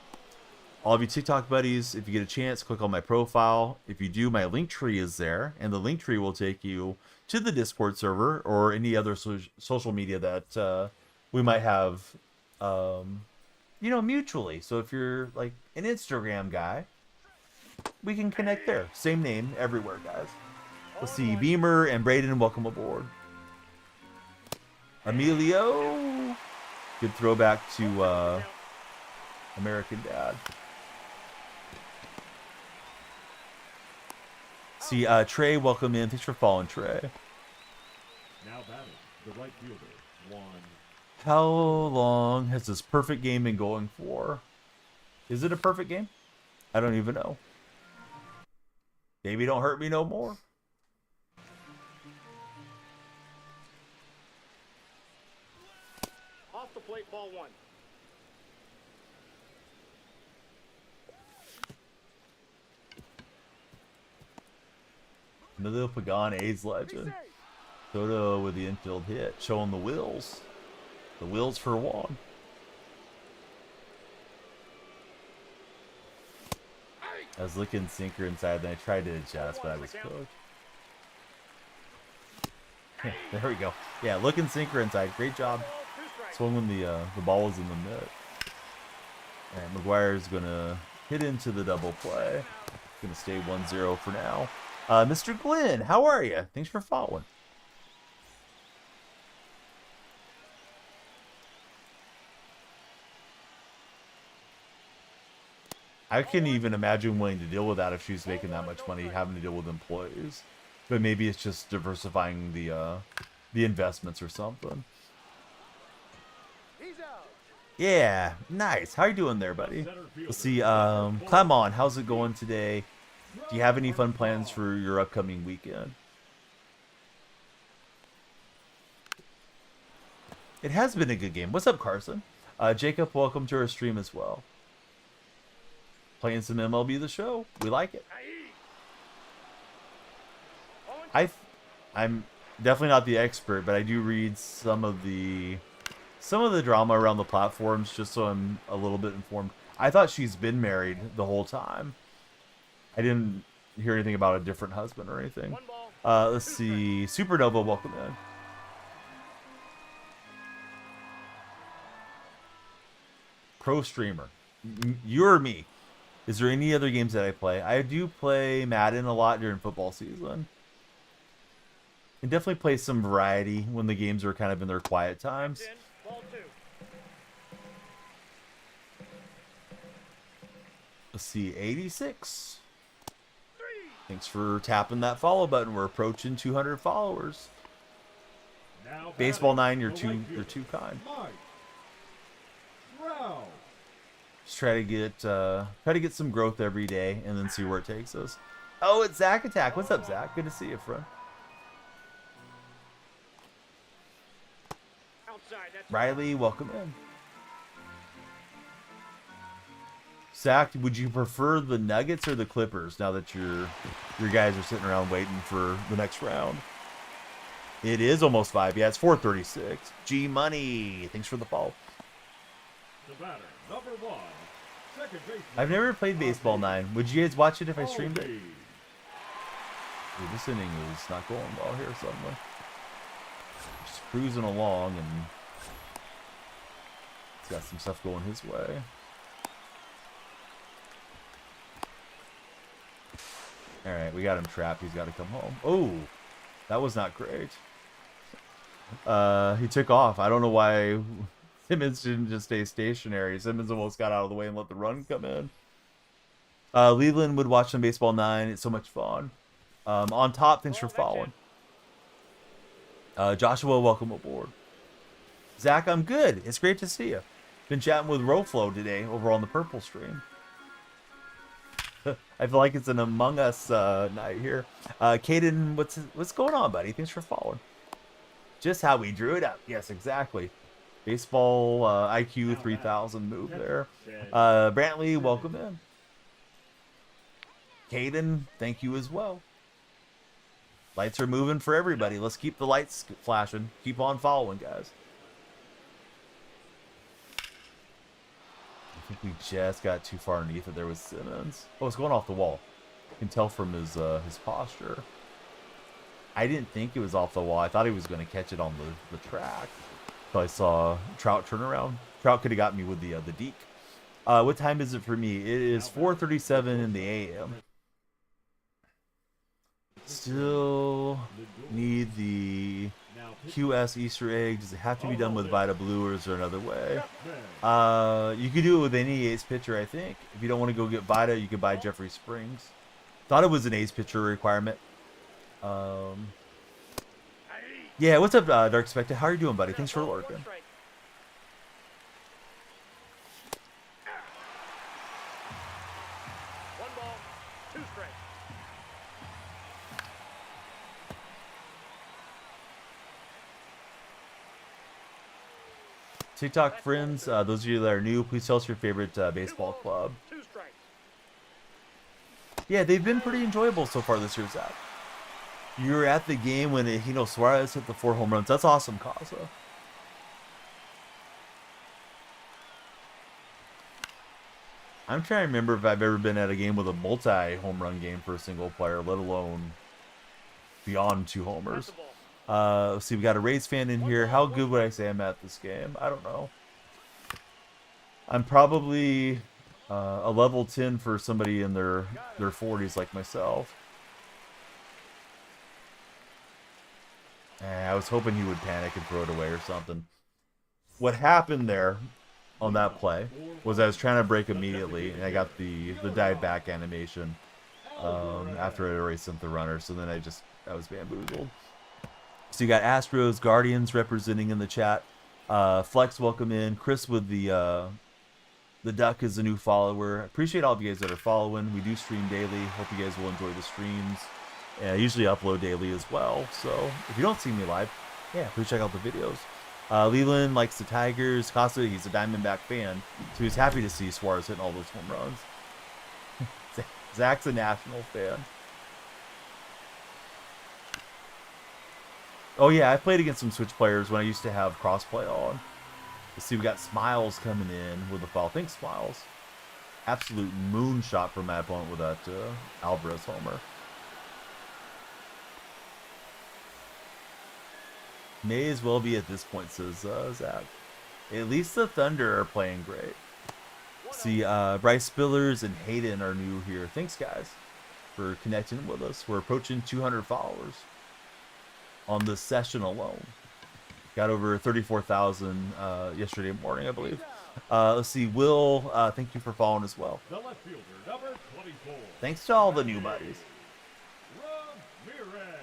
All of you TikTok buddies, if you get a chance, click on my profile. If you do, my link tree is there, and the link tree will take you to the Discord server or any other social media that we might have, mutually. So if you're like an Instagram guy, we can connect there. Same name everywhere, guys. Let's see, Beamer and Braden, welcome aboard. Emilio, good throwback to American Dad. See, Trey, welcome in. Thanks for following, Trey. Now batting, the right fielder, Juan. How long has this perfect game been going for? Is it a perfect game? I don't even know. Baby, don't hurt me no more. Off the plate, ball 1. Emilio Pagan, A's legend. Soto with the infield hit, showing the wheels. The wheels for Juan. I was looking sinker inside, then I tried to adjust, but I was cooked. There we go. Yeah, looking sinker inside. Great job. Swung when the ball was in the mitt. And McGuire's gonna hit into the double play. Gonna stay 1-0 for now. Mr. Glenn, how are you? Thanks for following. I couldn't even imagine wanting to deal with that if she was making that much money, having to deal with employees. But maybe it's just diversifying the investments or something. He's out. Yeah, nice. How you doing there, buddy? Let's see. Climb on. How's it going today? Do you have any fun plans for your upcoming weekend? It has been a good game. What's up, Carson? Jacob, welcome to our stream as well. Playing some MLB The Show. We like it. I'm definitely not the expert, but I do read some of the drama around the platforms just so I'm a little bit informed. I thought she's been married the whole time. I didn't hear anything about a different husband or anything. Let's see. Supernova, welcome in. Pro streamer. You or me? Is there any other games that I play? I do play Madden a lot during football season. And definitely play some variety when the games are kind of in their quiet times. Let's see, 86. Thanks for tapping that follow button. We're approaching 200 followers. Now Baseball 9, you're batting, too kind. Mike Trout. Just try to get some growth every day and then see where it takes us. Oh, it's Zach Attack. What's up, Zach? Good to see you, friend. Riley, welcome in. Zach, would you prefer the Nuggets or the Clippers now that your guys are sitting around waiting for the next round? It is almost 5. Yeah, it's 4:36. G Money, thanks for the follow. The batter, number 1, second baseman. I've never played Baseball 9. Would you guys watch it if I streamed it? Oldie. Dude, this inning is not going well here suddenly. Just cruising along and he's got some stuff going his way. Alright, we got him trapped. He's got to come home. Oh, that was not great. He took off. I don't know why Simmons didn't just stay stationary. Simmons almost got out of the way and let the run come in. Leland would watch some Baseball 9. It's so much fun. On top, thanks for following. Joshua, welcome aboard. Zach, I'm good. It's great to see you. Been chatting with Roflo today over on the Purple stream. I feel like it's an Among Us night here. Caden, what's going on, buddy? Thanks for following. Just how we drew it up. Yes, exactly. Baseball IQ 3000 move there. Brantley, welcome in. Caden, thank you as well. Lights are moving for everybody. Let's keep the lights flashing. Keep on following, guys. I think we just got too far underneath it. There was Simmons. Oh, it's going off the wall. You can tell from his posture. I didn't think it was off the wall. I thought he was going to catch it on the track. So I saw Trout turn around. Trout could have got me with the deke. What time is it for me? It is 4:37 in the a.m. Still need the QS Easter egg. Does it have to be done with Vita Blue or is there another way? You could do it with any ace pitcher, I think. If you don't want to go get Vita, you could buy Jeffrey Springs. Thought it was an ace pitcher requirement. Yeah, what's up, Dark Spectre? How are you doing, buddy? Thanks for lurking. TikTok friends, those of you that are new, please tell us your favorite baseball club. Yeah, they've been pretty enjoyable so far this year, Zach. You were at the game when Eugenio Suarez hit the 4 home runs. That's awesome, Casa. I'm trying to remember if I've ever been at a game with a multi-home run game for a single player, let alone beyond 2 homers. Let's see, we got a Rays fan in here. How good would I say I'm at this game? I don't know. I'm probably a level 10 for somebody in their 40s like myself. I was hoping he would panic and throw it away or something. What happened there on that play was I was trying to break immediately, and I got the dive back animation after I already sent the runner, so then I was bamboozled. So you got Astros, Guardians representing in the chat. Flex, welcome in. Chris with the Duck is a new follower. I appreciate all of you guys that are following. We do stream daily. Hope you guys will enjoy the streams. I usually upload daily as well. So if you don't see me live, yeah, please check out the videos. Leland likes the Tigers. Costa, he's a Diamondback fan, so he's happy to see Suarez hitting all those home runs. Zach's a National fan. Oh yeah, I played against some Switch players when I used to have crossplay on. Let's see, we got Smiles coming in with a foul. Thanks, Smiles. Absolute moonshot from my opponent with that Alvarez homer. May as well be at this point, says Zach. At least the Thunder are playing great. See, Bryce Spillers and Hayden are new here. Thanks, guys, for connecting with us. We're approaching 200 followers on this session alone. Got over 34,000 yesterday morning, I believe. Let's see, Will, thank you for following as well. The left fielder, number 24. Thanks to all the new buddies. Ramirez.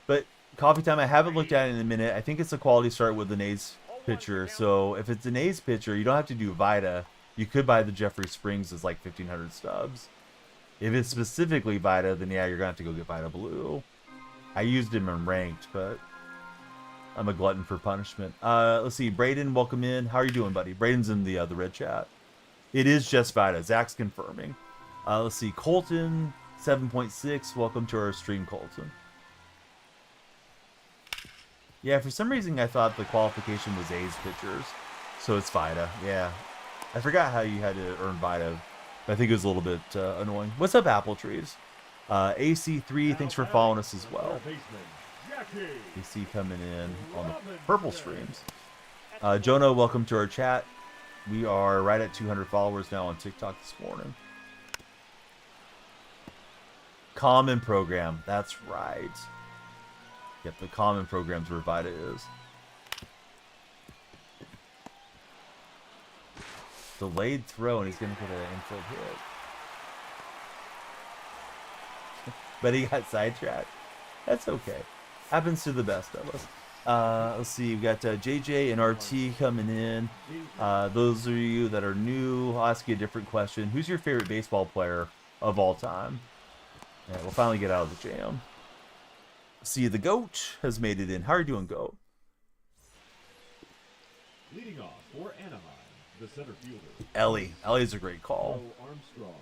But coffee time, I haven't looked at it in a minute. I think it's a quality start with an A's pitcher. So if it's an A's pitcher, you don't have to do Vita. You could buy the Jeffrey Springs as like 1,500 stubs. If it's specifically Vita, then yeah, you're gonna have to go get Vita Blue. I used him in ranked, but I'm a glutton for punishment. Let's see, Braden, welcome in. How are you doing, buddy? Braden's in the red chat. It is just Vita. Zach's confirming. Let's see, Colton 7.6. Welcome to our stream, Colton. Yeah, for some reason I thought the qualification was A's pitchers, so it's Vita. Yeah, I forgot how you had to earn Vita. I think it was a little bit annoying. What's up, Apple Trees? AC3, thanks for following us as well. AC coming in on the purple streams. Jonah, welcome to our chat. We are right at 200 followers now on TikTok this morning. Common program, that's right. Yep, the common program's where Vita is. Delayed throw, and he's going to get an infield hit. But he got sidetracked. That's okay. Happens to the best of us. Let's see, we got JJ and RT coming in. Those of you that are new, I'll ask you a different question. Who's your favorite baseball player of all time? Yeah, we'll finally get out of the jam. See, the GOAT has made it in. How are you doing, GOAT? Leading off for Anaheim, the center fielder. Ellie. Ellie's a great call. Joe Armstrong.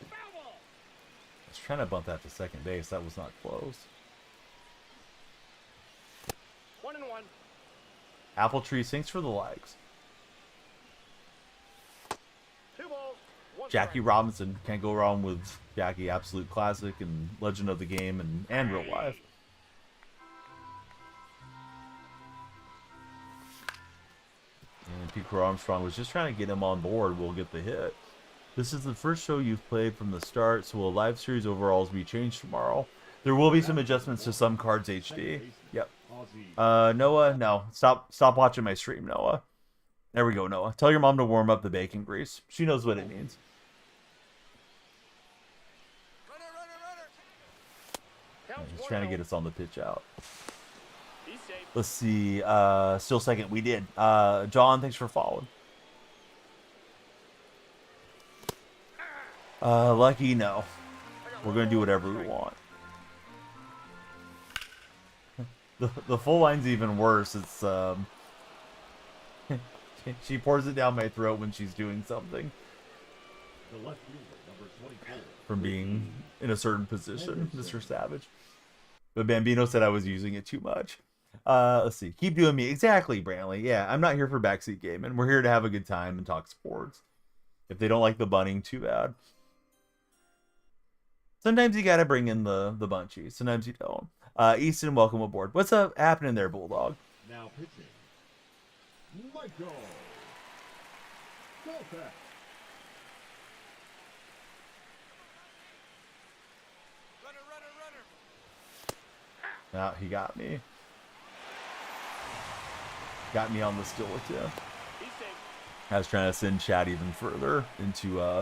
I was trying to bump that to second base. That was not close. 1-1. Apple Trees, thanks for the likes. 2 balls, 1 Jackie strike. Robinson, can't go wrong with Jackie. Absolute classic and legend of the game and real life. And Pico Armstrong was just trying to get him on board. We'll get the hit. This is the first show you've played from the start, so will live series overalls be changed tomorrow? There will be some adjustments to some cards HD. Yep. Noah, no. Stop watching my stream, Noah. There we go, Noah. Tell your mom to warm up the bacon grease. She knows what it means. Yeah, he's trying to get us on the pitch out. He's safe. Let's see. Still second. We did. John, thanks for following. Lucky, no. We're going to do whatever we want. The full line's even worse. It's, she pours it down my throat when she's doing something. The left fielder, number 24. From being in a certain position, Mr. Savage. But Bambino said I was using it too much. Let's see. Keep doing me. Exactly, Brantley. Yeah, I'm not here for backseat gaming. We're here to have a good time and talk sports. If they don't like the bunning, too bad. Sometimes you gotta bring in the bunchies. Sometimes you don't. Easton, welcome aboard. What's up happening there, Bulldog? Now pitching. Michael. Golfet. Ah, he got me. Got me on the still with you. He's safe. I was trying to send Chad even further into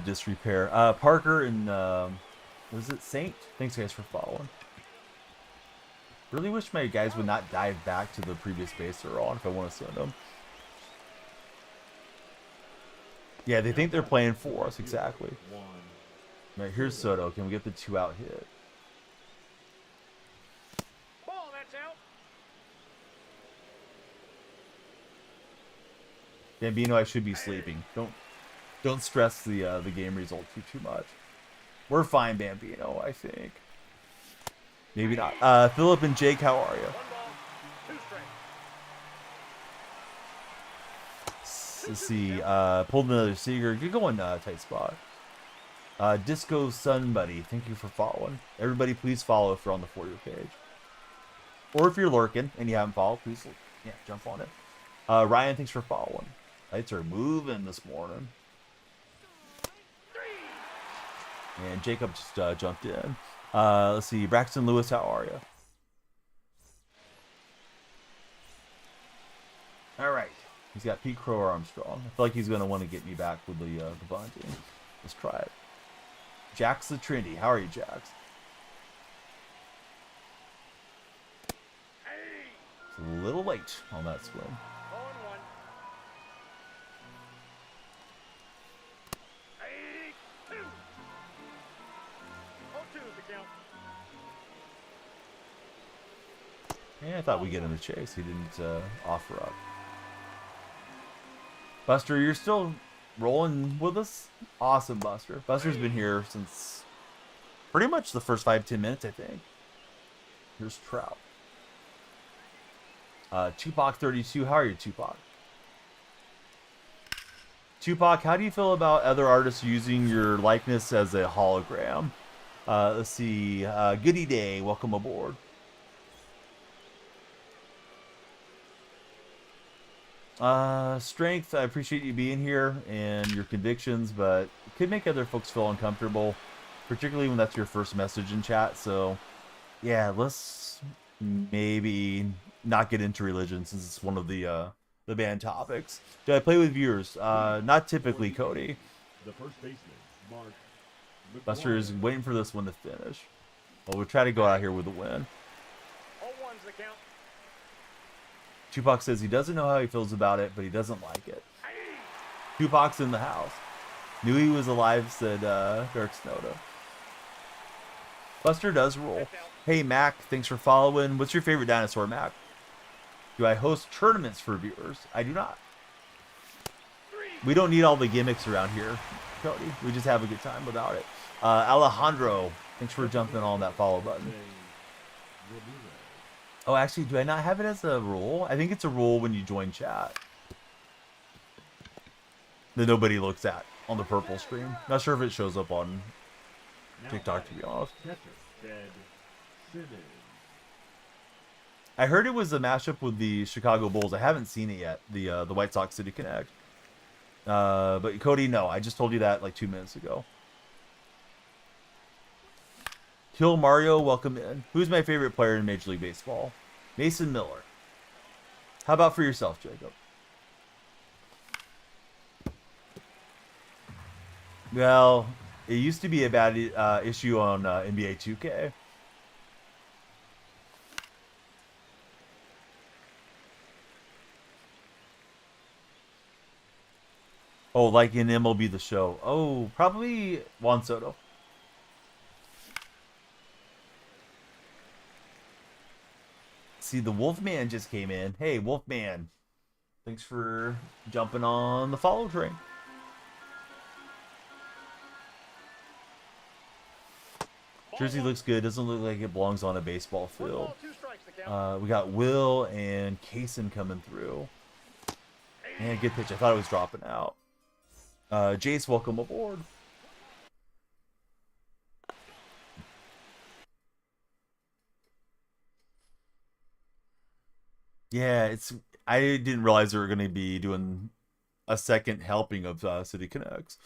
disrepair. Parker and was it Saint? Thanks guys for following. Really wish my guys would not dive back to the previous base they're on if I want to send them. Yeah, they think they're playing for us, exactly. One. Right, here's Soto. Can we get the 2-out hit? Bambino, I should be sleeping. Don't stress the game result too much. We're fine, Bambino, I think. Maybe not. Philip and Jake, how are you? 1 ball, 2 strikes. Let's see. Pulled another Seeger. You're going tight spot. Disco Sun Buddy, thank you for following. Everybody, please follow if you're on the For You page. Or if you're lurking and you haven't followed, please jump on it. Ryan, thanks for following. Lights are moving this morning. And Jacob just jumped in. Let's see. Braxton Lewis, how are you? All right. He's got Pete Crow Armstrong. I feel like he's going to want to get me back with the bunting. Let's try it. Jax the Trinity. How are you, Jax? It's a little late on that swing. 0-1. 2. 0-2 is the count. Yeah, I thought we'd get him to chase. He didn't offer up. Buster, you're still rolling with us? Awesome, Buster. Buster's been here since pretty much the first 5-10 minutes, I think. Here's Trout. Tupac32, how are you, Tupac? Tupac, how do you feel about other artists using your likeness as a hologram? Let's see. Goody Day, welcome aboard. Strength, I appreciate you being here and your convictions, but it could make other folks feel uncomfortable, particularly when that's your first message in chat. So, yeah, let's maybe not get into religion since it's one of the band topics. Do I play with viewers? Not typically, Cody. The first baseman, Mark. Buster is waiting for this one to finish. Well, we'll try to go out here with a win. 0-1's the count. Tupac says he doesn't know how he feels about it, but he doesn't like it. Tupac's in the house. Knew he was alive, said Dark Snowda. Buster does roll. Hey, Mac, thanks for following. What's your favorite dinosaur, Mac? Do I host tournaments for viewers? I do not. We don't need all the gimmicks around here, Cody. We just have a good time without it. Alejandro, thanks for jumping on that follow button. Oh, actually, do I not have it as a rule? I think it's a rule when you join chat that nobody looks at on the purple screen. Not sure if it shows up on TikTok, to be honest. I heard it was a mashup with the Chicago Bulls. I haven't seen it yet, the White Sox City Connect. But Cody, no, I just told you that like 2 minutes ago. Kill Mario, welcome in. Who's my favorite player in Major League Baseball? Mason Miller. How about for yourself, Jacob? Well, it used to be a bad issue on NBA 2K. Oh, like in MLB The Show. Oh, probably Juan Soto. See, the Wolfman just came in. Hey, Wolfman. Thanks for jumping on the follow train. Jersey looks good. Doesn't look like it belongs on a baseball field. 2 strikes the count. We got Will and Kaysen coming through. And good pitch. I thought it was dropping out. Jace, welcome aboard. Yeah, I didn't realize they were going to be doing a second helping of City Connects.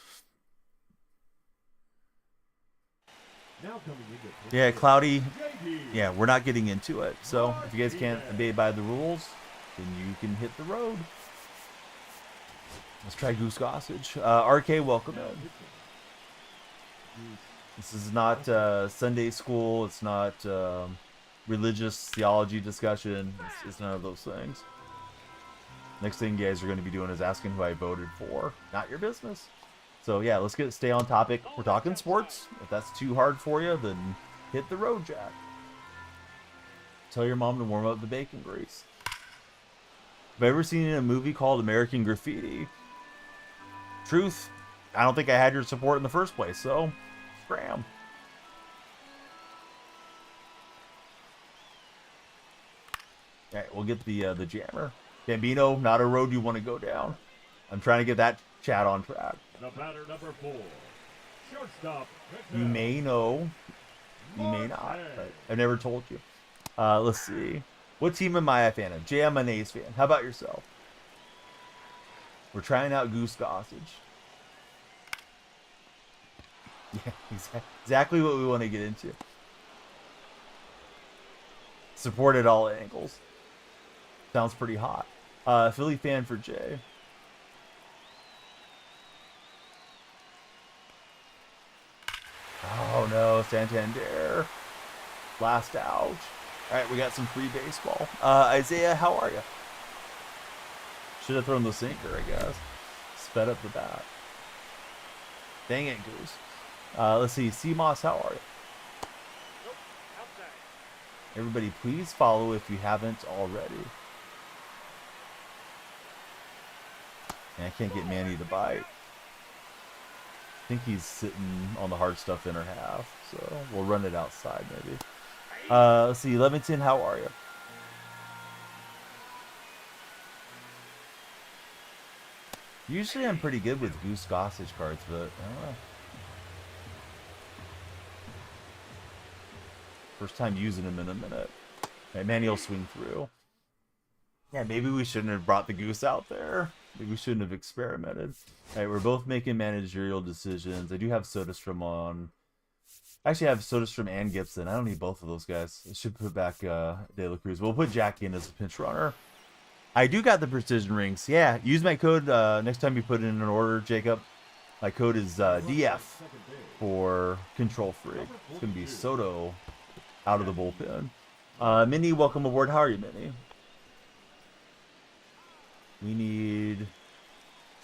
Now coming into Yeah, Cloudy. Yeah, we're not getting into it. So if you guys can't obey by the rules, then you can hit the road. Let's try Goose Gossage. RK, welcome in. This is not Sunday school. It's not religious theology discussion. It's none of those things. Next thing you guys are going to be doing is asking who I voted for. Not your business. So yeah, let's stay on topic. We're talking sports. If that's too hard for you, then hit the road, Jack. Tell your mom to warm up the bacon grease. Have I ever seen a movie called American Graffiti? Truth, I don't think I had your support in the first place, so scram. Alright, we'll get the jammer. Bambino, not a road you want to go down. I'm trying to get that chat on track. The batter number 4. Shortstop. You may know, you may not. But I've never told you. Let's see. What team am I a fan of? Jay, I'm an A's fan. How about yourself? We're trying out Goose Gossage. Yeah, exactly what we want to get into. Support at all angles. Sounds pretty hot. Philly fan for Jay. Oh no, Santander. Last out. Alright, we got some free baseball. Isaiah, how are you? Should have thrown the sinker, I guess. Sped up the bat. Dang it, Goose. Let's see. CMOS, how are you? Nope. Outside. Everybody, please follow if you haven't already. And I can't get Manny to bite. I think he's sitting on the hard stuff inner half, so we'll run it outside maybe. Let's see. Leventon, how are you? Usually I'm pretty good with Goose Gossage cards, but I don't know. First time using them in a minute. Right, Manny will swing through. Yeah, maybe we shouldn't have brought the Goose out there. Maybe we shouldn't have experimented. Alright, we're both making managerial decisions. I do have SodaStream on. Actually, I have SodaStream and Gibson. I don't need both of those guys. I should put back De La Cruz. We'll put Jackie in as a pinch runner. I do got the precision rings. Yeah, use my code next time you put in an order, Jacob. My code is DF for Control Freak. It's going to be Soto out of the bullpen. Minnie, welcome aboard. How are you, Minnie? We need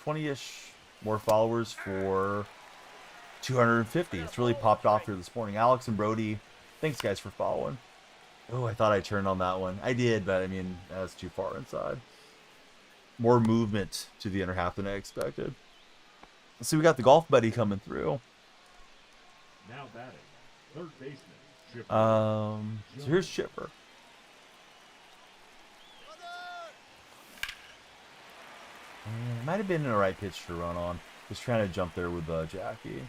20-ish more followers for 250. It's really popped off here this morning. Alex and Brody, thanks guys for following. Oh, I thought I turned on that one. I did, but I mean, that's too far inside. More movement to the inner half than I expected. Let's see, we got the golf buddy coming through. Now batting. Third baseman. Chipper. So here's Chipper. It might have been the right pitch to run on. Just trying to jump there with Jackie.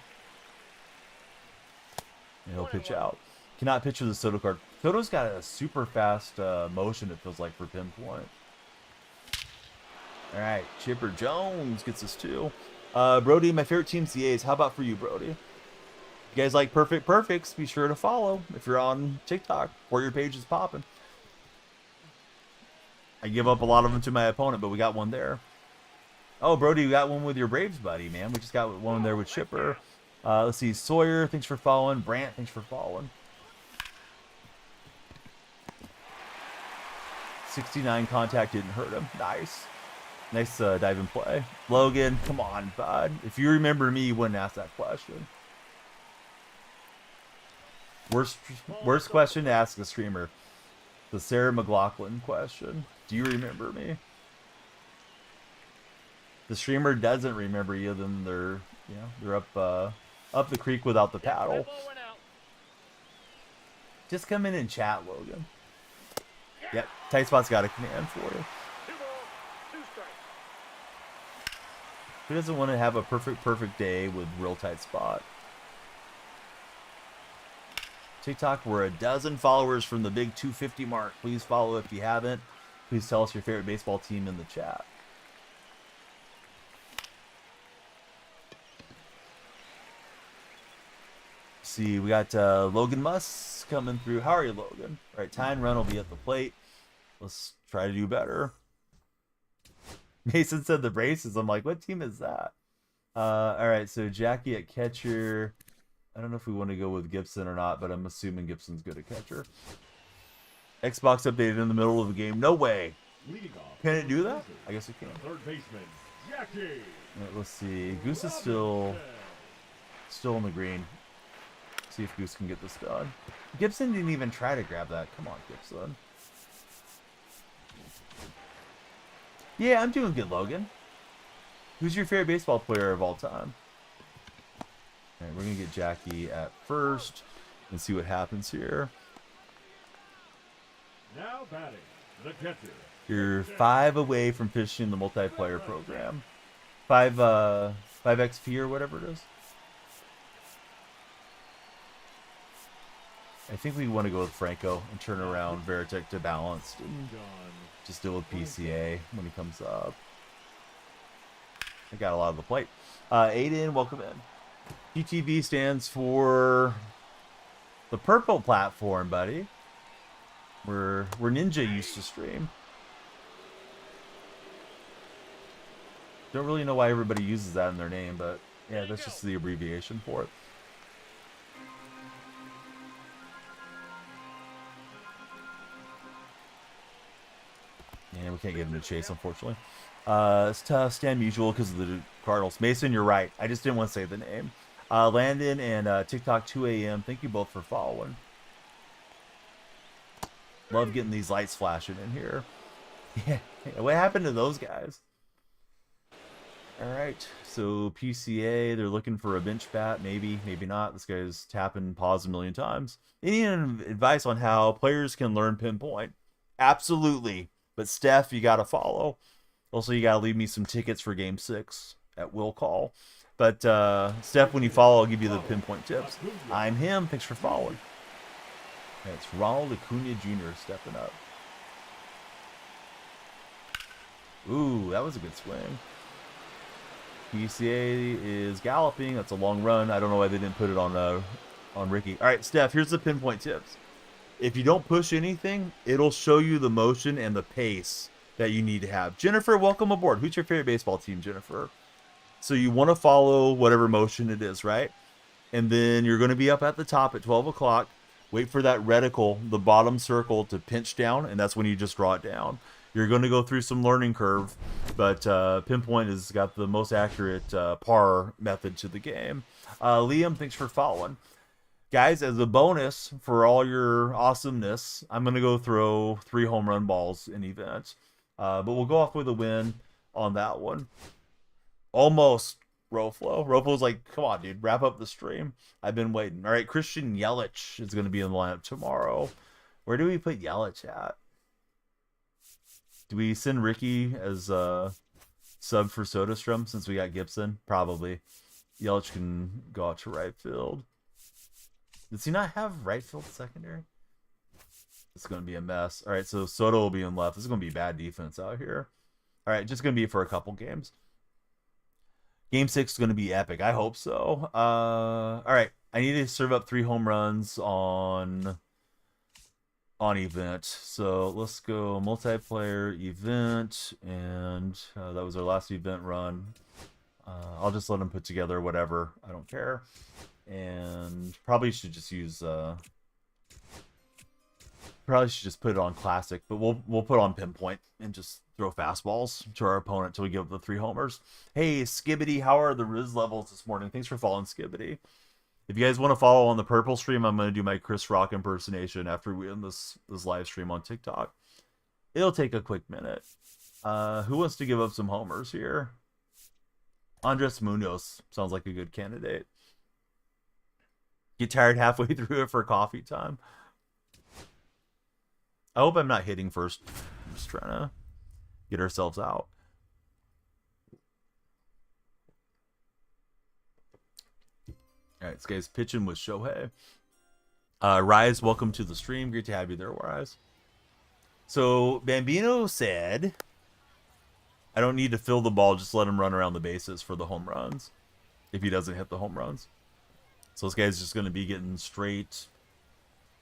And he'll pitch out. Cannot pitch with the Soto card. Soto's got a super fast motion, it feels like, for pinpoint. Alright, Chipper Jones gets us 2. Brody, my favorite team's the A's. How about for you, Brody? You guys like perfect perfects, be sure to follow if you're on TikTok or your page is popping. I give up a lot of them to my opponent, but we got one there. Oh, Brody, we got one with your Braves buddy, man. We just got one there with Chipper. Let's see. Sawyer, thanks for following. Brant, thanks for following. 69 contact didn't hurt him. Nice. Nice dive and play. Logan, come on, bud. If you remember me, you wouldn't ask that question. Worst question to ask a streamer. The Sarah McLaughlin question. Do you remember me? The streamer doesn't remember you, then they're up the creek without the paddle. Just come in and chat, Logan. Yep, Tight Spot's got a command for you. 2 balls, 2 strikes. Who doesn't want to have a perfect day with real Tight Spot? TikTok, we're 12 followers from the big 250 mark. Please follow if you haven't. Please tell us your favorite baseball team in the chat. See, we got Logan Muss coming through. How are you, Logan? All right, Tyne Run will be at the plate. Let's try to do better. Mason said the braces. I'm like, what team is that? All right, so Jackie at catcher. I don't know if we want to go with Gibson or not, but I'm assuming Gibson's good at catcher. Xbox updated in the middle of the game. No way. Leading off. Can it do that? I guess it can. Third baseman. Jackie. Right, let's see. Goose is still in the green. See if Goose can get this done. Gibson didn't even try to grab that. Come on, Gibson. Yeah, I'm doing good, Logan. Who's your favorite baseball player of all time? All right, we're going to get Jackie at first and see what happens here. Now batting, the catcher. You're 5 away from finishing the multiplayer program. 5 XP or whatever it is. I think we want to go with Franco and turn around Veritek to balanced and just deal with PCA when he comes up. I got a lot of the plate. Aiden, welcome in. PTV stands for the purple platform, buddy. Where Ninja used to stream. Don't really know why everybody uses that in their name, but yeah, that's just the abbreviation for it. And we can't get him to chase, unfortunately. It's tough, stand mutual because of the Cardinals. Mason, you're right. I just didn't want to say the name. Landon and TikTok 2 a.m. Thank you both for following. Love getting these lights flashing in here. Yeah, what happened to those guys? All right, so PCA, they're looking for a bench bat. Maybe, maybe not. This guy's tapping pause a million times. Any advice on how players can learn pinpoint? Absolutely. But Steph, you got to follow. Also, you got to leave me some tickets for Game 6 at will call. But Steph, when you follow, I'll give you the pinpoint tips. I'm him. Thanks for following. It's Ronald Acuna Jr. stepping up. Ooh, that was a good swing. PCA is galloping. That's a long run. I don't know why they didn't put it on Ricky. All right, Steph, here's the pinpoint tips. If you don't push anything, it'll show you the motion and the pace that you need to have. Jennifer, welcome aboard. Who's your favorite baseball team, Jennifer? So you want to follow whatever motion it is, right? And then you're going to be up at the top at 12 o'clock. Wait for that reticle, the bottom circle, to pinch down, and that's when you just draw it down. You're going to go through some learning curve, but pinpoint has got the most accurate par method to the game. Liam, thanks for following. Guys, as a bonus for all your awesomeness, I'm going to go throw 3 home run balls in events. But we'll go off with a win on that one. Almost, Roflo. Roflo's like, come on, dude, wrap up the stream. I've been waiting. All right, Christian Yelich is going to be in the lineup tomorrow. Where do we put Yelich at? Do we send Ricky as a sub for Soderstrom since we got Gibson? Probably. Yelich can go out to right field. Does he not have right field secondary? It's going to be a mess. All right, so Soto will be in left. This is going to be bad defense out here. All right, just going to be for a couple games. Game 6 is going to be epic. I hope so. All right, I need to serve up 3 home runs on event. So let's go multiplayer event, and that was our last event run. I'll just let them put together whatever. I don't care. And probably should just use probably should just put it on classic, but we'll put on pinpoint and just throw fastballs to our opponent till we give up the 3 homers. Hey Skibbity, how are the Riz levels this morning? Thanks for following, Skibbity. If you guys want to follow on the purple stream, I'm going to do my Chris Rock impersonation after we end this live stream on TikTok. It'll take a quick minute. Who wants to give up some homers here? Andres Munoz sounds like a good candidate. Get tired halfway through it for coffee time. I hope I'm not hitting first. I'm just trying to get ourselves out. All right, this guy's pitching with Shohei. Rise, welcome to the stream. Great to have you there, Rise. So Bambino said, I don't need to fill the ball, just let him run around the bases for the home runs if he doesn't hit the home runs. So this guy's just going to be getting straight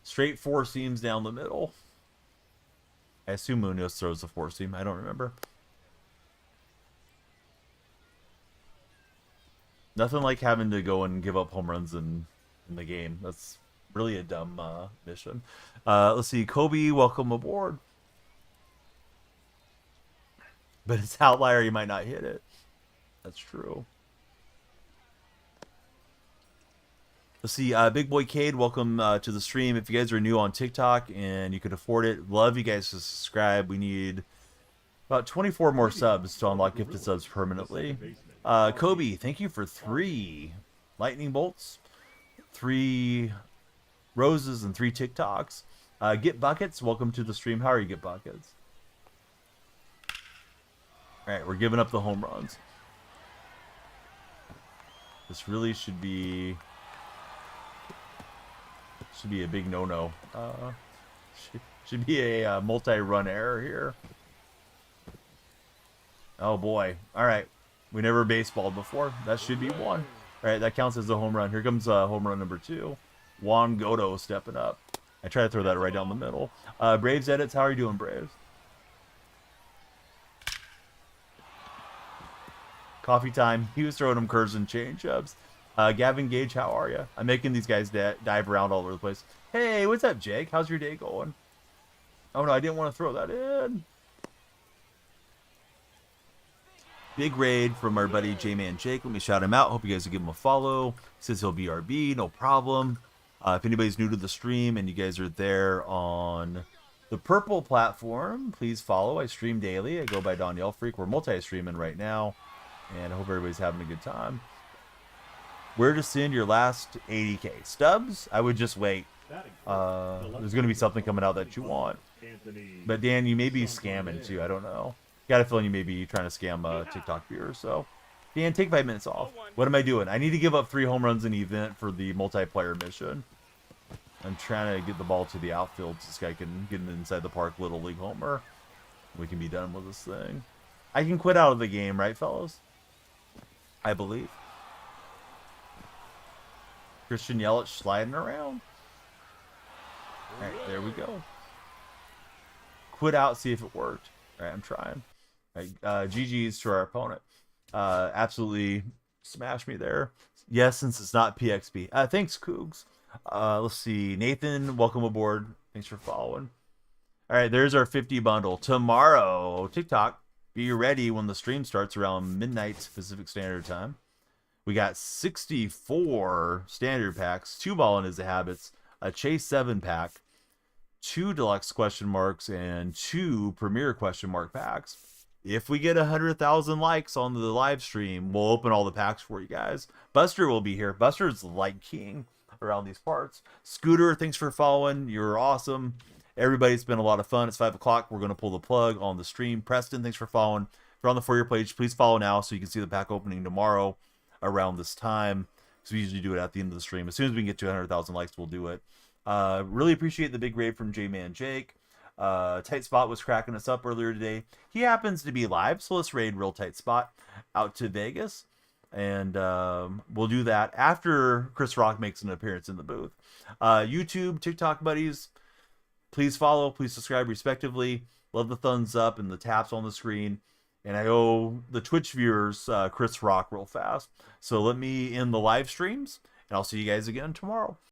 4 seams down the middle. I assume Munoz throws the 4 seam. I don't remember. Nothing like having to go and give up home runs in the game. That's really a dumb mission. Let's see. Kobe, welcome aboard. But it's outlier, you might not hit it. That's true. Let's see. Big Boy Cade, welcome to the stream. If you guys are new on TikTok and you could afford it, love you guys to subscribe. We need About 24 more subs to unlock gifted subs permanently. Kobe, thank you for 3 lightning bolts, 3 roses, and 3 TikToks. Get Buckets, welcome to the stream. How are you, Get Buckets? All right, we're giving up the home runs. This really should be a big no-no. Should be a multi-run error here. Oh boy! All right, we never baseballed before. That should be 1. All right, that counts as a home run. Here comes home run number 2. Juan Godo stepping up. I try to throw that right down the middle. Braves edits. How are you doing, Braves? Coffee time. He was throwing them curves and change-ups. Gavin Gage, how are you? I'm making these guys dive around all over the place. Hey, what's up, Jake? How's your day going? Oh, no, I didn't want to throw that in. Big raid from our buddy J-Man Jake. Let me shout him out. Hope you guys will give him a follow. He says he'll be RB. No problem. If anybody's new to the stream and you guys are there on the purple platform, please follow. I stream daily. I go by Danielle Freak. We're multi-streaming right now. And I hope everybody's having a good time. Where to send your last 80K? Stubs? I would just wait. There's going to be something coming out that you want. But Dan, you may be scamming too. I don't know. Got a feeling you may be trying to scam TikTok viewers. So, Dan, take 5 minutes off. What am I doing? I need to give up 3 home runs in the event for the multiplayer mission. I'm trying to get the ball to the outfield so this guy can get an inside the park Little League homer. We can be done with this thing. I can quit out of the game, right, fellas? I believe. Christian Yelich sliding around. All right, there we go. Quit out, see if it worked. All right, I'm trying. All right, GG's to our opponent. Absolutely smashed me there. Yes, since it's not PXP. Thanks, Cougs. Let's see. Nathan, welcome aboard. Thanks for following. All right, there's our 50 bundle. Tomorrow, TikTok, be ready when the stream starts around midnight Pacific Standard Time. We got 64 standard packs, 2 ball in his habits, a Chase 7 pack, 2 deluxe question marks, and 2 premier question mark packs. If we get 100,000 likes on the live stream, we'll open all the packs for you guys. Buster will be here. Buster's like king around these parts. Scooter, thanks for following. You're awesome. Everybody's been a lot of fun. It's 5 o'clock. We're going to pull the plug on the stream. Preston, thanks for following. If you're on the For Your page, please follow now so you can see the pack opening tomorrow around this time. Because we usually do it at the end of the stream. As soon as we can get to 100,000 likes, we'll do it. Really appreciate the big raid from J-Man Jake. Tight Spot was cracking us up earlier today. He happens to be live, so let's raid Real Tight Spot out to Vegas. And we'll do that after Chris Rock makes an appearance in the booth. YouTube, TikTok buddies, please follow, please subscribe respectively. Love the thumbs up and the taps on the screen. And I owe the Twitch viewers Chris Rock real fast. So let me end the live streams, and I'll see you guys again tomorrow.